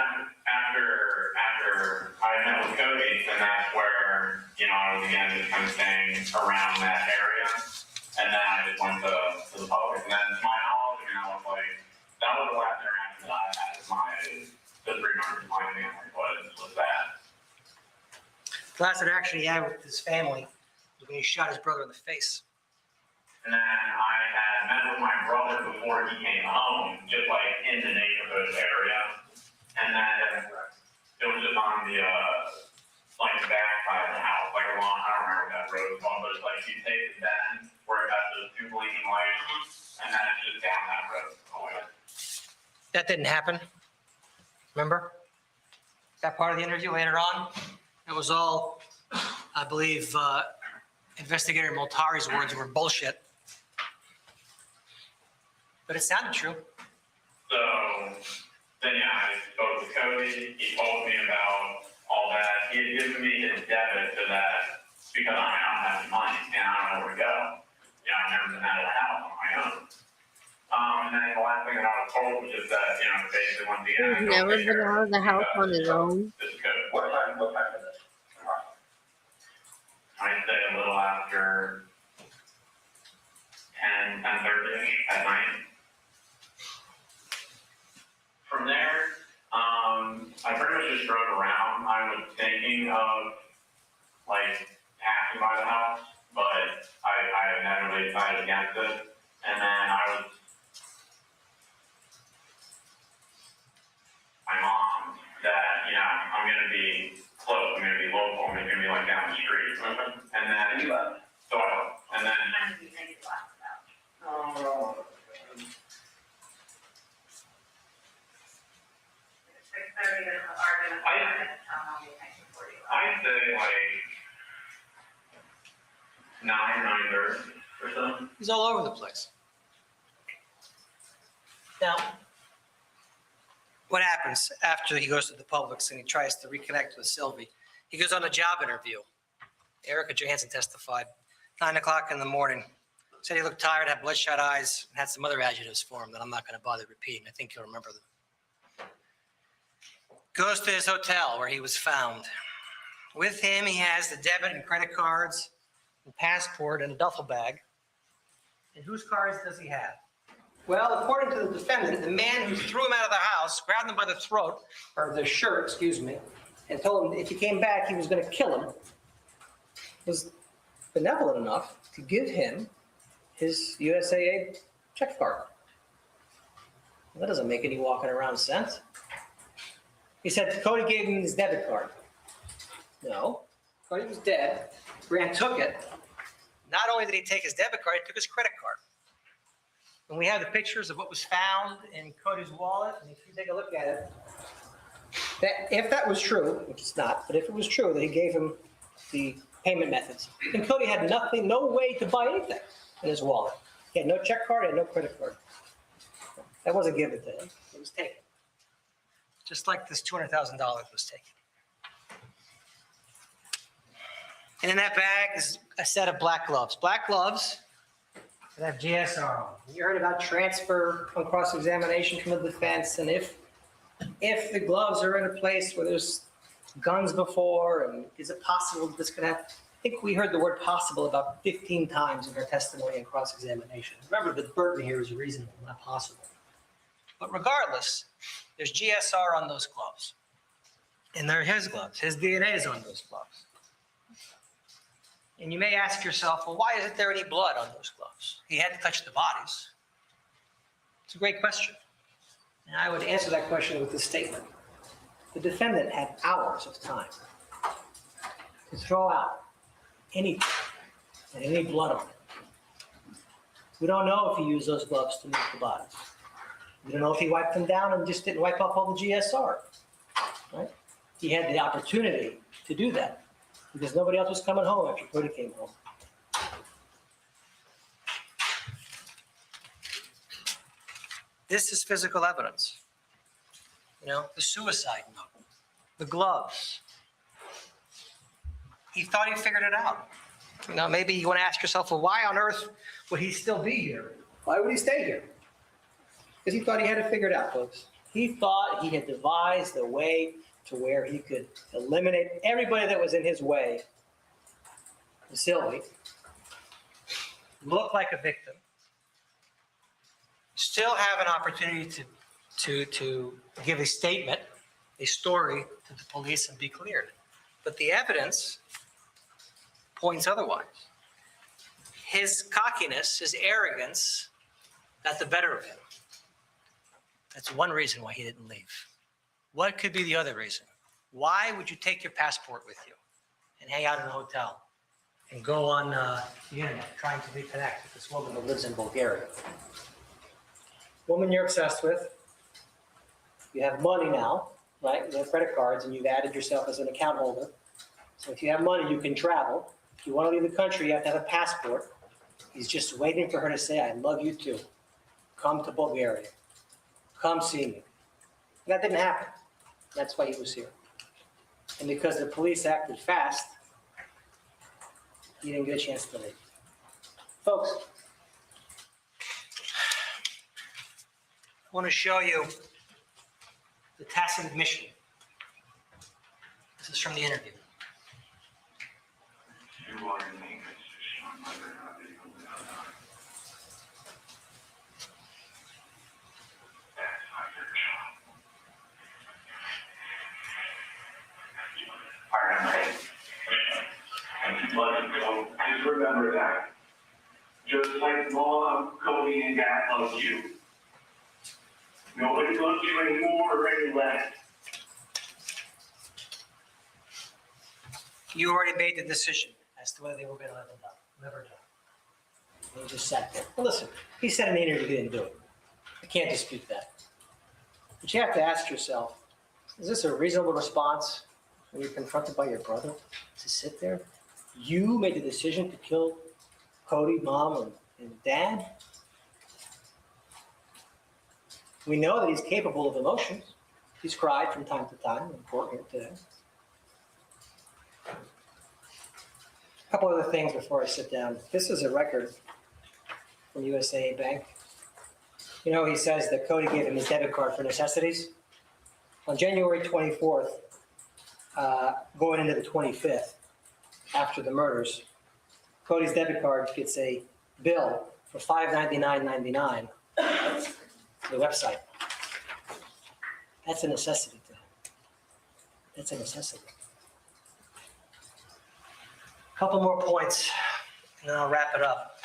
Speaker 20: after I met with Cody, then that's where, I was again just kind of staying around that area. And then I just went to the public. And then to my knowledge, I was like, that was the last interaction that I had with the 3 members of my family was that.
Speaker 21: The last interaction he had with his family was when he shot his brother in the face.
Speaker 20: And then I had met with my brother before he came home, just like in the neighborhood area. And then it was just on the back side of the house, like along, I don't remember what that road is called, but it's like you take the bend where it has those 2 blinking lights, and then it's just down that road.
Speaker 21: That didn't happen. Remember? That part of the interview later on? It was all, I believe, Investigator Moltari's words were bullshit. But it sounded true.
Speaker 20: So then, I spoke to Cody. He told me about all that. He had given me his debit to that because I don't have any money and I don't know where to go. I've never been out of the house on my own. And then the last thing that I was told was just that, basically once again,
Speaker 1: He's never been out of the house on his own.
Speaker 20: this is good. What time is it? I'd say a little after 10:30 at night. From there, I pretty much just drove around. I was thinking of, like, passing by the house, but I never really decided against it. And then my mom, that, I'm going to be close, I'm going to be local, I'm going to be, like, down the street. And then, so I left. And then,
Speaker 7: When do you think it lasts about? 6:30 is the argument. How long do you think before you left?
Speaker 20: I'd say, like, 9:30 or so.
Speaker 21: He's all over the place. Now, what happens after he goes to the Publix and he tries to reconnect with Sylvie? He goes on a job interview. Erica Johansson testified, 9 o'clock in the morning. Said he looked tired, had bloodshot eyes, and had some other adjectives for him that I'm not going to bother repeating. I think you'll remember them. Goes to his hotel where he was found. With him, he has the debit and credit cards, and passport, and a duffel bag. And whose cards does he have? Well, according to the defendant, the man who threw him out of the house, grabbed him by the throat, or the shirt, excuse me, and told him if he came back, he was going to kill him, was benevolent enough to give him his USAA check card. Well, that doesn't make any walking around sense. He said Cody gave him his debit card. No, Cody was dead. Grant took it. Not only did he take his debit card, he took his credit card. And we have the pictures of what was found in Cody's wallet. And if you take a look at it, that if that was true, which it's not, but if it was true that he gave him the payment methods, then Cody had nothing, no way to buy anything in his wallet. He had no check card, he had no credit card. That wasn't given to him. It was taken. Just like this $200,000 was taken. And in that bag is a set of black gloves. Black gloves that have GSR on. You heard about transfer on cross-examination from the defense, and if the gloves are in a place where there's guns before, and is it possible this could have, I think we heard the word possible about 15 times in our testimony and cross-examination. Remember, the burden here is reasonable, not possible. But regardless, there's GSR on those gloves. And they're his gloves. His DNA is on those gloves. And you may ask yourself, well, why isn't there any blood on those gloves? He had to touch the bodies. It's a great question. And I would answer that question with this statement. The defendant had hours of time to throw out anything and any blood on it. We don't know if he used those gloves to move the bodies. We don't know if he wiped them down and just didn't wipe off all the GSR. Right? He had the opportunity to do that because nobody else was coming home after Cody came home. This is physical evidence. You know, the suicide note, the gloves. He thought he figured it out. You know, maybe you want to ask yourself, well, why on earth would he still be here? Why would he stay here? Because he thought he had it figured out, folks. He thought he had devised a way to where he could eliminate everybody that was in his way, Sylvie, look like a victim, still have an opportunity to give a statement, a story to the police and be cleared. But the evidence points otherwise. His cockiness, his arrogance got the better of him. That's one reason why he didn't leave. What could be the other reason? Why would you take your passport with you and hang out in a hotel and go on the internet trying to reconnect with this woman who lives in Bulgaria? Woman you're obsessed with, you have money now, right? You have credit cards and you've added yourself as an account holder. So if you have money, you can travel. If you want to leave the country, you have to have a passport. He's just waiting for her to say, I love you too. Come to Bulgaria. Come see me. That didn't happen. That's why he was here. And because the police acted fast, he didn't get a chance to leave. Folks, I want to show you the tacit admission. This is from the interview.
Speaker 20: Just remember that. Just like Mom, Cody, and Dad love you. Nobody loves you any more or any less.
Speaker 21: You already made the decision as to whether they were going to live or die. And he just sat there. Well, listen, he said in the interview he didn't do it. I can't dispute that. But you have to ask yourself, is this a reasonable response when you're confronted by your brother to sit there? You made the decision to kill Cody, Mom, and Dad? We know that he's capable of emotions. He's cried from time to time in court here today. A couple other things before I sit down. This is a record from USA Bank. You know, he says that Cody gave him his debit card for necessities. On January 24th, going into the 25th, after the murders, Cody's debit card gets a bill for $599.99 to the website. That's a necessity to him. That's a necessity. A couple more points, and then I'll wrap it up.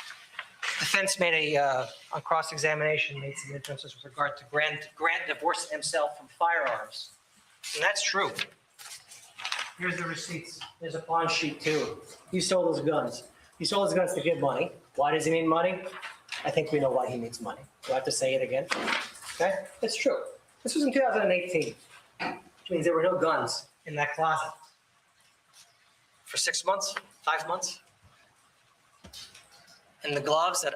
Speaker 21: Defense made on cross-examination, made some inferences with regard to Grant divorcing himself from firearms. And that's true. Here's the receipts. There's a pawn sheet too. He sold his guns. He sold his guns to get money. Why does he need money? I think we know why he needs money. Do I have to say it again? Okay, it's true. This was in 2018, which means there were no guns in that closet for 6 months, 5 months. And the gloves that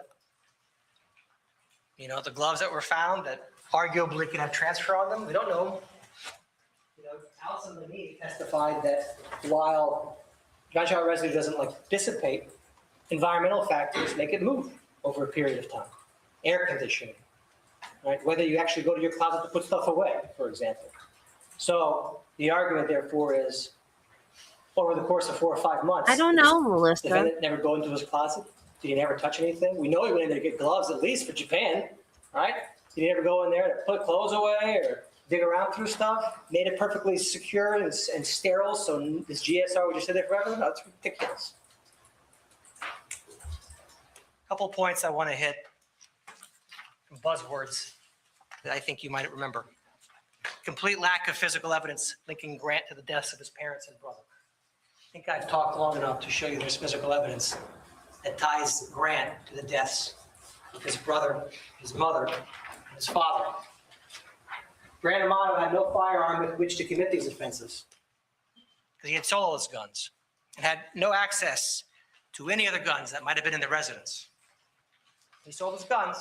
Speaker 21: were found that arguably could have transfer on them, we don't know. Allison Lamee testified that while gunshot residue doesn't dissipate, environmental factors make it move over a period of time. Air conditioning, right? Whether you actually go to your closet to put stuff away, for example. So the argument, therefore, is over the course of 4 or 5 months.
Speaker 1: I don't know, Melissa.
Speaker 21: The defendant never go into his closet. Did he never touch anything? We know he went in there to get gloves, at least for Japan, right? Did he ever go in there to put clothes away or dig around through stuff? Made it perfectly secure and sterile so this GSR would just sit there forever? No, it's ridiculous. A couple points I want to hit. Buzzwords
Speaker 9: that I think you might remember. Complete lack of physical evidence linking Grant to the deaths of his parents and brother. I think I've talked long enough to show you there's physical evidence that ties Grant to the deaths of his brother, his mother, and his father. Grant Amato had no firearm with which to commit these offenses because he had sold all his guns and had no access to any other guns that might have been in the residence. He sold his guns,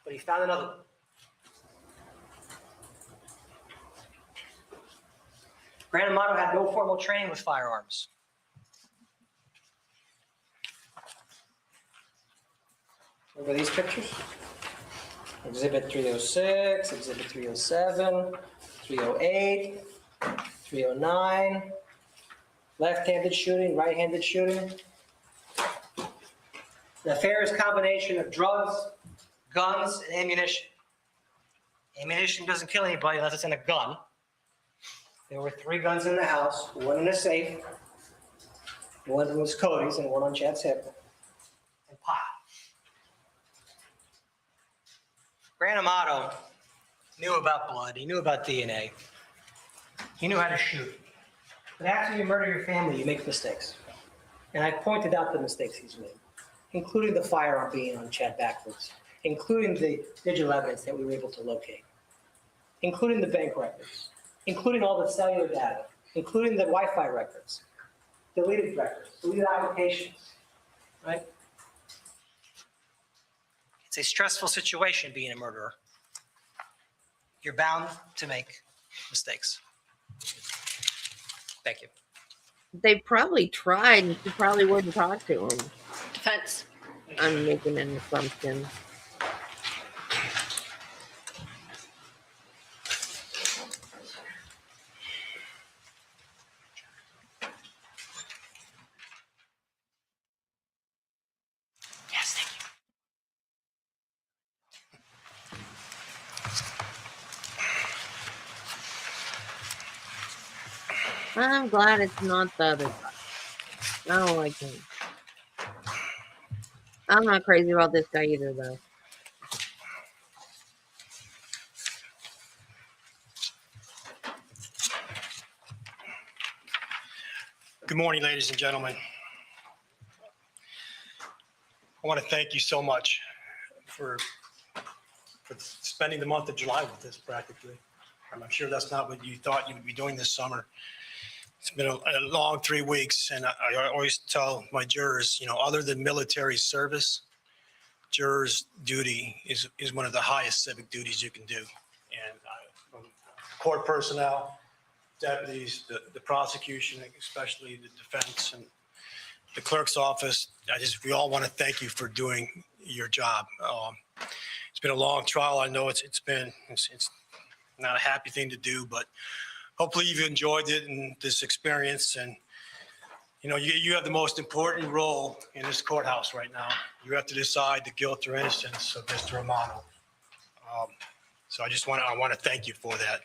Speaker 9: but he found another one. Grant Amato had no formal training with firearms. Remember these pictures? Exhibit 306, Exhibit 307, 308, 309, left-handed shooting, right-handed shooting. The affair is a combination of drugs, guns, and ammunition. Ammunition doesn't kill anybody unless it's in a gun. There were 3 guns in the house, 1 in a safe, 1 was Cody's and 1 on Chad's hip, and pot. Grant Amato knew about blood, he knew about DNA, he knew how to shoot. But after you murder your family, you make mistakes. And I pointed out the mistakes he's made, including the firearm being on Chad backwards, including the digital evidence that we were able to locate, including the bank records, including all the cellular data, including the Wi-Fi records, deleted records, deleted applications, right? It's a stressful situation being a murderer. You're bound to make mistakes. Thank you.
Speaker 1: They probably tried, and she probably wouldn't talk to him.
Speaker 3: Defense.
Speaker 1: I'm making an assumption.
Speaker 9: Yes, thank you.
Speaker 1: I'm glad it's not the other guy. I don't like him. I'm not crazy about this guy either, though.
Speaker 16: Good morning, ladies and gentlemen. I want to thank you so much for spending the month of July with us practically. I'm sure that's not what you thought you would be doing this summer. It's been a long 3 weeks, and I always tell my jurors, other than military service, jurors' duty is one of the highest civic duties you can do. And from court personnel, deputies, the prosecution, especially the defense and the clerk's office, we all want to thank you for doing your job. It's been a long trial. I know it's not a happy thing to do, but hopefully you've enjoyed it and this experience. And you have the most important role in this courthouse right now. You have to decide the guilt or innocence of Mr. Amato. So I want to thank you for that.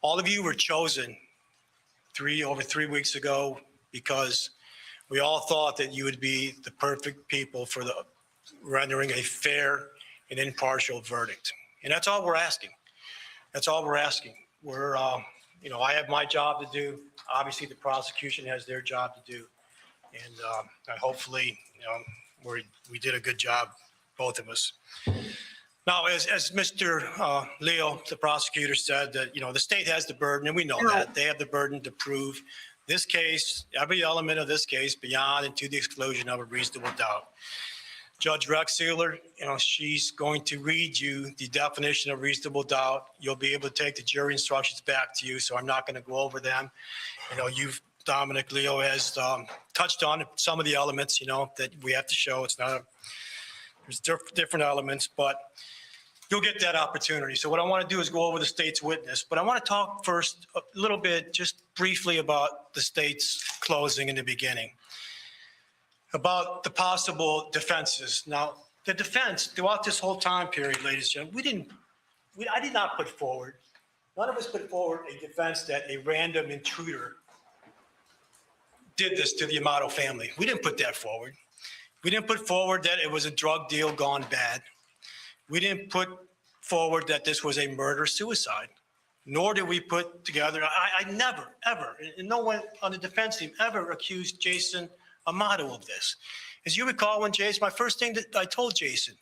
Speaker 16: All of you were chosen over 3 weeks ago because we all thought that you would be the perfect people for rendering a fair and impartial verdict. And that's all we're asking. That's all we're asking. I have my job to do. Obviously, the prosecution has their job to do. And hopefully, we did a good job, both of us. Now, as Mr. Leo, the prosecutor, said, that the state has the burden, and we know that they have the burden to prove this case, every element of this case, beyond and to the exclusion of a reasonable doubt. Judge Rexsealer, she's going to read you the definition of reasonable doubt. You'll be able to take the jury instructions back to you, so I'm not going to go over them. Dominic Leo has touched on some of the elements, that we have to show. There's different elements, but you'll get that opportunity. So what I want to do is go over the state's witness, but I want to talk first a little bit, just briefly, about the state's closing in the beginning, about the possible defenses. Now, the defense throughout this whole time period, ladies and gentlemen, I did not put forward, none of us put forward a defense that a random intruder did this to the Amato family. We didn't put that forward. We didn't put forward that it was a drug deal gone bad. We didn't put forward that this was a murder-suicide, nor did we put together, I never, ever, and no one on the defense team ever accused Jason Amato of this. As you recall, when Jason, my first thing that I told Jason,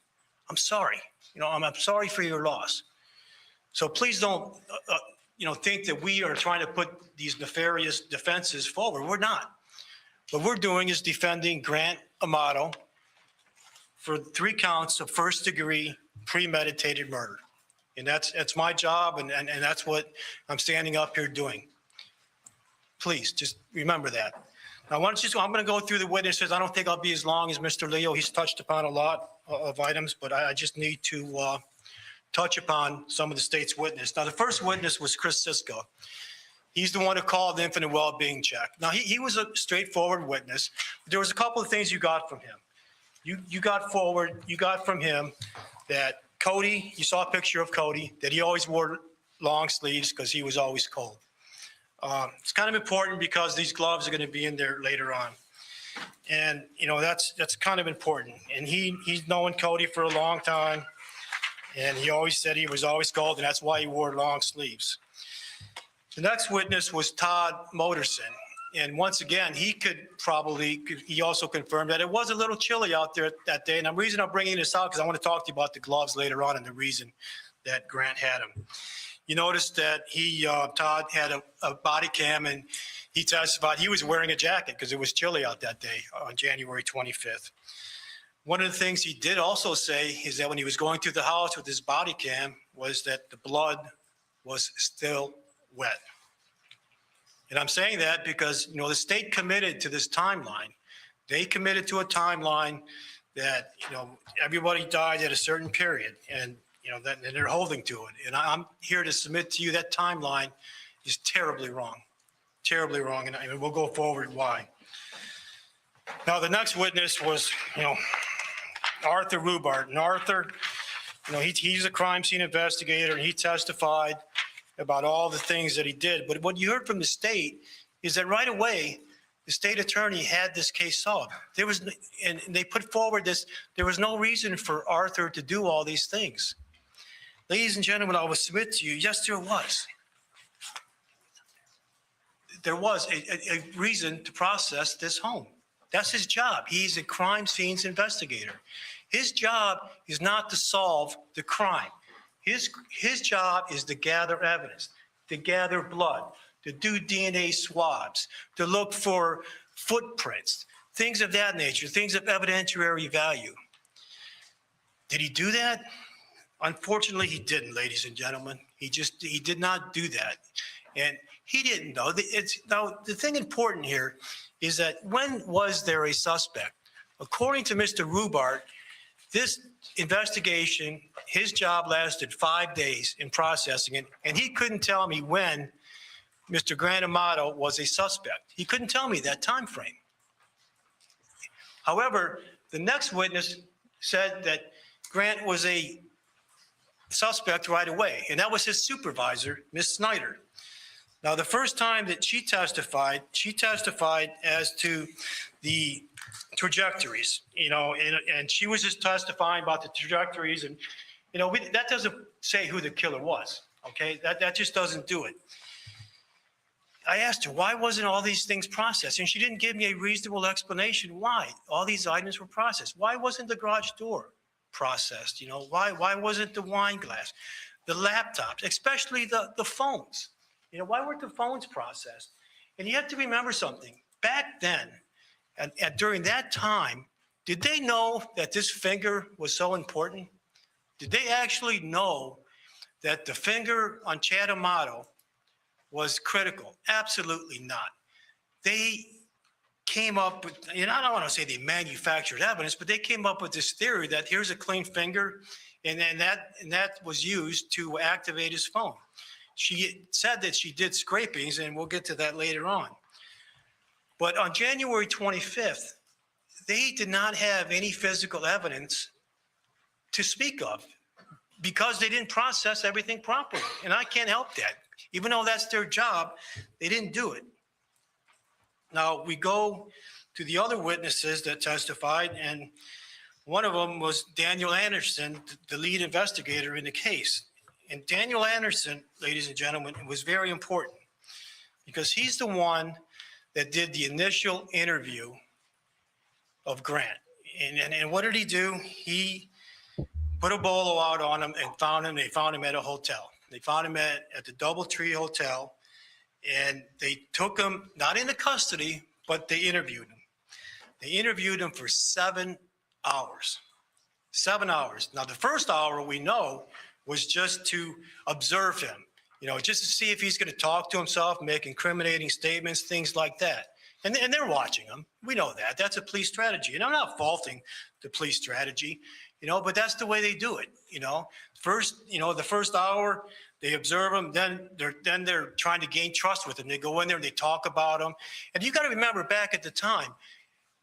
Speaker 16: I'm sorry. I'm sorry for your loss. So please don't, think that we are trying to put these nefarious defenses forward. We're not. What we're doing is defending Grant Amato for 3 counts of first-degree premeditated murder. And that's my job, and that's what I'm standing up here doing. Please, just remember that. Now, I'm going to go through the witnesses. I don't think I'll be as long as Mr. Leo. He's touched upon a lot of items, but I just need to touch upon some of the state's witness. Now, the first witness was Chris Sisko. He's the one who called the infinite well-being check. Now, he was a straightforward witness. There was a couple of things you got from him. You got from him that Cody, you saw a picture of Cody, that he always wore long sleeves because he was always cold. It's kind of important because these gloves are going to be in there later on. And, that's kind of important. And he's known Cody for a long time. And he always said he was always cold, and that's why he wore long sleeves. The next witness was Todd Moterson. And once again, he also confirmed that it was a little chilly out there that day. And the reason I'm bringing this out, because I want to talk to you about the gloves later on and the reason that Grant had them. You noticed that Todd had a body cam, and he testified he was wearing a jacket because it was chilly out that day on January 25th. One of the things he did also say is that when he was going through the house with his body cam was that the blood was still wet. And I'm saying that because, the state committed to this timeline. They committed to a timeline that, everybody died at a certain period, and, and they're holding to it. And I'm here to submit to you that timeline is terribly wrong, and we'll go forward why. Now, the next witness was, Arthur Rubart. And Arthur, he's a crime scene investigator, and he testified about all the things that he did. But what you heard from the state is that right away, the state attorney had this case solved. And they put forward this, there was no reason for Arthur to do all these things. Ladies and gentlemen, I will submit to you, yes, there was. There was a reason to process this home. That's his job. He's a crime scenes investigator. His job is not to solve the crime. His job is to gather evidence, to gather blood, to do DNA swabs, to look for footprints, things of that nature, things of evidentiary value. Did he do that? Unfortunately, he didn't, ladies and gentlemen. He did not do that. And he didn't know. Now, the thing important here is that when was there a suspect? According to Mr. Rubart, this investigation, his job lasted 5 days in processing it, and he couldn't tell me when Mr. Grant Amato was a suspect. He couldn't tell me that time frame. However, the next witness said that Grant was a suspect right away, and that was his supervisor, Ms. Snyder. Now, the first time that she testified as to the trajectories, and she was just testifying about the trajectories, and, that doesn't say who the killer was, okay? That just doesn't do it. I asked her, why wasn't all these things processed? And she didn't give me a reasonable explanation why all these items were processed. Why wasn't the garage door processed? Why wasn't the wine glass, the laptops, especially the phones? Why weren't the phones processed? And you have to remember something. Back then, and during that time, did they know that this finger was so important? Did they actually know that the finger on Chad Amato was critical? Absolutely not. They came up with, I don't want to say they manufactured evidence, but they came up with this theory that here's a clean finger, and that was used to activate his phone. She said that she did scrapings, and we'll get to that later on. But on January 25th, they did not have any physical evidence to speak of because they didn't process everything properly. And I can't help that. Even though that's their job, they didn't do it. Now, we go to the other witnesses that testified, and One of them was Daniel Anderson, the lead investigator in the case. And Daniel Anderson, ladies and gentlemen, was very important because he's the one that did the initial interview of Grant. And what did he do? He put a bolo out on him and found him. They found him at a hotel. They found him at the Doubletree Hotel, and they took him, not into custody, but they interviewed him. They interviewed him for 7 hours. 7 hours. Now, the first hour we know was just to observe him, just to see if he's going to talk to himself, make incriminating statements, things like that. And they're watching him. We know that. That's a police strategy. And I'm not faulting the police strategy, but that's the way they do it. First, the first hour, they observe him, then they're trying to gain trust with him. They go in there and they talk about him. And you got to remember, back at the time,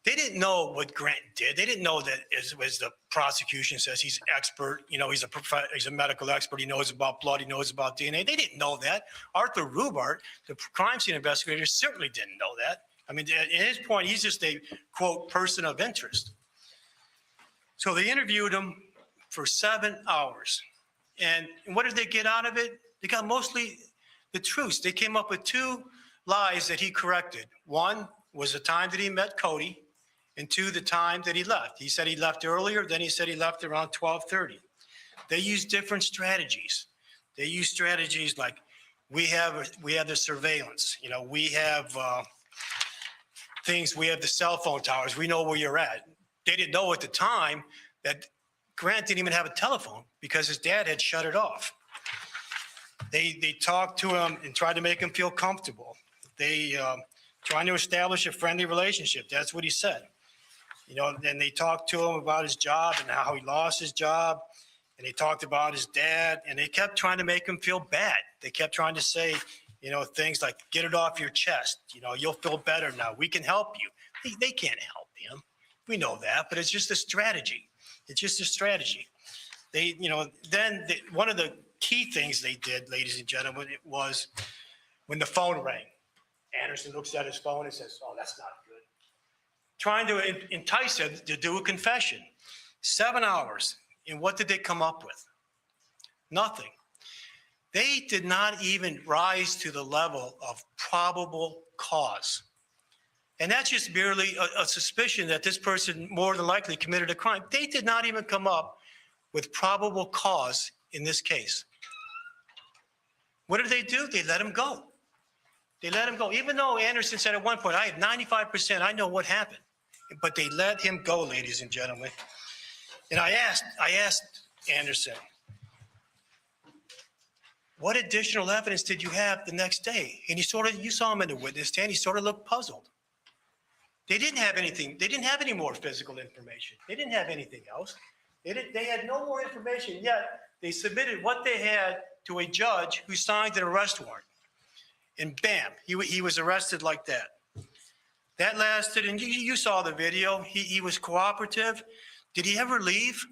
Speaker 16: they didn't know what Grant did. They didn't know that, as the prosecution says, he's expert. He's a medical expert. He knows about blood. He knows about DNA. They didn't know that. Arthur Rubart, the crime scene investigator, certainly didn't know that. I mean, at his point, he's just a, quote, person of interest. So they interviewed him for 7 hours. And what did they get out of it? They got mostly the truth. They came up with 2 lies that he corrected. One was the time that he met Cody, and 2, the time that he left. He said he left earlier, then he said he left around 12:30. They used different strategies. They used strategies like, we have the surveillance. We have things, we have the cell phone towers. We know where you're at. They didn't know at the time that Grant didn't even have a telephone because his dad had shut it off. They talked to him and tried to make him feel comfortable. They trying to establish a friendly relationship. That's what he said. Then they talked to him about his job and how he lost his job. And they talked about his dad, and they kept trying to make him feel bad. They kept trying to say, things like, get it off your chest. You'll feel better now. We can help you. They can't help him. We know that, but it's just a strategy. It's just a strategy. One of the key things they did, ladies and gentlemen, it was when the phone rang. Anderson looks at his phone and says, oh, that's not good. Trying to entice him to do a confession. 7 hours. And what did they come up with? Nothing. They did not even rise to the level of probable cause. And that's just merely a suspicion that this person more than likely committed a crime. They did not even come up with probable cause in this case. What did they do? They let him go. They let him go. Even though Anderson said at one point, I have 95%, I know what happened. But they let him go, ladies and gentlemen. And I asked Anderson, what additional evidence did you have the next day? And you saw him in the witness stand, he sort of looked puzzled. They didn't have anything. They didn't have any more physical information. They didn't have anything else. They had no more information, yet they submitted what they had to a judge who signed an arrest warrant. And bam, he was arrested like that. That lasted, and you saw the video. He was cooperative. Did he ever leave?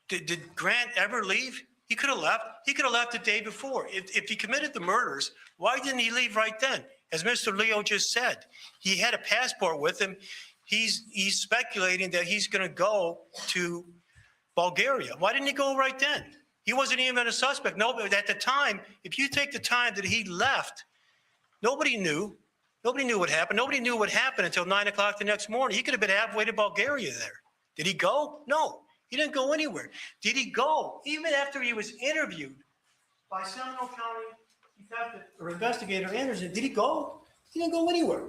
Speaker 16: Did Grant ever leave? He could have left. He could have left the day before. If he committed the murders, why didn't he leave right then? As Mr. Leo just said, he had a passport with him. He's speculating that he's going to go to Bulgaria. Why didn't he go right then? He wasn't even a suspect. No, but at the time, if you take the time that he left, nobody knew. Nobody knew what happened. Nobody knew what happened until 9 o'clock the next morning. He could have been halfway to Bulgaria there. Did he go? No, he didn't go anywhere. Did he go? Even after he was interviewed by Seminole County detective or investigator Anderson, did he go? He didn't go anywhere.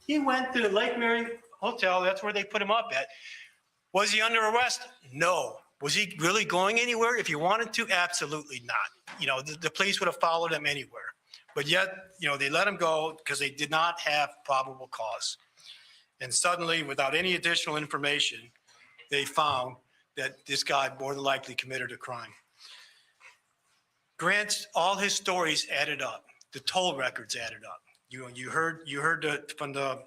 Speaker 16: He went to the Lake Mary Hotel. That's where they put him up at. Was he under arrest? No. Was he really going anywhere? If he wanted to, absolutely not. The police would have followed him anywhere. But yet, they let him go because they did not have probable cause. And suddenly, without any additional information, they found that this guy more than likely committed a crime. Grant's, all his stories added up. The toll records added up. You heard from the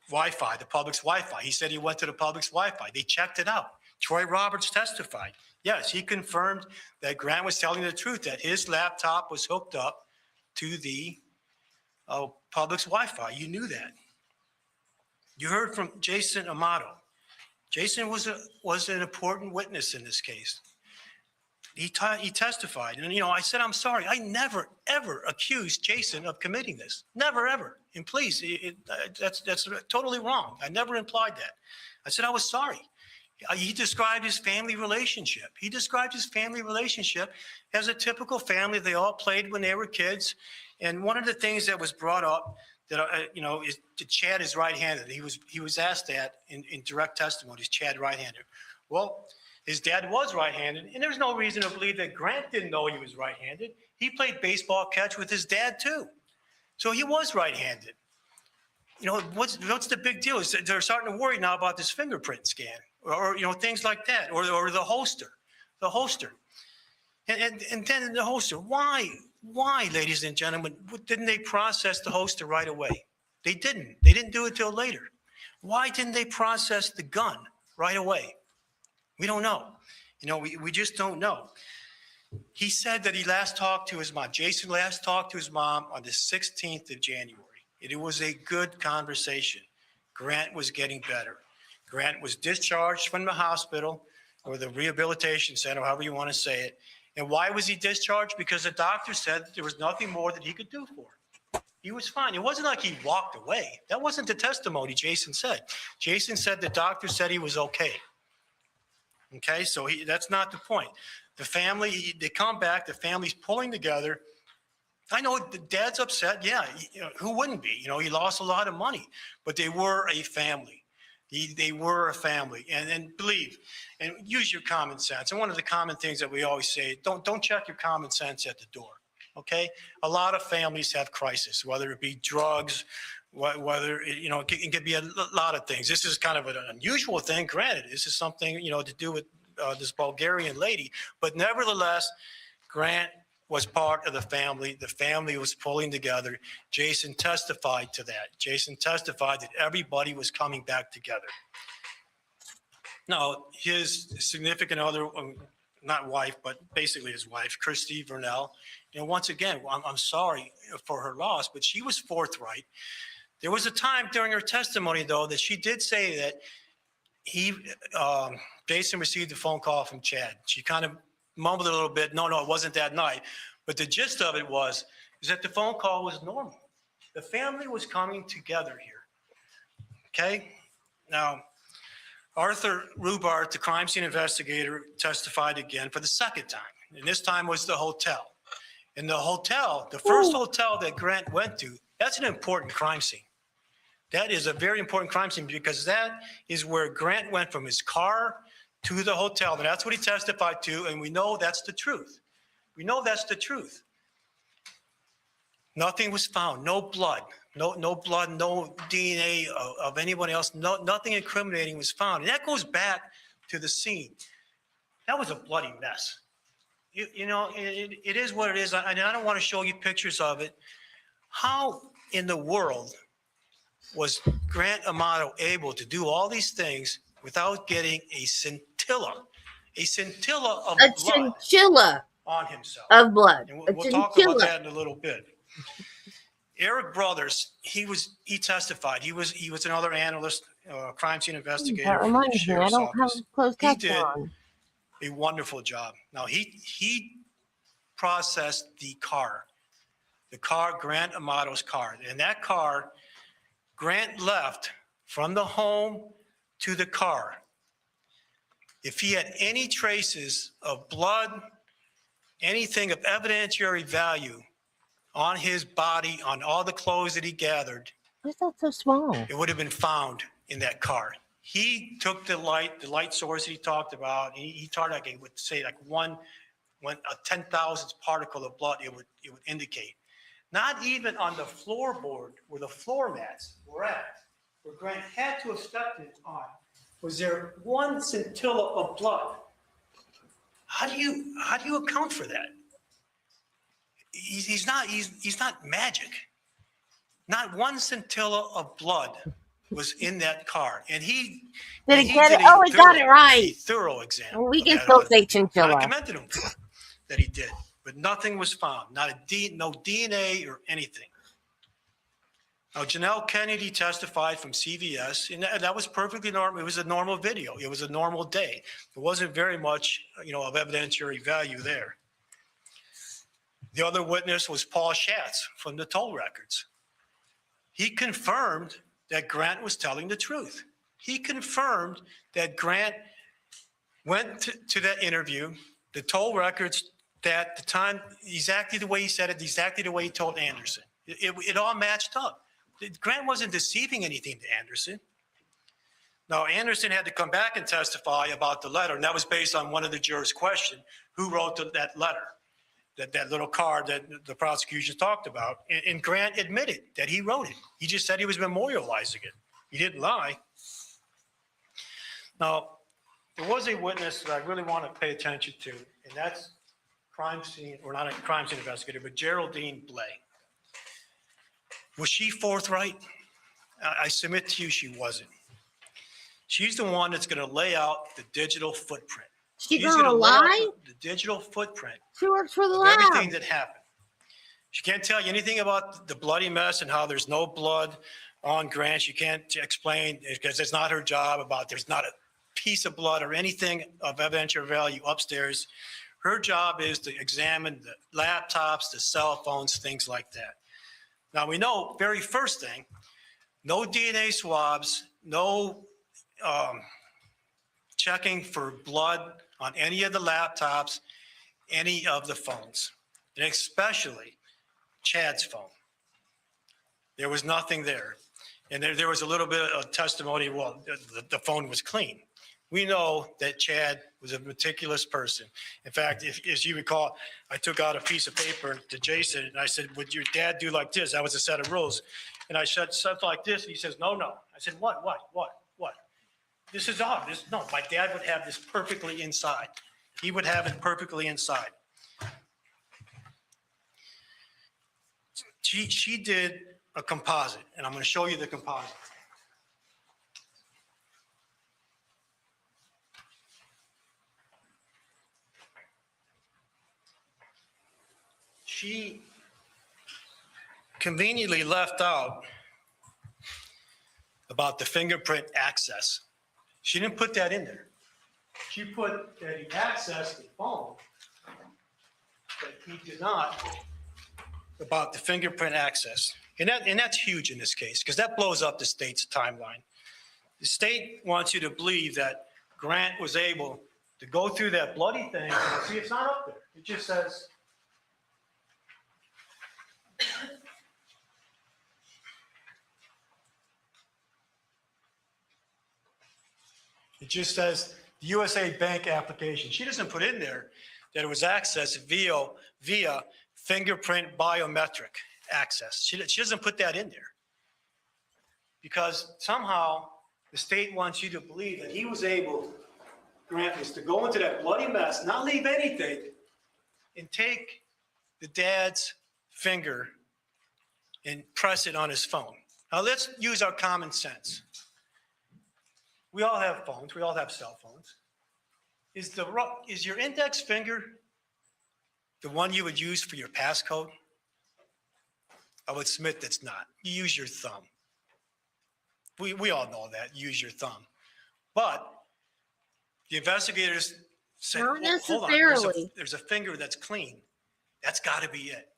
Speaker 16: Wi-Fi, the public's Wi-Fi. He said he went to the public's Wi-Fi. They checked it out. Troy Roberts testified. Yes, he confirmed that Grant was telling the truth, that his laptop was hooked up to the public's Wi-Fi. You knew that. You heard from Jason Amato. Jason was an important witness in this case. He testified, and I said, I'm sorry. I never ever accused Jason of committing this. Never ever. And please, that's totally wrong. I never implied that. I said I was sorry. He described his family relationship. He described his family relationship as a typical family. They all played when they were kids. And one of the things that was brought up that, is Chad is right-handed. He was asked that in direct testimony, is Chad right-handed? Well, his dad was right-handed, and there's no reason to believe that Grant didn't know he was right-handed. He played baseball catch with his dad too. So he was right-handed. What's the big deal is that they're starting to worry now about this fingerprint scan or things like that, or the holster. And then the holster. Why, ladies and gentlemen, didn't they process the holster right away? They didn't. They didn't do it till later. Why didn't they process the gun right away? We don't know. We just don't know. He said that he last talked to his mom. Jason last talked to his mom on the 16th of January. It was a good conversation. Grant was getting better. Grant was discharged from the hospital or the rehabilitation center, however you want to say it. And why was he discharged? Because the doctor said that there was nothing more that he could do for him. He was fine. It wasn't like he walked away. That wasn't the testimony Jason said. Jason said the doctor said he was okay. Okay, so that's not the point. The family, they come back, the family's pulling together. I know the dad's upset. Yeah, who wouldn't be? He lost a lot of money, but they were a family. They were a family, and believe, and use your common sense. And one of the common things that we always say, don't check your common sense at the door. Okay, a lot of families have crisis, whether it be drugs, whether it could be a lot of things. This is kind of an unusual thing. Granted, this is something to do with this Bulgarian lady, but nevertheless, Grant was part of the family. The family was pulling together. Jason testified to that. Jason testified that everybody was coming back together. Now, his significant other, not wife, but basically his wife, Christy Vernell, once again, I'm sorry for her loss, but she was forthright. There was a time during her testimony, though, that she did say that Jason received a phone call from Chad. She kind of mumbled a little bit. No, it wasn't that night. But the gist of it is that the phone call was normal. The family was coming together here. Okay? Now, Arthur Rubart, the crime scene investigator, testified again for the second time. And this time was the hotel. And the hotel, the first hotel that Grant went to, that's an important crime scene. That is a very important crime scene because that is where Grant went from his car to the hotel. And that's what he testified to. And we know that's the truth. We know that's the truth. Nothing was found. No blood. No blood, no DNA of anyone else. Nothing incriminating was found. And that goes back to the scene. That was a bloody mess. It is what it is. I don't want to show you pictures of it. How in the world was Grant Amato able to do all these things without getting a scintilla of blood
Speaker 1: chinchilla
Speaker 16: on himself?
Speaker 1: Of blood.
Speaker 16: And we'll talk about that in a little bit. Eric Brothers, he testified. He was another analyst, crime scene investigator.
Speaker 1: That reminds me, I don't have closed
Speaker 16: He
Speaker 1: caption
Speaker 16: did
Speaker 1: on.
Speaker 16: a wonderful job. Now he processed the car, Grant Amato's car, and that car, Grant left from the home to the car. If he had any traces of blood, anything of evidentiary value on his body, on all the clothes that he gathered,
Speaker 1: Why is that so small?
Speaker 16: it would have been found in that car. He took the light source that he talked about. He talked like, it would say like when a 10,000th particle of blood, it would indicate. Not even on the floorboard where the floor mats were at, where Grant had to have stepped it on, was there one scintilla of blood. How do you account for that? He's not magic. Not one scintilla of blood was in that car, and he
Speaker 1: Did it get it? Oh, we got it right.
Speaker 16: Thorough exam.
Speaker 1: We can still say
Speaker 16: I
Speaker 1: chinchilla.
Speaker 16: commended him for that he did, but nothing was found. No DNA or anything. Now, Janelle Kennedy testified from CVS, and that was perfectly normal. It was a normal video. It was a normal day. There wasn't very much, of evidentiary value there. The other witness was Paul Schatz from the toll records. He confirmed that Grant was telling the truth. He confirmed that Grant went to that interview, the toll records, that the time, exactly the way he said it, exactly the way he told Anderson. It all matched up. Grant wasn't deceiving anything to Anderson. Now, Anderson had to come back and testify about the letter, and that was based on one of the jurors' question, who wrote that letter, that little card that the prosecution talked about. And Grant admitted that he wrote it. He just said he was memorializing it. He didn't lie. Now, there was a witness that I really want to pay attention to, and that's crime scene, or not a crime scene investigator, but Geraldine Blay. Was she forthright? I submit to you she wasn't. She's the one that's going to lay out the digital footprint.
Speaker 1: She's
Speaker 16: She's
Speaker 1: gonna
Speaker 16: lay out
Speaker 1: lie?
Speaker 16: the digital footprint
Speaker 1: She works for the
Speaker 16: of
Speaker 1: lab.
Speaker 16: everything that happened. She can't tell you anything about the bloody mess and how there's no blood on Grant. She can't explain, because it's not her job, about there's not a piece of blood or anything of evidentiary value upstairs. Her job is to examine the laptops, the cell phones, things like that. Now, we know, very first thing, no DNA swabs, no checking for blood on any of the laptops, any of the phones, and especially Chad's phone. There was nothing there. And there was a little bit of testimony, well, the phone was clean. We know that Chad was a meticulous person. In fact, as you recall, I took out a piece of paper to Jason and I said, would your dad do like this? That was a set of rules. And I said something like this. And he says, no. I said, what? This is odd. No, my dad would have this perfectly inside. He would have it perfectly inside. She did a composite, and I'm going to show you the composite. She conveniently left out about the fingerprint access. She didn't put that in there. She put that he accessed the phone, but he did not about the fingerprint access. And that's huge in this case, because that blows up the state's timeline. The state wants you to believe that Grant was able to go through that bloody thing. And see, it's not up there. It just says, the USA Bank application. She doesn't put in there that it was accessed via fingerprint biometric access. She doesn't put that in there because somehow the state wants you to believe that he was able, Grant, was to go into that bloody mess, not leave anything, and take the dad's finger and press it on his phone. Now let's use our common sense. We all have phones. We all have cell phones. Is your index finger the one you would use for your passcode? I would submit that's not. You use your thumb. We all know that. You use your thumb. But the investigators said,
Speaker 1: Not
Speaker 16: hold on,
Speaker 1: necessarily.
Speaker 16: there's a finger that's clean. That's got to be it.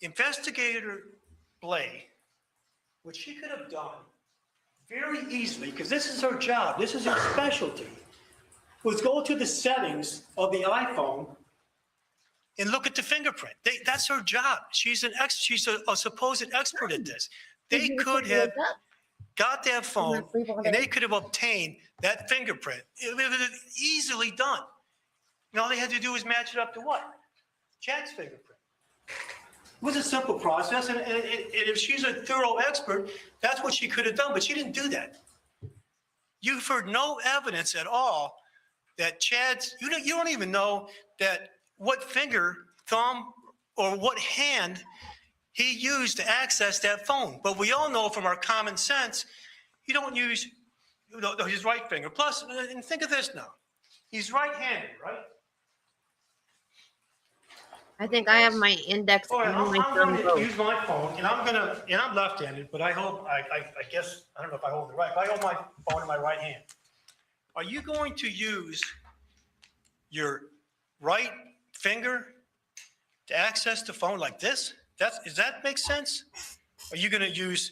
Speaker 16: Investigator Blay, what she could have done very easily, because this is her job, this is her specialty, was go to the settings of the iPhone and look at the fingerprint. That's her job. She's a supposed expert at this. They could have got that phone and they could have obtained that fingerprint. It was easily done. And all they had to do was match it up to what? Chad's fingerprint. It was a simple process, and if she's a thorough expert, that's what she could have done, but she didn't do that. You've heard no evidence at all that Chad's, you don't even know that what finger, thumb, or what hand he used to access that phone. But we all know from our common sense, you don't use his right finger. Plus, and think of this now, he's right-handed, right?
Speaker 1: I think I have my index
Speaker 16: All right,
Speaker 1: and my
Speaker 16: I'm
Speaker 1: thumb
Speaker 16: going to
Speaker 1: both.
Speaker 16: use my phone, and I'm left-handed, but I guess, I don't know if I hold it right, but I hold my phone in my right hand. Are you going to use your right finger to access the phone like this? Does that make sense? Are you going to use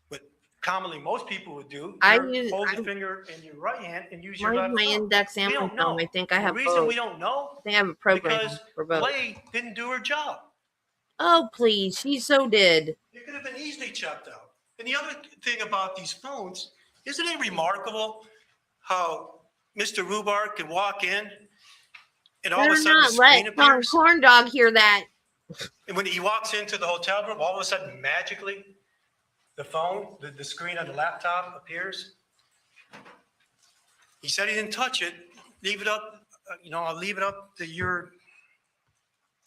Speaker 16: what commonly most people would do? Hold your finger in your right hand and use your
Speaker 1: Mine's
Speaker 16: left
Speaker 1: my
Speaker 16: thumb.
Speaker 1: index and
Speaker 16: We
Speaker 1: my
Speaker 16: don't
Speaker 1: thumb.
Speaker 16: know.
Speaker 1: I think I
Speaker 16: The
Speaker 1: have
Speaker 16: reason
Speaker 1: both.
Speaker 16: we don't know,
Speaker 1: I think I have a program
Speaker 16: because
Speaker 1: for both.
Speaker 16: Blade didn't do her job.
Speaker 1: Oh, please. She so did.
Speaker 16: It could have been easily checked out. And the other thing about these phones, isn't it remarkable how Mr. Rubar could walk in and all of a
Speaker 1: Better
Speaker 16: sudden the
Speaker 1: not let
Speaker 16: screen appears?
Speaker 1: Corn Dog hear that.
Speaker 16: And when he walks into the hotel room, all of a sudden magically the phone, the screen on the laptop appears. He said he didn't touch it. Leave it up, I'll leave it up to your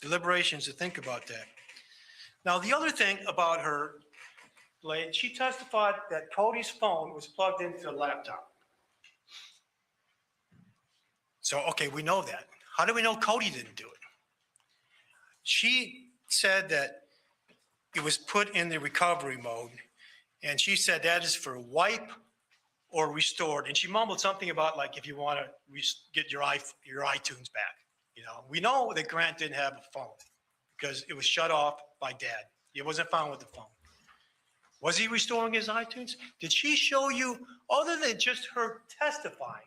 Speaker 16: deliberations to think about that. Now, the other thing about her, Blade, she testified that Cody's phone was plugged into the laptop. So, okay, we know that. How do we know Cody didn't do it? She said that it was put in the recovery mode, and she said that is for wipe or restored. And she mumbled something about like if you want to get your iTunes back. We know that Grant didn't have a phone because it was shut off by Dad. It wasn't found with the phone. Was he restoring his iTunes? Did she show you, other than just her testifying,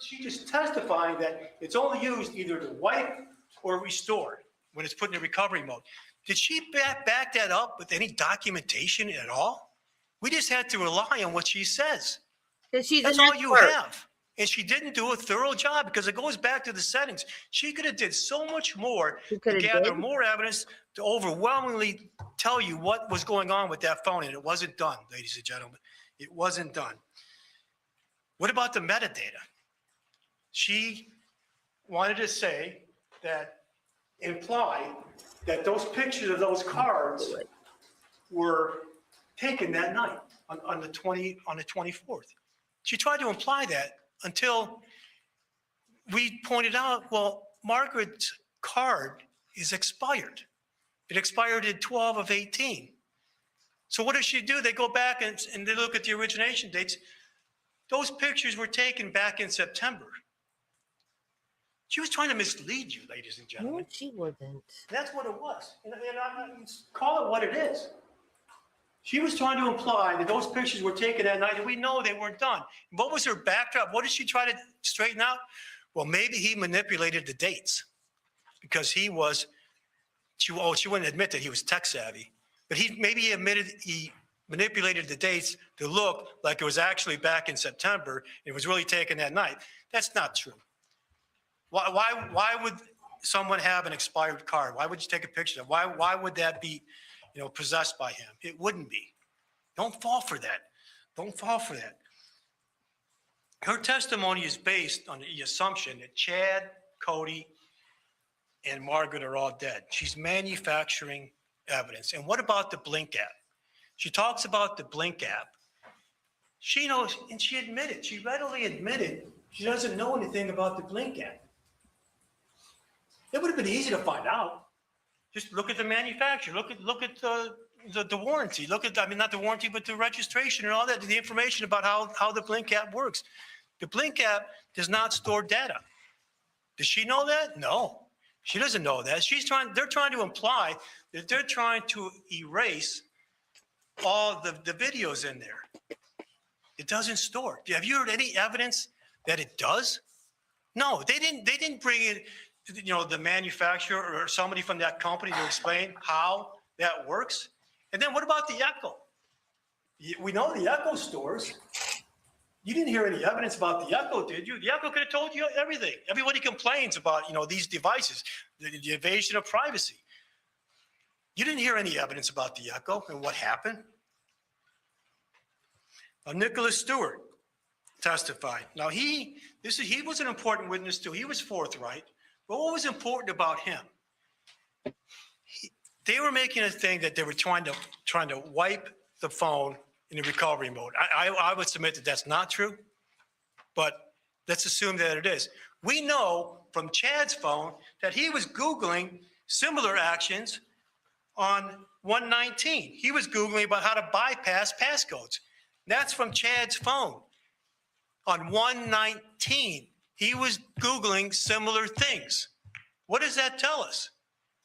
Speaker 16: she just testifying that it's only used either to wipe or restore when it's put in recovery mode. Did she back that up with any documentation at all? We just had to rely on what she says. That's all you have. And she didn't do a thorough job because it goes back to the settings. She could have did so much more to gather more evidence to overwhelmingly tell you what was going on with that phone. And it wasn't done, ladies and gentlemen. It wasn't done. What about the metadata? She wanted to say that, imply that those pictures of those cards were taken that night on the 24th. She tried to imply that until we pointed out, well, Margaret's card is expired. It expired in 12/18. So what does she do? They go back and they look at the origination dates. Those pictures were taken back in September. She was trying to mislead you, ladies and gentlemen.
Speaker 1: No, she wasn't.
Speaker 16: That's what it was. And call it what it is. She was trying to imply that those pictures were taken that night, and we know they weren't done. What was her backdrop? What did she try to straighten out? Well, maybe he manipulated the dates because she wouldn't admit that he was tech savvy, but maybe he admitted he manipulated the dates to look like it was actually back in September. It was really taken that night. That's not true. Why would someone have an expired card? Why would you take a picture of it? Why would that be, possessed by him? It wouldn't be. Don't fall for that. Don't fall for that. Her testimony is based on the assumption that Chad, Cody, and Margaret are all dead. She's manufacturing evidence. And what about the Blink app? She talks about the Blink app. She knows, and she readily admitted she doesn't know anything about the Blink app. It would have been easy to find out. Just look at the manufacturer. Look at the warranty. Not the warranty, but the registration and all that. The information about how the Blink app works. The Blink app does not store data. Does she know that? No, she doesn't know that. They're trying to imply that they're trying to erase all the videos in there. It doesn't store. Have you heard any evidence that it does? No, they didn't bring in, the manufacturer or somebody from that company to explain how that works. And then what about the Echo? We know the Echo stores. You didn't hear any evidence about the Echo, did you? The Echo could have told you everything. Everybody complains about, these devices, the invasion of privacy. You didn't hear any evidence about the Echo and what happened. Nicholas Stewart testified. Now he was an important witness too. He was forthright. But what was important about him? They were making a thing that they were trying to wipe the phone in the recovery mode. I would submit that that's not true, but let's assume that it is. We know from Chad's phone that he was Googling similar actions on 119. He was Googling about how to bypass passcodes. That's from Chad's phone. On 119, he was Googling similar things. What does that tell us?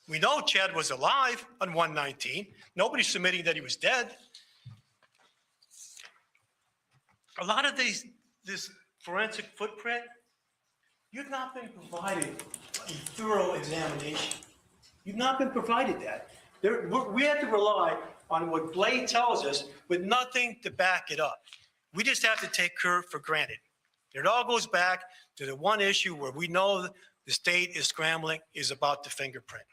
Speaker 16: We know Chad was alive on 119. Nobody's submitting that he was dead. A lot of this forensic footprint, you've not been provided a thorough examination. You've not been provided that. We have to rely on what Blade tells us with nothing to back it up. We just have to take her for granted. It all goes back to the one issue where we know the state is scrambling is about the fingerprint.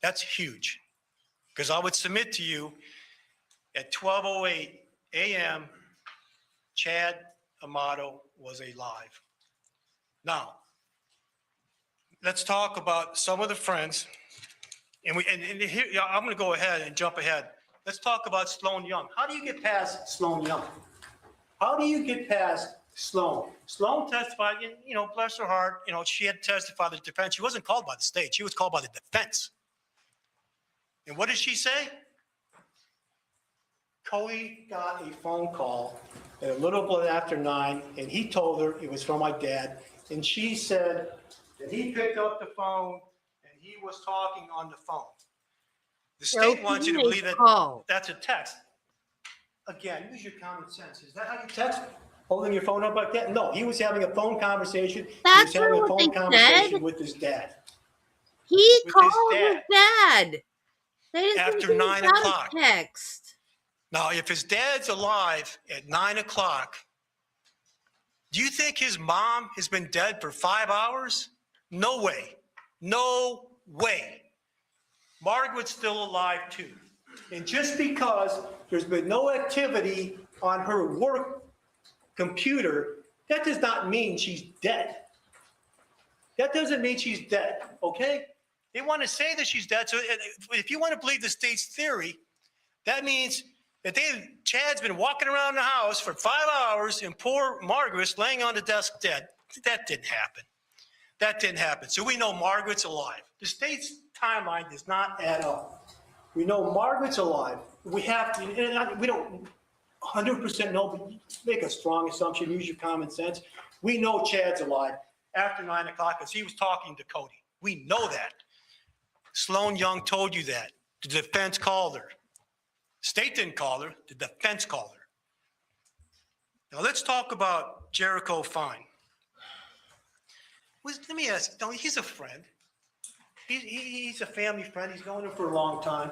Speaker 16: That's huge. Because I would submit to you at 12:08 a.m., Chad Amato was alive. Now, let's talk about some of the friends. And here, I'm going to go ahead and jump ahead. Let's talk about Sloan Young. How do you get past Sloan Young? How do you get past Sloan? Sloan testified, bless her heart, she had testified the defense. She wasn't called by the state. She was called by the defense. And what did she say? Cody got a phone call at a little bit after 9, and he told her it was from my dad. And she said that he picked up the phone and he was talking on the phone. The state wants you to believe that that's a text. Again, use your common sense. Is that how you text? Holding your phone up like that? No, he was having a phone conversation.
Speaker 1: That's
Speaker 16: he was having a
Speaker 1: not
Speaker 16: phone
Speaker 1: what they
Speaker 16: conversation
Speaker 1: said.
Speaker 16: with his dad.
Speaker 1: He
Speaker 16: With
Speaker 1: called
Speaker 16: his
Speaker 1: his dad. They didn't
Speaker 16: After
Speaker 1: think he
Speaker 16: 9
Speaker 1: got a
Speaker 16: o'clock.
Speaker 1: text.
Speaker 16: Now, if his dad's alive at 9 o'clock, do you think his mom has been dead for 5 hours? No way. No way. Margaret's still alive too. And just because there's been no activity on her work computer, that does not mean she's dead. That doesn't mean she's dead, okay? They want to say that she's dead. So if you want to believe the state's theory, that means that Chad's been walking around the house for 5 hours and poor Margaret's laying on the desk dead. That didn't happen. That didn't happen. So we know Margaret's alive. The state's timeline does not add up. We know Margaret's alive. We have to, and we don't 100% know, but make a strong assumption, use your common sense. We know Chad's alive after 9 o'clock because he was talking to Cody. We know that. Sloan Young told you that. The defense called her. State didn't call her. The defense called her. Now let's talk about Jericho Fine. Let me ask, he's a friend. He's a family friend. He's known him for a long time.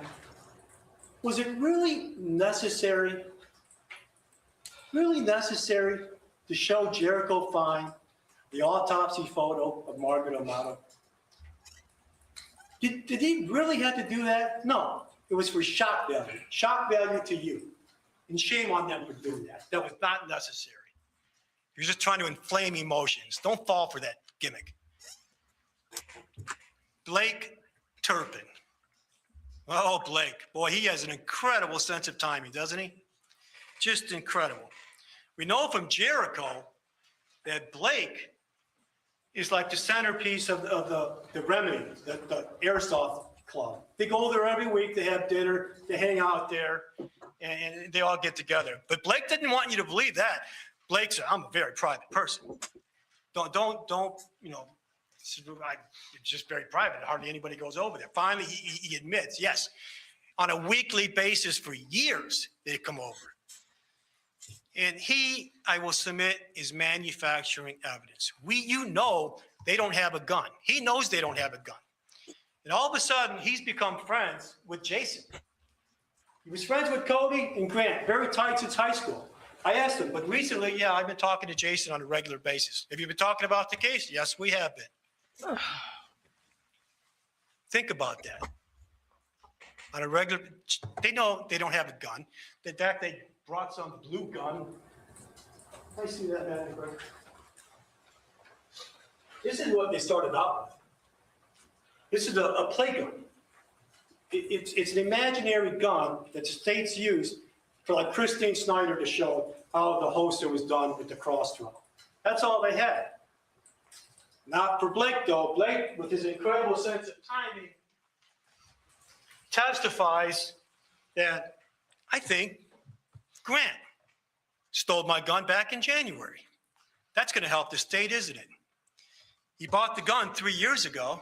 Speaker 16: Was it really necessary to show Jericho Fine the autopsy photo of Margaret Amato? Did he really have to do that? No, it was for shock value to you. And shame on them for doing that. That was not necessary. You're just trying to inflame emotions. Don't fall for that gimmick. Blake Turpin. Oh, Blake. Boy, he has an incredible sense of timing, doesn't he? Just incredible. We know from Jericho that Blake is like the centerpiece of the Remedy, the airsoft club. They go there every week. They have dinner. They hang out there, and they all get together. But Blake didn't want you to believe that. Blake said, "I'm a very private person. Don't it's just very private. Hardly anybody goes over there." Finally, he admits, yes, on a weekly basis for years, they come over. And I will submit, is manufacturing evidence. They don't have a gun. He knows they don't have a gun. And all of a sudden, he's become friends with Jason. He was friends with Cody and Grant, very tight since high school. I asked him, but recently, yeah, I've been talking to Jason on a regular basis. Have you been talking about the case? Yes, we have been. Think about that. On a regular, they know they don't have a gun. In fact, they brought some blue gun. I see that, man. This is what they started out with. This is a play gun. It's an imaginary gun that the states used for like Christine Snyder to show how the holster was done with the cross throw. That's all they had. Not for Blake, though. Blake, with his incredible sense of timing, testifies that I think Grant stole my gun back in January. That's going to help the state, isn't it? He bought the gun 3 years ago.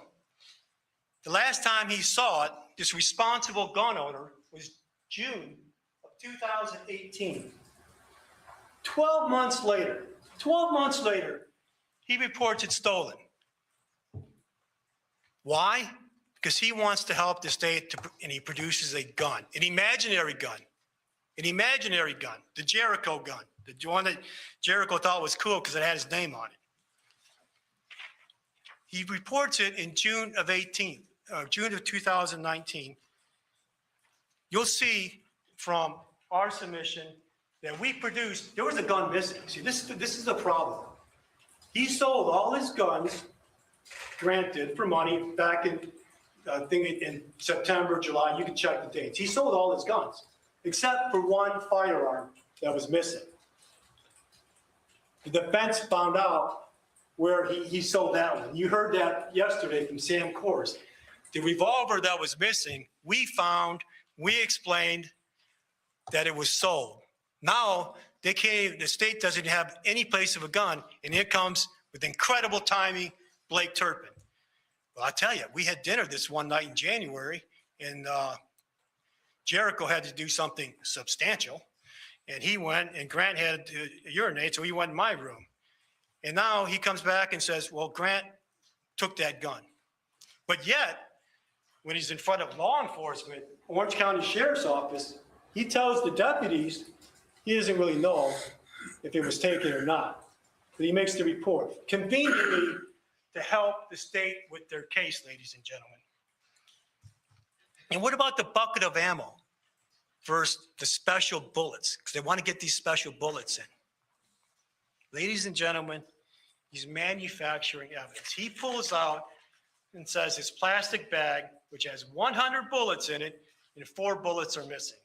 Speaker 16: The last time he saw it, this responsible gun owner, was June of 2018. 12 months later, he reports it's stolen. Why? Because he wants to help the state, and he produces a gun, an imaginary gun, the Jericho gun, the one that Jericho thought was cool because it had his name on it. He reports it in June of 2019. You'll see from our submission that we produced, there was a gun missing. See, this is the problem. He sold all his guns, granted, for money back in, I think in September, July. You can check the dates. He sold all his guns, except for one firearm that was missing. The defense found out where he sold that one. You heard that yesterday from Sam Kors. The revolver that was missing, we explained that it was sold. Now, the state doesn't have any place of a gun, and here comes, with incredible timing, Blake Turpin. Well, I tell you, we had dinner this one night in January, and Jericho had to do something substantial, and he went, and Grant had to urinate, so he went in my room. And now he comes back and says, well, Grant took that gun. But yet, when he's in front of law enforcement, Orange County Sheriff's Office, he tells the deputies he doesn't really know if it was taken or not. But he makes the report, conveniently to help the state with their case, ladies and gentlemen. And what about the bucket of ammo versus the special bullets? Because they want to get these special bullets in. Ladies and gentlemen, he's manufacturing evidence. He pulls out and says his plastic bag, which has 100 bullets in it, and 4 bullets are missing.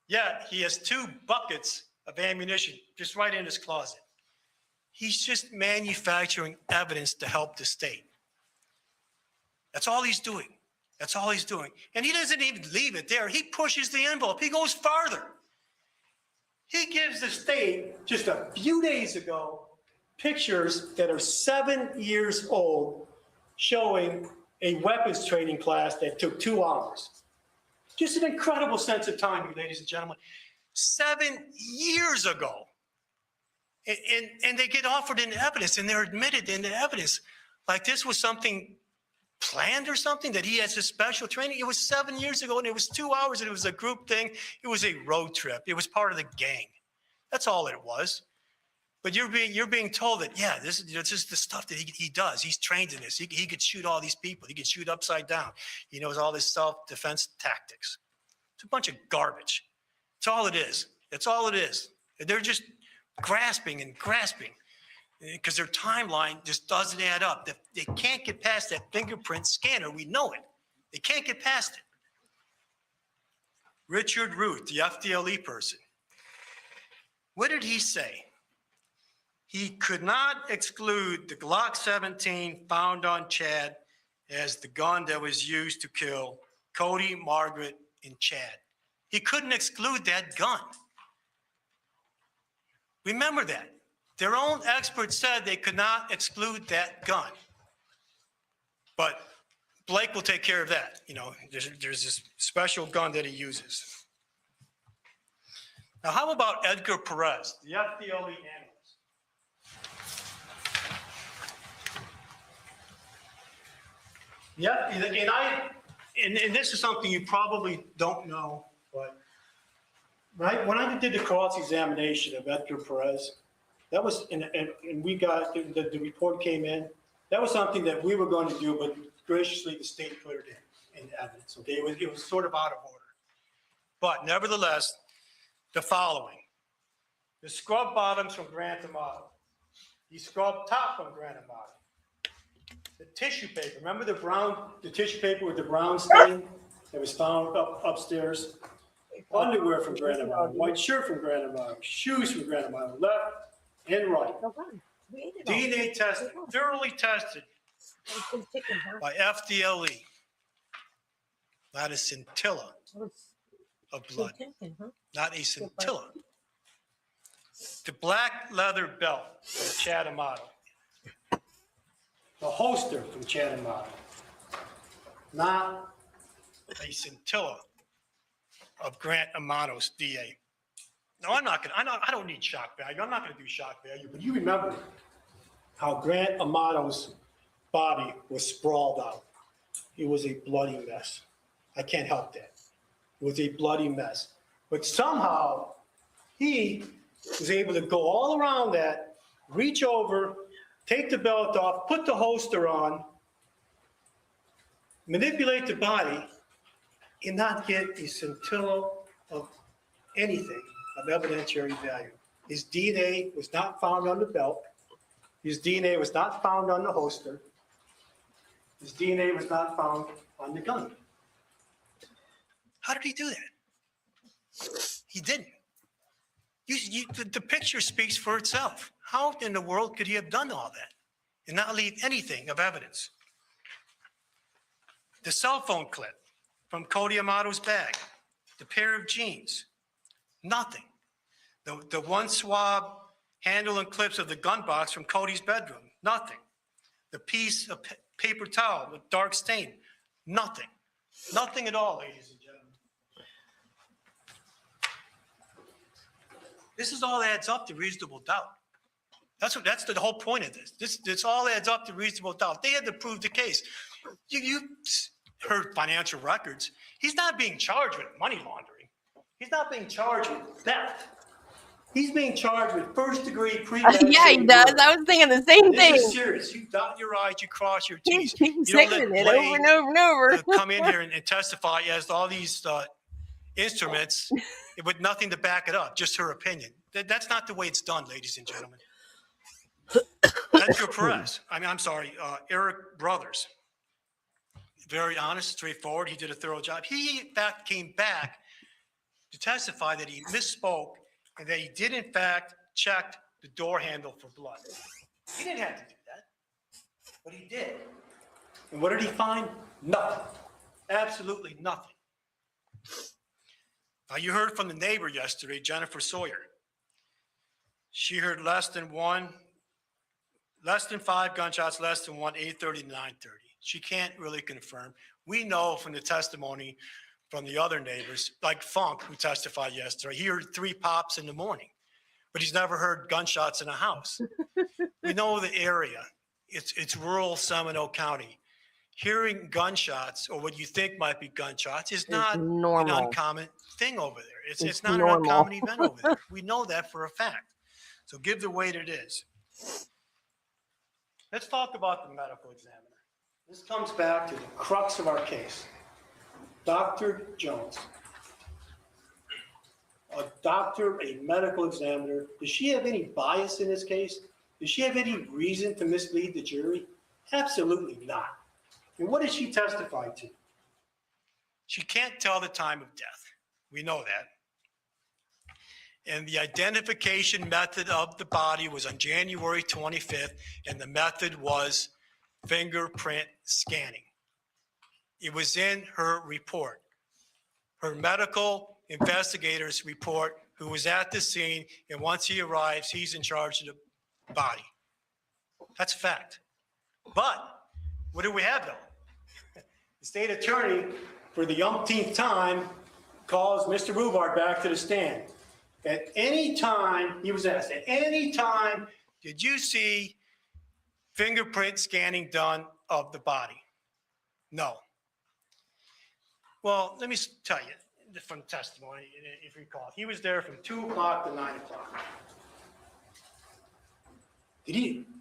Speaker 16: Yet he has 2 buckets of ammunition just right in his closet. He's just manufacturing evidence to help the state. That's all he's doing. That's all he's doing. And he doesn't even leave it there. He pushes the envelope. He goes farther. He gives the state, just a few days ago, pictures that are 7 years old showing a weapons training class that took 2 hours. Just an incredible sense of timing, ladies and gentlemen. 7 years ago. And they get offered into evidence, and they're admitted into evidence. Like this was something planned or something, that he has a special training. It was 7 years ago, and it was 2 hours, and it was a group thing. It was a road trip. It was part of the gang. That's all it was. But you're being told that, yeah, this is the stuff that he does. He's trained in this. He could shoot all these people. He could shoot upside down. He knows all this self-defense tactics. It's a bunch of garbage. That's all it is. That's all it is. They're just grasping because their timeline just doesn't add up. They can't get past that fingerprint scanner. We know it. They can't get past it. Richard Ruth, the FDLE person. What did he say? He could not exclude the Glock 17 found on Chad as the gun that was used to kill Cody, Margaret, and Chad. He couldn't exclude that gun. Remember that. Their own experts said they could not exclude that gun. But Blake will take care of that. You know, there's this special gun that he uses. Now, how about Edgar Perez, the FDLE analyst? Yeah, and this is something you probably don't know, but when I did the cross-examination of Edgar Perez, that was, and we got, the report came in, that was something that we were going to do, but graciously the state put it in evidence, okay? It was sort of out of order. But nevertheless, the following. The scrub bottoms from Grant Amato. The scrub top from Grant Amato. The tissue paper, remember the tissue paper with the brown stain that was found upstairs? Underwear from Grant Amato, white shirt from Grant Amato, shoes from Grant Amato, left and right. DNA tested, thoroughly tested by FDLE. Not a scintilla of blood, not a scintilla. The black leather belt from Chad Amato. The holster from Chad Amato. Not a scintilla of Grant Amato's DA. No, I don't need shock value. I'm not gonna do shock value, but you remember how Grant Amato's body was sprawled out. It was a bloody mess. I can't help that. It was a bloody mess. But somehow he was able to go all around that, reach over, take the belt off, put the holster on, manipulate the body, and not get a scintilla of anything of evidentiary value. His DNA was not found on the belt. His DNA was not found on the holster. His DNA was not found on the gun. How did he do that? He didn't. The picture speaks for itself. How in the world could he have done all that and not leave anything of evidence? The cell phone clip from Cody Amato's bag, the pair of jeans, nothing. The one swab handle and clips of the gun box from Cody's bedroom, nothing. The piece of paper towel with dark stain, nothing. Nothing at all, ladies and gentlemen. This is all adds up to reasonable doubt. That's the whole point of this. This all adds up to reasonable doubt. They had to prove the case. You heard financial records. He's not being charged with money laundering. He's not being charged with theft. He's being charged with first-degree premeditated
Speaker 1: Yeah, he does.
Speaker 16: murder.
Speaker 1: I was thinking the same
Speaker 16: This
Speaker 1: thing.
Speaker 16: is serious. You dot your I's, you cross your T's.
Speaker 1: He keeps saying it over and over and over.
Speaker 16: Come in here and testify as all these instruments with nothing to back it up, just her opinion. That's not the way it's done, ladies and gentlemen. Edgar Perez, I'm sorry, Eric Brothers. Very honest, straightforward. He did a thorough job. He, in fact, came back to testify that he misspoke and that he did, in fact, check the door handle for blood. He didn't have to do that, but he did. And what did he find? Nothing. Absolutely nothing. Now, you heard from the neighbor yesterday, Jennifer Sawyer. She heard less than 5 gunshots, less than 1, 8:30 to 9:30. She can't really confirm. We know from the testimony from the other neighbors, like Funk, who testified yesterday, he heard 3 pops in the morning, but he's never heard gunshots in a house. We know the area. It's rural Seminole County. Hearing gunshots, or what you think might be gunshots, is not an uncommon thing over there. It's not
Speaker 1: normal.
Speaker 16: an uncommon event over there. We know that for a fact. So give the weight it is. Let's talk about the medical examiner. This comes back to the crux of our case. Dr. Jones. A doctor, a medical examiner, does she have any bias in this case? Does she have any reason to mislead the jury? Absolutely not. And what did she testify to? She can't tell the time of death. We know that. And the identification method of the body was on January 25th, and the method was fingerprint scanning. It was in her report, her medical investigator's report, who was at the scene, and once he arrives, he's in charge of the body. That's a fact. But what do we have, though? The state attorney, for the umpteenth time, calls Mr. Rubart back to the stand. At any time, he was asked, at any time, did you see fingerprint scanning done of the body? No. Well, let me tell you from testimony, if you recall, he was there from 2 o'clock to 9 o'clock.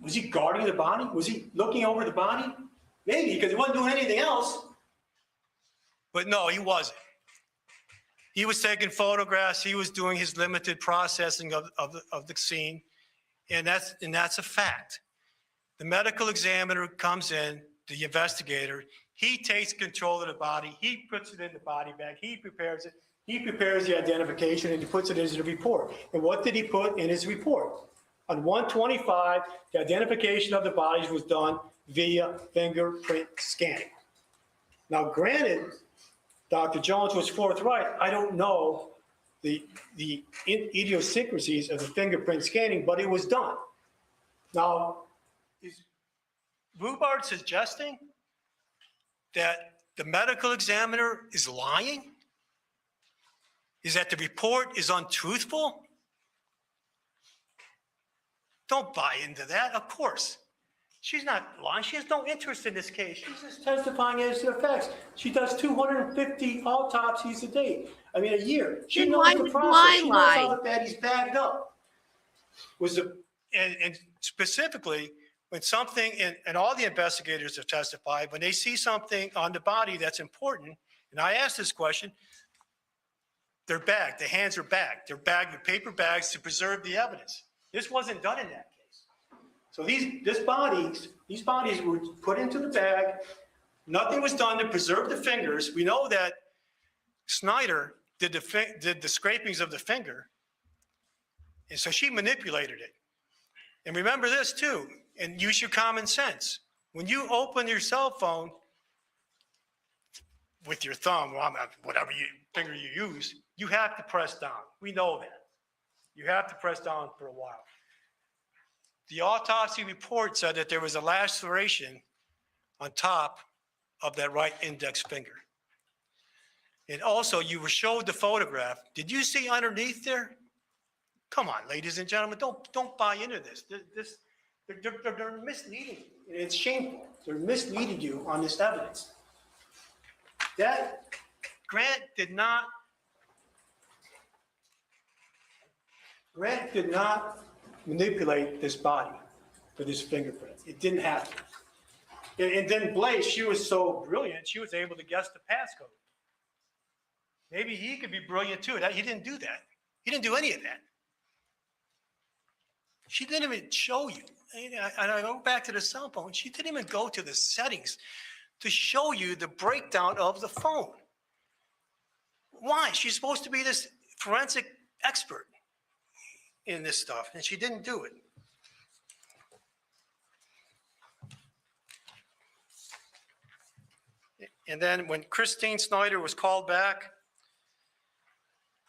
Speaker 16: Was he guarding the body? Was he looking over the body? Maybe, because he wasn't doing anything else. But no, he wasn't. He was taking photographs. He was doing his limited processing of the scene, and that's a fact. The medical examiner comes in, the investigator. He takes control of the body. He puts it in the body bag. He prepares it. He prepares the identification, and he puts it in his report. And what did he put in his report? On 125, the identification of the bodies was done via fingerprint scanning. Now, granted, Dr. Jones was forthright. I don't know the idiosyncrasies of the fingerprint scanning, but it was done. Now, is Rhubarb suggesting that the medical examiner is lying? Is that the report is untruthful? Don't buy into that, of course. She's not lying. She has no interest in this case. She's just testifying as to the facts. She does 250 autopsies a year. She
Speaker 1: Then
Speaker 16: knows
Speaker 1: why
Speaker 16: the
Speaker 1: would
Speaker 16: process.
Speaker 1: Bly
Speaker 16: She knows how
Speaker 1: lie?
Speaker 16: the body's bagged up. And specifically, when something, and all the investigators have testified, when they see something on the body that's important, and I asked this question, they're bagged. The hands are bagged. They're bagged with paper bags to preserve the evidence. This wasn't done in that case. So these bodies were put into the bag. Nothing was done to preserve the fingers. We know that Snyder did the scrapings of the finger, and so she manipulated it. And remember this too, and use your common sense. When you open your cell phone with your thumb, or whatever finger you use, you have to press down. We know that. You have to press down for a while. The autopsy report said that there was a laceration on top of that right index finger. And also, you were showed the photograph. Did you see underneath there? Come on, ladies and gentlemen, don't buy into this. They're misleading you. It's shameful. They're misleading you on this evidence. That Grant did not manipulate this body for this fingerprint. It didn't happen. And then Blaze, she was so brilliant, she was able to guess the passcode. Maybe he could be brilliant too. He didn't do that. He didn't do any of that. She didn't even show you. And I go back to the cell phone. She didn't even go to the settings to show you the breakdown of the phone. Why? She's supposed to be this forensic expert in this stuff, and she didn't do it. And then when Christine Snyder was called back,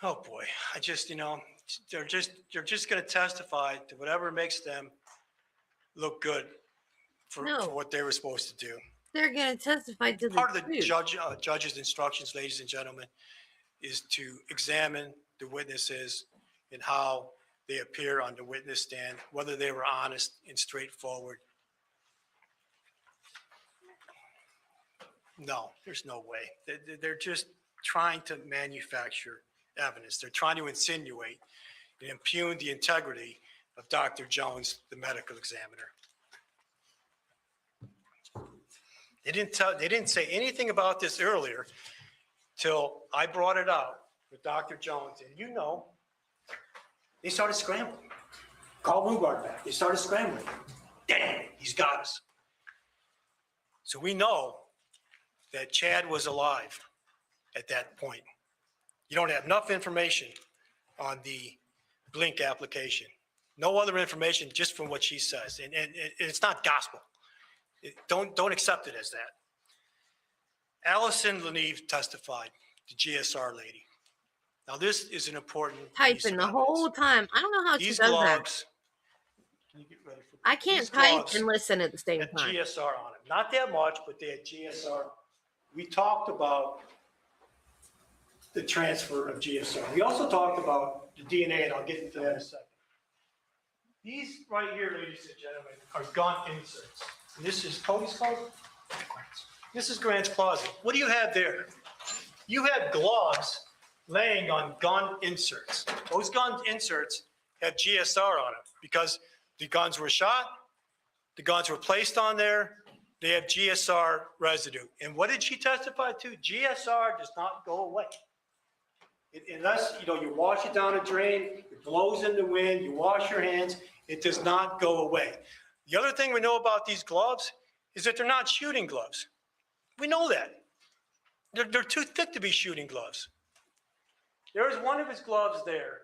Speaker 16: oh boy, they're just going to testify to whatever makes them look good for what they were supposed to do.
Speaker 1: They're going to testify to
Speaker 16: Part of the
Speaker 1: truth.
Speaker 16: judge's instructions, ladies and gentlemen, is to examine the witnesses and how they appear on the witness stand, whether they were honest and straightforward. No, there's no way. They're just trying to manufacture evidence. They're trying to insinuate and impugn the integrity of Dr. Jones, the medical examiner. They didn't say anything about this earlier till I brought it out with Dr. Jones. And they started scrambling. Call Rhubarb back. They started scrambling. Damn, he's got us. So we know that Chad was alive at that point. You don't have enough information on the Blink application. No other information, just from what she says. And it's not gospel. Don't accept it as that. Allison Leneve testified, the GSR lady. Now, this is an important piece
Speaker 1: Typing
Speaker 16: of
Speaker 1: the whole time. I don't know how she
Speaker 16: These
Speaker 1: does
Speaker 16: gloves,
Speaker 1: that. I can't type
Speaker 16: gloves
Speaker 1: and listen at the same
Speaker 16: had
Speaker 1: time.
Speaker 16: GSR on them. Not that much, but they had GSR. We talked about the transfer of GSR. We also talked about the DNA, and I'll get into that in a second. These right here, ladies and gentlemen, are gun inserts. And this is Cody's closet. This is Grant's closet. What do you have there? You have gloves laying on gun inserts. Those gun inserts have GSR on them because the guns were shot, the guns were placed on there, they have GSR residue. And what did she testify to? GSR does not go away. Unless, you wash it down a drain, it blows in the wind, you wash your hands, it does not go away. The other thing we know about these gloves is that they're not shooting gloves. We know that. They're too thick to be shooting gloves. There is one of his gloves there,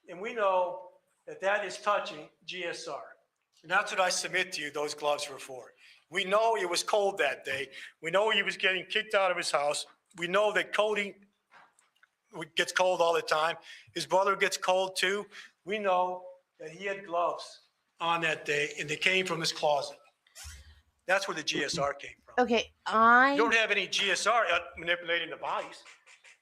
Speaker 16: and we know that is touching GSR. And that's what I submit to you those gloves were for. We know it was cold that day. We know he was getting kicked out of his house. We know that Cody gets cold all the time. His brother gets cold too. We know that he had gloves on that day and they came from his closet. That's where the GSR came from.
Speaker 1: Okay,
Speaker 16: You don't have any GSR manipulating the bodies.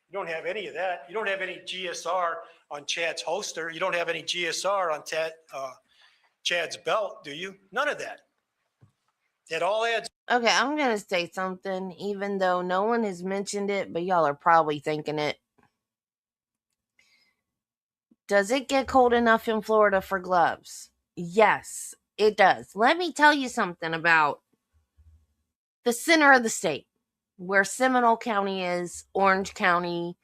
Speaker 16: You don't have any of that. You don't have any GSR on Chad's holster. You don't have any GSR on Chad's belt, do you? None of that. It all adds.
Speaker 1: Okay, I'm gonna say something, even though no one has mentioned it, but y'all are probably thinking it. Does it get cold enough in Florida for gloves? Yes, it does. Let me tell you something about the center of the state, where Seminole County is, Orange County,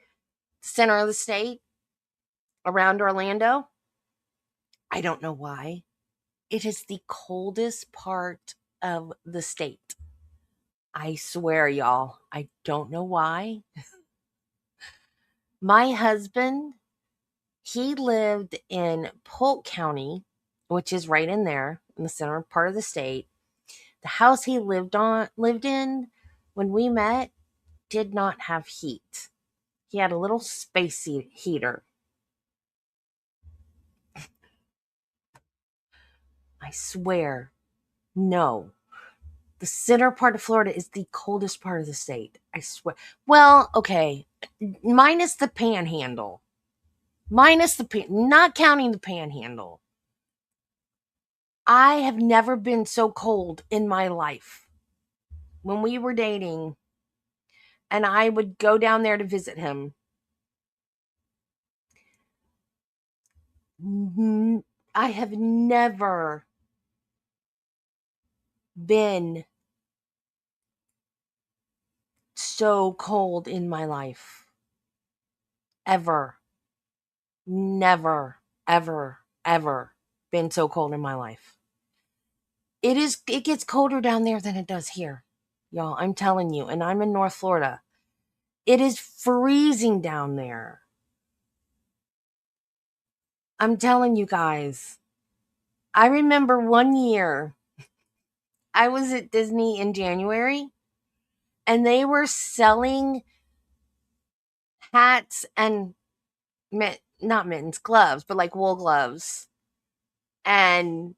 Speaker 1: center of the state, around Orlando. I don't know why. It is the coldest part of the state. I swear, y'all, I don't know why. My husband, he lived in Polk County, which is right in there in the center part of the state. The house he lived in when we met did not have heat. He had a little space heater. I swear, no. The center part of Florida is the coldest part of the state. I swear. Well, okay, minus the panhandle. Not counting the panhandle. I have never been so cold in my life. When we were dating and I would go down there to visit him, I have never been so cold in my life. Ever. Never, ever, ever been so cold in my life. It gets colder down there than it does here. Y'all, I'm telling you, and I'm in North Florida. It is freezing down there. I'm telling you guys. I remember one year I was at Disney in January and they were selling hats and not mittens, gloves, but like wool gloves. And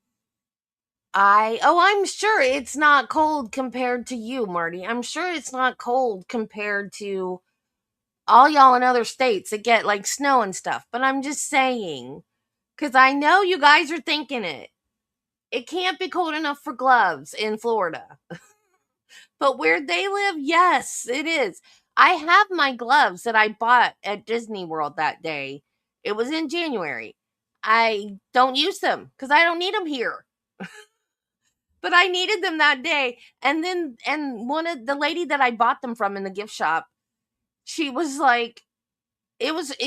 Speaker 1: I'm sure it's not cold compared to you, Marty. I'm sure it's not cold compared to all y'all in other states that get like snow and stuff. But I'm just saying, because I know you guys are thinking it. It can't be cold enough for gloves in Florida. But where they live, yes, it is. I have my gloves that I bought at Disney World that day. It was in January. I don't use them because I don't need them here. But I needed them that day. And one of the lady that I bought them from in the gift shop, she was like,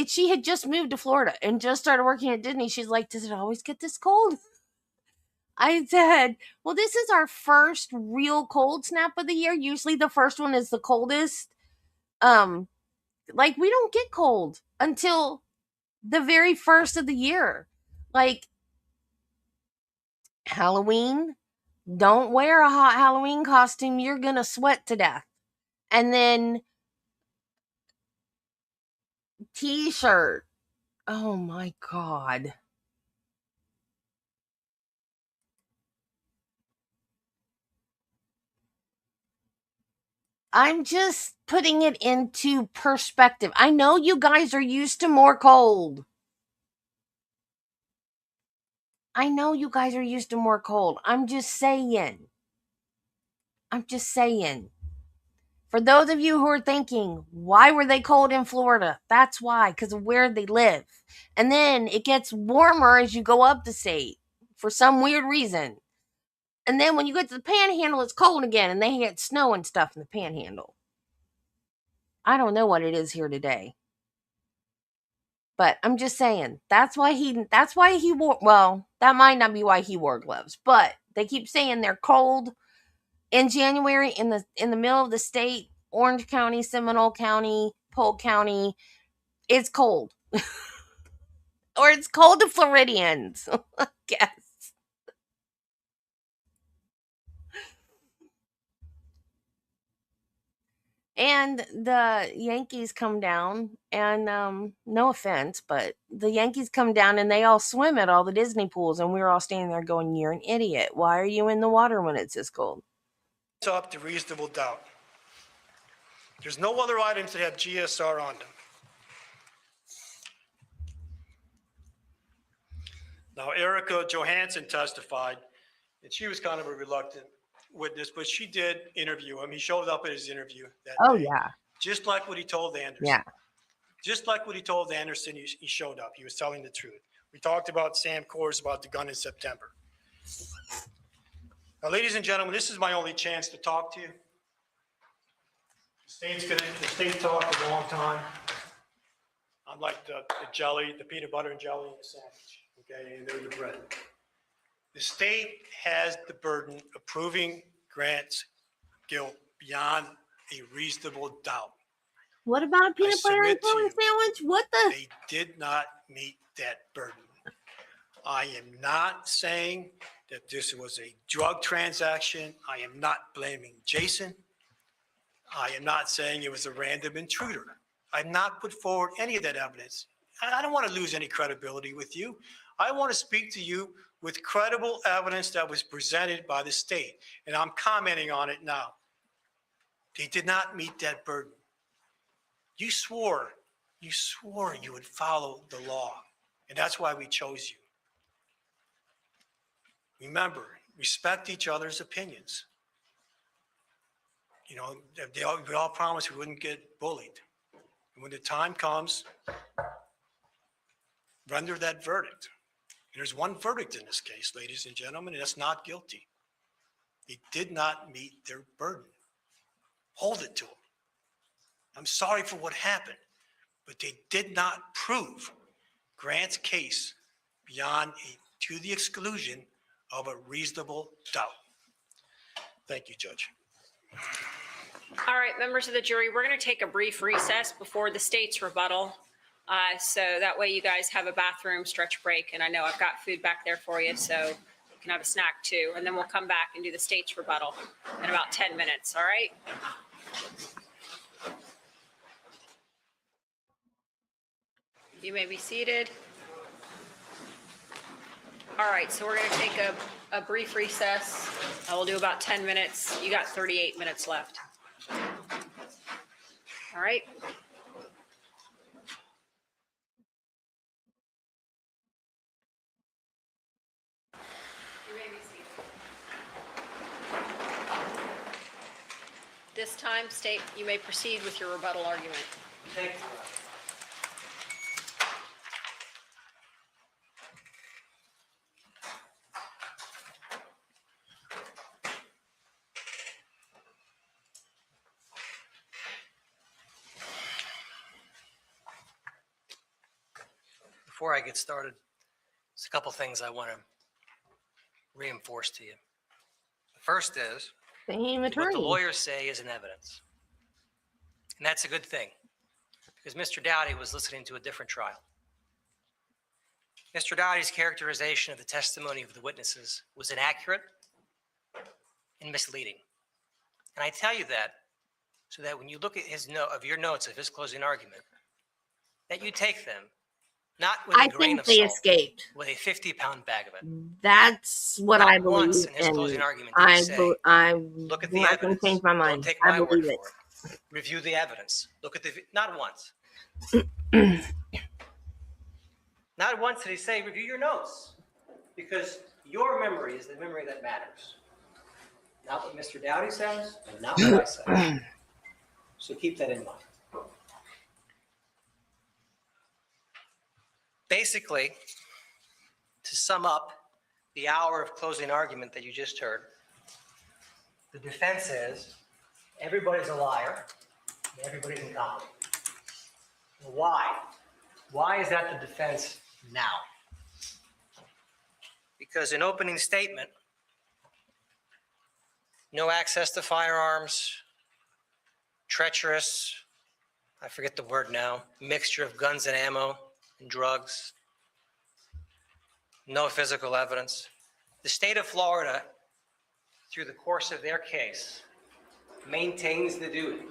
Speaker 1: she had just moved to Florida and just started working at Disney. She's like, does it always get this cold? I said, well, this is our first real cold snap of the year. Usually the first one is the coldest. Like we don't get cold until the very first of the year. Like Halloween, don't wear a hot Halloween costume. You're going to sweat to death. And then t-shirt. Oh my God. I'm just putting it into perspective. I know you guys are used to more cold. I'm just saying. For those of you who are thinking, why were they cold in Florida? That's why, because of where they live. And then it gets warmer as you go up the state for some weird reason. And then when you get to the panhandle, it's cold again, and they get snow and stuff in the panhandle. I don't know what it is here today. But I'm just saying, that's why he wore, well, that might not be why he wore gloves, but they keep saying they're cold in January in the middle of the state, Orange County, Seminole County, Polk County. It's cold. Or it's cold to Floridians, I guess. And the Yankees come down, and no offense, but the Yankees come down and they all swim at all the Disney pools, and we were all standing there going, "You're an idiot. Why are you in the water when it's this cold?"
Speaker 16: It's up to reasonable doubt. There's no other items that have GSR on them. Now, Erica Johansson testified, and she was kind of a reluctant witness, but she did interview him. He showed up at his interview that
Speaker 1: Oh
Speaker 16: day,
Speaker 1: yeah,
Speaker 16: just like what he told Anderson.
Speaker 1: yeah.
Speaker 16: Just like what he told Anderson, he showed up. He was telling the truth. We talked about Sam Coors about the gun in September. Now, ladies and gentlemen, this is my only chance to talk to you. The state talked a long time. I'm like the jelly, the peanut butter and jelly in the sandwich, okay, and they're the bread. The state has the burden of proving Grant's guilt beyond a reasonable doubt.
Speaker 1: What about a peanut butter and
Speaker 16: submit to
Speaker 1: jelly
Speaker 16: you,
Speaker 1: sandwich? What the?
Speaker 16: They did not meet that burden. I am not saying that this was a drug transaction. I am not blaming Jason. I am not saying it was a random intruder. I've not put forward any of that evidence. I don't want to lose any credibility with you. I want to speak to you with credible evidence that was presented by the state, and I'm commenting on it now. They did not meet that burden. You swore you would follow the law, and that's why we chose you. Remember, respect each other's opinions. You know, we all promised we wouldn't get bullied. And when the time comes, render that verdict. And there's one verdict in this case, ladies and gentlemen, and that's not guilty. They did not meet their burden. Hold it to them. I'm sorry for what happened, but they did not prove Grant's case to the exclusion of a reasonable doubt. Thank you, Judge.
Speaker 3: All right, members of the jury, we're going to take a brief recess before the state's rebuttal. So that way you guys have a bathroom stretch break. And I know I've got food back there for you, so you can have a snack too. And then we'll come back and do the state's rebuttal in about 10 minutes, all right? You may be seated. All right, so we're going to take a brief recess. I will do about 10 minutes. You got 38 minutes left. All right. You may be seated. This time, state, you may proceed with your rebuttal argument.
Speaker 21: Thank you. Before I get started, there's a couple things I want to reinforce to you. The first is
Speaker 1: Same
Speaker 21: what
Speaker 1: attorney.
Speaker 21: the lawyers say is in evidence. And that's a good thing because Mr. Dowdy was listening to a different trial. Mr. Dowdy's characterization of the testimony of the witnesses was inaccurate and misleading. And I tell you that so that when you look at your notes of his closing argument, that you take them not with
Speaker 1: I
Speaker 21: a grain
Speaker 1: think
Speaker 21: of
Speaker 1: they
Speaker 21: salt,
Speaker 1: escaped.
Speaker 21: with a 50-pound bag of it.
Speaker 1: That's what
Speaker 21: Not
Speaker 1: I believe.
Speaker 21: once in his
Speaker 1: And
Speaker 21: closing argument did he say,
Speaker 1: I'm
Speaker 21: look at the
Speaker 1: not going to
Speaker 21: evidence.
Speaker 1: change my
Speaker 21: Don't
Speaker 1: mind.
Speaker 21: take
Speaker 1: I
Speaker 21: my word
Speaker 1: believe it.
Speaker 21: for it. Review the evidence. Look at not once. Not once did he say, review your notes. Because your memory is the memory that matters. Not what Mr. Dowdy says, and not what I say. So keep that in mind. Basically, to sum up the hour of closing argument that you just heard, the defense is everybody's a liar and everybody's incompetent. Why? Why is that the defense now? Because in opening statement, no access to firearms, treacherous, I forget the word now, mixture of guns and ammo and drugs, no physical evidence. The state of Florida, through the course of their case, maintains the duty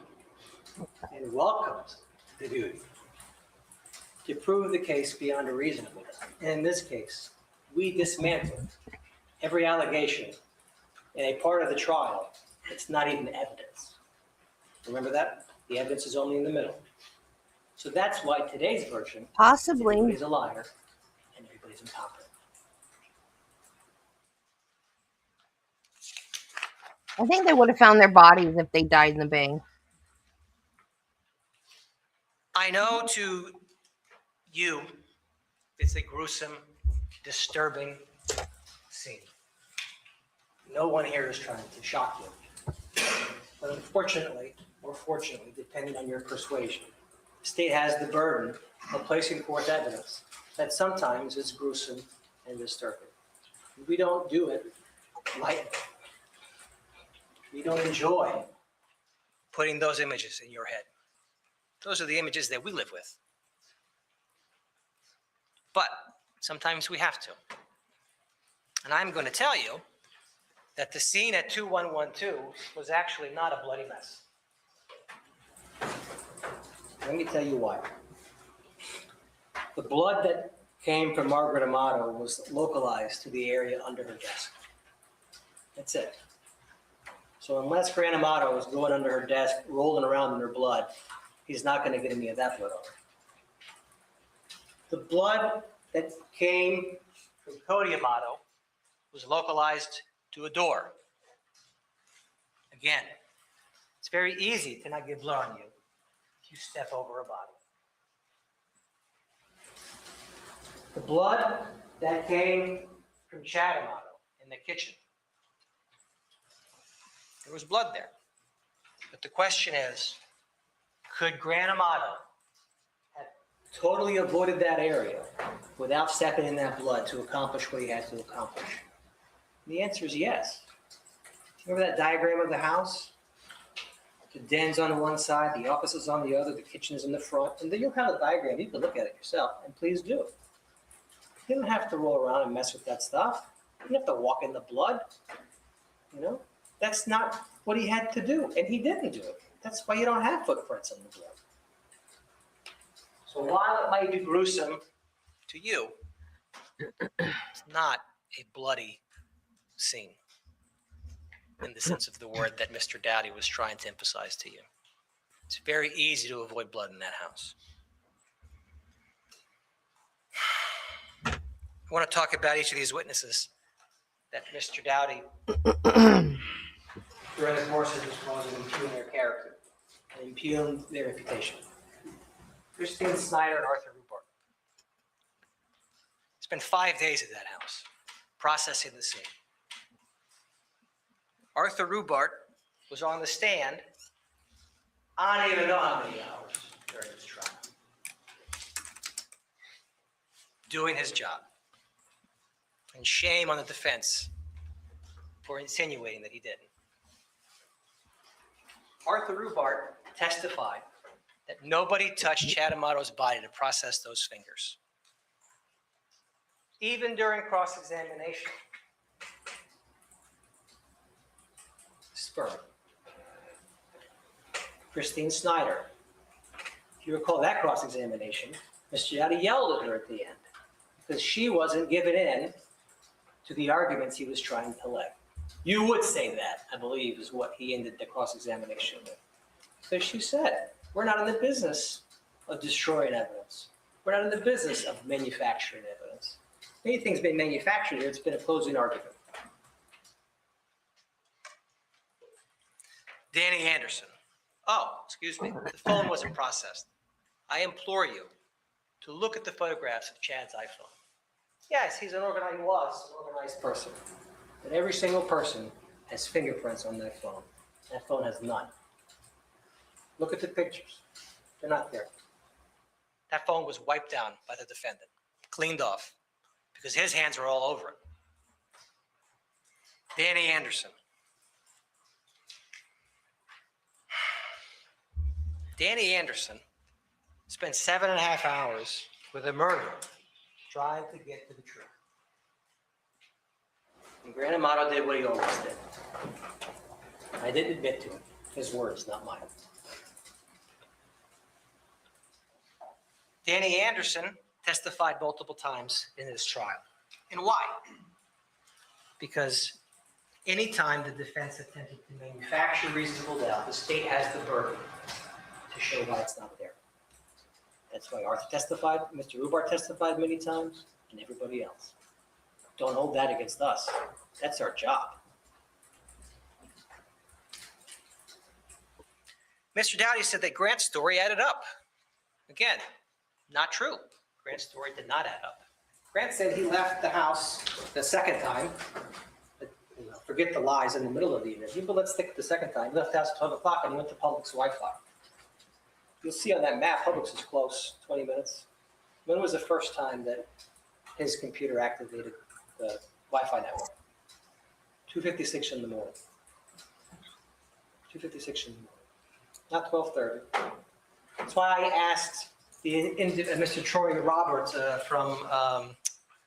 Speaker 21: and welcomes the duty to prove the case beyond a reasonable doubt. And in this case, we dismantled every allegation in a part of the trial that's not even evidence. Remember that? The evidence is only in the middle. So that's why today's version,
Speaker 1: Possibly.
Speaker 21: everybody's a liar and everybody's incompetent.
Speaker 1: I think they would have found their bodies if they died in the bay.
Speaker 21: I know to you, it's a gruesome, disturbing scene. No one here is trying to shock you. But unfortunately, or fortunately, depending on your persuasion, the state has the burden of placing forth evidence that sometimes is gruesome and disturbing. We don't do it lightly. We don't enjoy putting those images in your head. Those are the images that we live with. But sometimes we have to. And I'm going to tell you that the scene at 2112 was actually not a bloody mess. Let me tell you why. The blood that came from Margaret Amato was localized to the area under her desk. That's it. So unless Grant Amato was going under her desk, rolling around in her blood, he's not going to get any of that blood on her. The blood that came from Cody Amato was localized to a door. Again, it's very easy to not get blood on you if you step over a body. The blood that came from Chad Amato in the kitchen. There was blood there. But the question is, could Grant Amato have totally avoided that area without stepping in that blood to accomplish what he had to accomplish? And the answer is yes. Remember that diagram of the house? The den's on one side, the office is on the other, the kitchen is in the front. And then you'll have a diagram. You can look at it yourself, and please do. You don't have to roll around and mess with that stuff. You don't have to walk in the blood. You know, that's not what he had to do, and he didn't do it. That's why you don't have footprints in the blood. So while it might be gruesome to you, it's not a bloody scene in the sense of the word that Mr. Dowdy was trying to emphasize to you. It's very easy to avoid blood in that house. I want to talk about each of these witnesses that Mr. Dowdy, during the course of this was impugn their character and impugn their reputation. Christine Snyder and Arthur Rubart. Spent 5 days at that house processing the scene. Arthur Rubart was on the stand, I don't even know how many hours during this trial, doing his job. And shame on the defense for insinuating that he didn't. Arthur Rubart testified that nobody touched Chad Amato's body to process those fingers. Even during cross-examination. Sperm. Christine Snyder. If you recall that cross-examination, Mr. Dowdy yelled at her at the end because she wasn't giving in to the arguments he was trying to lay. You would say that, I believe, is what he ended the cross-examination with. So she said, we're not in the business of destroying evidence. We're not in the business of manufacturing evidence. Anything's been manufactured here, it's been a closing argument. Danny Anderson. Oh, excuse me, the phone wasn't processed. I implore you to look at the photographs of Chad's iPhone. Yes, he was an organized person. But every single person has fingerprints on that phone. That phone has none. Look at the pictures. They're not there. That phone was wiped down by the defendant, cleaned off, because his hands were all over it. Danny Anderson. Danny Anderson spent 7.5 hours with a murderer trying to get to the truth. And Grant Amato did what he always did. I didn't admit to it. His words, not mine. Danny Anderson testified multiple times in this trial. And why? Because anytime the defense attempted to manufacture reasonable doubt, the state has the burden to show why it's not there. That's why Arthur testified, Mr. Rubar testified many times, and everybody else. Don't hold that against us. That's our job. Mr. Dowdy said that Grant's story added up. Again, not true. Grant's story did not add up. Grant said he left the house the second time. Forget the lies in the middle of the interview, but let's stick with the second time. He left the house at 12 o'clock and he went to Publix Wi-Fi. You'll see on that map, Publix is close, 20 minutes. When was the first time that his computer activated the Wi-Fi network? 2:56 in the morning. 2:56 in the morning, not 12:30. That's why I asked Mr. Troy Roberts from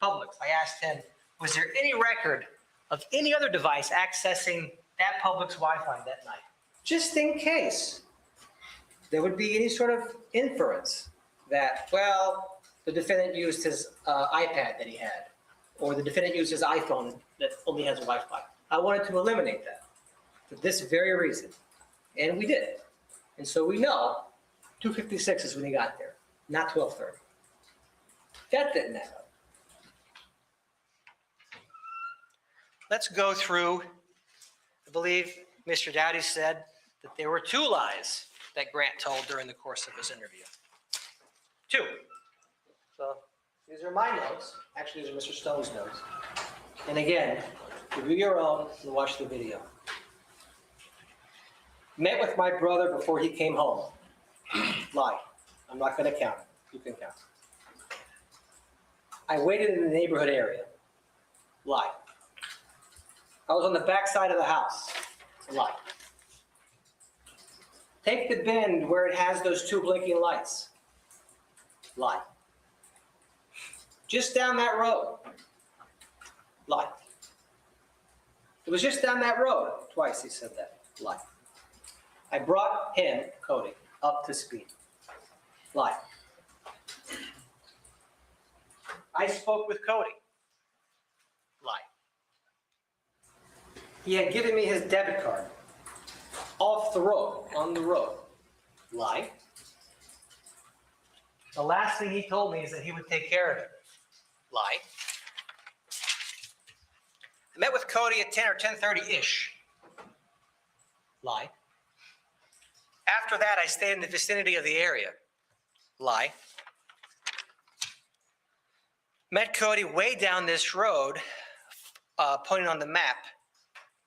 Speaker 21: Publix. I asked him, was there any record of any other device accessing that Publix Wi-Fi that night? Just in case there would be any sort of inference that, well, the defendant used his iPad that he had, or the defendant used his iPhone that only has Wi-Fi. I wanted to eliminate that for this very reason, and we did. And so we know 2:56 is when he got there, not 12:30. That didn't add up. Let's go through, I believe Mr. Dowdy said that there were 2 lies that Grant told during the course of his interview. 2. So these are my notes. Actually, these are Mr. Stone's notes. And again, review your own and watch the video. Met with my brother before he came home. Lie. I'm not going to count it. You can count. I waited in the neighborhood area. Lie. I was on the back side of the house. Lie. Take the bend where it has those 2 blinking lights. Lie. Just down that road. Lie. It was just down that road. Twice he said that. Lie. I brought him, Cody, up to speed. Lie. I spoke with Cody. Lie. He had given me his debit card. Off the road, on the road. Lie. The last thing he told me is that he would take care of it. Lie. I met with Cody at 10 or 10:30-ish. Lie. After that, I stayed in the vicinity of the area. Lie. Met Cody way down this road, pointing on the map,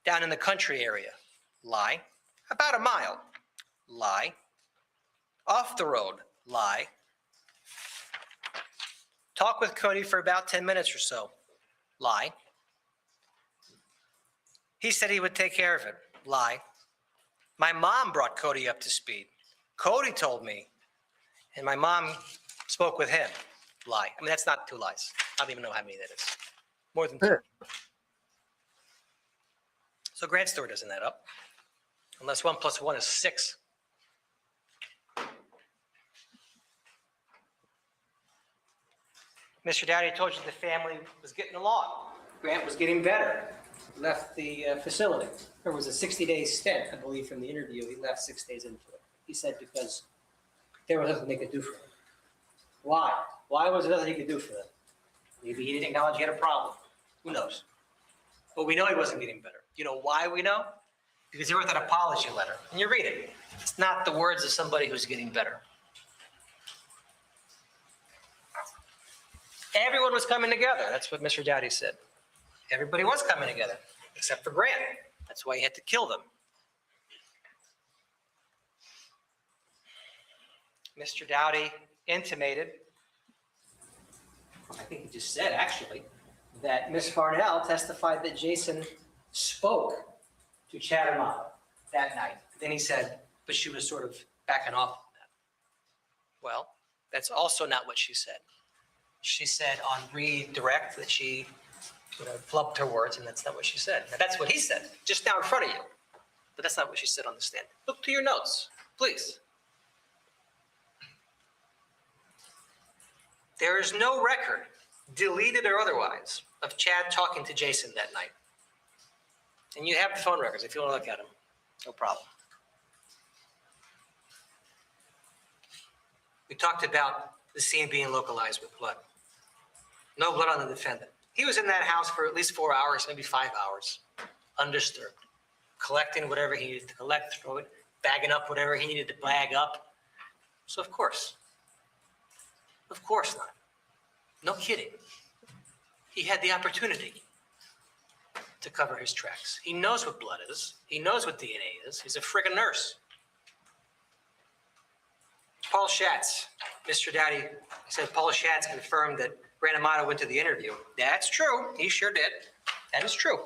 Speaker 21: down in the country area. Lie. About a mile. Lie. Off the road. Lie. Talk with Cody for about 10 minutes or so. Lie. He said he would take care of it. Lie. My mom brought Cody up to speed. Cody told me, and my mom spoke with him. Lie. I mean, that's not 2 lies. I don't even know how many that is. More than 2. So Grant's story doesn't add up. Unless 1 + 1 is 6. Mr. Dowdy told you the family was getting along. Grant was getting better. Left the facility. There was a 60-day stint, I believe, from the interview. He left 6 days into it. He said because there was nothing they could do for him. Why? Why was there nothing he could do for them? Maybe he didn't acknowledge he had a problem. Who knows? But we know he wasn't getting better. You know why we know? Because he wrote that apology letter. And you read it. It's not the words of somebody who's getting better. Everyone was coming together. That's what Mr. Dowdy said. Everybody was coming together, except for Grant. That's why he had to kill them. Mr. Dowdy intimated, I think he just said actually, that Ms. Farnell testified that Jason spoke to Chad Amato that night. Then he said, but she was sort of backing off on that. Well, that's also not what she said. She said on redirect that she flubbed her words, and that's not what she said. Now, that's what he said, just now in front of you. But that's not what she said on the stand. Look to your notes, please. There is no record, deleted or otherwise, of Chad talking to Jason that night. And you have the phone records if you want to look at them. No problem. We talked about the scene being localized with blood. No blood on the defendant. He was in that house for at least 4 hours, maybe 5 hours, undisturbed, collecting whatever he needed to collect, throw it, bagging up whatever he needed to bag up. So of course not. No kidding. He had the opportunity to cover his tracks. He knows what blood is. He knows what DNA is. He's a friggin' nurse. Paul Schatz, Mr. Dowdy said Paul Schatz confirmed that Grant Amato went to the interview. That's true. He sure did. That is true.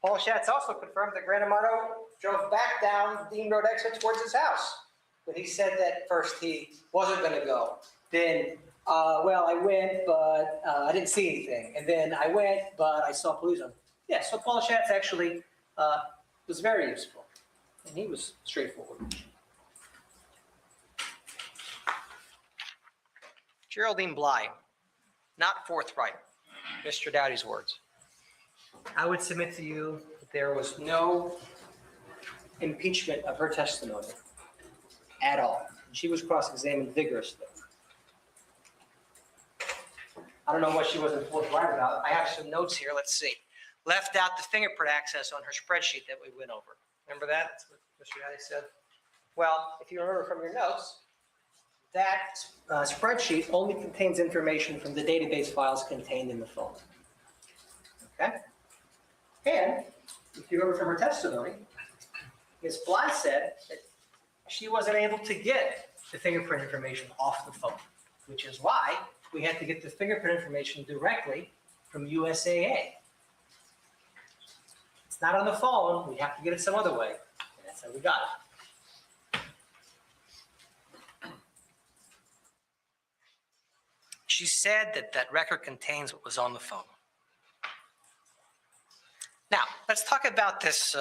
Speaker 21: Paul Schatz also confirmed that Grant Amato drove back down the Dean Road exit towards his house. But he said that first he wasn't going to go. Then, I went, but I didn't see anything. And then I went, but I saw police on. Yeah, so Paul Schatz actually was very useful. And he was straightforward. Geraldine Bly, not forthright. Mr. Dowdy's words. I would submit to you that there was no impeachment of her testimony at all. She was cross-examined vigorously. I don't know what she wasn't forthright about. I have some notes here. Let's see. Left out the fingerprint access on her spreadsheet that we went over. Remember that? That's what Mr. Dowdy said. Well, if you remember from your notes, that spreadsheet only contains information from the database files contained in the phone. Okay? And if you remember from her testimony, Ms. Bly said that she wasn't able to get the fingerprint information off the phone, which is why we had to get the fingerprint information directly from USAA. It's not on the phone. We have to get it some other way. And that's how we got it. She said that that record contains what was on the phone. Now, let's talk about this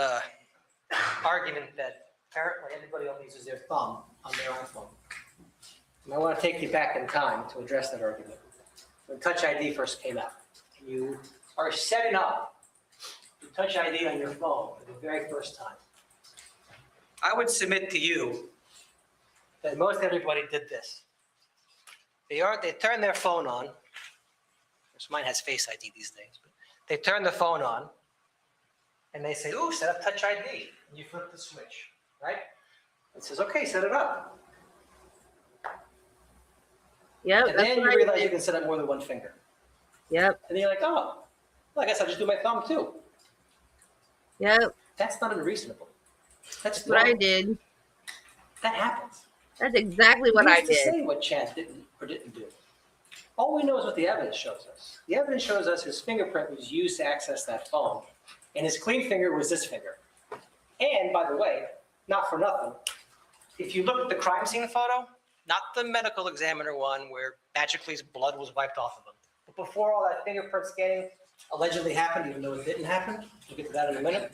Speaker 21: argument that apparently everybody only uses their thumb on their iPhone. And I want to take you back in time to address that argument. When Touch ID first came out, you are setting up the Touch ID on your phone for the very first time. I would submit to you that most everybody did this. They turn their phone on. Mine has Face ID these days. But they turn the phone on, and they say, "Ooh, set up Touch ID." And you flip the switch, right? It says, "Okay, set it up."
Speaker 1: Yep.
Speaker 21: And then you realize you can set up more than one finger.
Speaker 1: Yep.
Speaker 21: And then you're like, "Oh, well, I guess I'll just do my thumb too."
Speaker 1: Yep.
Speaker 21: That's not unreasonable. That's
Speaker 1: what I did.
Speaker 21: That happens.
Speaker 1: That's exactly what I
Speaker 21: Who's to
Speaker 1: did.
Speaker 21: say what Chad didn't or didn't do? All we know is what the evidence shows us. The evidence shows us his fingerprint was used to access that phone, and his clean finger was this finger. And by the way, not for nothing, if you look at the crime scene photo, not the medical examiner one where magically his blood was wiped off of him, but before all that fingerprint scanning allegedly happened, even though it didn't happen, we'll get to that in a minute,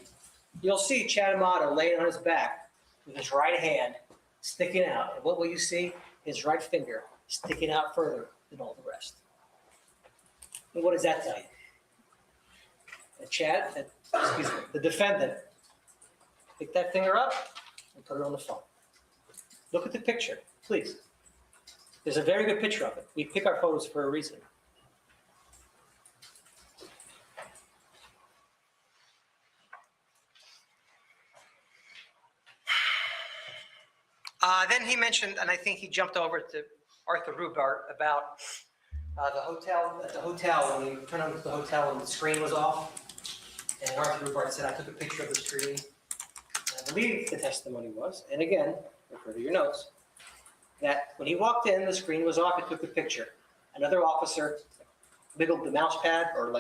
Speaker 21: you'll see Chad Amato laying on his back with his right hand sticking out. And what will you see? His right finger sticking out further than all the rest. And what does that tell you? The defendant picked that finger up and put it on the phone. Look at the picture, please. There's a very good picture of it. We pick our photos for a reason. Then he mentioned, and I think he jumped over to Arthur Rubart about the hotel. At the hotel, when you turn on the hotel and the screen was off, and Arthur Rubart said, "I took a picture of the screen." And I believe the testimony was, and again, refer to your notes, that when he walked in, the screen was off, he took the picture. Another officer wiggled the mouse pad, or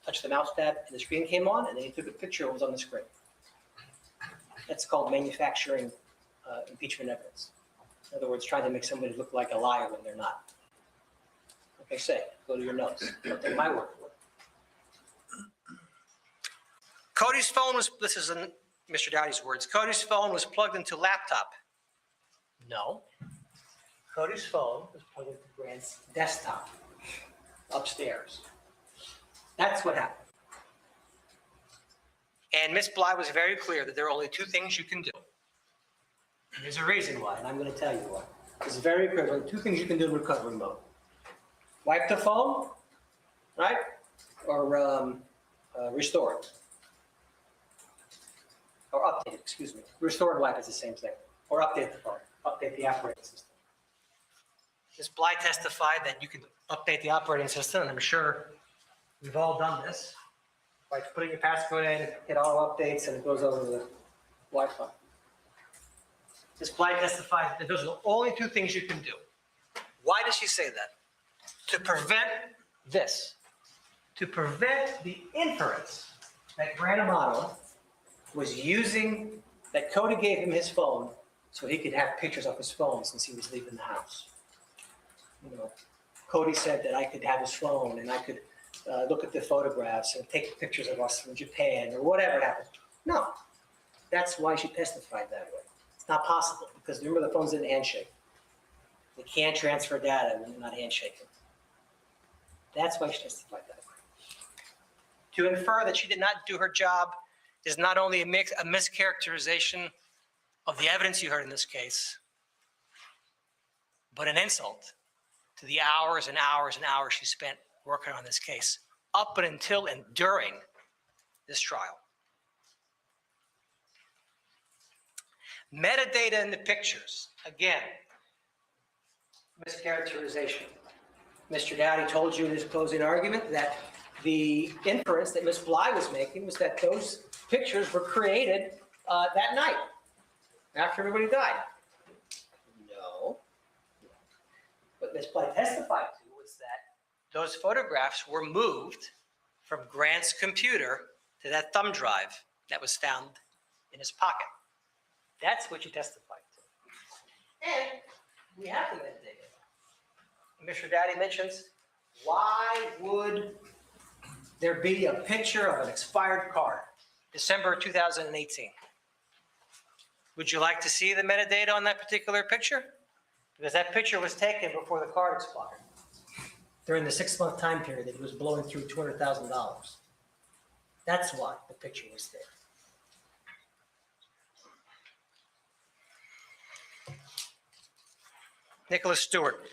Speaker 21: touched the mouse pad, and the screen came on, and then he took a picture of what was on the screen. That's called manufacturing impeachment evidence. In other words, trying to make somebody look like a liar when they're not. Like I say, go to your notes. Don't take my word for it. Cody's phone was, this is in Mr. Dowdy's words, Cody's phone was plugged into laptop. No. Cody's phone was plugged into Grant's desktop upstairs. That's what happened. And Ms. Bly was very clear that there are only two things you can do. And there's a reason why, and I'm going to tell you why. It's very clear. There are two things you can do in recovery mode. Wipe the phone, right? Or restore it. Or update it, excuse me. Restore and wipe is the same thing. Or update the phone, update the operating system. Ms. Bly testified that you can update the operating system, and I'm sure we've all done this. By putting your passcode in, hit all updates, and it goes over the Wi-Fi. Ms. Bly testified that those are the only two things you can do. Why does she say that? To prevent this. To prevent the inference that Grant Amato was using, that Cody gave him his phone so he could have pictures of his phone since he was leaving the house. You know, Cody said that I could have his phone and I could look at the photographs and take pictures of us from Japan or whatever happened. No, that's why she testified that way. It's not possible because remember the phone's in handshake. They can't transfer data when they're not handshaking. That's why she testified that way. To infer that she did not do her job is not only a mischaracterization of the evidence you heard in this case, but an insult to the hours and hours and hours she spent working on this case, up and until and during this trial. Metadata in the pictures, again, mischaracterization. Mr. Dowdy told you in his closing argument that the inference that Ms. Bly was making was that those pictures were created that night after everybody died. No. What Ms. Bly testified to was that those photographs were moved from Grant's computer to that thumb drive that was found in his pocket. That's what you testified to. And we have the metadata. Mr. Dowdy mentions, why would there be a picture of an expired card, December 2018? Would you like to see the metadata on that particular picture? Because that picture was taken before the card expired, during the 6-month time period that he was blowing through $200,000. That's why the picture was there. Nicholas Stewart.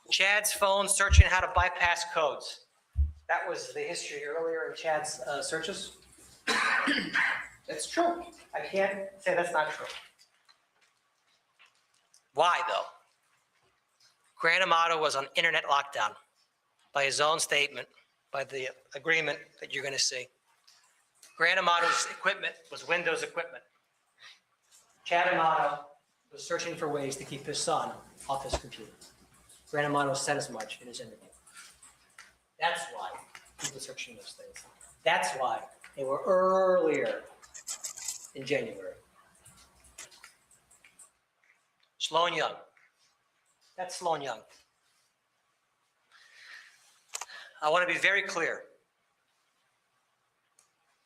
Speaker 21: Chad's phone searching how to bypass codes. That was the history earlier in Chad's searches. It's true. I can't say that's not true. Why, though? Grant Amato was on internet lockdown by his own statement, by the agreement that you're going to see. Grant Amato's equipment was Windows equipment. Chad Amato was searching for ways to keep his son off his computer. Grant Amato said as much in his interview. That's why he was searching those things. That's why they were earlier in January. Sloan Young. That's Sloan Young. I want to be very clear.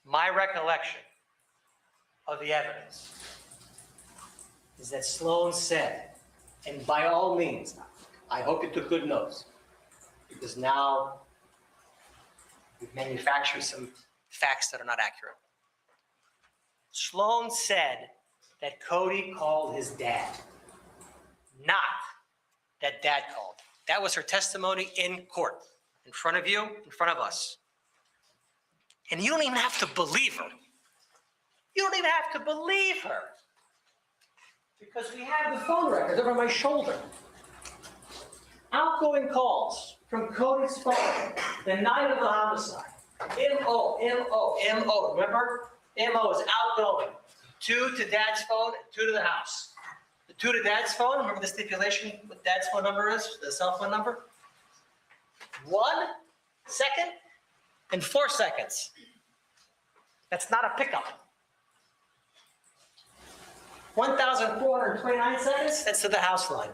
Speaker 21: My recollection of the evidence is that Sloan said, and by all means, I hope you took good notes, because now we've manufactured some facts that are not accurate. Sloan said that Cody called his dad, not that dad called. That was her testimony in court, in front of you, in front of us. And you don't even have to believe her. You don't even have to believe her. Because we have the phone records over my shoulder. Outgoing calls from Cody's phone the night of the homicide. M.O., M.O., M.O. Remember? M.O. is outgoing. 2 to dad's phone and 2 to the house. The 2 to dad's phone, remember the stipulation what dad's phone number is, the cell phone number? 1 second and 4 seconds. That's not a pickup. 1,429 seconds, that's to the house line.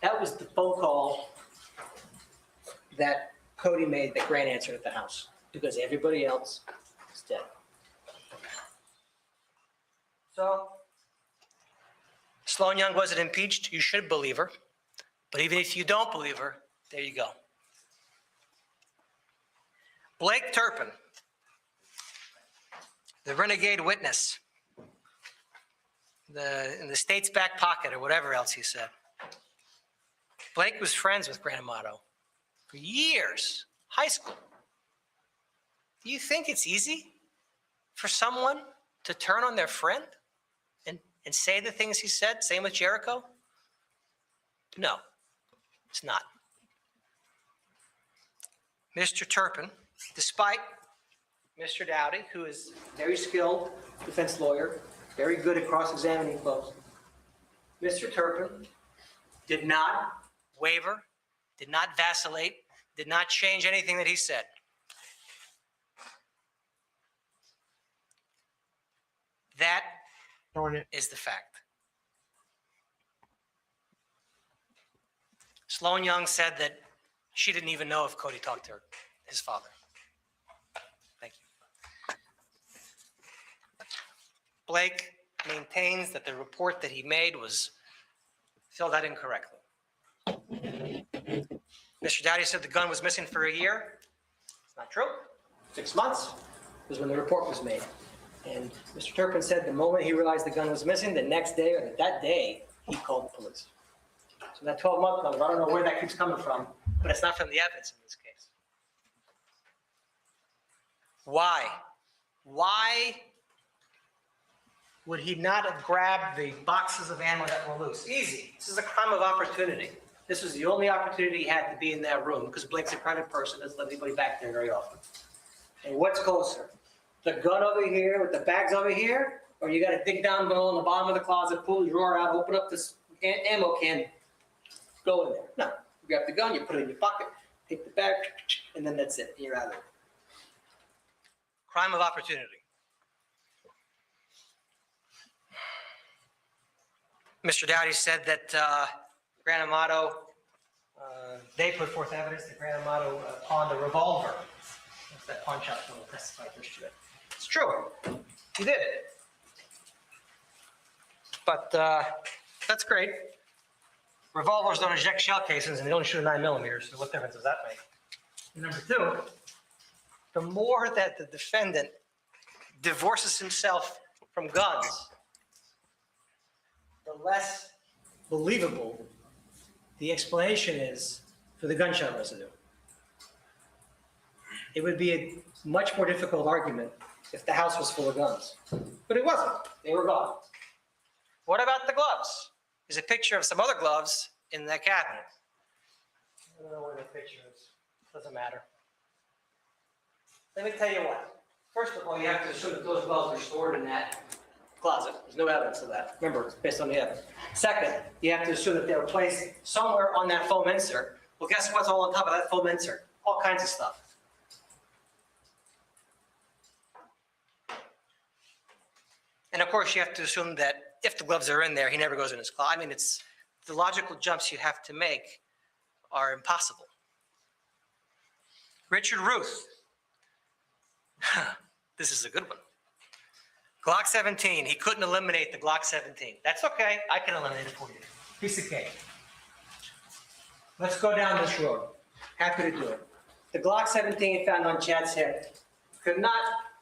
Speaker 21: That was the phone call that Cody made that Grant answered at the house, because everybody else was dead. So, Sloan Young wasn't impeached. You should believe her. But even if you don't believe her, there you go. Blake Turpin, the renegade witness, in the state's back pocket or whatever else he said. Blake was friends with Grant Amato for years, high school. Do you think it's easy for someone to turn on their friend and say the things he said? Same with Jericho? No, it's not. Mr. Turpin, despite Mr. Dowdy, who is a very skilled defense lawyer, very good at cross-examining folks, Mr. Turpin did not waver, did not vacillate, did not change anything that he said. That is the fact. Sloan Young said that she didn't even know if Cody talked to his father. Thank you. Blake maintains that the report that he made was filled out incorrectly. Mr. Dowdy said the gun was missing for a year. It's not true. 6 months was when the report was made. And Mr. Turpin said the moment he realized the gun was missing, the next day or that day, he called the police. So that 12-month number, I don't know where that keeps coming from, but it's not from the evidence in this case. Why? Why would he not have grabbed the boxes of ammo that were loose? Easy. This is a crime of opportunity. This was the only opportunity he had to be in that room because Blake's a private person, doesn't let anybody back there very often. And what's closer? The gun over here with the bags over here, or you got to dig down below in the bottom of the closet, pull the drawer out, open up this ammo can, go in there. No, you grab the gun, you put it in your pocket, take the bag, and then that's it. You're out of there. Crime of opportunity. Mr. Dowdy said that Grant Amato, they put forth evidence that Grant Amato pawned a revolver. That's that pawn shop will testify first to it. It's true. He did. But that's great. Revolvers don't eject shell casings and they only shoot a 9mm, so what difference does that make? And number two, the more that the defendant divorces himself from guns, the less believable the explanation is for the gunshot residue. It would be a much more difficult argument if the house was full of guns, but it wasn't. They were gone. What about the gloves? There's a picture of some other gloves in that cabinet. I don't know where the picture is. Doesn't matter. Let me tell you what. First of all, you have to assume that those gloves are stored in that closet. There's no evidence of that. Remember, it's based on the evidence. Second, you have to assume that they were placed somewhere on that foam insert. Well, guess what's all on top of that foam insert? All kinds of stuff. And of course, you have to assume that if the gloves are in there, he never goes in his closet. I mean, it's the logical jumps you have to make are impossible. Richard Ruth. This is a good one. Glock 17. He couldn't eliminate the Glock 17. That's okay. I can eliminate it for you. Piece of cake. Let's go down this road. Happy to do it. The Glock 17 found on Chad's hip could not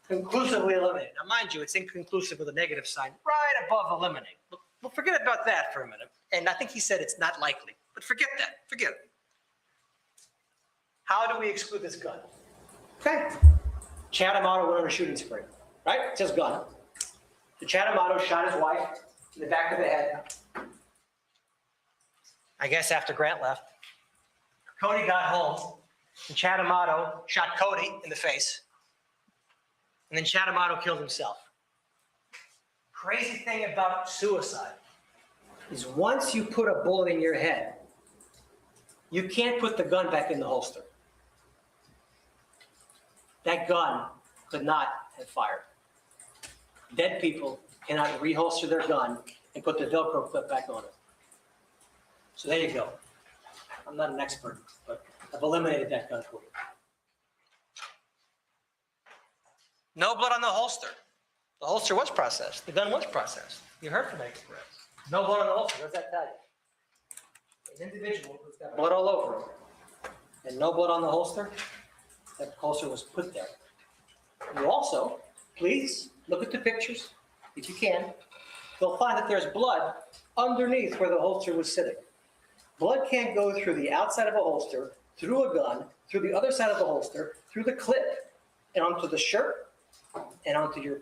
Speaker 21: conclusively eliminate. Now, mind you, it's inconclusive with a negative sign right above eliminate. We'll forget about that for a minute. And I think he said it's not likely. But forget that. Forget it. How do we exclude this gun? Okay. Chad Amato went on a shooting spree. Right? It says gun. So Chad Amato shot his wife in the back of the head. I guess after Grant left. Cody got home. And Chad Amato shot Cody in the face. And then Chad Amato killed himself. Crazy thing about suicide is once you put a bullet in your head, you can't put the gun back in the holster. That gun could not have fired. Dead people cannot reholster their gun and put the Velcro clip back on it. So there you go. I'm not an expert, but I've eliminated that gun for you. No blood on the holster. The holster was processed. The gun was processed. You heard from experts. No blood on the holster. What does that tell you? An individual who's got blood all over him and no blood on the holster, that holster was put there. You also, please look at the pictures if you can. You'll find that there's blood underneath where the holster was sitting. Blood can't go through the outside of a holster, through a gun, through the other side of the holster, through the clip, and onto the shirt, and onto your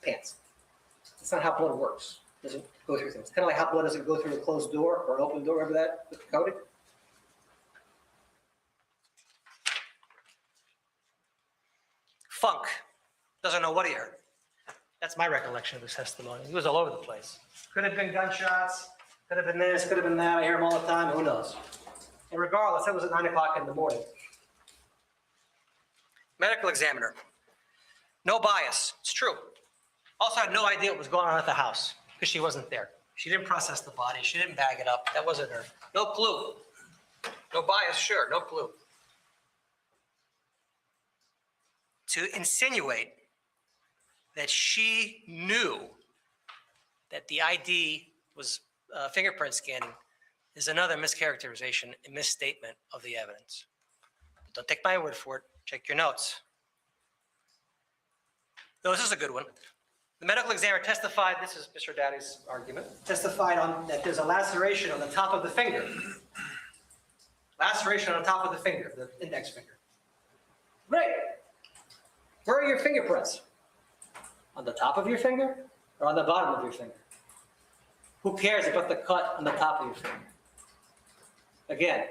Speaker 21: pants. That's not how blood works. It doesn't go through things. Kind of like how blood doesn't go through a closed door or an open door. Remember that with the coating? Funk doesn't know what he heard. That's my recollection of his testimony. He was all over the place. Could have been gunshots, could have been this, could have been that. I hear him all the time. Who knows? And regardless, it was at 9 o'clock in the morning. Medical examiner. No bias. It's true. Also had no idea what was going on at the house because she wasn't there. She didn't process the body. She didn't bag it up. That wasn't her. No clue. No bias, sure. No clue. To insinuate that she knew that the ID was fingerprint scanning is another mischaracterization and misstatement of the evidence. But don't take my word for it. Check your notes. No, this is a good one. The medical examiner testified, this is Mr. Daddy's argument, testified on that there's a laceration on the top of the finger. Laceration on the top of the finger, the index finger. Great. Where are your fingerprints? On the top of your finger or on the bottom of your finger? Who cares about the cut on the top of your finger? Again,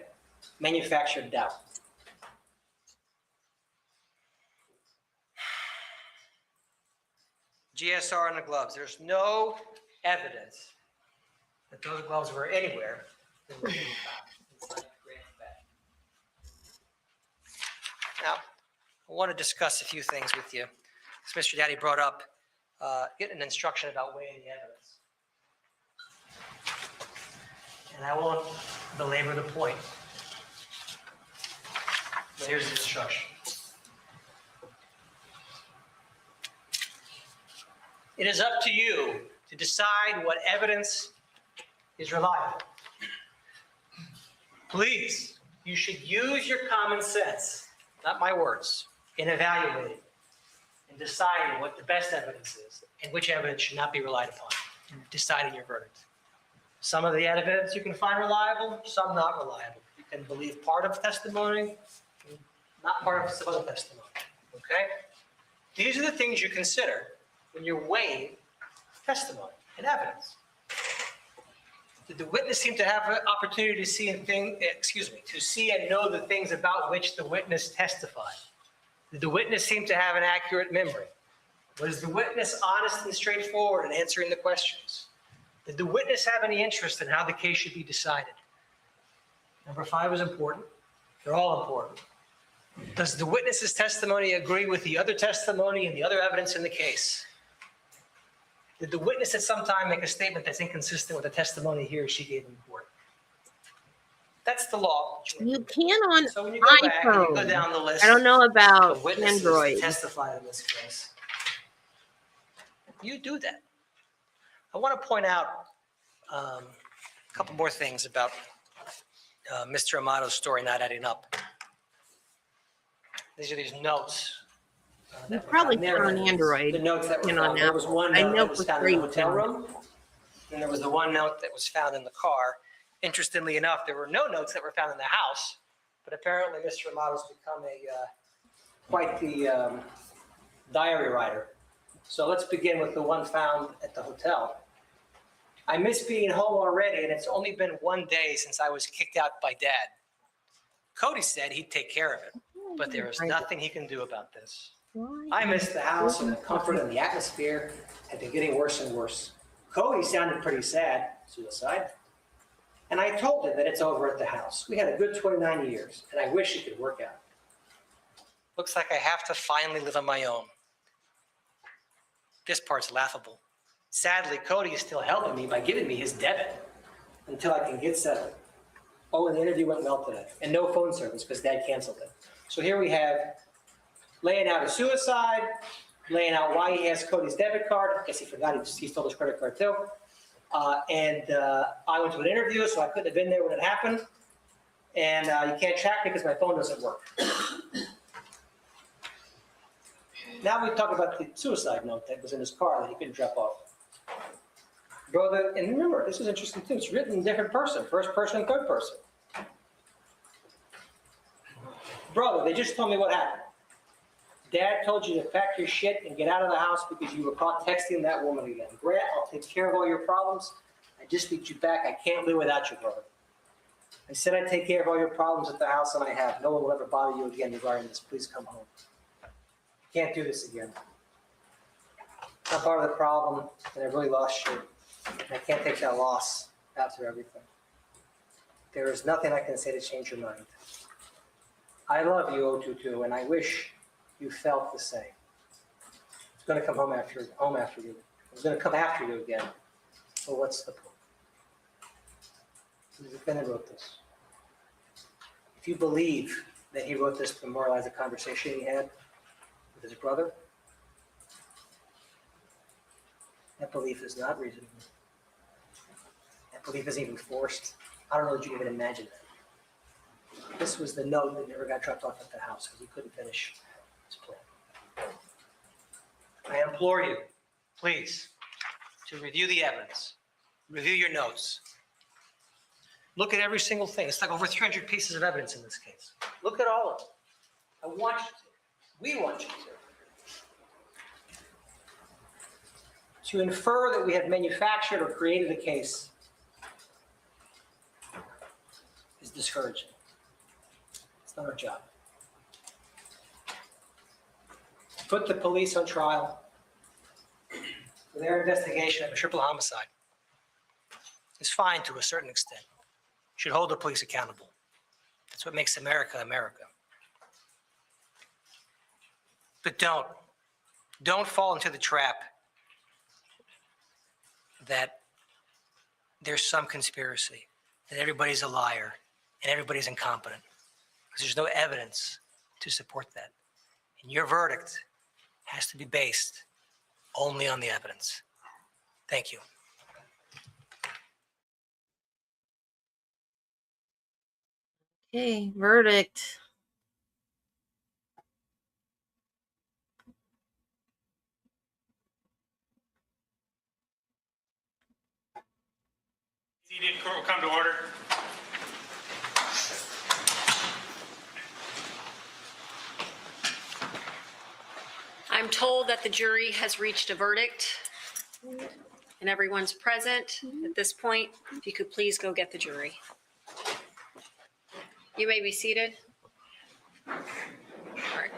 Speaker 21: manufactured doubt. GSR on the gloves. There's no evidence that those gloves were anywhere that were being found inside Grant's bag. Now, I want to discuss a few things with you. As Mr. Daddy brought up, getting an instruction about weighing the evidence. And I won't belabor the point. But here's the instruction. It is up to you to decide what evidence is reliable. Please, you should use your common sense, not my words, in evaluating and deciding what the best evidence is and which evidence should not be relied upon in deciding your verdict. Some of the evidence you can find reliable, some not reliable. You can believe part of testimony, not part of some other testimony, okay? These are the things you consider when you're weighing testimony and evidence. Did the witness seem to have an opportunity to see and know the things about which the witness testified? Did the witness seem to have an accurate memory? Was the witness honest and straightforward in answering the questions? Did the witness have any interest in how the case should be decided? Number 5 is important. They're all important. Does the witness's testimony agree with the other testimony and the other evidence in the case? Did the witness at some time make a statement that's inconsistent with the testimony he or she gave in court? That's the law.
Speaker 1: You can on
Speaker 21: So when you go back and you go
Speaker 1: iPhone.
Speaker 21: down the list
Speaker 1: I don't know about
Speaker 21: of witnesses that
Speaker 1: Android.
Speaker 21: testified in this case, you do that. I want to point out a couple more things about Mr. Amato's story not adding up. These are these notes.
Speaker 1: You probably put on Android.
Speaker 21: The notes that were
Speaker 1: and on
Speaker 21: found. There was
Speaker 1: Apple.
Speaker 21: one
Speaker 1: I
Speaker 21: note
Speaker 1: know
Speaker 21: that was
Speaker 1: for
Speaker 21: found
Speaker 1: free
Speaker 21: in the
Speaker 1: with
Speaker 21: hotel
Speaker 1: Android.
Speaker 21: room, and there was the one note that was found in the car. Interestingly enough, there were no notes that were found in the house, but apparently Mr. Amato's become quite the diary writer. So let's begin with the one found at the hotel. I miss being home already, and it's only been 1 day since I was kicked out by Dad. Cody said he'd take care of it, but there is nothing he can do about this. I miss the house and the comfort and the atmosphere had been getting worse and worse. Cody sounded pretty sad, suicide. And I told him that it's over at the house. We had a good 29 years, and I wish it could work out. Looks like I have to finally live on my own. This part's laughable. Sadly, Cody is still helping me by giving me his debit until I can get settled. Oh, and the interview went well today. And no phone service because Dad canceled it. So here we have laying out a suicide, laying out why he has Cody's debit card. I guess he forgot he stole his credit card too. I went to an interview, so I couldn't have been there when it happened. And you can't track me because my phone doesn't work. Now we talk about the suicide note that was in his car that he couldn't drop off. Brother, and remember, this is interesting too. It's written in different person, first person and third person. Brother, they just told me what happened. Dad told you to pack your shit and get out of the house because you were caught texting that woman again. Grant, I'll take care of all your problems. I just need you back. I can't live without you, brother. I said I'd take care of all your problems at the house, and I have. No one will ever bother you again regarding this. Please come home. Can't do this again. I'm part of the problem, and I really lost you. And I can't take that loss after everything. There is nothing I can say to change your mind. I love you, 022, and I wish you felt the same. It's going to come home after you. It's going to come after you again. So what's the point? So the defendant wrote this. If you believe that he wrote this to memorialize a conversation he had with his brother, that belief is not reasonable. That belief isn't even forced. I don't know that you can even imagine that. This was the note that never got dropped off at the house because he couldn't finish his plan. I implore you, please, to review the evidence, review your notes. Look at every single thing. It's like over 300 pieces of evidence in this case. Look at all of it. I want you to. We want you to. To infer that we have manufactured or created a case is discouraging. It's not our job. Put the police on trial for their investigation of a triple homicide. It's fine to a certain extent. Should hold the police accountable. That's what makes America, America. But don't fall into the trap that there's some conspiracy, that everybody's a liar and everybody's incompetent, because there's no evidence to support that. And your verdict has to be based only on the evidence. Thank you.
Speaker 1: Okay, verdict.
Speaker 12: Seated, court will come to order.
Speaker 3: I'm told that the jury has reached a verdict and everyone's present at this point. If you could please go get the jury. You may be seated. All right.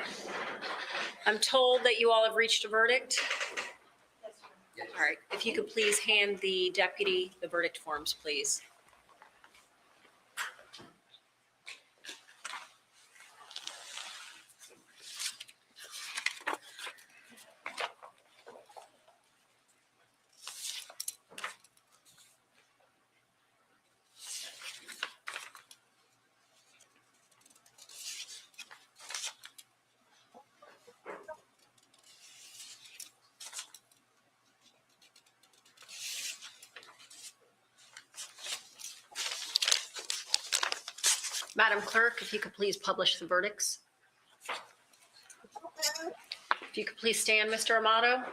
Speaker 3: I'm told that you all have reached a verdict. All right. If you could please hand the deputy the verdict forms, please. Madam Clerk, if you could please publish the verdicts. If you could please stand, Mr. Amato.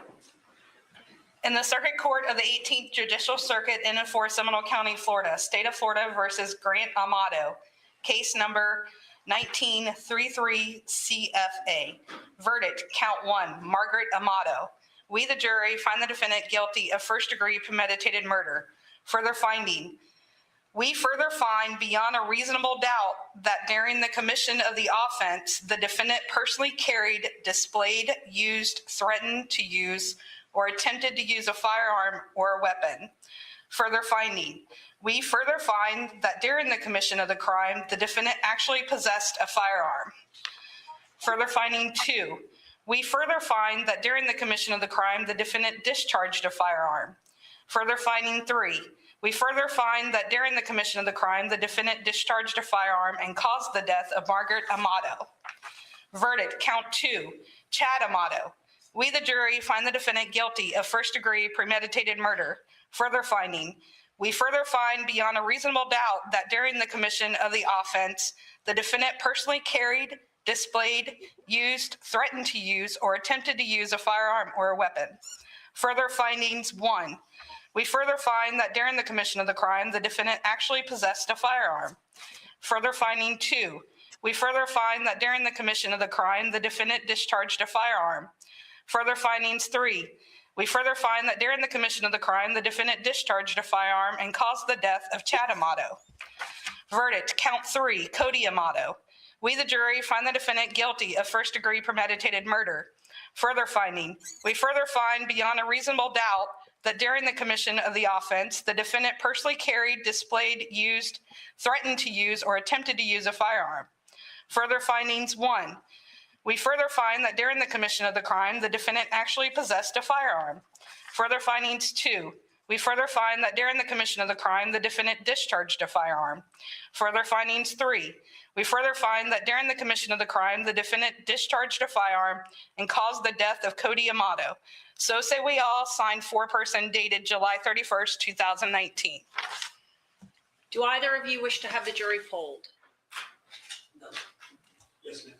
Speaker 14: In the Circuit Court of the 18th Judicial Circuit in and for Seminole County, Florida, State of Florida versus Grant Amato, case number 1933 CFA. Verdict, count 1, Margaret Amato. We, the jury, find the defendant guilty of first-degree premeditated murder. Further finding, we further find beyond a reasonable doubt that during the commission of the offense, the defendant personally carried, displayed, used, threatened to use, or attempted to use a firearm or a weapon. Further finding, we further find that during the commission of the crime, the defendant actually possessed a firearm. Further finding 2, we further find that during the commission of the crime, the defendant discharged a firearm. Further finding 3, we further find that during the commission of the crime, the defendant discharged a firearm and caused the death of Margaret Amato. Verdict, count 2, Chad Amato. We, the jury, find the defendant guilty of first-degree premeditated murder. Further finding, we further find beyond a reasonable doubt that during the commission of the offense, the defendant personally carried, displayed, used, threatened to use, or attempted to use a firearm or a weapon. Further findings, 1, we further find that during the commission of the crime, the defendant actually possessed a firearm. Further finding, 2, we further find that during the commission of the crime, the defendant discharged a firearm. Further findings, 3, we further find that during the commission of the crime, the defendant discharged a firearm and caused the death of Chad Amato. Verdict, count 3, Cody Amato. We, the jury, find the defendant guilty of first-degree premeditated murder. Further finding, we further find beyond a reasonable doubt that during the commission of the offense, the defendant personally carried, displayed, used, threatened to use, or attempted to use a firearm. Further findings, 1, we further find that during the commission of the crime, the defendant actually possessed a firearm. Further findings, 2, we further find that during the commission of the crime, the defendant discharged a firearm. Further findings, 3, we further find that during the commission of the crime, the defendant discharged a firearm and caused the death of Cody Amato. So say we all, signed 4-person dated July 31st, 2019.
Speaker 3: Do either of you wish to have the jury polled?
Speaker 16: Yes, ma'am.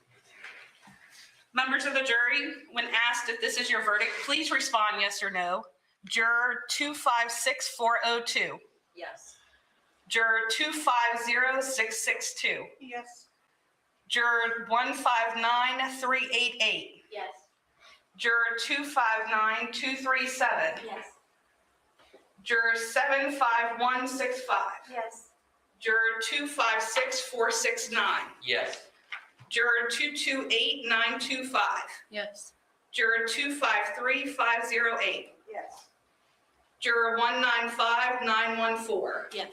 Speaker 14: Members of the jury, when asked if this is your verdict, please respond yes or no. Juror 256402.
Speaker 3: Yes.
Speaker 14: Juror 250662.
Speaker 3: Yes.
Speaker 14: Juror 159388.
Speaker 3: Yes.
Speaker 14: Juror 259237.
Speaker 3: Yes.
Speaker 14: Juror 75165.
Speaker 3: Yes.
Speaker 14: Juror 256469.
Speaker 9: Yes.
Speaker 14: Juror 228925.
Speaker 3: Yes.
Speaker 14: Juror 253508.
Speaker 3: Yes.
Speaker 14: Juror 195914.
Speaker 3: Yes.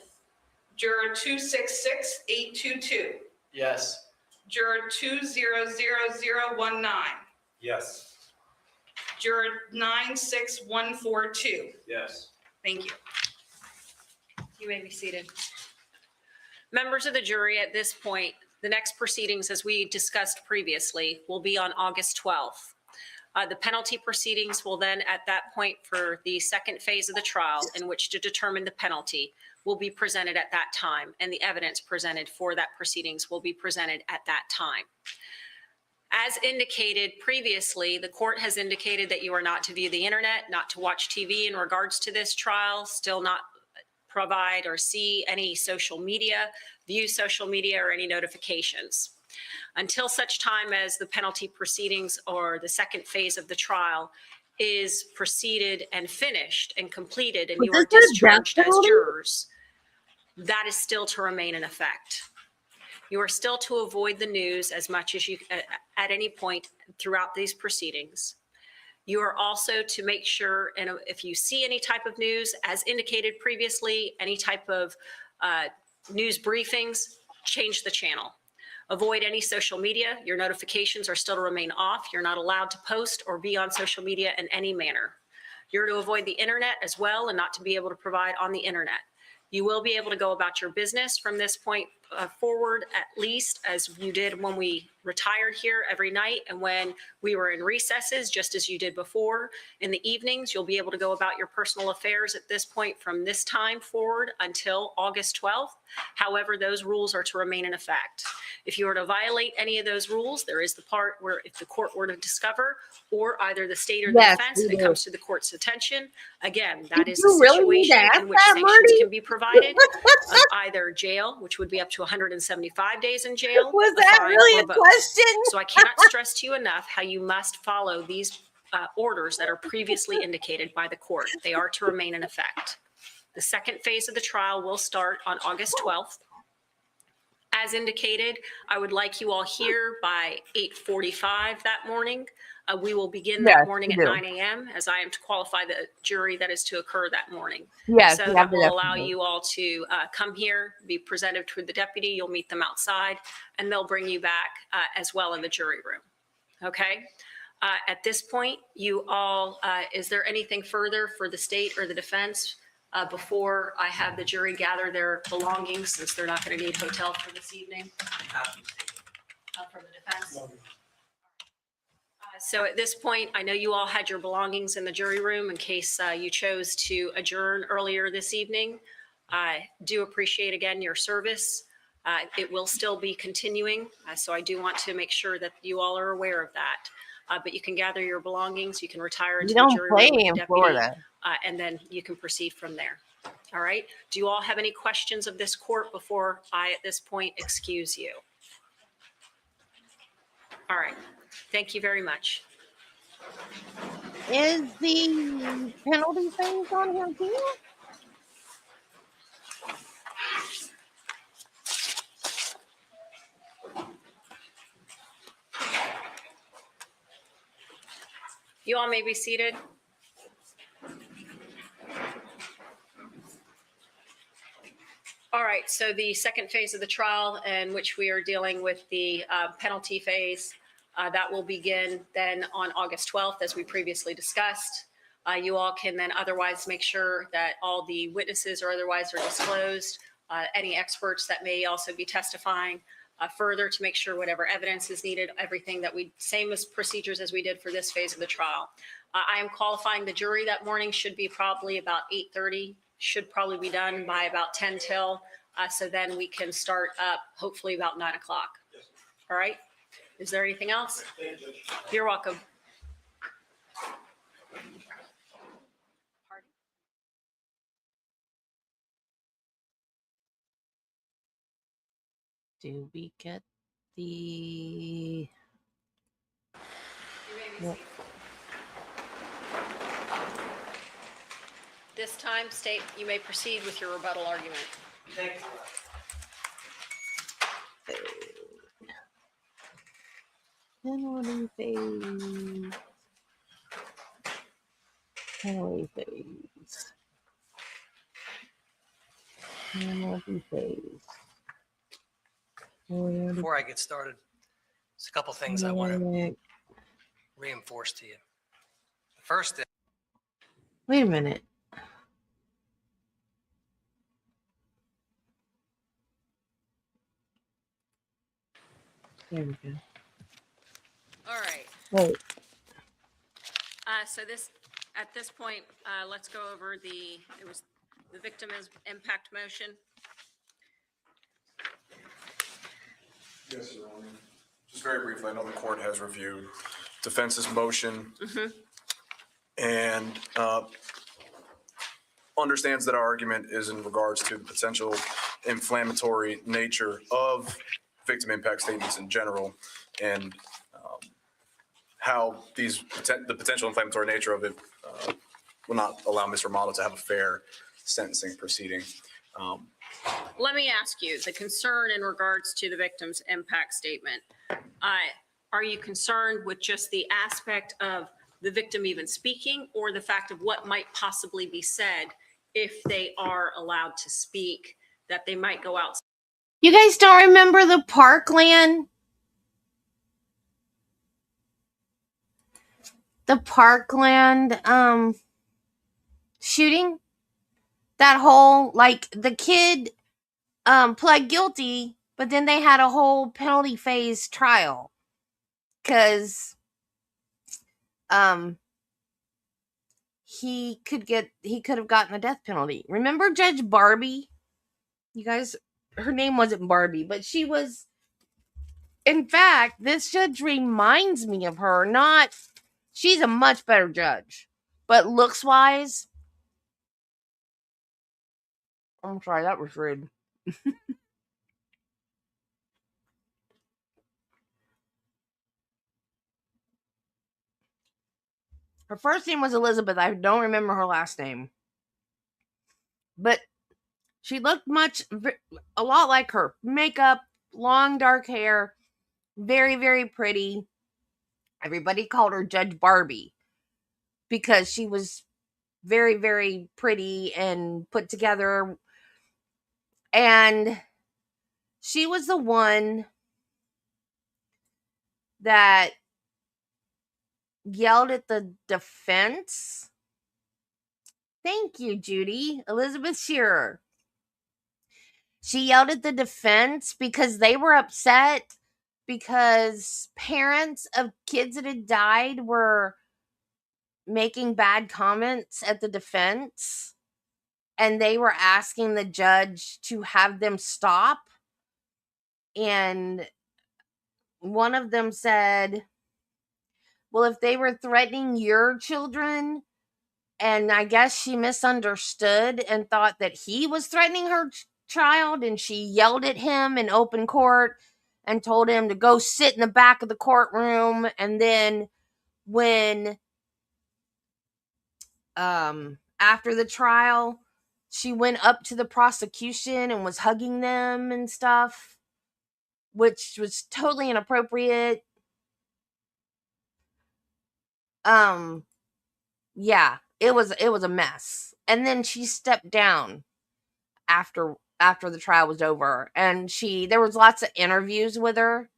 Speaker 14: Juror 266822.
Speaker 9: Yes.
Speaker 14: Juror 200019.
Speaker 9: Yes.
Speaker 14: Juror 96142.
Speaker 9: Yes.
Speaker 14: Thank you.
Speaker 3: You may be seated. Members of the jury, at this point, the next proceedings, as we discussed previously, will be on August 12th. The penalty proceedings will then, at that point, for the second phase of the trial, in which to determine the penalty, will be presented at that time, and the evidence presented for that proceedings will be presented at that time. As indicated previously, the court has indicated that you are not to view the internet, not to watch TV in regards to this trial, still not provide or see any social media, view social media or any notifications. Until such time as the penalty proceedings or the second phase of the trial is proceeded and finished and completed and you are discharged as jurors, that is still to remain in effect. You are still to avoid the news as much as you at any point throughout these proceedings. You are also to make sure, and if you see any type of news, as indicated previously, any type of news briefings, change the channel. Avoid any social media. Your notifications are still to remain off. You're not allowed to post or be on social media in any manner. You're to avoid the internet as well and not to be able to provide on the internet. You will be able to go about your business from this point forward, at least as you did when we retired here every night and when we were in recesses, just as you did before. In the evenings, you'll be able to go about your personal affairs at this point from this time forward until August 12th. However, those rules are to remain in effect. If you were to violate any of those rules, there is the part where if the court were to discover, or either the state or the defense, if it comes to the court's attention, again, that is the situation in which sanctions can be provided of either jail, which would be up to 175 days in jail.
Speaker 1: Was that really a question?
Speaker 3: So I cannot stress to you enough how you must follow these orders that are previously indicated by the court. They are to remain in effect. The second phase of the trial will start on August 12th. As indicated, I would like you all here by 8:45 that morning. We will begin that morning at 9 a.m. as I am to qualify the jury that is to occur that morning.
Speaker 1: Yes,
Speaker 3: so that will allow you all to come here, be presented to the deputy. You'll meet them outside, and they'll bring you back as well in the jury room. Okay. At this point, you all, is there anything further for the state or the defense before I have the jury gather their belongings, since they're not going to need hotel for this evening? From the defense. So at this point, I know you all had your belongings in the jury room in case you chose to adjourn earlier this evening. I do appreciate again your service. It will still be continuing, so I do want to make sure that you all are aware of that. But you can gather your belongings, you can retire into
Speaker 1: You
Speaker 3: the
Speaker 1: don't
Speaker 3: jury
Speaker 1: play
Speaker 3: room with the
Speaker 1: in
Speaker 3: deputy,
Speaker 1: Florida.
Speaker 3: and then you can proceed from there. All right. Do you all have any questions of this court before I, at this point, excuse you? All right. Thank you very much.
Speaker 1: Is the penalty phase on here too?
Speaker 3: You all may be seated. All right, so the second phase of the trial in which we are dealing with the penalty phase, that will begin then on August 12th, as we previously discussed. You all can then otherwise make sure that all the witnesses or otherwise are disclosed, any experts that may also be testifying further to make sure whatever evidence is needed, everything that we, same as procedures as we did for this phase of the trial. I am qualifying the jury that morning, should be probably about 8:30, should probably be done by about 10 till. So then we can start up hopefully about 9 o'clock. All right. Is there anything else? You're welcome.
Speaker 1: Do we get the... Yep.
Speaker 3: This time, state, you may proceed with your rebuttal argument.
Speaker 9: Thank you.
Speaker 1: Penalty phase. Penalty phase. Penalty phase.
Speaker 9: Before I get started, there's a couple things I want to reinforce to you. First,
Speaker 1: Wait a minute. There we go.
Speaker 3: All right.
Speaker 1: Wait.
Speaker 3: So this, at this point, let's go over the victim impact motion.
Speaker 10: Yes, Your Honor. Just very briefly, I know the court has reviewed defense's motion and understands that our argument is in regards to the potential inflammatory nature of victim impact statements in general, and how the potential inflammatory nature of it will not allow Mr. Amato to have a fair sentencing proceeding.
Speaker 3: Let me ask you, the concern in regards to the victim's impact statement, are you concerned with just the aspect of the victim even speaking, or the fact of what might possibly be said if they are allowed to speak, that they might go out?
Speaker 1: You guys don't remember the Parkland? The Parkland shooting? That whole, like, the kid pled guilty, but then they had a whole penalty phase trial. Because he could have gotten a death penalty. Remember Judge Barbie? You guys, her name wasn't Barbie, but she was, in fact, this judge reminds me of her. Not, she's a much better judge, but looks wise, I'm sorry, that was rude. Her first name was Elizabeth. I don't remember her last name. But she looked a lot like her. Makeup, long dark hair, very, very pretty. Everybody called her Judge Barbie because she was very, very pretty and put together. And she was the one that yelled at the defense. Thank you, Judy. Elizabeth Shearer. She yelled at the defense because they were upset because parents of kids that had died were making bad comments at the defense, and they were asking the judge to have them stop. And one of them said, well, if they were threatening your children, and I guess she misunderstood and thought that he was threatening her child, and she yelled at him in open court and told him to go sit in the back of the courtroom. And then when after the trial, she went up to the prosecution and was hugging them and stuff, which was totally inappropriate. Yeah, it was a mess. And then she stepped down after the trial was over, and there was lots of interviews with her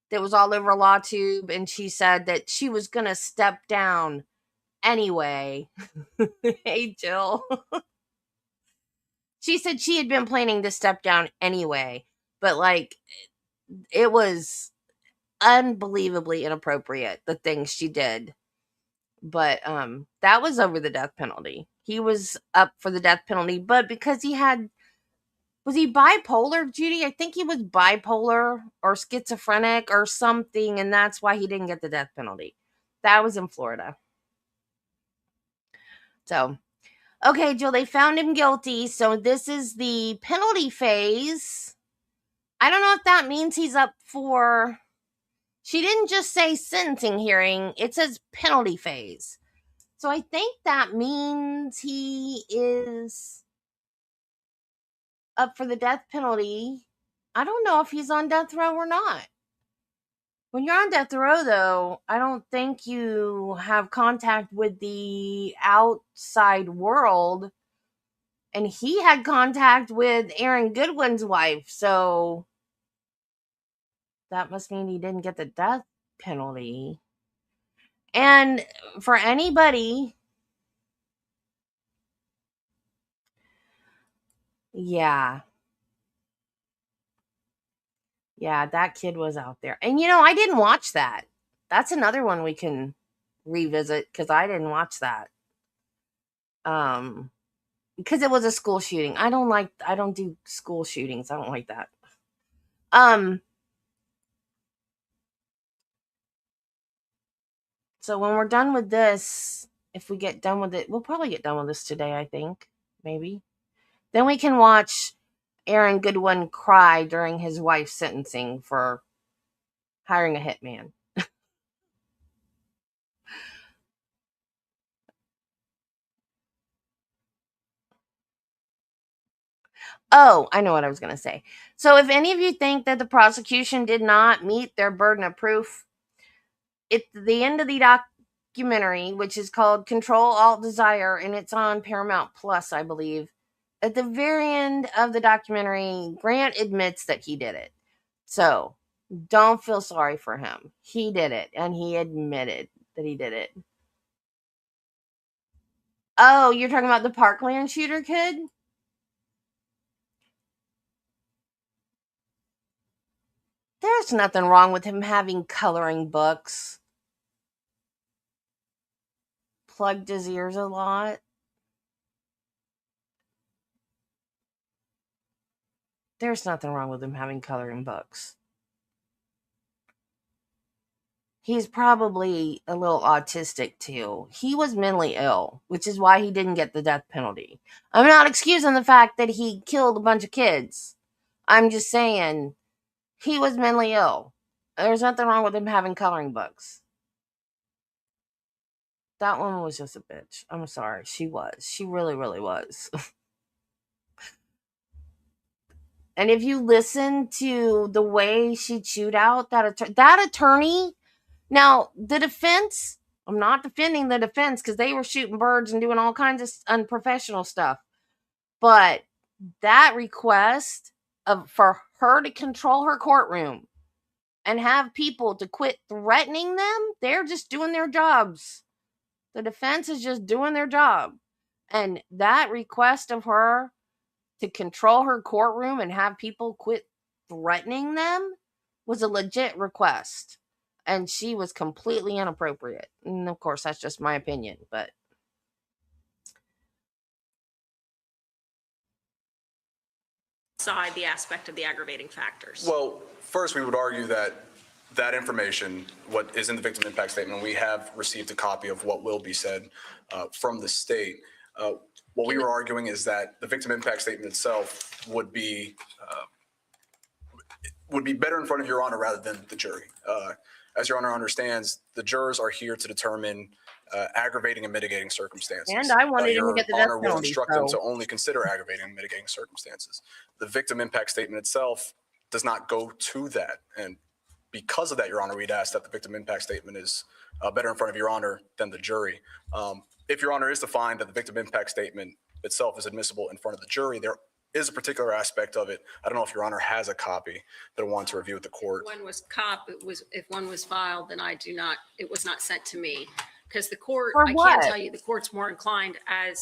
Speaker 1: that was all over LawTube, and she said that she was gonna step down anyway. Hey, Jill. She said she had been planning to step down anyway, but like it was unbelievably inappropriate, the things she did. But that was over the death penalty. He was up for the death penalty, but because was he bipolar, Judy? I think he was bipolar or schizophrenic or something, and that's why he didn't get the death penalty. That was in Florida. So, okay, Jill, they found him guilty. So this is the penalty phase. I don't know if that means he's up for... She didn't just say sentencing hearing. It says penalty phase. So I think that means he is up for the death penalty. I don't know if he's on death row or not. When you're on death row, though, I don't think you have contact with the outside world. And he had contact with Aaron Goodwin's wife, so that must mean he didn't get the death penalty. And for anybody... Yeah. Yeah, that kid was out there. And I didn't watch that. That's another one we can revisit, because I didn't watch that. Because it was a school shooting. I don't do school shootings. I don't like that. So when we're done with this, if we get done with it, we'll probably get done with this today, I think. Maybe. Then we can watch Aaron Goodwin cry during his wife's sentencing for hiring a hitman. Oh, I know what I was going to say. So if any of you think that the prosecution did not meet their burden of proof, it's the end of the documentary, which is called Control Alt Desire, and it's on Paramount Plus, I believe. At the very end of the documentary, Grant admits that he did it. So don't feel sorry for him. He did it, and he admitted that he did it. Oh, you're talking about the Parkland shooter kid? There's nothing wrong with him having coloring books. Plugged his ears a lot. There's nothing wrong with him having coloring books. He's probably a little autistic too. He was mentally ill, which is why he didn't get the death penalty. I'm not excusing the fact that he killed a bunch of kids. I'm just saying he was mentally ill. There's nothing wrong with him having coloring books. That woman was just a bitch. I'm sorry. She was. She really, really was. And if you listen to the way she chewed out that attorney, now the defense, I'm not defending the defense because they were shooting birds and doing all kinds of unprofessional stuff. But that request for her to control her courtroom and have people to quit threatening them, they're just doing their jobs. The defense is just doing their job. And that request of her to control her courtroom and have people quit threatening them was a legit request, and she was completely inappropriate. And of course, that's just my opinion, but
Speaker 3: Side the aspect of the aggravating factors.
Speaker 10: Well, first, we would argue that that information, what is in the victim impact statement, we have received a copy of what will be said from the state. What we were arguing is that the victim impact statement itself would be better in front of Your Honor rather than the jury. As Your Honor understands, the jurors are here to determine aggravating and mitigating circumstances.
Speaker 1: and I wanted him to get the death
Speaker 10: Honor will
Speaker 1: penalty.
Speaker 10: instruct them to
Speaker 1: So
Speaker 10: only consider aggravating and mitigating circumstances. The victim impact statement itself does not go to that. And because of that, Your Honor, we'd ask that the victim impact statement is better in front of Your Honor than the jury. If Your Honor is to find that the victim impact statement itself is admissible in front of the jury, there is a particular aspect of it. I don't know if Your Honor has a copy that I want to review with the court.
Speaker 3: One was if one was filed, then it was not sent to me. Because the court,
Speaker 1: For
Speaker 3: I
Speaker 1: what?
Speaker 3: can't tell you, the court's more inclined and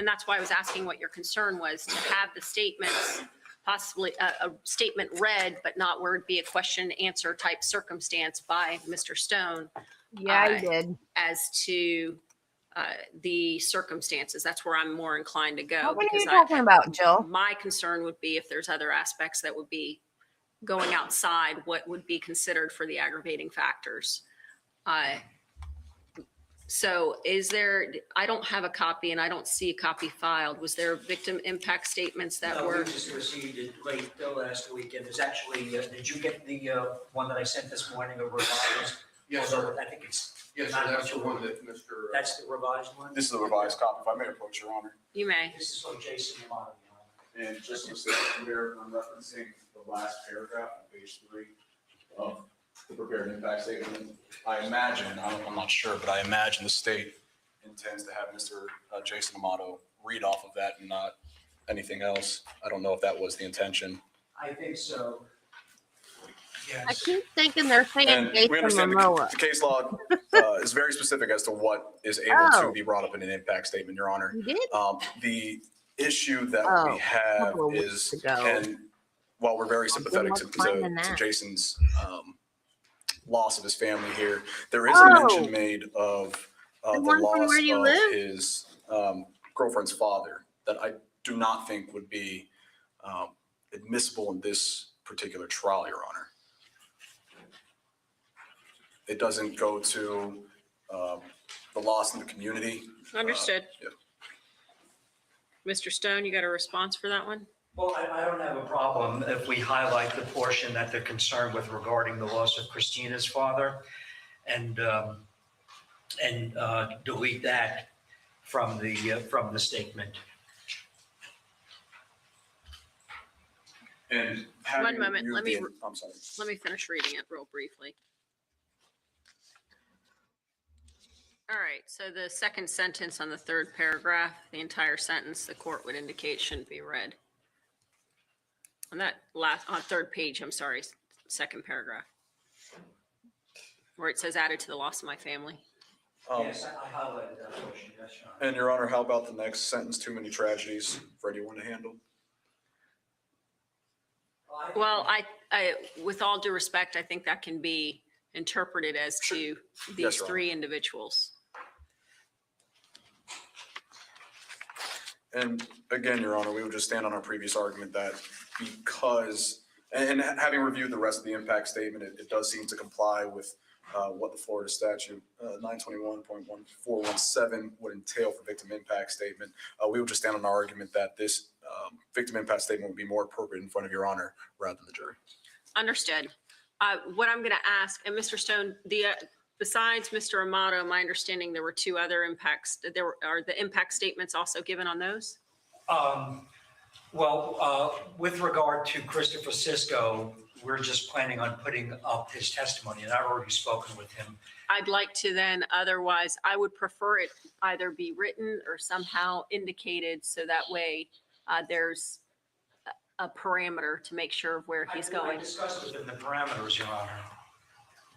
Speaker 3: that's why I was asking what your concern was, to have the statements, possibly a statement read, but not where it'd be a question and answer type circumstance by Mr. Stone.
Speaker 1: yeah, he did.
Speaker 3: As to the circumstances, that's where I'm more inclined to go.
Speaker 1: What are you
Speaker 3: because
Speaker 1: talking about, Jill?
Speaker 3: My concern would be if there's other aspects that would be going outside what would be considered for the aggravating factors. So I don't have a copy and I don't see a copy filed. Was there victim impact statements that
Speaker 4: No,
Speaker 3: were?
Speaker 4: we just received it late last week, and there's actually, did you get the one that I sent this morning, a revised?
Speaker 10: Yes, sir.
Speaker 4: I think it's.
Speaker 10: Yes, sir, that's the one that Mr.
Speaker 4: That's the revised one?
Speaker 10: This is the revised copy, if I may approach, Your Honor.
Speaker 3: You may.
Speaker 4: This is from Jason Amato.
Speaker 10: And just to say, here, I'm referencing the last paragraph on page 3 of the prepared impact statement. I imagine, I'm not sure, but I imagine the state intends to have Mr. Jason Amato read off of that and not anything else. I don't know if that was the intention.
Speaker 4: I think so.
Speaker 1: I
Speaker 4: Yes.
Speaker 1: keep thinking they're saying
Speaker 10: And we
Speaker 1: Jason
Speaker 10: understand
Speaker 1: Momoa.
Speaker 10: the case law is very specific as to what is able to be brought up in an impact statement, Your Honor.
Speaker 1: You did?
Speaker 10: The issue that
Speaker 1: Oh,
Speaker 10: we have
Speaker 1: couple of
Speaker 10: is,
Speaker 1: weeks ago.
Speaker 10: and while we're very sympathetic
Speaker 1: much fun than
Speaker 10: to
Speaker 1: that.
Speaker 10: Jason's loss of his family here, there is
Speaker 1: Oh.
Speaker 10: a mention made of the
Speaker 1: The one from
Speaker 10: loss
Speaker 1: where you
Speaker 10: of
Speaker 1: live?
Speaker 10: his girlfriend's father that I do not think would be admissible in this particular trial, Your Honor. It doesn't go to the loss in the community.
Speaker 3: Understood.
Speaker 10: Yeah.
Speaker 3: Mr. Stone, you got a response for that one?
Speaker 4: Well, I don't have a problem if we highlight the portion that they're concerned with regarding the loss of Christina's father and delete that from the statement.
Speaker 10: And
Speaker 3: One moment,
Speaker 10: I'm sorry.
Speaker 3: let me finish reading it real briefly. All right, so the second sentence on the third paragraph, the entire sentence, the court would indicate shouldn't be read. On that on third page, I'm sorry, second paragraph. Where it says added to the loss of my family.
Speaker 4: Yes, I highlighted that portion, yes, Your Honor.
Speaker 10: And Your Honor, how about the next sentence, too many tragedies for anyone to handle?
Speaker 3: Well, I, with all due respect, I think that can be interpreted as to these
Speaker 10: Yes, Your Honor.
Speaker 3: three individuals.
Speaker 10: And again, Your Honor, we would just stand on our previous argument that because, and having reviewed the rest of the impact statement, it does seem to comply with what the Florida statute 921.1417 would entail for victim impact statement. We would just stand on our argument that this victim impact statement would be more appropriate in front of Your Honor rather than the jury.
Speaker 3: Understood. What I'm going to ask, and Mr. Stone, besides Mr. Amato, my understanding there were two other impacts. Are the impact statements also given on those?
Speaker 4: With regard to Christopher Cisco, we're just planning on putting up his testimony, and I've already spoken with him.
Speaker 3: I'd like to then, otherwise, I would prefer it either be written or somehow indicated so that way there's a parameter to make sure of where he's going.
Speaker 4: I discussed with him the parameters, Your Honor.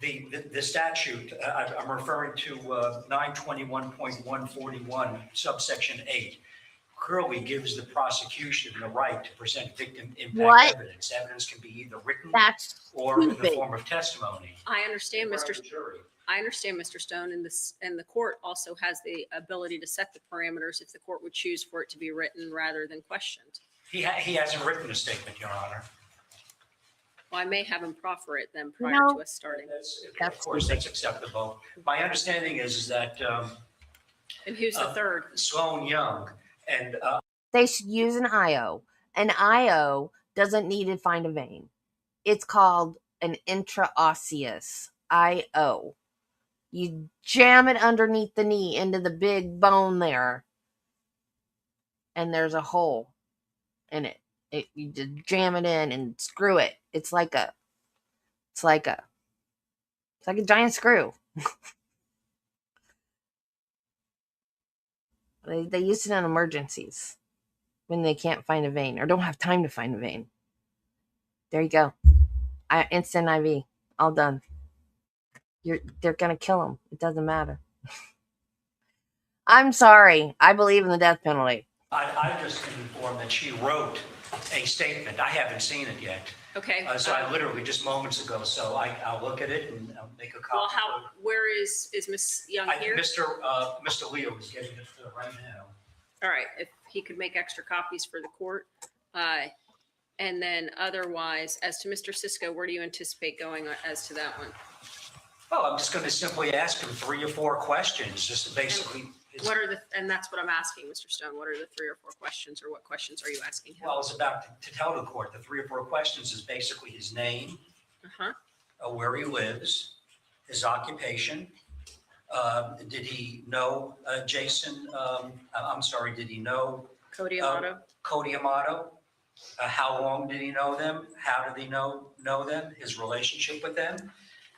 Speaker 4: The statute, I'm referring to 921.141 subsection 8. clearly gives the prosecution the right to present victim impact
Speaker 1: What?
Speaker 4: evidence. Evidence can be either written
Speaker 1: That's
Speaker 4: or in the
Speaker 1: stupid.
Speaker 4: form of testimony.
Speaker 3: I understand,
Speaker 4: in front
Speaker 3: Mr.
Speaker 4: of the jury.
Speaker 3: I understand, Mr. Stone, and the court also has the ability to set the parameters if the court would choose for it to be written rather than questioned.
Speaker 4: He hasn't written a statement, Your Honor.
Speaker 3: Well, I may have him proffer it then prior
Speaker 1: No.
Speaker 3: to us starting.
Speaker 4: Of course, that's acceptable. My understanding is that
Speaker 3: And who's the third?
Speaker 4: Sloan Young and
Speaker 1: They should use an IO. An IO doesn't need to find a vein. It's called an intraosseous IO. You jam it underneath the knee into the big bone there, and there's a hole in it. You just jam it in and screw it. It's like a giant screw. They use it in emergencies when they can't find a vein or don't have time to find a vein. There you go. Instant IV. All done. They're gonna kill him. It doesn't matter. I'm sorry. I believe in the death penalty.
Speaker 4: I've just been informed that she wrote a statement. I haven't seen it yet.
Speaker 3: Okay.
Speaker 4: So I literally just moments ago. So I'll look at it and I'll make a copy.
Speaker 3: Well, where is Miss Young here?
Speaker 4: Mr. Leo is getting it right now.
Speaker 3: All right, if he could make extra copies for the court. And then otherwise, as to Mr. Cisco, where do you anticipate going as to that one?
Speaker 4: Well, I'm just going to simply ask him 3 or 4 questions, just basically.
Speaker 3: And that's what I'm asking, Mr. Stone. What are the 3 or 4 questions, or what questions are you asking him?
Speaker 4: Well, it's about to tell the court the 3 or 4 questions is basically his name, where he lives, his occupation. Did he know Jason? Did he know
Speaker 3: Cody Amato?
Speaker 4: Cody Amato? How long did he know them? How did he know them? His relationship with them?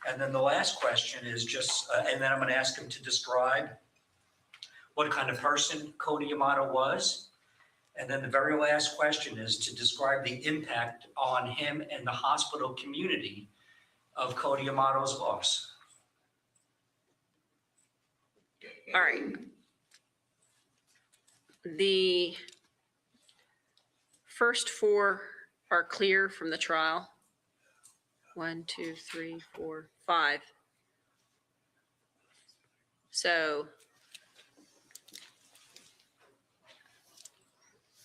Speaker 4: And then the last question is just, and then I'm going to ask him to describe what kind of person Cody Amato was. And then the very last question is to describe the impact on him and the hospital community of Cody Amato's loss.
Speaker 3: All right. The first 4 are clear from the trial. 1, 2, 3, 4, 5. So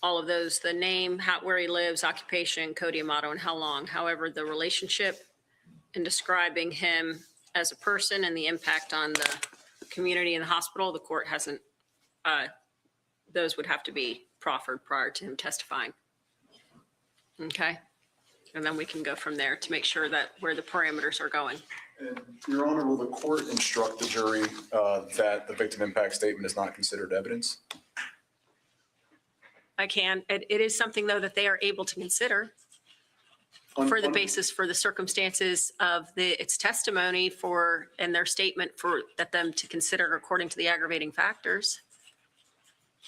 Speaker 3: all of those, the name, where he lives, occupation, Cody Amato, and how long. However, the relationship in describing him as a person and the impact on the community and the hospital, the court hasn't, those would have to be proffered prior to him testifying. Okay. And then we can go from there to make sure that where the parameters are going.
Speaker 10: And Your Honor, will the court instruct the jury that the victim impact statement is not considered evidence?
Speaker 3: I can. It is something, though, that they are able to consider for the basis for the circumstances of its testimony for and their statement for that them to consider according to the aggravating factors.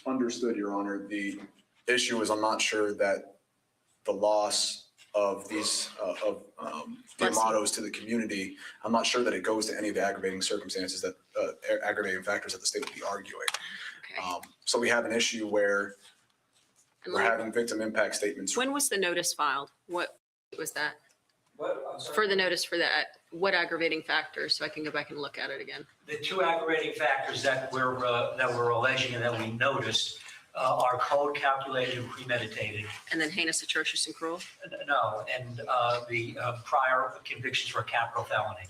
Speaker 10: Understood, Your Honor. The issue is I'm not sure that the loss of these the Amatos to the community, I'm not sure that it goes to any of the aggravating circumstances that aggravating factors that the state would be arguing.
Speaker 3: Okay.
Speaker 10: So we have an issue where we're having victim impact statements.
Speaker 3: When was the notice filed? What was that? For the notice for that, what aggravating factors? So I can go back and look at it again.
Speaker 4: The 2 aggravating factors that we're alleging and that we noticed are code calculated and premeditated.
Speaker 3: And then heinous, atrocious, and cruel?
Speaker 4: No, and the prior convictions for a capital felony.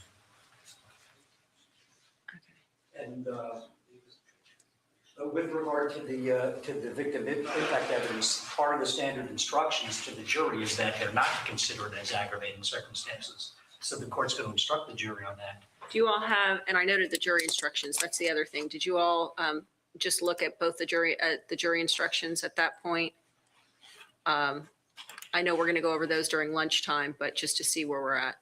Speaker 3: Okay.
Speaker 4: And with regard to the victim impact evidence, part of the standard instructions to the jury is that they're not considered as aggravating circumstances. So the court's going to instruct the jury on that.
Speaker 3: Do you all have, and I noted the jury instructions, that's the other thing. Did you all just look at both the jury instructions at that point? I know we're going to go over those during lunchtime, but just to see where we're at.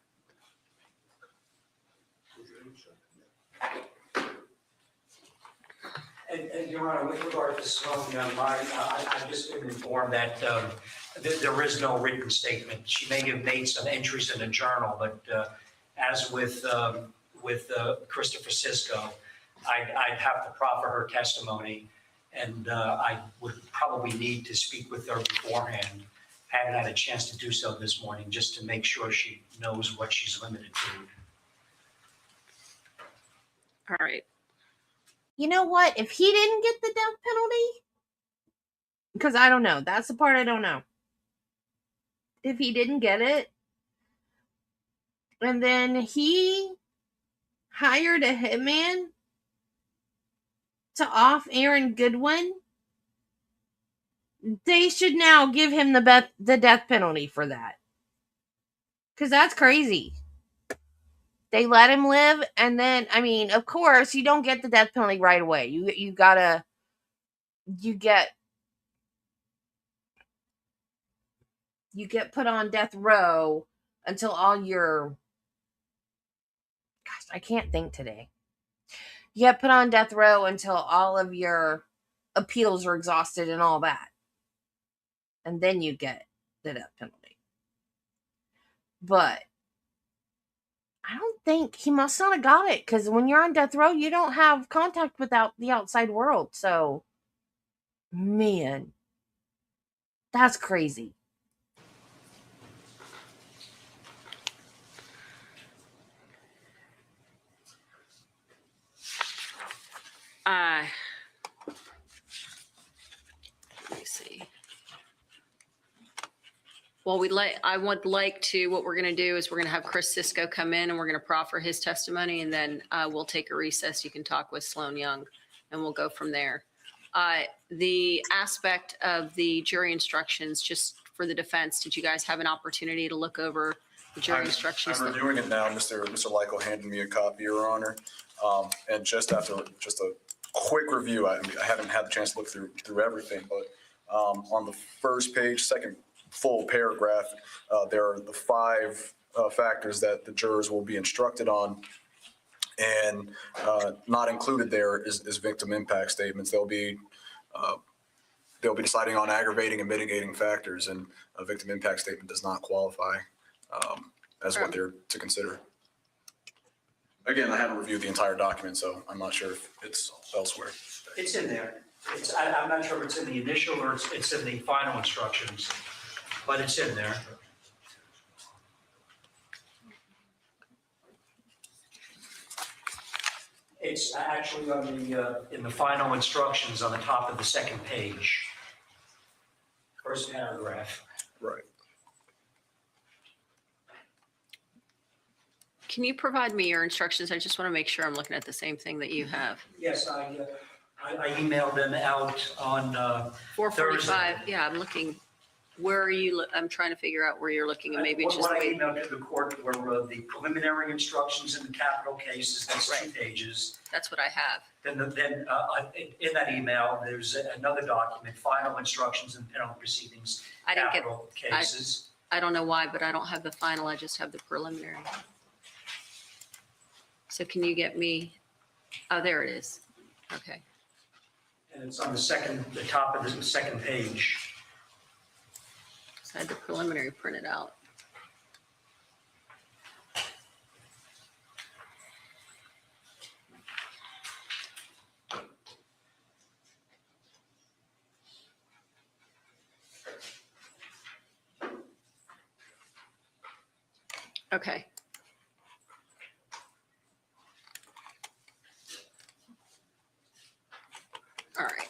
Speaker 4: And Your Honor, with regard to Sloan Young, I've just been informed that there is no written statement. She may have made some entries in a journal, but as with Christopher Cisco, I'd have to proffer her testimony And I would probably need to speak with her beforehand. I haven't had a chance to do so this morning, just to make sure she knows what she's limited to.
Speaker 3: All right.
Speaker 1: You know what? If he didn't get the death penalty, because I don't know. That's the part I don't know. If he didn't get it, and then he hired a hitman to off Aaron Goodwin, they should now give him the death penalty for that. Because that's crazy. They let him live, and then, I mean, of course, you don't get the death penalty right away. You get put on death row until all your, gosh, I can't think today. You get put on death row until all of your appeals are exhausted and all that. And then you get the death penalty. But I don't think he must not have got it, because when you're on death row, you don't have contact with the outside world. So, man, that's crazy.
Speaker 3: Let me see. Well, I would like to, what we're going to do is we're going to have Chris Cisco come in and we're going to proffer his testimony, and then we'll take a recess. You can talk with Sloan Young and we'll go from there. The aspect of the jury instructions, just for the defense, did you guys have an opportunity to look over the jury instructions?
Speaker 10: I'm reviewing it now. Mr. Lyko handed me a copy, Your Honor. And just after just a quick review, I haven't had the chance to look through everything, but on the first page, second full paragraph, there are the 5 factors that the jurors will be instructed on. And not included there is victim impact statements. They'll be deciding on aggravating and mitigating factors, and a victim impact statement does not qualify as what they're to consider. Again, I haven't reviewed the entire document, so I'm not sure if it's elsewhere.
Speaker 4: It's in there. I'm not sure if it's in the initial or it's in the final instructions, but it's in there. It's actually on in the final instructions on the top of the second page. First paragraph.
Speaker 10: Right.
Speaker 3: Can you provide me your instructions? I just want to make sure I'm looking at the same thing that you have.
Speaker 4: Yes, I emailed them out on
Speaker 3: 445. Yeah, I'm looking. Where are you? I'm trying to figure out where you're looking, and maybe it's just
Speaker 4: what
Speaker 3: the
Speaker 4: I
Speaker 3: way.
Speaker 4: emailed to the court were the preliminary instructions in the capital cases. That's 2 pages.
Speaker 3: That's what I have.
Speaker 4: Then in that email, there's another document, final instructions and penalty proceedings,
Speaker 3: I didn't get
Speaker 4: capital cases.
Speaker 3: I don't know why, but I don't have the final. I just have the preliminary. So can you get me? Oh, there it is. Okay.
Speaker 4: And it's on the top of the second page.
Speaker 3: So I had the preliminary printed out. Okay. All right.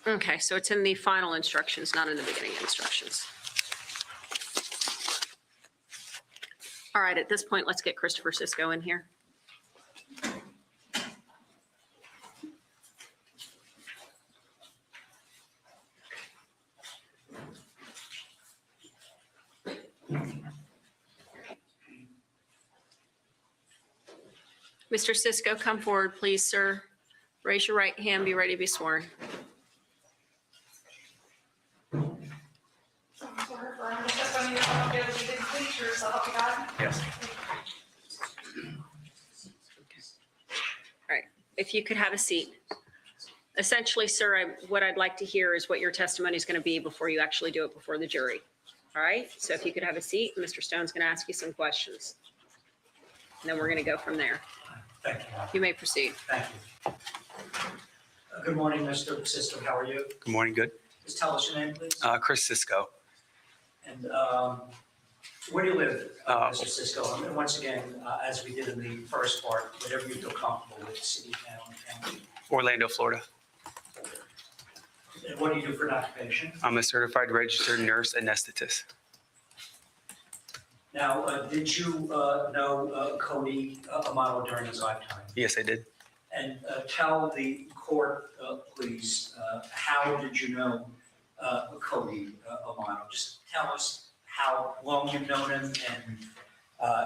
Speaker 3: Okay, so it's in the final instructions, not in the beginning instructions. All right, at this point, let's get Christopher Cisco in here. Mr. Cisco, come forward, please, sir. Raise your right hand, be ready to be sworn.
Speaker 4: Yes.
Speaker 3: All right, if you could have a seat. Essentially, sir, what I'd like to hear is what your testimony is going to be before you actually do it before the jury. All right, so if you could have a seat, Mr. Stone's going to ask you some questions. And then we're going to go from there.
Speaker 4: Thank you.
Speaker 3: You may proceed.
Speaker 4: Thank you. Good morning, Mr. Sisto. How are you?
Speaker 12: Good morning, good.
Speaker 4: Just tell us your name, please.
Speaker 12: Chris Cisco.
Speaker 4: And where do you live, Mr. Sisto? And once again, as we did in the first part, whatever you feel comfortable with, city, town, county.
Speaker 12: Orlando, Florida.
Speaker 4: And what do you do for an occupation?
Speaker 12: I'm a certified registered nurse anesthetist.
Speaker 4: Now, did you know Cody Amato during his lifetime?
Speaker 12: Yes, I did.
Speaker 4: And tell the court, please, how did you know Cody Amato? Just tell us how long you've known him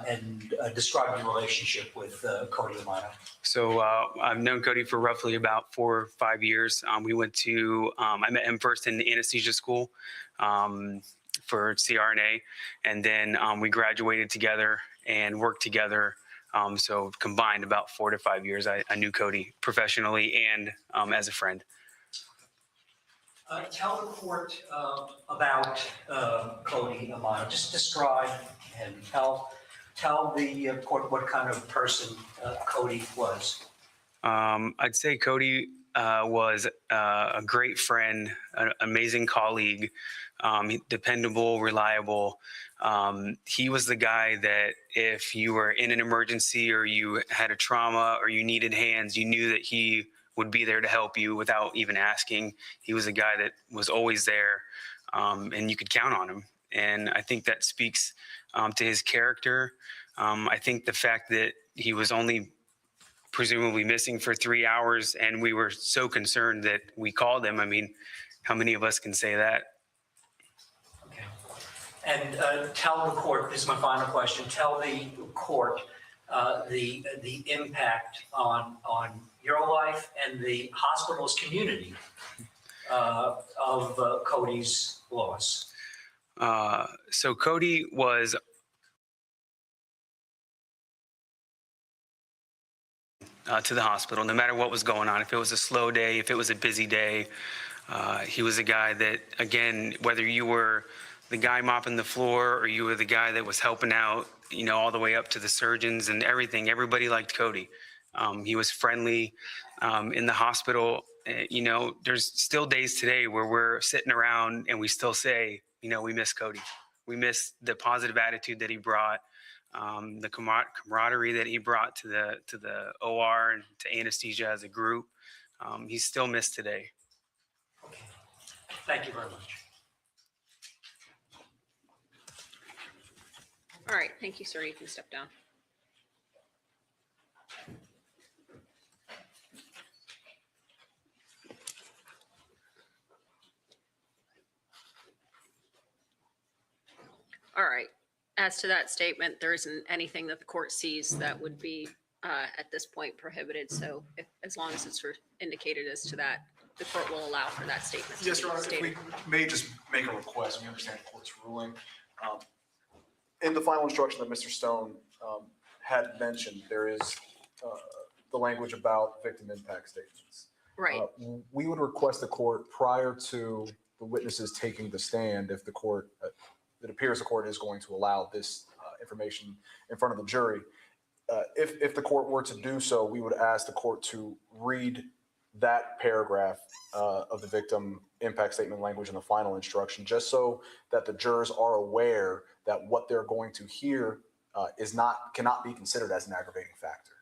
Speaker 4: and describe your relationship with Cody Amato.
Speaker 12: So I've known Cody for roughly about 4 or 5 years. We went to, I met him first in the anesthesia school for CRNA, and then we graduated together and worked together. So combined about 4 to 5 years, I knew Cody professionally and as a friend.
Speaker 4: Tell the court about Cody Amato. Just describe him. Tell the court what kind of person Cody was.
Speaker 12: I'd say Cody was a great friend, an amazing colleague, dependable, reliable. He was the guy that if you were in an emergency or you had a trauma or you needed hands, you knew that he would be there to help you without even asking. He was a guy that was always there, and you could count on him. And I think that speaks to his character. I think the fact that he was only presumably missing for 3 hours and we were so concerned that we called him. I mean, how many of us can say that?
Speaker 4: Okay. And tell the court, this is my final question, tell the court the impact on your life and the hospital's community of Cody's loss.
Speaker 12: So Cody was to the hospital, no matter what was going on. If it was a slow day, if it was a busy day, he was a guy that, again, whether you were the guy mopping the floor or you were the guy that was helping out, you know, all the way up to the surgeons and everything, everybody liked Cody. He was friendly in the hospital. You know, there's still days today where we're sitting around and we still say, you know, we miss Cody. We miss the positive attitude that he brought. The camaraderie that he brought to the OR and to anesthesia as a group. He's still missed today.
Speaker 4: Okay. Thank you very much.
Speaker 3: All right, thank you, sir. You can step down. All right. As to that statement, there isn't anything that the court sees that would be at this point prohibited. So as long as it's indicated as to that, the court will allow for that statement.
Speaker 10: Yes, Your Honor, if we may just make a request, we understand the court's ruling. In the final instruction that Mr. Stone had mentioned, there is the language about victim impact statements.
Speaker 3: Right.
Speaker 10: We would request the court prior to the witnesses taking the stand, if the court, it appears the court is going to allow this information in front of the jury. If the court were to do so, we would ask the court to read that paragraph of the victim impact statement language in the final instruction, just so that the jurors are aware that what they're going to hear cannot be considered as an aggravating factor.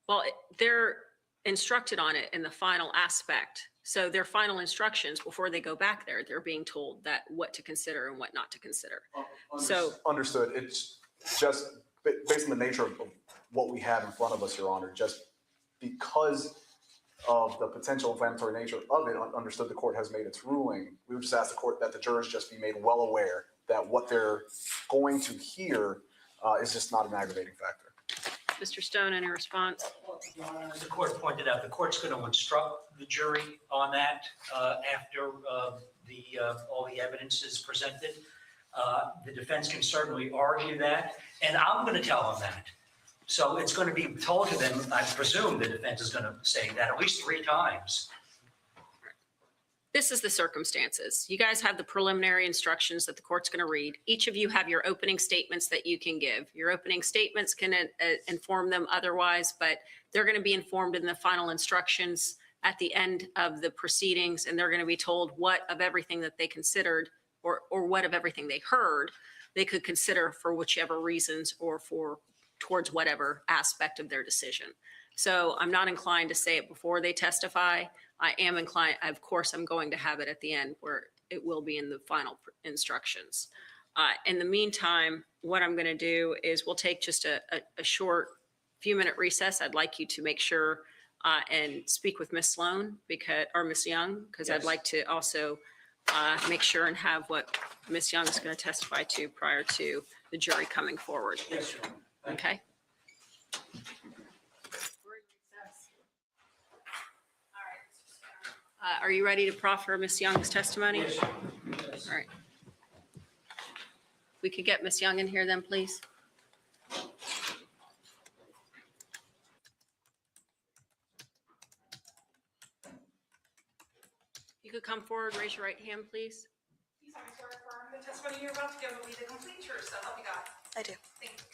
Speaker 3: Well, they're instructed on it in the final aspect. So their final instructions before they go back there, they're being told that what to consider and what not to consider.
Speaker 10: Understood. It's just based on the nature of what we have in front of us, Your Honor, just because of the potential inflammatory nature of it, understood the court has made its ruling. We would just ask the court that the jurors just be made well aware that what they're going to hear is just not an aggravating factor.
Speaker 3: Mr. Stone, any response?
Speaker 4: As the court pointed out, the court's going to instruct the jury on that after all the evidence is presented. The defense can certainly argue that, and I'm going to tell them that. So it's going to be told to them. I presume the defense is going to say that at least 3 times.
Speaker 3: this is the circumstances. You guys have the preliminary instructions that the court's going to read. Each of you have your opening statements that you can give. Your opening statements can inform them otherwise, but they're going to be informed in the final instructions at the end of the proceedings, and they're going to be told what of everything that they considered or what of everything they heard they could consider for whichever reasons or for towards whatever aspect of their decision. So I'm not inclined to say it before they testify. I am inclined, of course, I'm going to have it at the end where it will be in the final instructions. In the meantime, what I'm going to do is we'll take just a short few-minute recess. I'd like you to make sure and speak with Ms. Sloan or Ms. Young, because I'd
Speaker 4: Yes.
Speaker 3: like to also make sure and have what Ms. Young is going to testify to prior to the jury coming forward.
Speaker 4: Yes, sir.
Speaker 3: Okay? Are you ready to proffer Ms. Young's testimony?
Speaker 4: Yes.
Speaker 3: All right. We could get Ms. Young in here then, please. You could come forward, raise your right hand, please.
Speaker 14: You swear to affirm the testimony you're about to give will be the complete truth, so help you God.
Speaker 17: I do.
Speaker 14: Thank you.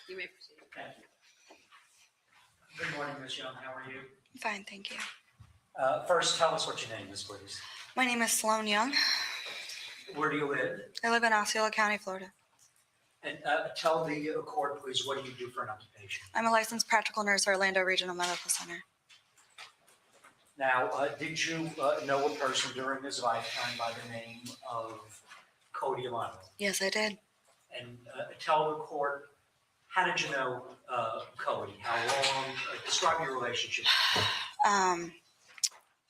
Speaker 3: You may proceed.
Speaker 4: Thank you. Good morning, Ms. Young. How are you?
Speaker 17: Fine, thank you.
Speaker 4: First, tell us what your name is, please.
Speaker 17: My name is Sloan Young.
Speaker 4: Where do you live?
Speaker 17: I live in Osceola County, Florida.
Speaker 4: And tell the court, please, what do you do for an occupation?
Speaker 17: I'm a licensed practical nurse at Orlando Regional Medical Center.
Speaker 4: Now, did you know a person during his lifetime by the name of Cody Amato?
Speaker 17: Yes, I did.
Speaker 4: And tell the court, how did you know Cody? How long? Describe your relationship.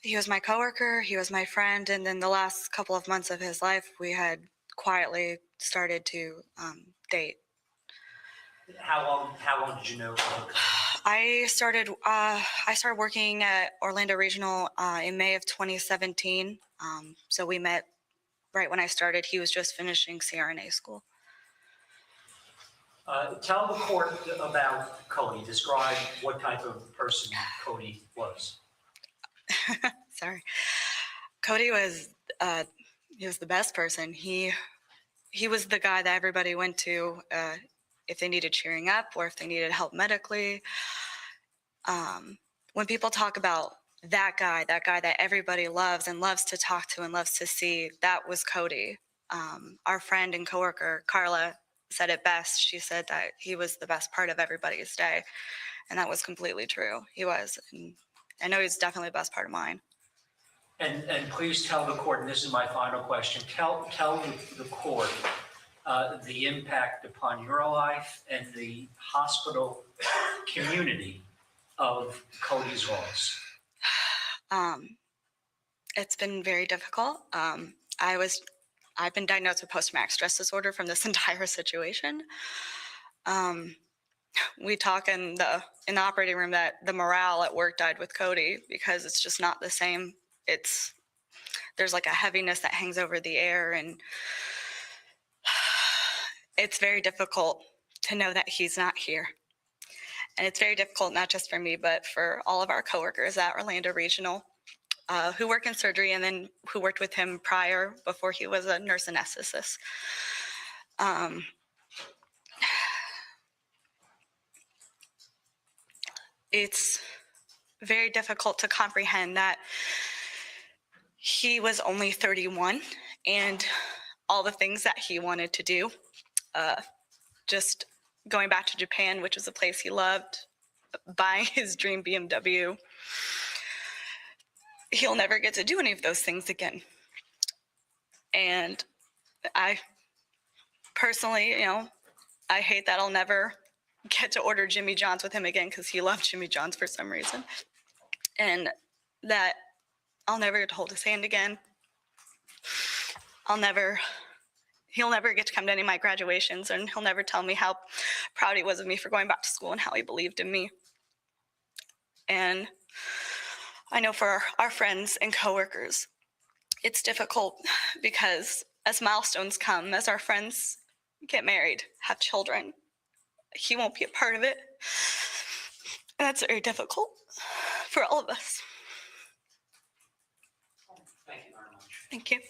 Speaker 17: He was my coworker, he was my friend, and then the last couple of months of his life, we had quietly started to date.
Speaker 4: How long did you know Cody?
Speaker 17: I started working at Orlando Regional in May of 2017. So we met right when I started. He was just finishing CRNA school.
Speaker 4: Tell the court about Cody. Describe what type of person Cody was.
Speaker 17: Sorry. Cody was the best person. He was the guy that everybody went to if they needed cheering up or if they needed help medically. When people talk about that guy that everybody loves and loves to talk to and loves to see, that was Cody. Our friend and coworker, Carla, said it best. She said that he was the best part of everybody's day. And that was completely true. He was. And I know he's definitely the best part of mine.
Speaker 4: And please tell the court, and this is my final question, tell the court the impact upon your life and the hospital community of Cody's loss.
Speaker 17: It's been very difficult. I've been diagnosed with post-traumatic stress disorder from this entire situation. We talk in the operating room that the morale at work died with Cody because it's just not the same. There's like a heaviness that hangs over the air, and it's very difficult to know that he's not here. And it's very difficult, not just for me, but for all of our coworkers at Orlando Regional who work in surgery and then who worked with him prior, before he was a nurse anesthetist. It's very difficult to comprehend that he was only 31 and all the things that he wanted to do. Just going back to Japan, which was a place he loved, buying his dream BMW. He'll never get to do any of those things again. And I personally, I hate that I'll never get to order Jimmy John's with him again because he loved Jimmy John's for some reason. And that I'll never get to hold his hand again. He'll never get to come to any of my graduations, and he'll never tell me how proud he was of me for going back to school and how he believed in me. And I know for our friends and coworkers, it's difficult because as milestones come, as our friends get married, have children. He won't be a part of it. And that's very difficult for all of us.
Speaker 4: Thank you very much.
Speaker 17: Thank you.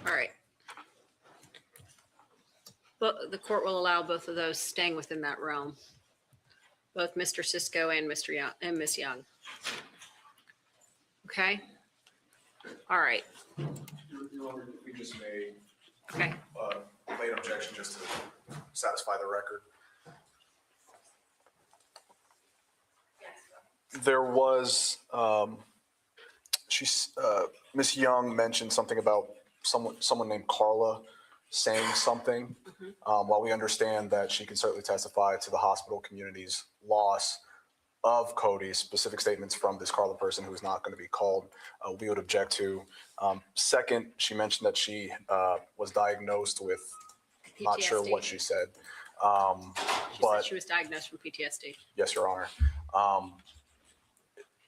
Speaker 3: All right. But the court will allow both of those staying within that realm. Both Mr. Cisco and Mr. Young and Miss Young. Okay. All right.
Speaker 10: Your Honor, we just made
Speaker 3: Okay.
Speaker 10: late objection just to satisfy the record. There was, Miss Young mentioned something about someone named Carla saying something. While we understand that she can certainly testify to the hospital community's loss of Cody's specific statements from this Carla person who is not going to be called, we would object to. Second, she mentioned that she was diagnosed with, not sure what she said.
Speaker 3: She said she was diagnosed from PTSD.
Speaker 10: Yes, Your Honor.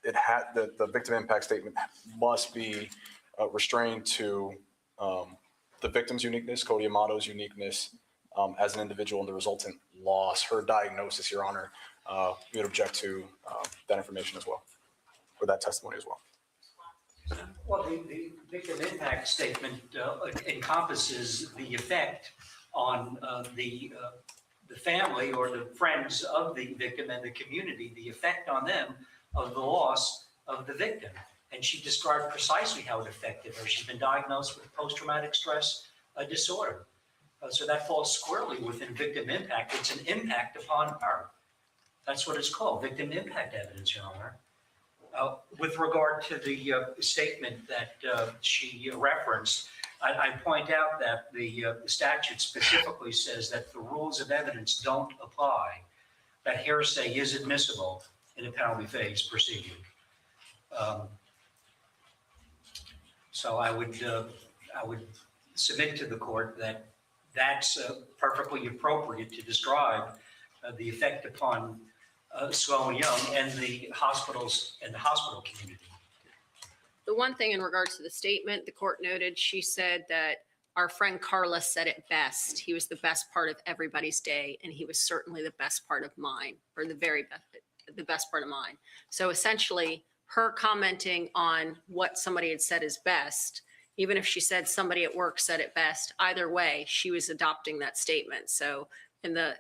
Speaker 10: It had the victim impact statement must be restrained to the victim's uniqueness, Cody Amato's uniqueness as an individual, and the resultant loss. Her diagnosis, Your Honor, we would object to that information as well, or that testimony as well.
Speaker 4: Well, the victim impact statement encompasses the effect on the family or the friends of the victim and the community, the effect on them of the loss of the victim. And she described precisely how it affected her. She's been diagnosed with post-traumatic stress disorder. So that falls squarely within victim impact. It's an impact upon her. That's what it's called, victim impact evidence, Your Honor. With regard to the statement that she referenced, I point out that the statute specifically says that the rules of evidence don't apply, that hearsay is admissible in a penalty phase proceeding. So I would submit to the court that that's perfectly appropriate to describe the effect upon Sloan Young and the hospitals and the hospital community.
Speaker 3: The one thing in regards to the statement, the court noted, she said that our friend Carla said it best. He was the best part of everybody's day, and he was certainly the best part of mine, or the best part of mine. So essentially, her commenting on what somebody had said is best, even if she said somebody at work said it best, either way, she was adopting that statement. So in the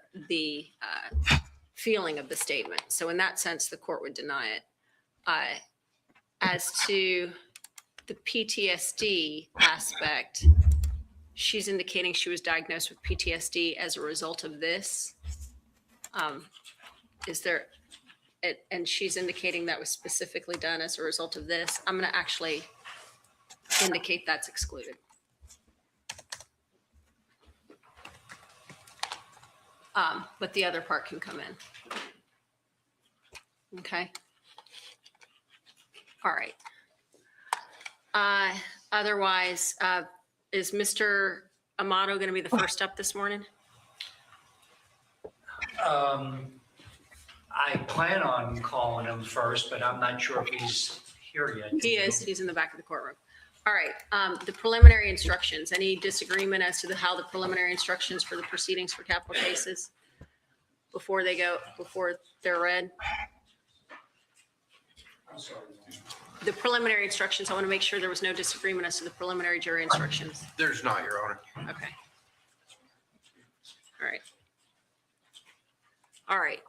Speaker 3: feeling of the statement. So in that sense, the court would deny it. As to the PTSD aspect, she's indicating she was diagnosed with PTSD as a result of this. And she's indicating that was specifically done as a result of this. I'm going to actually indicate that's excluded. But the other part can come in. Okay. All right. Otherwise, is Mr. Amato going to be the first up this morning?
Speaker 4: I plan on calling him first, but I'm not sure if he's here yet.
Speaker 3: He is. He's in the back of the courtroom. All right. The preliminary instructions. Any disagreement as to how the preliminary instructions for the proceedings for capital cases before they're read?
Speaker 4: I'm sorry.
Speaker 3: The preliminary instructions, I want to make sure there was no disagreement as to the preliminary jury instructions.
Speaker 11: There's not, Your Honor.
Speaker 3: Okay. All right. All right.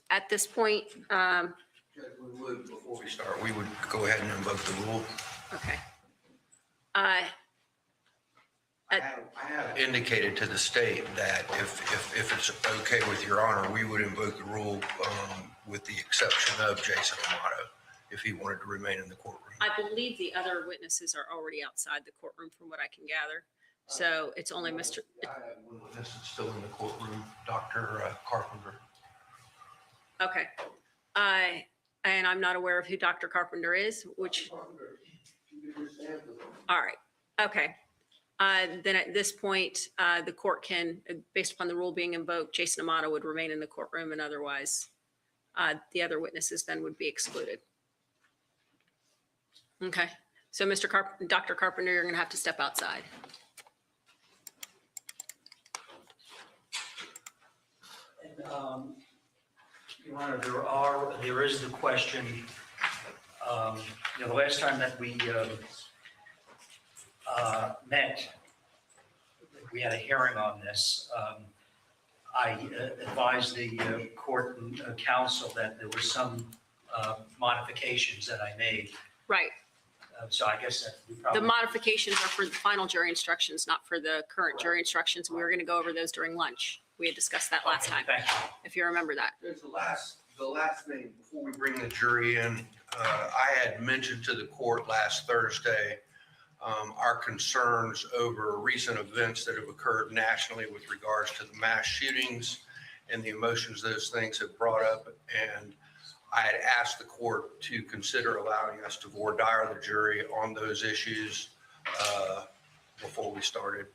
Speaker 3: At this point,
Speaker 11: We would, before we start, we would go ahead and invoke the rule.
Speaker 3: okay.
Speaker 11: I have indicated to the state that if it's okay with Your Honor, we would invoke the rule with the exception of Jason Amato, if he wanted to remain in the courtroom.
Speaker 3: I believe the other witnesses are already outside the courtroom from what I can gather. So it's only Mr.
Speaker 11: I have one witness that's still in the courtroom, Dr. Carpenter.
Speaker 3: Okay. And I'm not aware of who Dr. Carpenter is, which. All right. Okay. then at this point, the court can, based upon the rule being invoked, Jason Amato would remain in the courtroom, and otherwise the other witnesses then would be excluded. Okay. So Dr. Carpenter, you're going to have to step outside.
Speaker 4: And, Your Honor, there is the question, the last time that we met, we had a hearing on this. I advised the court and counsel that there were some modifications that I made.
Speaker 3: Right.
Speaker 4: So I guess that we probably.
Speaker 3: The modifications are for the final jury instructions, not for the current jury instructions. We were going to go over those during lunch. We had discussed that last time,
Speaker 4: Thank you.
Speaker 3: if you remember that.
Speaker 11: There's the last thing, before we bring the jury in, I had mentioned to the court last Thursday our concerns over recent events that have occurred nationally with regards to the mass shootings and the emotions those things have brought up. And I had asked the court to consider allowing us to voir dire the jury on those issues before we started.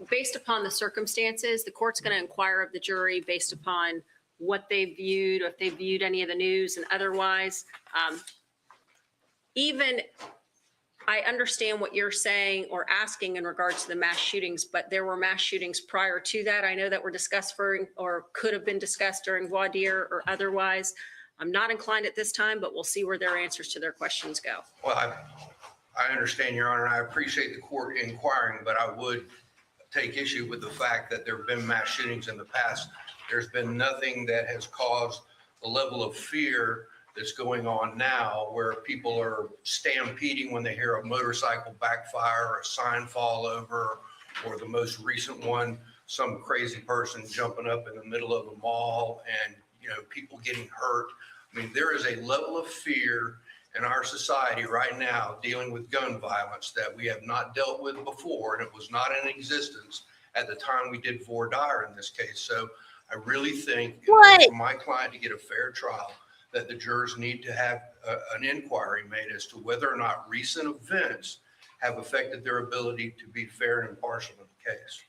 Speaker 3: Based upon the circumstances, the court's going to inquire of the jury based upon what they viewed, or if they viewed any of the news and otherwise. Even I understand what you're saying or asking in regards to the mass shootings, but there were mass shootings prior to that. I know that were discussed or could have been discussed during voir dire or otherwise. I'm not inclined at this time, but we'll see where their answers to their questions go.
Speaker 11: Well, I understand, Your Honor, and I appreciate the court inquiring, but I would take issue with the fact that there have been mass shootings in the past. There's been nothing that has caused the level of fear that's going on now, where people are stampeding when they hear a motorcycle backfire or a sign fall over, or the most recent one, some crazy person jumping up in the middle of a mall and, people getting hurt. I mean, there is a level of fear in our society right now dealing with gun violence that we have not dealt with before, and it was not in existence at the time we did voir dire in this case. So I really think in order for my client to get a fair trial, that the jurors need to have an inquiry made as to whether or not recent events have affected their ability to be fair and impartial in the case.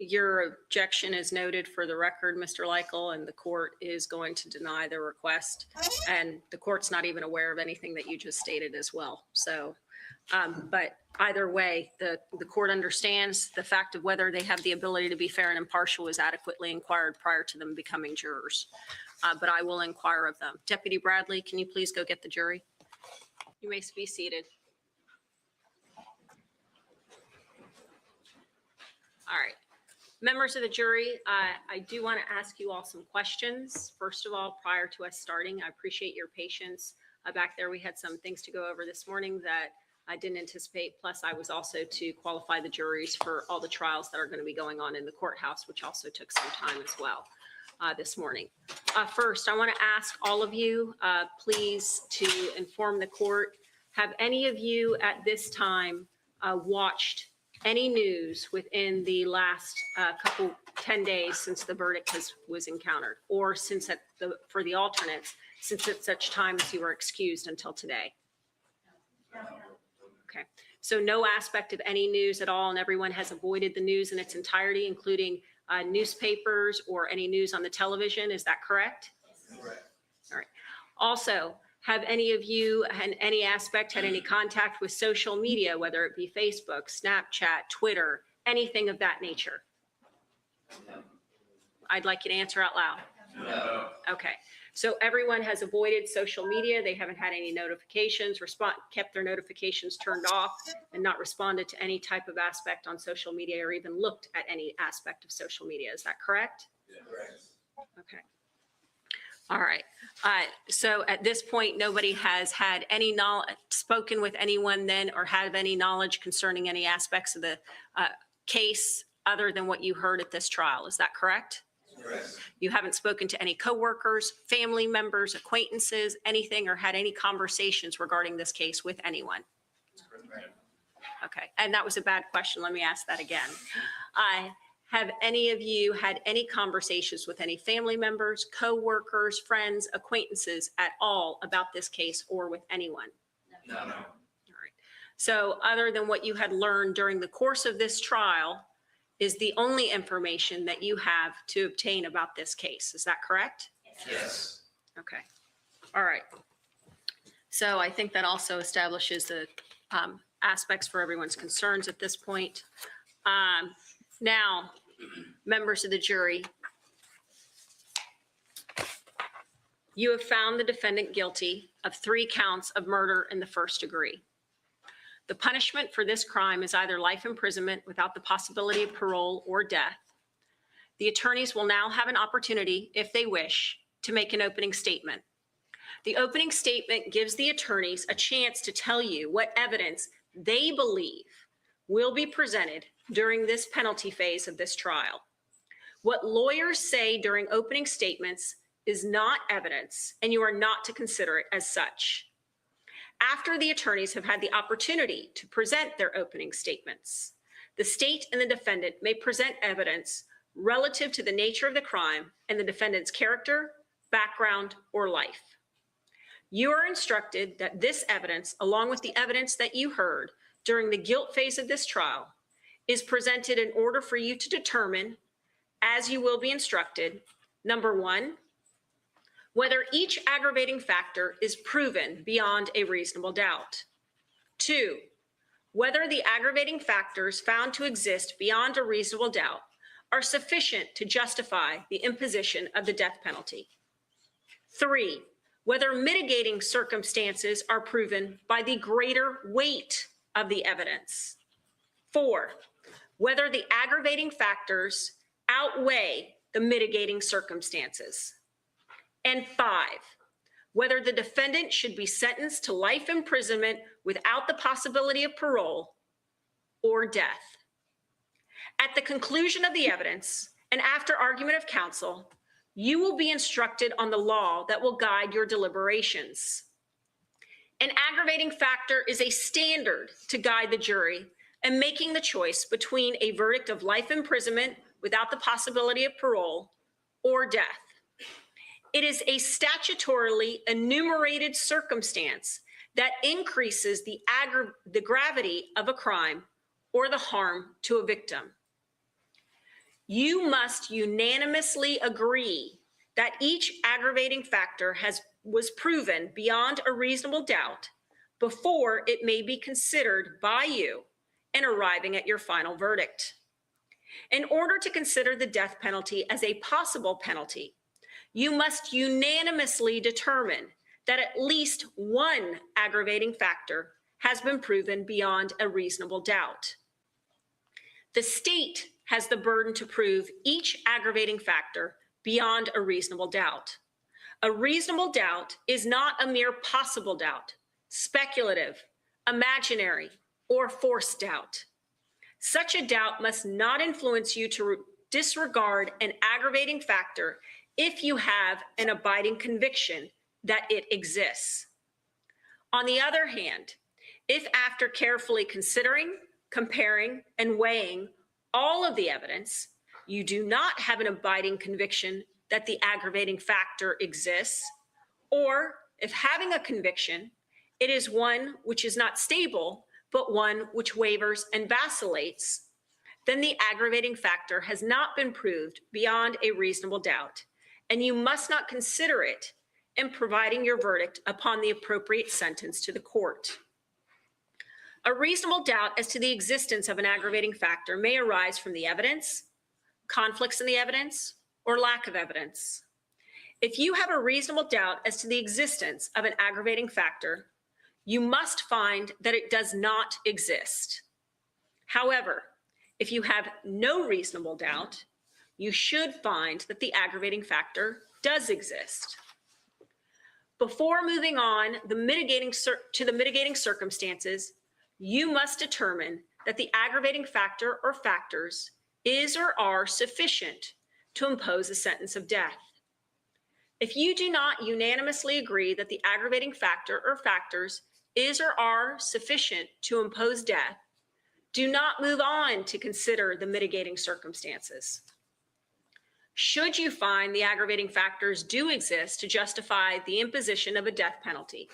Speaker 3: Your objection is noted for the record, Mr. Leichel, and the court is going to deny the request. And the court's not even aware of anything that you just stated as well. So, but either way, the court understands the fact of whether they have the ability to be fair and impartial is adequately inquired prior to them becoming jurors. But I will inquire of them. Deputy Bradley, can you please go get the jury? You may be seated. All right. Members of the jury, I do want to ask you all some questions. First of all, prior to us starting, I appreciate your patience. Back there, we had some things to go over this morning that I didn't anticipate. Plus, I was also to qualify the juries for all the trials that are going to be going on in the courthouse, which also took some time as well this morning. First, I want to ask all of you, please, to inform the court. Have any of you at this time watched any news within the last 10 days since the verdict was encountered, or since for the alternates, since at such time as you were excused until today? Okay, so no aspect of any news at all, and everyone has avoided the news in its entirety, including newspapers or any news on the television. Is that correct?
Speaker 11: Correct.
Speaker 3: All right. Also, have any of you in any aspect had any contact with social media, whether it be Facebook, Snapchat, Twitter, anything of that nature? No. I'd like you to answer out loud.
Speaker 11: No.
Speaker 3: Okay. So everyone has avoided social media. They haven't had any notifications, kept their notifications turned off, and not responded to any type of aspect on social media or even looked at any aspect of social media. Is that correct?
Speaker 11: Yeah, correct.
Speaker 3: Okay. All right. So at this point, nobody has had any knowledge, spoken with anyone then, or have any knowledge concerning any aspects of the case other than what you heard at this trial. Is that correct?
Speaker 11: Correct.
Speaker 3: You haven't spoken to any coworkers, family members, acquaintances, anything, or had any conversations regarding this case with anyone? Okay. And that was a bad question. Let me ask that again. Have any of you had any conversations with any family members, coworkers, friends, acquaintances at all about this case or with anyone?
Speaker 11: No.
Speaker 3: All right. So other than what you had learned during the course of this trial is the only information that you have to obtain about this case. Is that correct?
Speaker 9: Yes.
Speaker 3: Okay. All right. So I think that also establishes the aspects for everyone's concerns at this point. Now, members of the jury, you have found the defendant guilty of 3 counts of murder in the first degree. The punishment for this crime is either life imprisonment without the possibility of parole or death. The attorneys will now have an opportunity, if they wish, to make an opening statement. The opening statement gives the attorneys a chance to tell you what evidence they believe will be presented during this penalty phase of this trial. What lawyers say during opening statements is not evidence, and you are not to consider it as such. After the attorneys have had the opportunity to present their opening statements, the state and the defendant may present evidence relative to the nature of the crime and the defendant's character, background, or life. You are instructed that this evidence, along with the evidence that you heard during the guilt phase of this trial, is presented in order for you to determine, as you will be instructed, number 1, whether each aggravating factor is proven beyond a reasonable doubt. 2, whether the aggravating factors found to exist beyond a reasonable doubt are sufficient to justify the imposition of the death penalty. 3, whether mitigating circumstances are proven by the greater weight of the evidence. 4, whether the aggravating factors outweigh the mitigating circumstances. And 5, whether the defendant should be sentenced to life imprisonment without the possibility of parole or death. At the conclusion of the evidence and after argument of counsel, you will be instructed on the law that will guide your deliberations. An aggravating factor is a standard to guide the jury in making the choice between a verdict of life imprisonment without the possibility of parole or death. It is a statutorily enumerated circumstance that increases the gravity of a crime or the harm to a victim. You must unanimously agree that each aggravating factor was proven beyond a reasonable doubt before it may be considered by you in arriving at your final verdict. In order to consider the death penalty as a possible penalty, you must unanimously determine that at least one aggravating factor has been proven beyond a reasonable doubt. The state has the burden to prove each aggravating factor beyond a reasonable doubt. A reasonable doubt is not a mere possible doubt, speculative, imaginary, or forced doubt. Such a doubt must not influence you to disregard an aggravating factor if you have an abiding conviction that it exists. On the other hand, if after carefully considering, comparing, and weighing all of the evidence, you do not have an abiding conviction that the aggravating factor exists, or if having a conviction, it is one which is not stable, but one which wavers and vacillates, then the aggravating factor has not been proved beyond a reasonable doubt, and you must not consider it in providing your verdict upon the appropriate sentence to the court. A reasonable doubt as to the existence of an aggravating factor may arise from the evidence, conflicts in the evidence, or lack of evidence. If you have a reasonable doubt as to the existence of an aggravating factor, you must find that it does not exist. However, if you have no reasonable doubt, you should find that the aggravating factor does exist. Before moving on to the mitigating circumstances, you must determine that the aggravating factor or factors is or are sufficient to impose a sentence of death. If you do not unanimously agree that the aggravating factor or factors is or are sufficient to impose death, do not move on to consider the mitigating circumstances. Should you find the aggravating factors do exist to justify the imposition of a death penalty,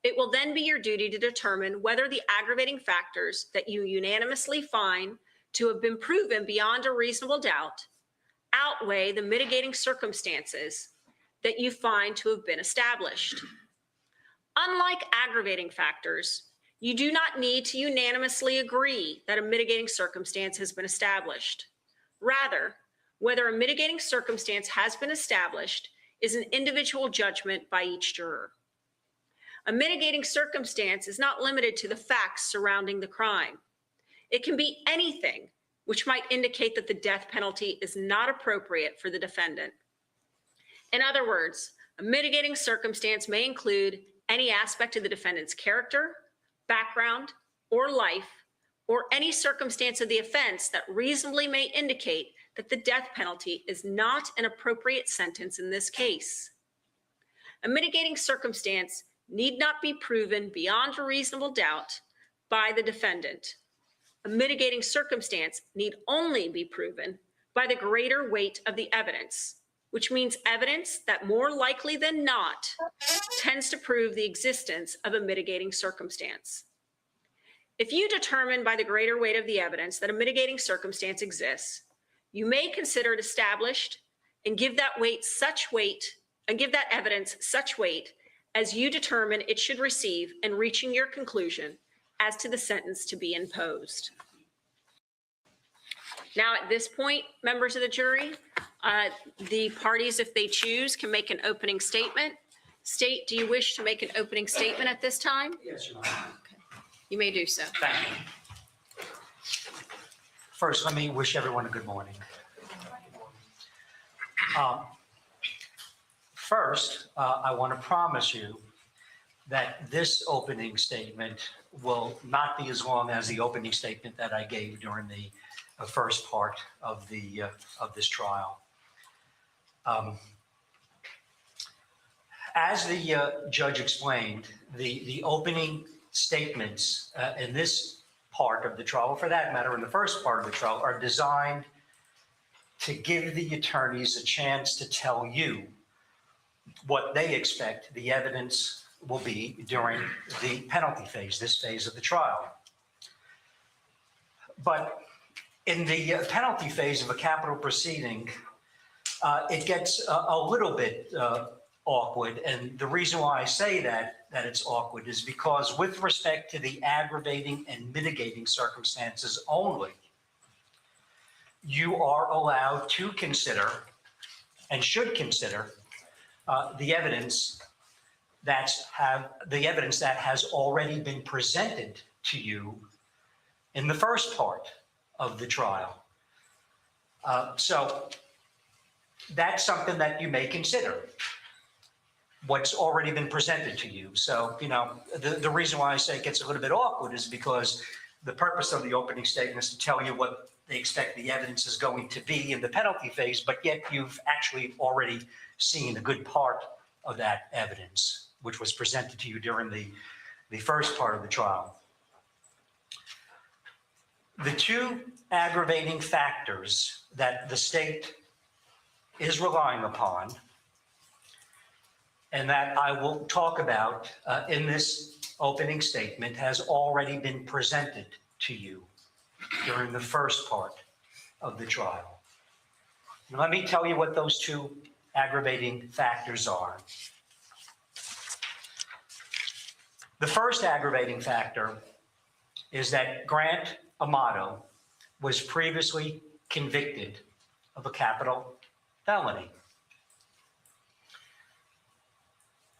Speaker 3: It will then be your duty to determine whether the aggravating factors that you unanimously find to have been proven beyond a reasonable doubt outweigh the mitigating circumstances that you find to have been established. Unlike aggravating factors, you do not need to unanimously agree that a mitigating circumstance has been established. Rather, whether a mitigating circumstance has been established is an individual judgment by each juror. A mitigating circumstance is not limited to the facts surrounding the crime. It can be anything which might indicate that the death penalty is not appropriate for the defendant. In other words, a mitigating circumstance may include any aspect of the defendant's character, background, or life, or any circumstance of the offense that reasonably may indicate that the death penalty is not an appropriate sentence in this case. A mitigating circumstance need not be proven beyond a reasonable doubt by the defendant. A mitigating circumstance need only be proven by the greater weight of the evidence, which means evidence that more likely than not tends to prove the existence of a mitigating circumstance. If you determine by the greater weight of the evidence that a mitigating circumstance exists, you may consider it established and give that evidence such weight as you determine it should receive in reaching your conclusion as to the sentence to be imposed. Now, at this point, members of the jury, the parties, if they choose, can make an opening statement. State, do you wish to make an opening statement at this time?
Speaker 4: Yes, Your Honor.
Speaker 3: Okay. You may do so.
Speaker 4: Thank you. First, let me wish everyone a good morning. First, I want to promise you that this opening statement will not be as long as the opening statement that I gave during the first part of this trial. As the judge explained, the opening statements in this part of the trial, for that matter, in the first part of the trial, are designed to give the attorneys a chance to tell you what they expect the evidence will be during the penalty phase, this phase of the trial. But in the penalty phase of a capital proceeding, it gets a little bit awkward. And the reason why I say that it's awkward is because with respect to the aggravating and mitigating circumstances only, you are allowed to consider and should consider the evidence that has already been presented to you in the first part of the trial. So that's something that you may consider, what's already been presented to you. So, the reason why I say it gets a little bit awkward is because the purpose of the opening statement is to tell you what they expect the evidence is going to be in the penalty phase, but yet you've actually already seen a good part of that evidence, which was presented to you during the first part of the trial. The two aggravating factors that the state is relying upon, and that I will talk about in this opening statement, has already been presented to you during the first part of the trial. Now, let me tell you what those two aggravating factors are. The first aggravating factor is that Grant Amato was previously convicted of a capital felony.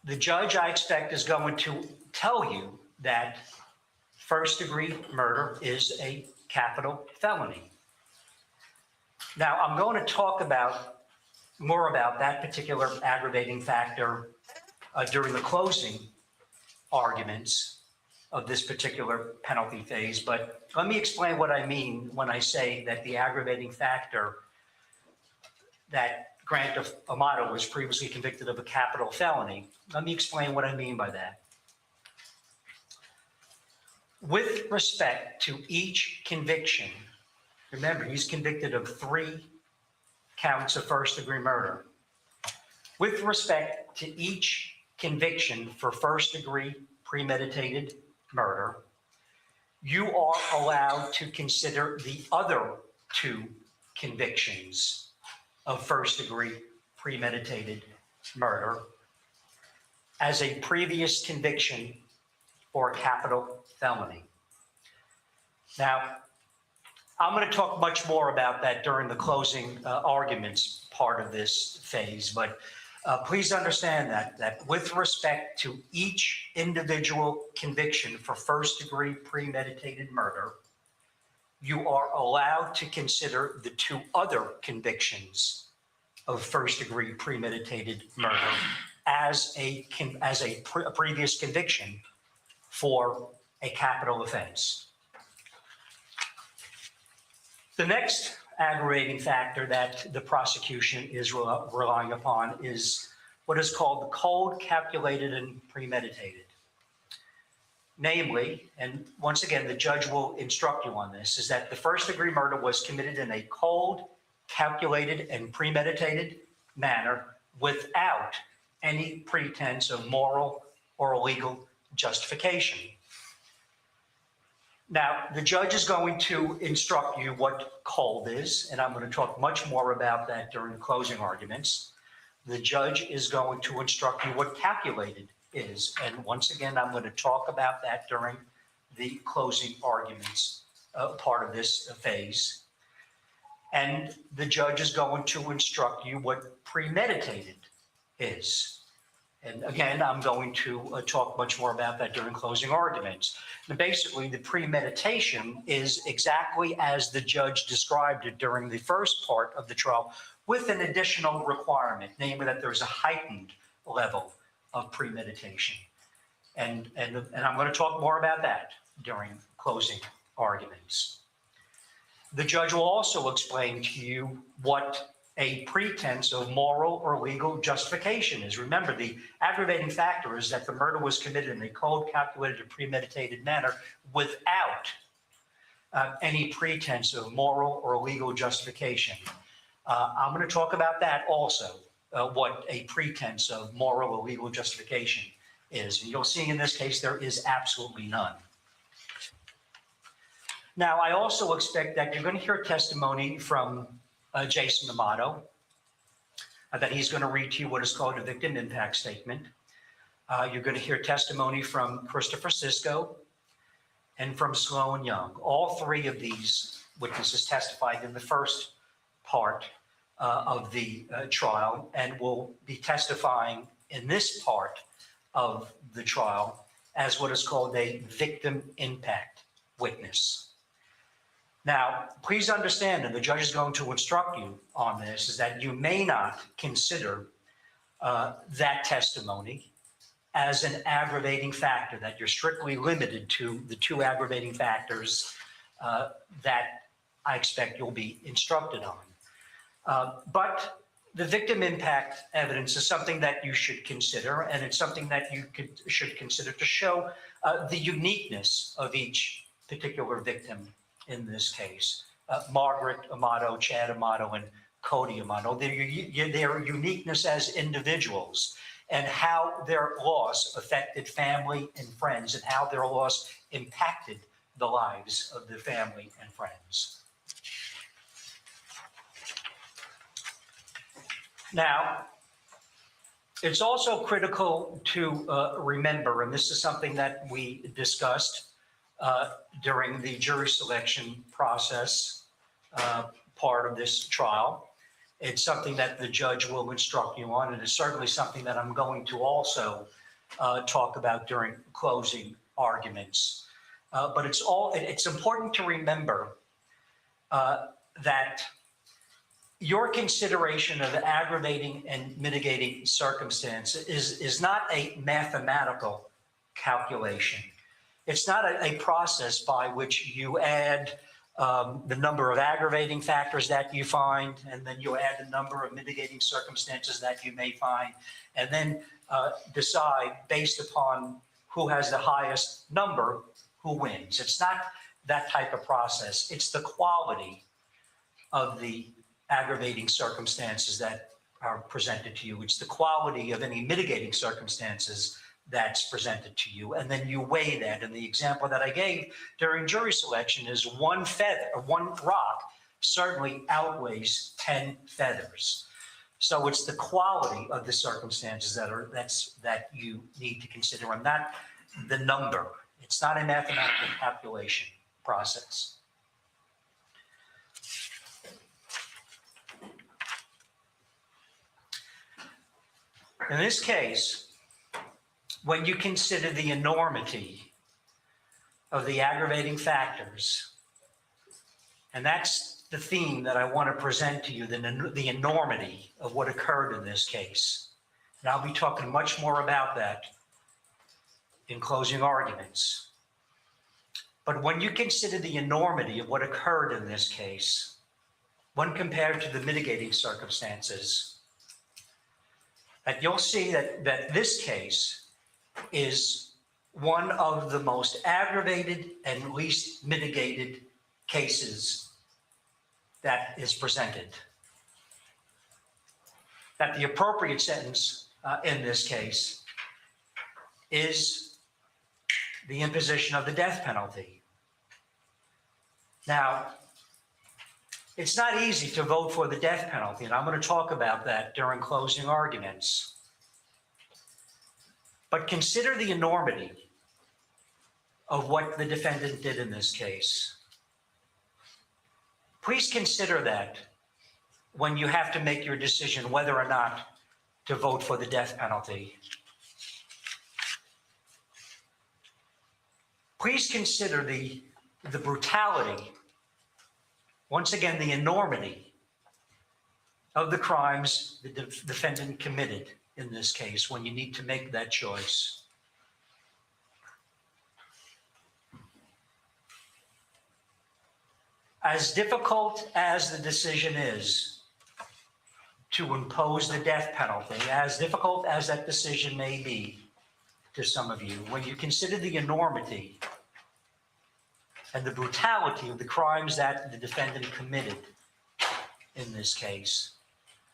Speaker 4: The judge, I expect, is going to tell you that first-degree murder is a capital felony. Now, I'm going to talk more about that particular aggravating factor during the closing arguments of this particular penalty phase, but let me explain what I mean when I say that the aggravating factor that Grant Amato was previously convicted of a capital felony. Let me explain what I mean by that. With respect to each conviction, remember, he's convicted of 3 counts of first-degree murder. With respect to each conviction for first-degree premeditated murder, you are allowed to consider the other two convictions of first-degree premeditated murder as a previous conviction for a capital felony. Now, I'm going to talk much more about that during the closing arguments part of this phase, but please understand that with respect to each individual conviction for first-degree premeditated murder, you are allowed to consider the two other convictions of first-degree premeditated murder as a previous conviction for a capital offense. The next aggravating factor that the prosecution is relying upon is what is called the cold, calculated, and premeditated. Namely, and once again, the judge will instruct you on this, is that the first-degree murder was committed in a cold, calculated, and premeditated manner without any pretense of moral or legal justification. Now, the judge is going to instruct you what cold is, and I'm going to talk much more about that during the closing arguments. The judge is going to instruct you what calculated is, and once again, I'm going to talk about that during the closing arguments part of this phase. And the judge is going to instruct you what premeditated is. And again, I'm going to talk much more about that during closing arguments. And basically, the premeditation is exactly as the judge described it during the first part of the trial, with an additional requirement, namely that there's a heightened level of premeditation. And I'm going to talk more about that during closing arguments. The judge will also explain to you what a pretense of moral or legal justification is. Remember, the aggravating factor is that the murder was committed in a cold, calculated, and premeditated manner without any pretense of moral or legal justification. I'm going to talk about that also, what a pretense of moral or legal justification is. And you'll see in this case there is absolutely none. Now, I also expect that you're going to hear testimony from Jason Amato, that he's going to read to you what is called a victim impact statement. You're going to hear testimony from Christopher Sisko and from Sloan Young. All three of these witnesses testified in the first part of the trial and will be testifying in this part of the trial as what is called a victim impact witness. Now, please understand, and the judge is going to instruct you on this, is that you may not consider that testimony as an aggravating factor, that you're strictly limited to the two aggravating factors that I expect you'll be instructed on. But the victim impact evidence is something that you should consider, and it's something that you should consider to show the uniqueness of each particular victim in this case. Margaret Amato, Chad Amato, and Cody Amato, their uniqueness as individuals and how their loss affected family and friends and how their loss impacted the lives of their family and friends. Now, it's also critical to remember, and this is something that we discussed during the jury selection process part of this trial. It's something that the judge will instruct you on, and it's certainly something that I'm going to also talk about during closing arguments. But it's important to remember that your consideration of aggravating and mitigating circumstance is not a mathematical calculation. It's not a process by which you add the number of aggravating factors that you find, and then you add the number of mitigating circumstances that you may find, and then decide based upon who has the highest number, who wins. It's not that type of process. It's the quality of the aggravating circumstances that are presented to you. It's the quality of any mitigating circumstances that's presented to you, and then you weigh that. And the example that I gave during jury selection is one feather, or one rock, certainly outweighs 10 feathers. So it's the quality of the circumstances that you need to consider, and not the number. It's not a mathematical calculation process. In this case, when you consider the enormity of the aggravating factors, and that's the theme that I want to present to you, the enormity of what occurred in this case. And I'll be talking much more about that in closing arguments. But when you consider the enormity of what occurred in this case, when compared to the mitigating circumstances, that you'll see that this case is one of the most aggravated and least mitigated cases that is presented. That the appropriate sentence in this case is the imposition of the death penalty. Now, it's not easy to vote for the death penalty, and I'm going to talk about that during closing arguments. But consider the enormity of what the defendant did in this case. Please consider that when you have to make your decision whether or not to vote for the death penalty. Please consider the brutality, once again, the enormity of the crimes the defendant committed in this case when you need to make that choice. As difficult as the decision is to impose the death penalty, as difficult as that decision may be to some of you, when you consider the enormity and the brutality of the crimes that the defendant committed in this case,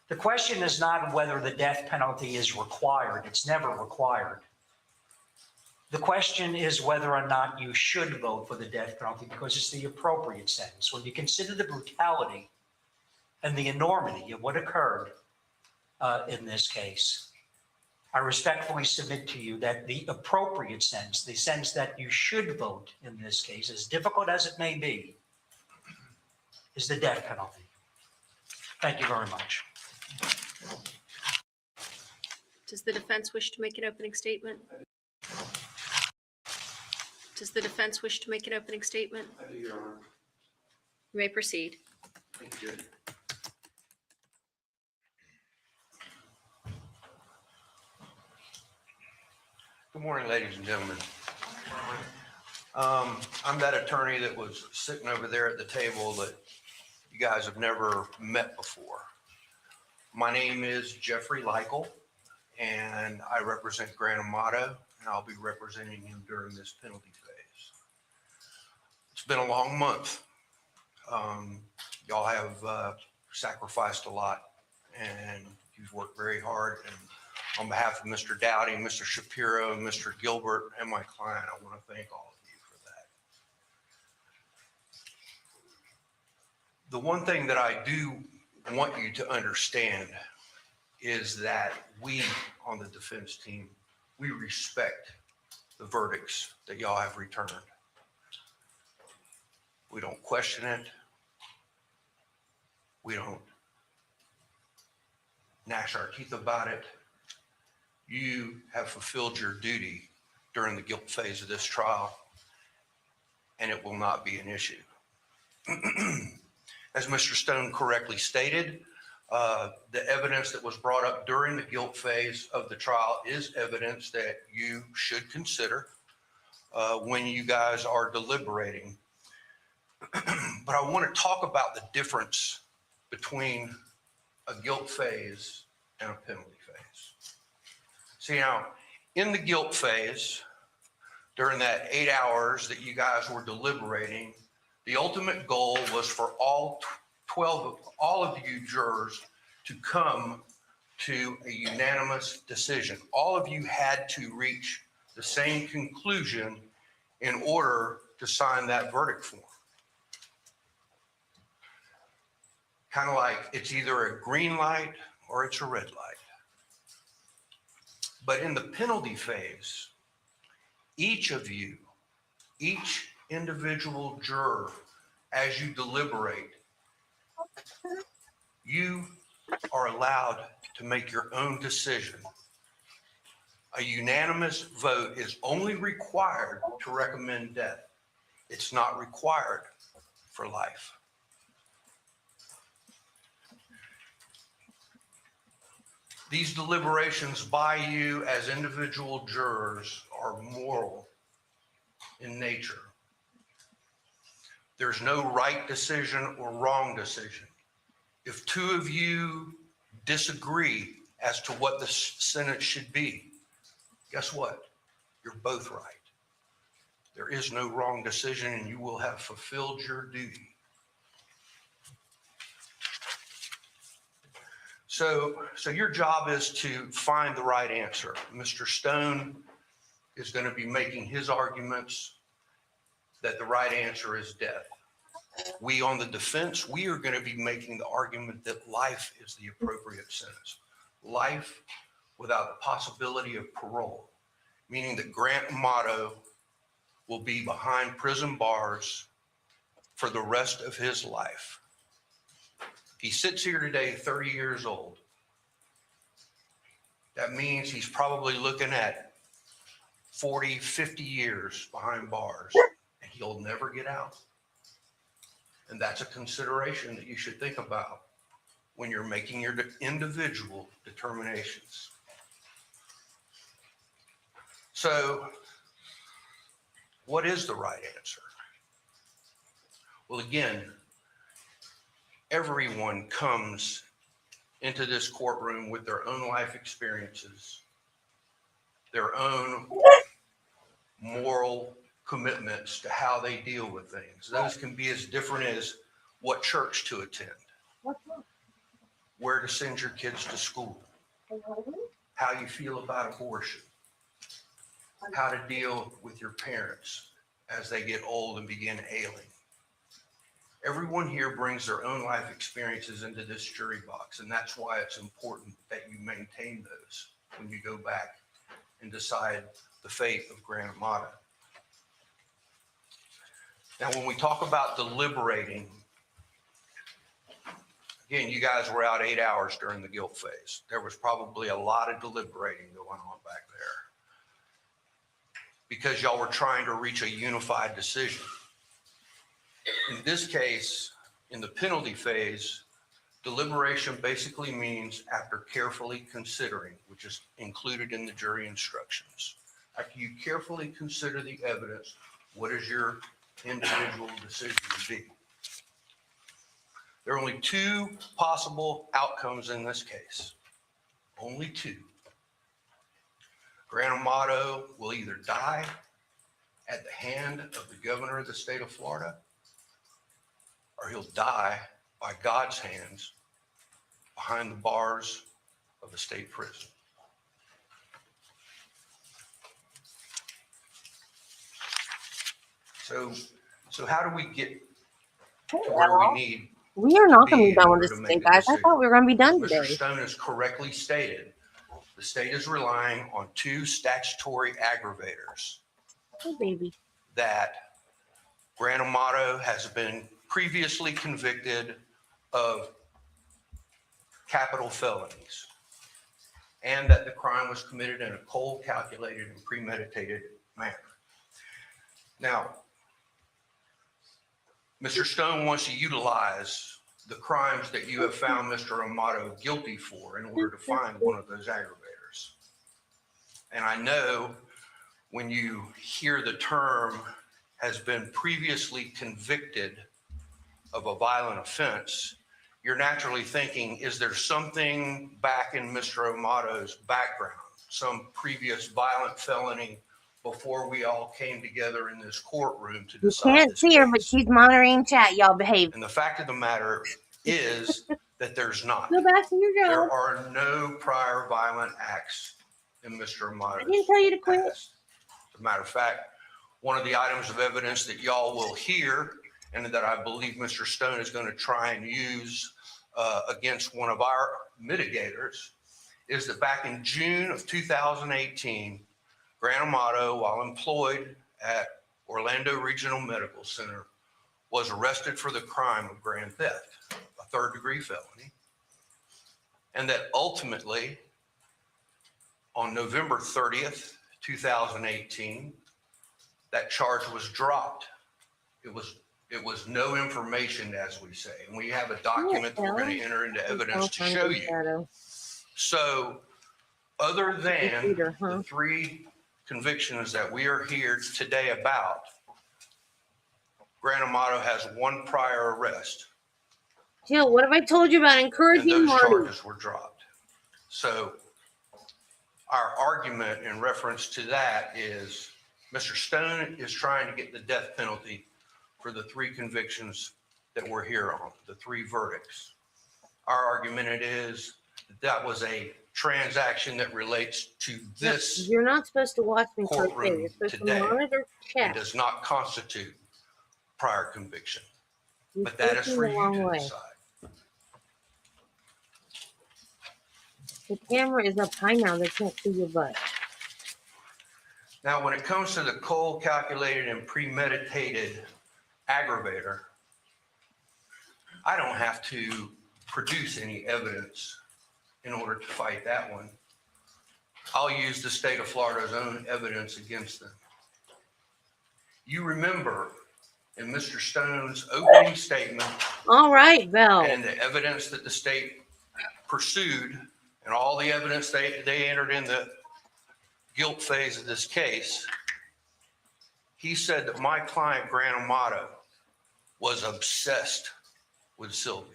Speaker 4: the question is not whether the death penalty is required. It's never required. The question is whether or not you should vote for the death penalty because it's the appropriate sentence. When you consider the brutality and the enormity of what occurred in this case, I respectfully submit to you that the appropriate sentence, the sentence that you should vote in this case, as difficult as it may be, is the death penalty. Thank you very much.
Speaker 3: Does the defense wish to make an opening statement? Does the defense wish to make an opening statement?
Speaker 10: I do, Your Honor.
Speaker 3: You may proceed.
Speaker 10: Thank you.
Speaker 11: Good morning, ladies and gentlemen. I'm that attorney that was sitting over there at the table that you guys have never met before. My name is Jeffrey Leichel, and I represent Grant Amato, and I'll be representing him during this penalty phase. It's been a long month. Y'all have sacrificed a lot, and you've worked very hard. And on behalf of Mr. Dowdy, Mr. Shapiro, Mr. Gilbert, and my client, I want to thank all of you for that. The one thing that I do want you to understand is that we on the defense team, we respect the verdicts that y'all have returned. We don't question it. We don't gnash our teeth about it. You have fulfilled your duty during the guilt phase of this trial, and it will not be an issue. As Mr. Stone correctly stated, the evidence that was brought up during the guilt phase of the trial is evidence that you should consider when you guys are deliberating. But I want to talk about the difference between a guilt phase and a penalty phase. See, now, in the guilt phase, during that 8 hours that you guys were deliberating, the ultimate goal was for all of you jurors to come to a unanimous decision. All of you had to reach the same conclusion in order to sign that verdict form. Kind of like it's either a green light or it's a red light. But in the penalty phase, each of you, each individual juror, as you deliberate, you are allowed to make your own decision. A unanimous vote is only required to recommend death. It's not required for life. These deliberations by you as individual jurors are moral in nature. There's no right decision or wrong decision. If two of you disagree as to what the sentence should be, guess what? You're both right. There is no wrong decision, and you will have fulfilled your duty. So your job is to find the right answer. Mr. Stone is going to be making his arguments that the right answer is death. We on the defense, we are going to be making the argument that life is the appropriate sentence. Life without the possibility of parole, meaning that Grant Amato will be behind prison bars for the rest of his life. He sits here today 30 years old. That means he's probably looking at 40, 50 years behind bars, and he'll never get out. And that's a consideration that you should think about when you're making your individual determinations. So, what is the right answer? Well, again, everyone comes into this courtroom with their own life experiences, their own moral commitments to how they deal with things. Those can be as different as what church to attend, where to send your kids to school, how you feel about abortion, how to deal with your parents as they get old and begin ailing. Everyone here brings their own life experiences into this jury box, and that's why it's important that you maintain those when you go back and decide the fate of Grant Amato. Now, when we talk about deliberating, again, you guys were out 8 hours during the guilt phase. There was probably a lot of deliberating going on back there because y'all were trying to reach a unified decision. In this case, in the penalty phase, deliberation basically means after carefully considering, which is included in the jury instructions. After you carefully consider the evidence, what is your individual decision to be? There are only two possible outcomes in this case. Only two. Grant Amato will either die at the hand of the governor of the state of Florida, or he'll die by God's hands behind the bars of the state prison. So how do we get to where we need?
Speaker 1: We are not going to
Speaker 11: be
Speaker 1: be done
Speaker 11: in
Speaker 1: with
Speaker 11: order
Speaker 1: this
Speaker 11: to
Speaker 1: today,
Speaker 11: make a
Speaker 1: guys. I
Speaker 11: decision?
Speaker 1: thought we were going to be done
Speaker 11: Mr.
Speaker 1: today.
Speaker 11: Stone has correctly stated, the state is relying on two statutory aggravators.
Speaker 1: Hey, baby.
Speaker 11: That Grant Amato has been previously convicted of capital felonies, and that the crime was committed in a cold, calculated, and premeditated manner. Now, Mr. Stone wants to utilize the crimes that you have found Mr. Amato guilty for in order to find one of those aggravators. And I know when you hear the term has been previously convicted of a violent offense, you're naturally thinking, is there something back in Mr. Amato's background, some previous violent felony before we all came together in this courtroom to
Speaker 1: You
Speaker 11: decide
Speaker 1: can't
Speaker 11: this
Speaker 1: see her,
Speaker 11: case?
Speaker 1: but she's monitoring chat. Y'all behave.
Speaker 11: And the fact of the matter is that there's not.
Speaker 1: Go back to your
Speaker 11: There
Speaker 1: job.
Speaker 11: are no prior violent acts in Mr.
Speaker 1: I
Speaker 11: Amato's
Speaker 1: didn't tell you to quit.
Speaker 11: past. As a matter of fact, one of the items of evidence that y'all will hear and that I believe Mr. Stone is going to try and use against one of our mitigators is that back in June of 2018, Grant Amato, while employed at Orlando Regional Medical Center, was arrested for the crime of grand theft, a third-degree felony, and that ultimately, on November 30th, 2018, that charge was dropped. It was no information, as we say, and we have a document that we're going to enter into evidence to show you. So, other than the 3 convictions that we are here today about, Grant Amato has 1 prior arrest.
Speaker 1: Jill, what have I told you about
Speaker 11: And
Speaker 1: encouraging
Speaker 11: those
Speaker 1: Marty?
Speaker 11: charges were dropped. So our argument in reference to that is Mr. Stone is trying to get the death penalty for the 3 convictions that we're here on, the 3 verdicts. Our argument is that was a transaction that relates to this
Speaker 1: You're not supposed to watch me per se.
Speaker 11: courtroom
Speaker 1: You're supposed
Speaker 11: today
Speaker 1: to monitor
Speaker 11: and
Speaker 1: chat.
Speaker 11: does not constitute prior conviction.
Speaker 1: You're
Speaker 11: But that is
Speaker 1: facing
Speaker 11: for
Speaker 1: the
Speaker 11: you
Speaker 1: wrong
Speaker 11: to
Speaker 1: way.
Speaker 11: decide.
Speaker 1: The camera is up high now. They can't see your butt.
Speaker 11: Now, when it comes to the cold, calculated, and premeditated aggravator, I don't have to produce any evidence in order to fight that one. I'll use the state of Florida's own evidence against them. You remember in Mr. Stone's opening statement
Speaker 1: All right, Belle.
Speaker 11: and the evidence that the state pursued and all the evidence they entered in the guilt phase of this case, he said that my client, Grant Amato, was obsessed with Sylvie.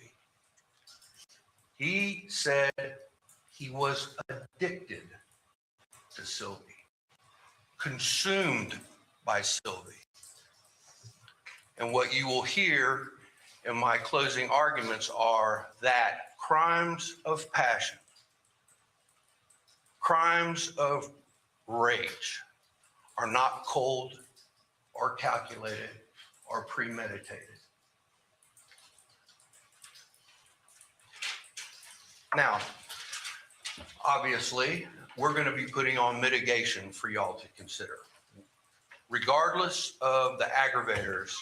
Speaker 11: He said he was addicted to Sylvie, consumed by Sylvie. And what you will hear in my closing arguments are that crimes of passion, crimes of rage are not cold or calculated or premeditated. Now, obviously, we're going to be putting on mitigation for y'all to consider. Regardless of the aggravators,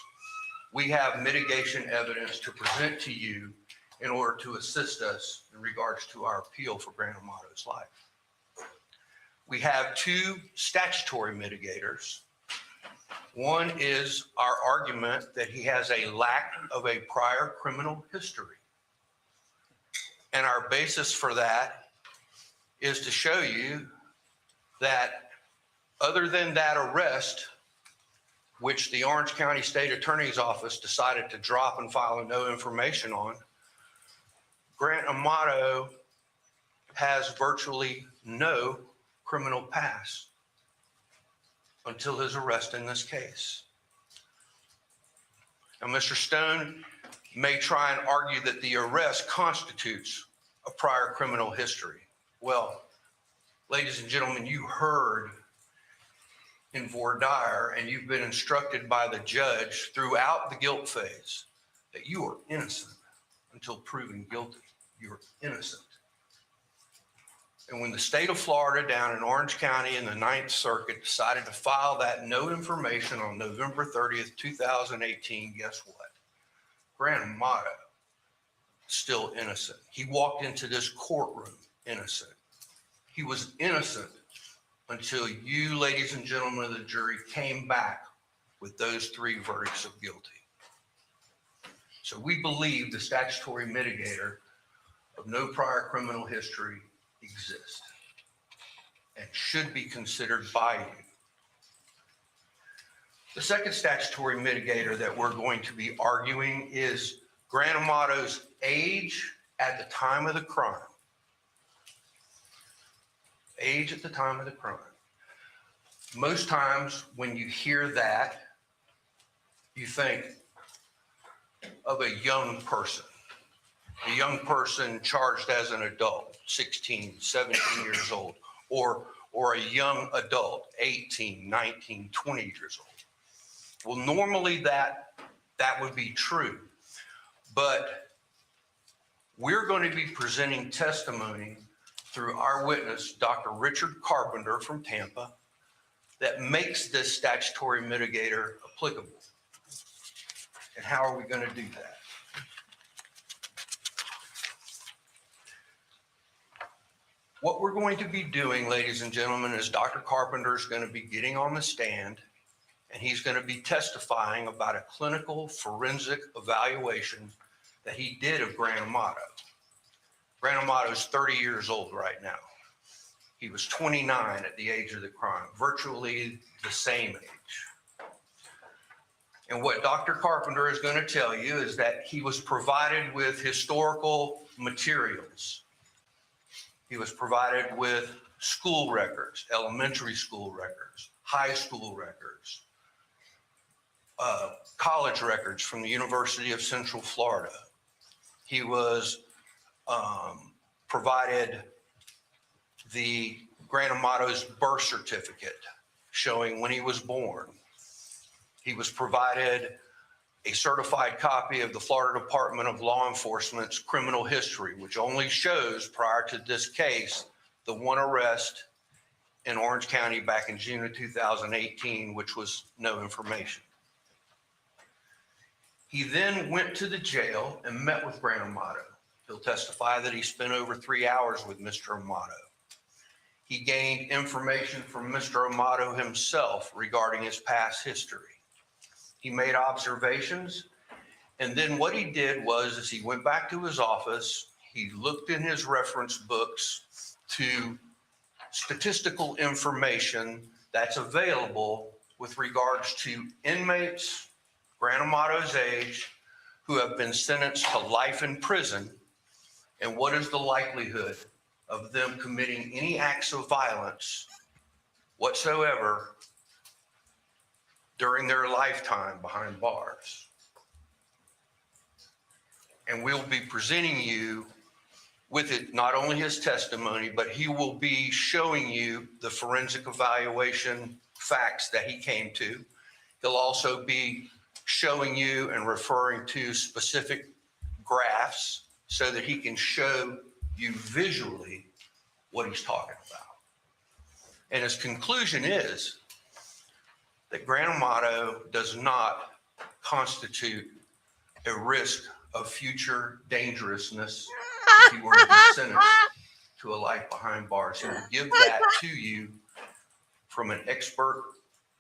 Speaker 11: we have mitigation evidence to present to you in order to assist us in regards to our appeal for Grant Amato's life. We have 2 statutory mitigators. One is our argument that he has a lack of a prior criminal history. And our basis for that is to show you that other than that arrest, which the Orange County State Attorney's Office decided to drop and file a no information on, Grant Amato has virtually no criminal past until his arrest in this case. Now, Mr. Stone may try and argue that the arrest constitutes a prior criminal history. Well, ladies and gentlemen, you heard in voir dire, and you've been instructed by the judge throughout the guilt phase that you are innocent until proven guilty. You're innocent. And when the state of Florida down in Orange County in the 9th Circuit decided to file that no information on November 30th, 2018, guess what? Grant Amato, still innocent. He walked into this courtroom innocent. He was innocent until you, ladies and gentlemen of the jury, came back with those 3 verdicts of guilty. So we believe the statutory mitigator of no prior criminal history exists and should be considered by you. The second statutory mitigator that we're going to be arguing is Grant Amato's age at the time of the crime. Age at the time of the crime. Most times when you hear that, you think of a young person. a young person charged as an adult, 16, 17 years old, or a young adult, 18, 19, 20 years old. Well, normally that would be true, but we're going to be presenting testimony through our witness, Dr. Richard Carpenter from Tampa, that makes this statutory mitigator applicable. And how are we going to do that? What we're going to be doing, ladies and gentlemen, is Dr. Carpenter is going to be getting on the stand, and he's going to be testifying about a clinical forensic evaluation that he did of Grant Amato. Grant Amato is 30 years old right now. He was 29 at the age of the crime, virtually the same age. And what Dr. Carpenter is going to tell you is that he was provided with historical materials. He was provided with school records, elementary school records, high school records, college records from the University of Central Florida. He was provided the Grant Amato's birth certificate showing when he was born. He was provided a certified copy of the Florida Department of Law Enforcement's criminal history, which only shows, prior to this case, the one arrest in Orange County back in June of 2018, which was no information. He then went to the jail and met with Grant Amato. He'll testify that he spent over 3 hours with Mr. Amato. He gained information from Mr. Amato himself regarding his past history. He made observations, and then what he did was, as he went back to his office, he looked in his reference books to statistical information that's available with regards to inmates Grant Amato's age who have been sentenced to life in prison, and what is the likelihood of them committing any acts of violence whatsoever during their lifetime behind bars. And we'll be presenting you with it, not only his testimony, but he will be showing you the forensic evaluation facts that he came to. He'll also be showing you and referring to specific graphs so that he can show you visually what he's talking about. And his conclusion is that Grant Amato does not constitute a risk of future dangerousness if he were to be sentenced to a life behind bars. He will give that to you from an expert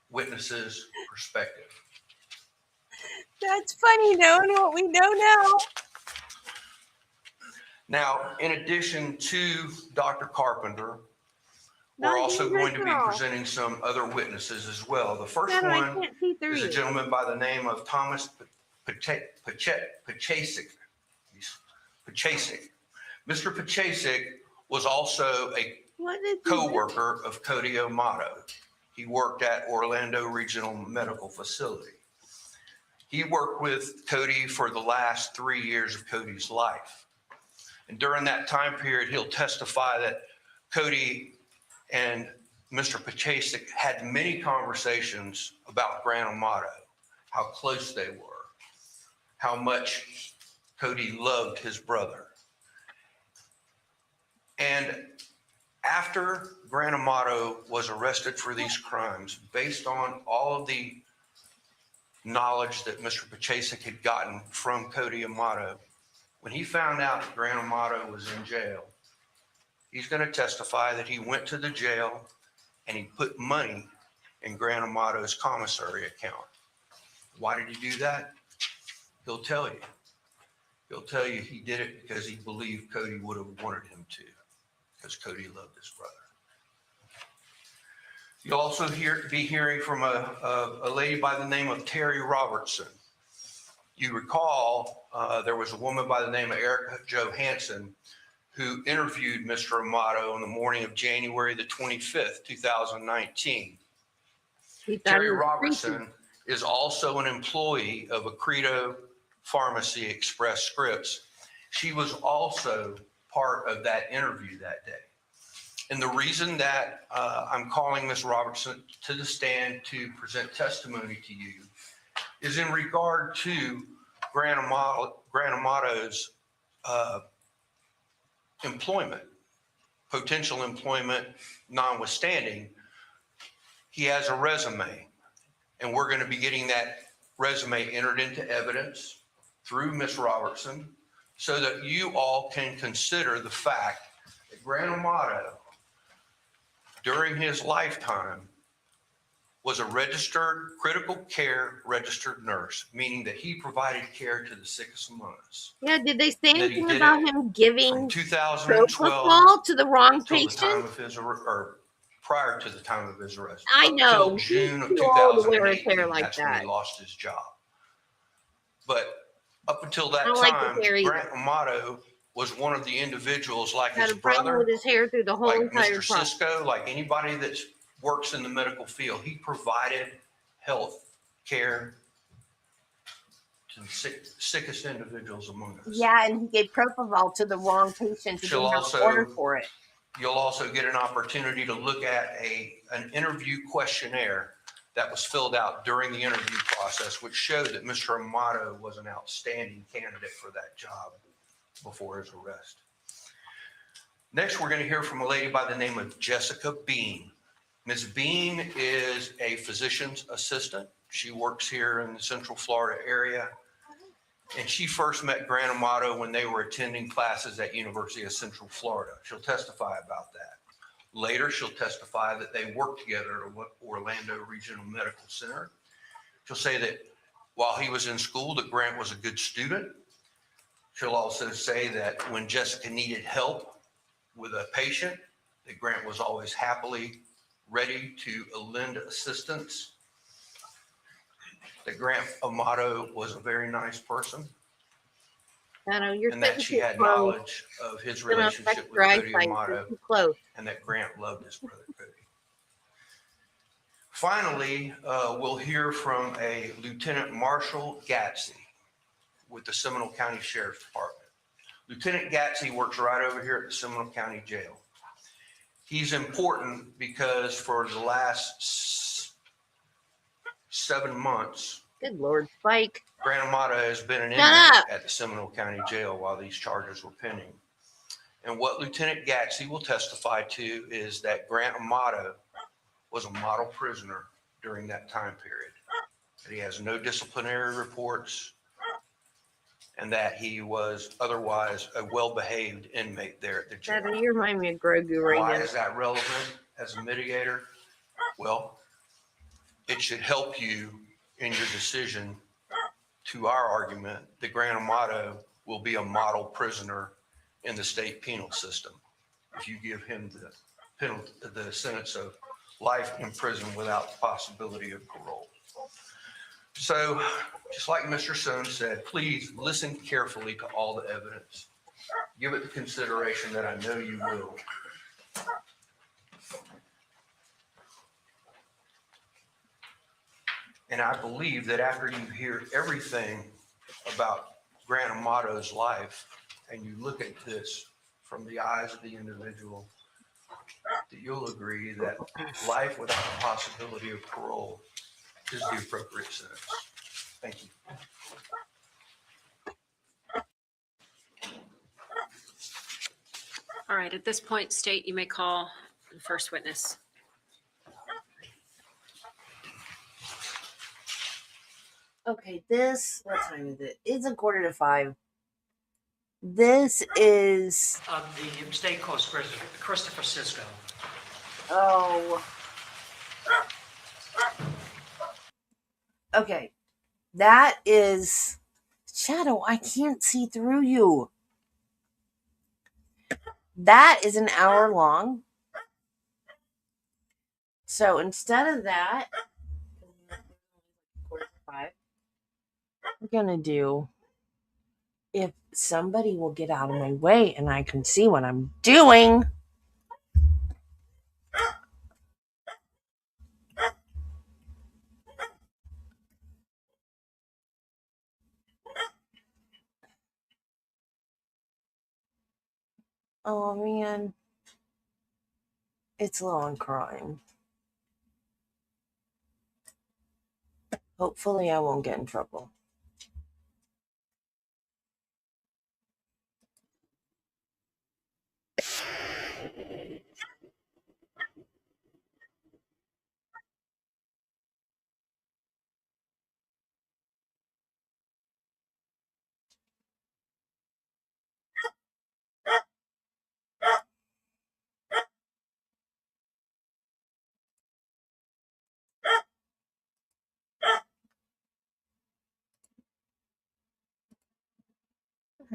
Speaker 11: witness's perspective.
Speaker 1: That's funny knowing what we know now.
Speaker 11: Now, in addition to Dr. Carpenter, we're also going to be presenting some other witnesses as well. The first one is a gentleman by the name of Thomas Pachasik. Mr. Pachasik was also a co-worker of Cody Amato. He worked at Orlando Regional Medical Facility. He worked with Cody for the last 3 years of Cody's life. And during that time period, he'll testify that Cody and Mr. Pachasik had many conversations about Grant Amato, how close they were, how much Cody loved his brother. And after Grant Amato was arrested for these crimes, based on all of the knowledge that Mr. Pachasik had gotten from Cody Amato, when he found out that Grant Amato was in jail, he's going to testify that he went to the jail and he put money in Grant Amato's commissary account. Why did he do that? He'll tell you. He'll tell you he did it because he believed Cody would have wanted him to, because Cody loved his brother. You'll also be hearing from a lady by the name of Terry Robertson. You recall there was a woman by the name of Erica Johansson who interviewed Mr. Amato on the morning of January the 25th, 2019. Terry Robertson is also an employee of Accredo Pharmacy Express Scripts, She was also part of that interview that day. And the reason that I'm calling Ms. Robertson to the stand to present testimony to you is in regard to Grant Amato's employment, potential employment notwithstanding. He has a resume, and we're going to be getting that resume entered into evidence through Ms. Robertson so that you all can consider the fact that Grant Amato, during his lifetime, was a registered critical care registered nurse, meaning that he provided care to the sickest among us.
Speaker 1: Yeah, did they say
Speaker 11: That he
Speaker 1: anything
Speaker 11: did
Speaker 1: about
Speaker 11: it
Speaker 1: him giving
Speaker 11: from 2012
Speaker 1: propofol to the wrong
Speaker 11: till the time
Speaker 1: patient?
Speaker 11: of his or prior to the time of his arrest.
Speaker 1: I
Speaker 11: Up
Speaker 1: know.
Speaker 11: till June of
Speaker 1: He's too old to wear his
Speaker 11: 2018,
Speaker 1: hair like
Speaker 11: that's when
Speaker 1: that.
Speaker 11: he lost his job. But up until that
Speaker 1: I don't like
Speaker 11: time,
Speaker 1: his hair either.
Speaker 11: Grant Amato was one of the individuals like
Speaker 1: Had
Speaker 11: his
Speaker 1: a problem
Speaker 11: brother,
Speaker 1: with his hair through the whole
Speaker 11: like
Speaker 1: entire
Speaker 11: Mr.
Speaker 1: process.
Speaker 11: Cisco, like anybody that works in the medical field. He provided health care to the sickest individuals among us.
Speaker 1: Yeah, and he gave propofol to the wrong patient who
Speaker 11: She'll
Speaker 1: didn't have
Speaker 11: also-
Speaker 1: an order for it.
Speaker 11: You'll also get an opportunity to look at an interview questionnaire that was filled out during the interview process, which showed that Mr. Amato was an outstanding candidate for that job before his arrest. Next, we're going to hear from a lady by the name of Jessica Bean. Ms. Bean is a physician's assistant. She works here in the Central Florida area. And she first met Grant Amato when they were attending classes at University of Central Florida. She'll testify about that. Later, she'll testify that they worked together at Orlando Regional Medical Center. She'll say that while he was in school, that Grant was a good student. She'll also say that when Jessica needed help with a patient, that Grant was always happily ready to lend assistance. That Grant Amato was a very nice person,
Speaker 1: I know you're
Speaker 11: and that she had knowledge of his relationship with Cody Amato,
Speaker 1: close.
Speaker 11: and that Grant loved his brother Cody. Finally, we'll hear from a Lieutenant Marshall Gatsey with the Seminole County Sheriff's Department. Lieutenant Gatsey works right over here at the Seminole County Jail. He's important because for the last 7 months,
Speaker 1: Good Lord, Spike.
Speaker 11: Grant Amato has been an
Speaker 1: Shut
Speaker 11: inmate
Speaker 1: up.
Speaker 11: at the Seminole County Jail while these charges were pending. And what Lieutenant Gatsey will testify to is that Grant Amato was a model prisoner during that time period. That he has no disciplinary reports, and that he was otherwise a well-behaved inmate there at the jail.
Speaker 1: Dad, you remind me of Grogu right
Speaker 11: Why
Speaker 1: now.
Speaker 11: is that relevant as a mitigator? Well, it should help you in your decision to our argument that Grant Amato will be a model prisoner in the state penal system if you give him the sentence of life in prison without the possibility of parole. So, just like Mr. Sohn said, please listen carefully to all the evidence. Give it the consideration that I know you will. And I believe that after you hear everything about Grant Amato's life, and you look at this from the eyes of the individual, that you'll agree that life without the possibility of parole is the appropriate sentence. Thank you.
Speaker 3: All right, at this point, State, you may call the first witness.
Speaker 1: Okay, what time is it? It's 4:45. This is,
Speaker 4: The state calls Christopher Cisco.
Speaker 1: oh. Okay, that is, Shadow, I can't see through you. That is an hour long. So instead of that, we're gonna do, if somebody will get out of my way and I can see what I'm doing. Oh man, it's low on crime. Hopefully, I won't get in trouble.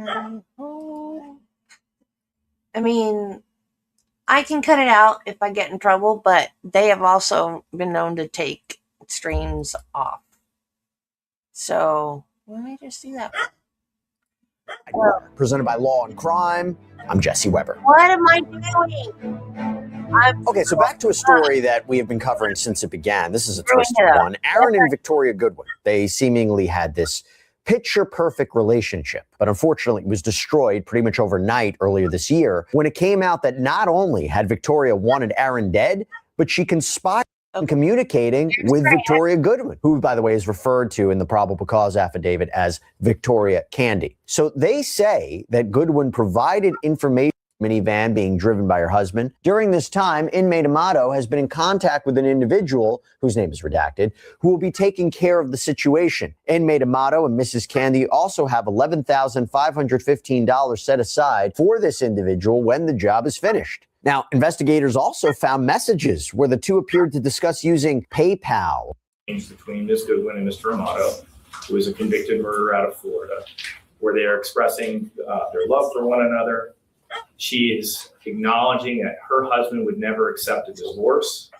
Speaker 1: I mean, I can cut it out if I get in trouble, but they have also been known to take streams off. So, let me just do that.
Speaker 13: Presented by Law and Crime, I'm Jesse Weber.
Speaker 1: What am I doing?
Speaker 13: Okay, so back to a story that we have been covering since it began. This is a twisted one. Aaron and Victoria Goodwin, they seemingly had this picture-perfect relationship, but unfortunately it was destroyed pretty much overnight earlier this year when it came out that not only had Victoria wanted Aaron dead, but she conspired in communicating with Victoria Goodwin, who, by the way, is referred to in the probable cause affidavit as Victoria Candy. So they say that Goodwin provided information minivan being driven by her husband. During this time, inmate Amato has been in contact with an individual whose name is redacted, who will be taking care of the situation. Inmate Amato and Mrs. Candy also have $11,515 set aside for this individual when the job is finished. Now, investigators also found messages where the two appeared to discuss using PayPal.
Speaker 22: Between Ms. Goodwin and Mr. Amato, who is a convicted murderer out of Florida, where they are expressing their love for one another. She is acknowledging that her husband would never accept a divorce.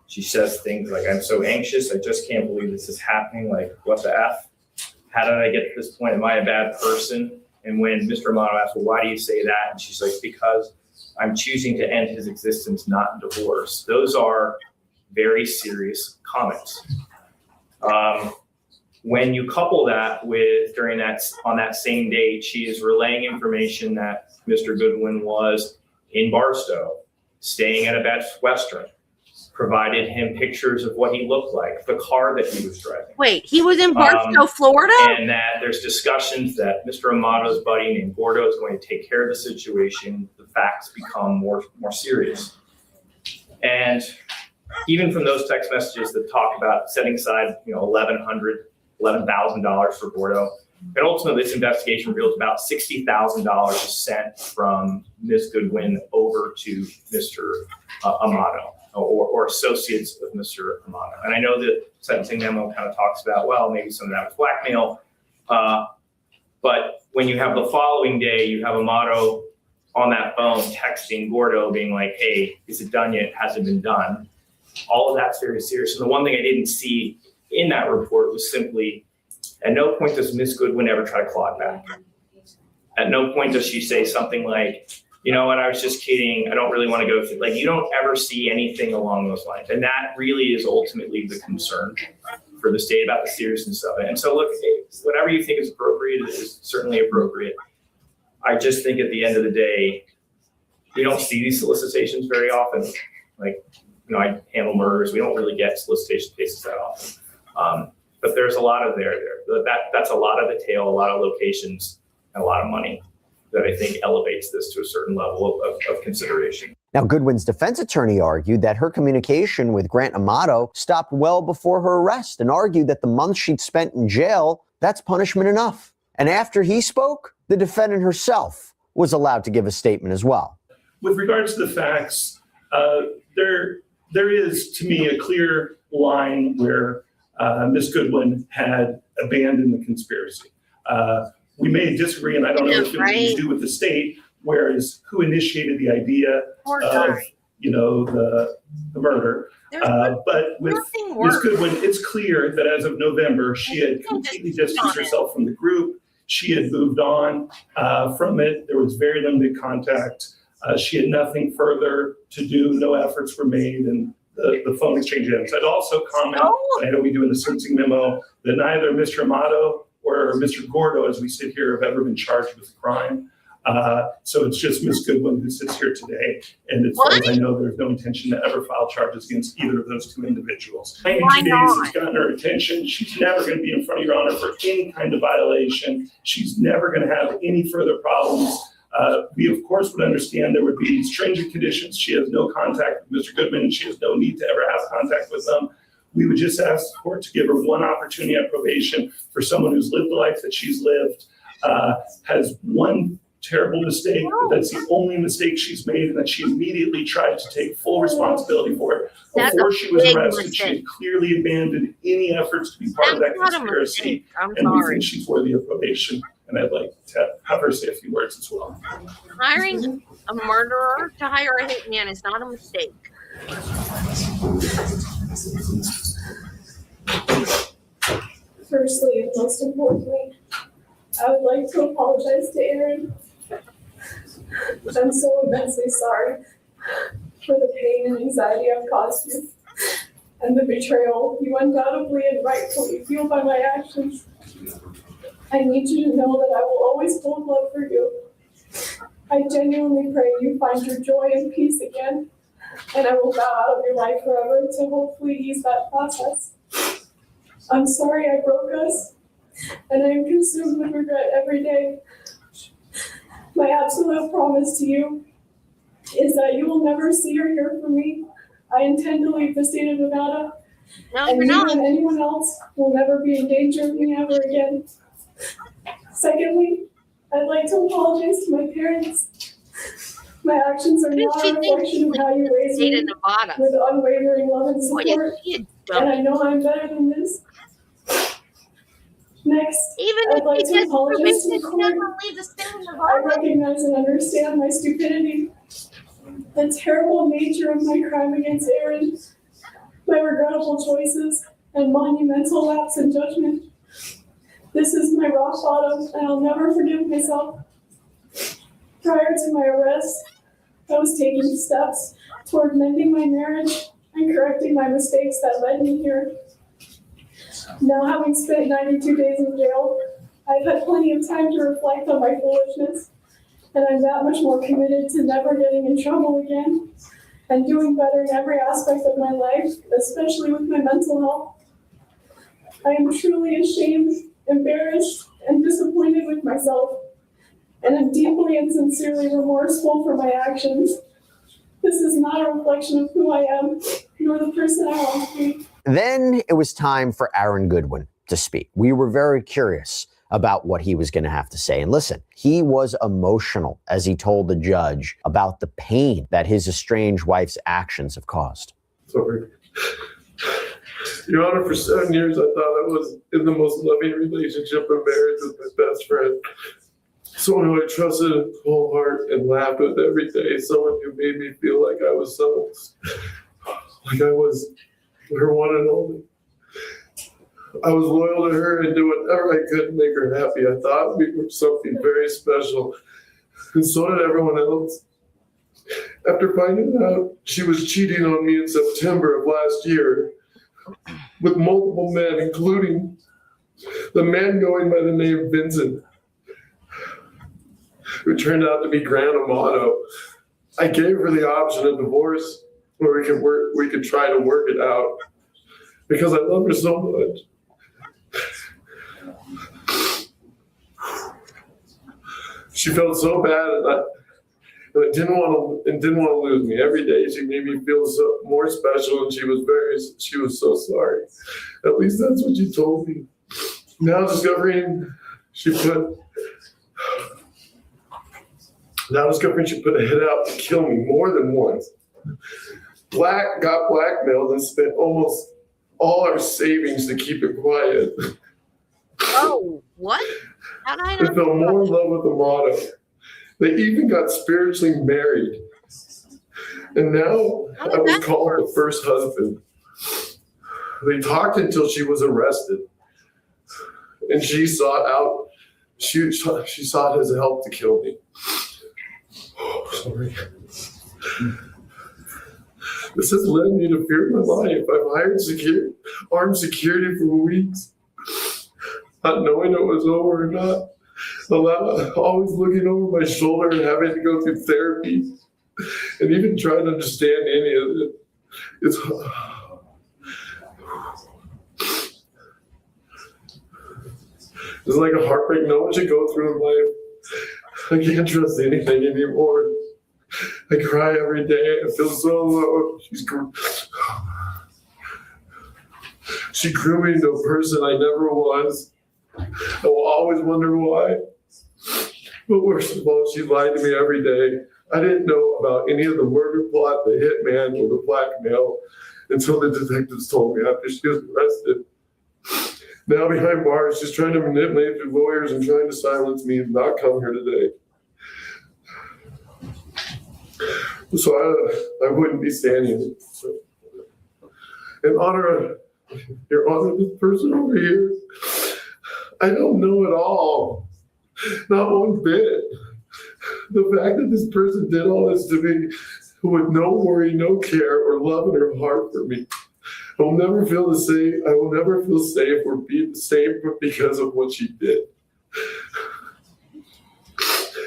Speaker 22: She says things like, I'm so anxious, I just can't believe this is happening. Like, what the F? How did I get to this point? Am I a bad person? And when Mr. Amato asks, well, why do you say that? And she's like, because I'm choosing to end his existence, not divorce. Those are very serious comments. When you couple that with on that same date, she is relaying information that Mr. Goodwin was in Barstow, staying at a Best Western, provided him pictures of what he looked like, the car that he was driving.
Speaker 1: Wait, he was in Barstow, Florida?
Speaker 22: And that there's discussions that Mr. Amato's buddy named Gordo is going to take care of the situation. The facts become more serious. And even from those text messages that talk about setting aside, $11,000 for Gordo, and ultimately this investigation revealed about $60,000 sent from Ms. Goodwin over to Mr. Amato. Or associates of Mr. Amato. And I know that sentencing memo kind of talks about, well, maybe some of that was blackmail. But when you have the following day, you have Amato on that phone texting Gordo being like, hey, is it done yet? Has it been done? All of that's very serious. And the one thing I didn't see in that report was simply, at no point does Ms. Goodwin ever try to claw it back. At no point does she say something like, you know what, I was just kidding. I don't really want to go through. Like, you don't ever see anything along those lines. And that really is ultimately the concern for the state about the seriousness of it. And so, look, whatever you think is appropriate is certainly appropriate. I just think at the end of the day, we don't see these solicitations very often. Like, I handle murders. We don't really get solicitation cases that often. But there's a lot of there. That's a lot of detail, a lot of locations, and a lot of money that I think elevates this to a certain level of consideration.
Speaker 13: Now, Goodwin's defense attorney argued that her communication with Grant Amato stopped well before her arrest and argued that the months she'd spent in jail, that's punishment enough. And after he spoke, the defendant herself was allowed to give a statement as well.
Speaker 23: With regards to the facts, there is, to me, a clear line where Ms. Goodwin had abandoned the conspiracy. We may disagree, and I don't know what you do with the state, whereas who initiated the idea of, the murder. But with Ms. Goodwin, it's clear that as of November, she had completely distanced herself from the group. She had moved on from it. There was very limited contact. She had nothing further to do. No efforts were made, and the phone exchange ends. I'd also comment, I know we do in the sentencing memo, that neither Mr. Amato or Mr. Gordo, as we sit here, have ever been charged with a crime. So it's just Ms. Goodwin who sits here today. And as far as I know, there's no intention to ever file charges against either of those two individuals. 92 days has gotten her attention. She's never going to be in front of Your Honor for any kind of violation. She's never going to have any further problems. We, of course, would understand there would be stringent conditions. She has no contact with Mr. Goodman, and she has no need to ever have contact with them. We would just ask the court to give her one opportunity at probation for someone who's lived the life that she's lived, has one terrible mistake, but that's the only mistake she's made, and that she immediately tried to take full responsibility for it. Before she was arrested, she had clearly abandoned any efforts to be part of that conspiracy, and we think she's worthy of probation. And I'd like to have her say a few words as well.
Speaker 1: Hiring a murderer to hire a hitman is not a mistake.
Speaker 2: Firstly, and most importantly, I would like to apologize to Aaron. I'm so immensely sorry for the pain and anxiety I've caused you, and the betrayal you undoubtedly and rightfully feel by my actions. I need you to know that I will always hold love for you. I genuinely pray you find your joy and peace again, and I will bow out of your life forever to hopefully ease that process. I'm sorry I broke us, and I am consumed with regret every day. My absolute promise to you is that you will never see or hear from me. I intend to leave the state of Nevada, and you and anyone else will never be in danger of me ever again. Secondly, I'd like to apologize to my parents. My actions are not a reflection of how you raised me with unwavering love and support, and I know I'm better than this. Next, I'd like to apologize to the court. I recognize and understand my stupidity, the terrible nature of my crime against Aaron, my regrettable choices, and monumental lapse in judgment. This is my rock bottom, and I'll never forgive myself. Prior to my arrest, I was taking steps toward mending my marriage and correcting my mistakes that led me here. Now, having spent 92 days in jail, I've had plenty of time to reflect on my foolishness, and I'm that much more committed to never getting in trouble again and doing better in every aspect of my life, especially with my mental health. I am truly ashamed, embarrassed, and disappointed with myself, and I'm deeply and sincerely remorseful for my actions. This is not a reflection of who I am, nor the person I want to be.
Speaker 13: Then it was time for Aaron Goodwin to speak. We were very curious about what he was going to have to say. And listen, he was emotional as he told the judge about the pain that his estranged wife's actions have caused.
Speaker 23: Sorry. Your Honor, for 7 years, I thought I was in the most loving relationship and marriage with my best friend. Someone who I trusted with whole heart and laughed with every day. Someone who made me feel like I was someone's, like I was her one and only. I was loyal to her and did whatever I could to make her happy. I thought we were something very special, and so did everyone else. After finding out she was cheating on me in September of last year with multiple men, including the man going by the name Vincent, who turned out to be Grant Amato, I gave her the option of divorce where we could try to work it out because I love her so much. She felt so bad and I didn't want to lose me. Every day she made me feel so more special, and she was so sorry. At least that's what she told me. Now discovering she put a hit out to kill me more than once. Got blackmailed and spent almost all our savings to keep it quiet.
Speaker 1: Oh, what?
Speaker 23: I fell more in love with Amato. They even got spiritually married. And now I was called the first husband. They talked until she was arrested. And she sought his help to kill me. Oh, sorry. This has led me to fear my life. I've hired armed security for weeks, not knowing it was over or not. always looking over my shoulder and having to go through therapy and even trying to understand any of it. It's like a heartbreak no one should go through in life. I can't trust anything anymore. I cry every day. I feel so alone. She grew me into a person I never was. I will always wonder why. But worst of all, she lied to me every day. I didn't know about any of the murder plot, the hitman, or the blackmail until the detectives told me after she was arrested. Now behind bars, she's trying to manipulate the lawyers and trying to silence me and not come here today. So I wouldn't be standing here. So, in honor of your honor, this person over here, I don't know at all. Not one bit. The fact that this person did all this to me with no worry, no care, or love in her heart for me. I will never feel the same. I will never feel safe or be the same because of what she did.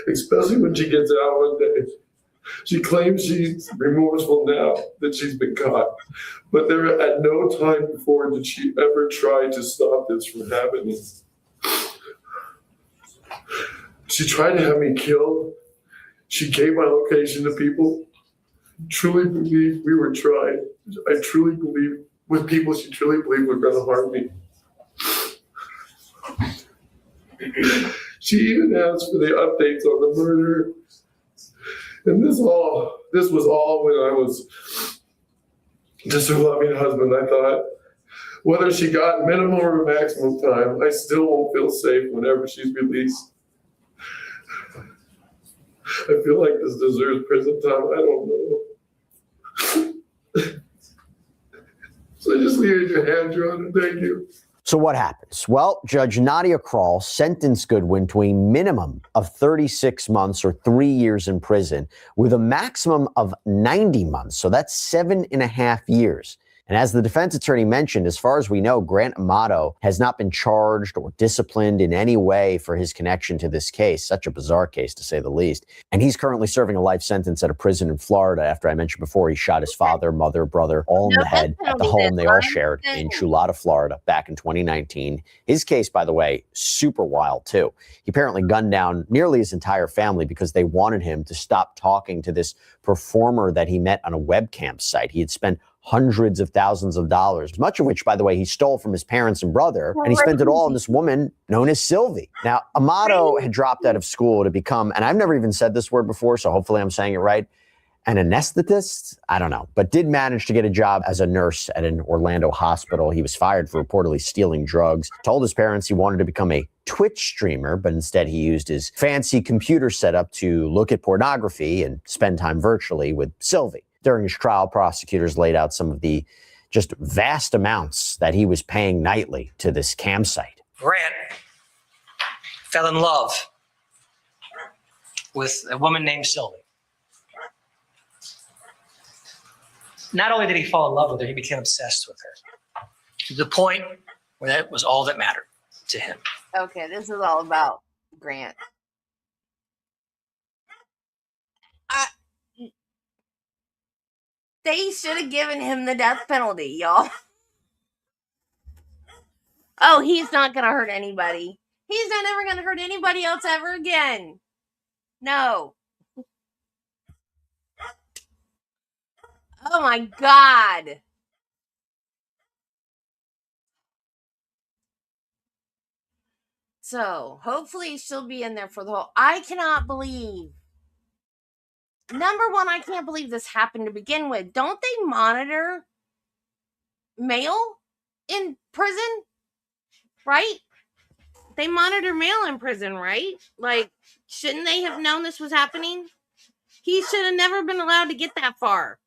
Speaker 23: Especially when she gets out one day. She claims she's remorseful now that she's been caught, but there at no time before did she ever try to stop this from happening. She tried to have me killed. She gave my location to people. Truly believe we were trying. I truly believe with people she truly believed were going to harm me. She even asked for the updates on the murder. And this was all when I was just her loving husband. I thought, whether she got minimum or maximum time, I still won't feel safe whenever she's released. I feel like this deserves prison time. I don't know. So just leave it in your hands, Your Honor. Thank you.
Speaker 13: So what happens? Well, Judge Nadia Krall sentenced Goodwin to a minimum of 36 months or 3 years in prison with a maximum of 90 months. So that's 7.5 years. And as the defense attorney mentioned, as far as we know, Grant Amato has not been charged or disciplined in any way for his connection to this case. Such a bizarre case, to say the least. And he's currently serving a life sentence at a prison in Florida after I mentioned before he shot his father, mother, brother, all in the head at the home they all shared in Chulada, Florida back in 2019. His case, by the way, super wild too. He apparently gunned down nearly his entire family because they wanted him to stop talking to this performer that he met on a webcam site. He had spent hundreds of thousands of dollars, much of which, by the way, he stole from his parents and brother, and he spent it all on this woman known as Sylvie. Now, Amato had dropped out of school to become, and I've never even said this word before, so hopefully I'm saying it right, an anesthetist? I don't know, but did manage to get a job as a nurse at an Orlando hospital. He was fired for reportedly stealing drugs, told his parents he wanted to become a Twitch streamer, but instead he used his fancy computer setup to look at pornography and spend time virtually with Sylvie. During his trial, prosecutors laid out some of the just vast amounts that he was paying nightly to this campsite.
Speaker 21: Grant fell in love with a woman named Sylvie. Not only did he fall in love with her, he became obsessed with her to the point where that was all that mattered to him.
Speaker 1: Okay, this is all about Grant. They should have given him the death penalty, y'all. Oh, he's not going to hurt anybody. He's not ever going to hurt anybody else ever again. No. Oh my God. So, hopefully she'll be in there for the whole... I cannot believe... Number one, I can't believe this happened to begin with. Don't they monitor mail in prison? Right? They monitor mail in prison, right? Like, shouldn't they have known this was happening? He should have never been allowed to get that far.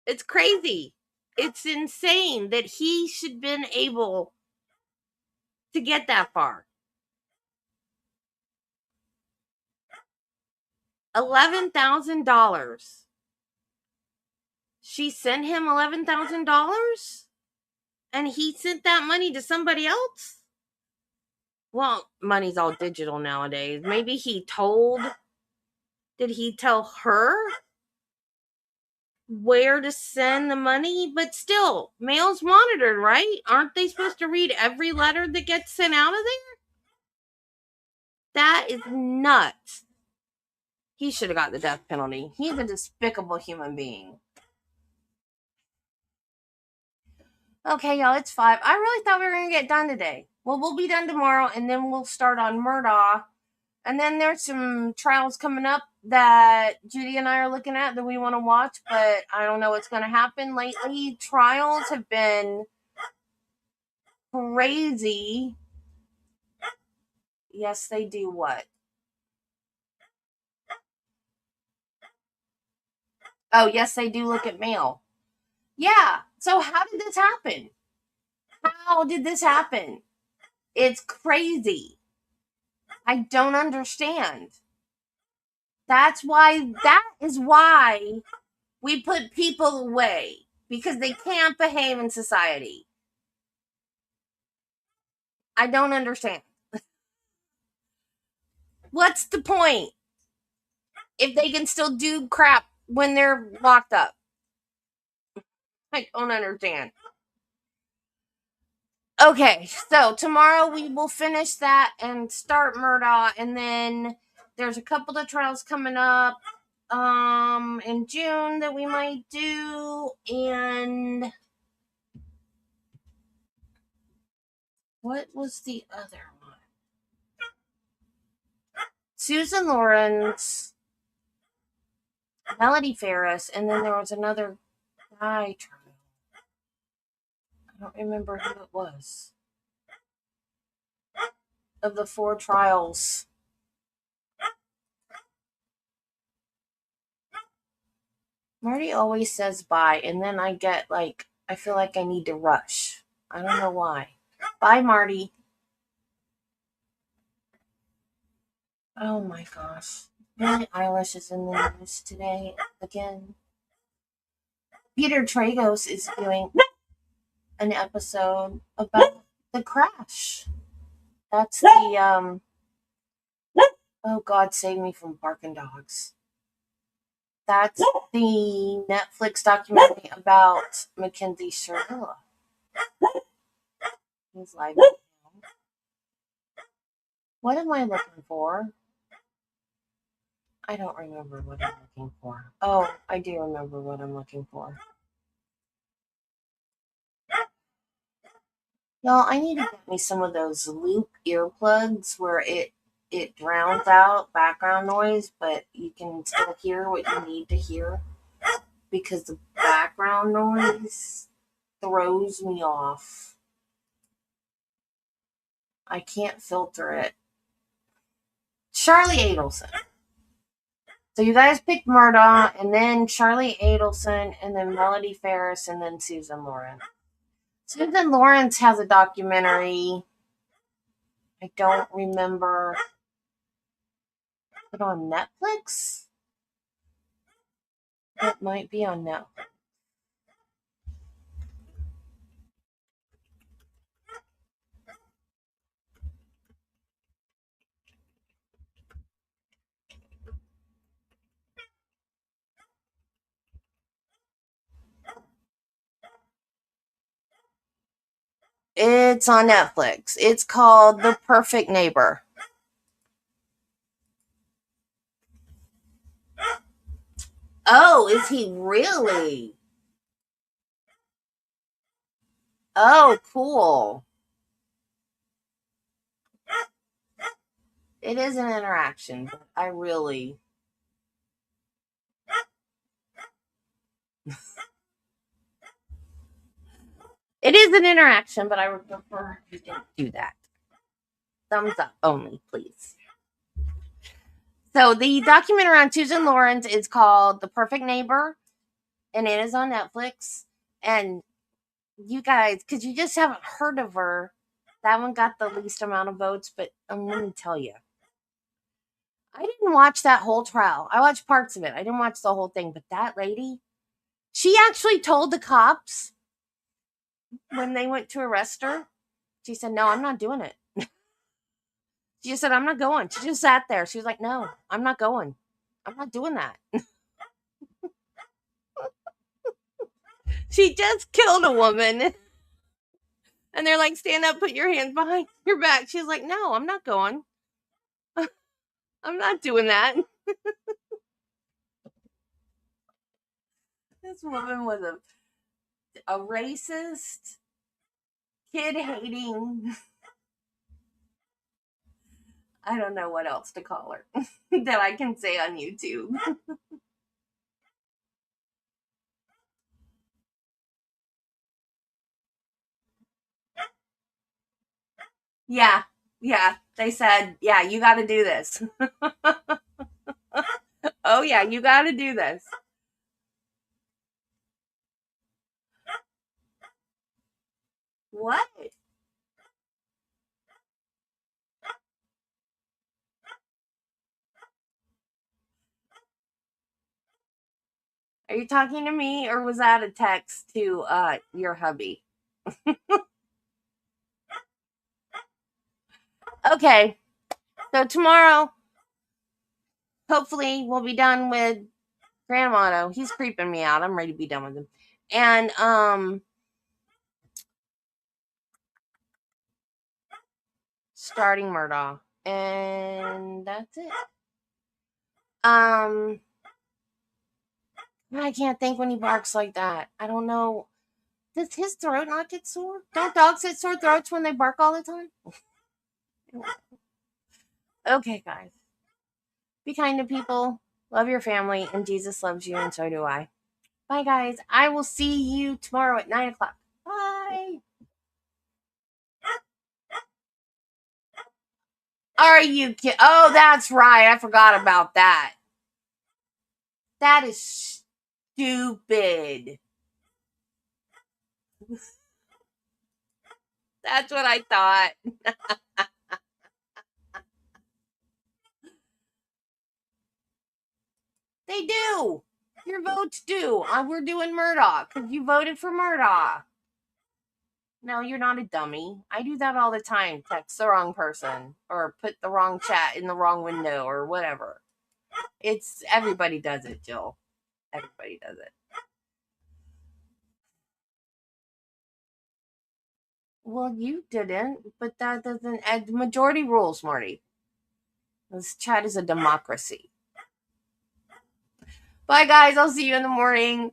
Speaker 1: It's crazy. It's insane that he should have been able to get that far. $11,000. She sent him $11,000? And he sent that money to somebody else? Well, money's all digital nowadays. Maybe did he tell her where to send the money? But still, mail's monitored, right? Aren't they supposed to read every letter that gets sent out of there? That is nuts. He should have got the death penalty. He's a despicable human being. Okay, y'all, it's 5. I really thought we were going to get done today. Well, we'll be done tomorrow, and then we'll start on Murdaugh. And then there's some trials coming up that Judy and I are looking at that we want to watch, but I don't know what's going to happen. Lately, trials have been crazy. Yes, they do what? Oh, yes, they do look at mail. Yeah, so how did this happen? How did this happen? It's crazy. I don't understand. That is why we put people away, because they can't behave in society. I don't understand. What's the point if they can still do crap when they're locked up? I don't understand. Okay, so tomorrow we will finish that and start Murdaugh, and then there's a couple of trials coming up in June that we might do, and what was the other one? Susan Lawrence, Melody Ferris, and then there was another guy trial. I don't remember who it was. Of the 4 trials. Marty always says bye, and then I feel like I need to rush. I don't know why. Bye, Marty. Oh my gosh. Billie Eilish is in the news today again. Peter Tragos is doing an episode about the crash. That's the oh God save me from barking dogs. That's the Netflix documentary about Mackenzie Shirley. He's live now. What am I looking for? I don't remember what I'm looking for. Oh, I do remember what I'm looking for. Y'all, I need to get me some of those loop earplugs where it drowns out background noise, but you can still hear what you need to hear, because the background noise throws me off. I can't filter it. Charlie Adelson. So you guys picked Murdaugh, and then Charlie Adelson, and then Melody Ferris, and then Susan Lawrence. Susan Lawrence has a documentary. I don't remember. Is it on Netflix? It might be on Netflix. It's on Netflix. It's called The Perfect Neighbor. Oh, is he really? Oh, cool. It is an interaction, but I really... It is an interaction, but I would prefer you didn't do that. Thumbs up only, please. So the documentary on Susan Lawrence is called The Perfect Neighbor, and it is on Netflix. And you guys, because you just haven't heard of her, that one got the least amount of votes, but I'm going to tell you. I didn't watch that whole trial. I watched parts of it. I didn't watch the whole thing, but that lady, she actually told the cops when they went to arrest her, she said, "No, I'm not doing it." She just said, I'm not going. She just sat there. She was like, no, I'm not going. I'm not doing that. She just killed a woman. And they're like, stand up, put your hands behind your back. She's like, no, I'm not going. I'm not doing that. This woman was a racist, kid hating. I don't know what else to call her that I can say on YouTube. Yeah. They said, yeah, you got to do this. Oh, yeah, you got to do this. What? Are you talking to me, or was that a text to your hubby? Okay. So tomorrow, hopefully, we'll be done with Grant Amato. He's creeping me out. I'm ready to be done with him. And starting Murdaugh. And that's it. I can't think when he barks like that. I don't know. Does his throat not get sore? Don't dogs get sore throats when they bark all the time? Okay, guys. Be kind to people. Love your family. And Jesus loves you, and so do I. Bye, guys. I will see you tomorrow at 9 o'clock. Bye. Are you kidding? Oh, that's right. I forgot about that. That is stupid. That's what I thought. They do. Your votes do. We're doing Murdaugh because you voted for Murdaugh. No, you're not a dummy. I do that all the time. Text the wrong person or put the wrong chat in the wrong window or whatever. Everybody does it, Jill. Everybody does it. Well, you didn't, but that doesn't add the majority rules, Marty. This chat is a democracy. Bye, guys. I'll see you in the morning.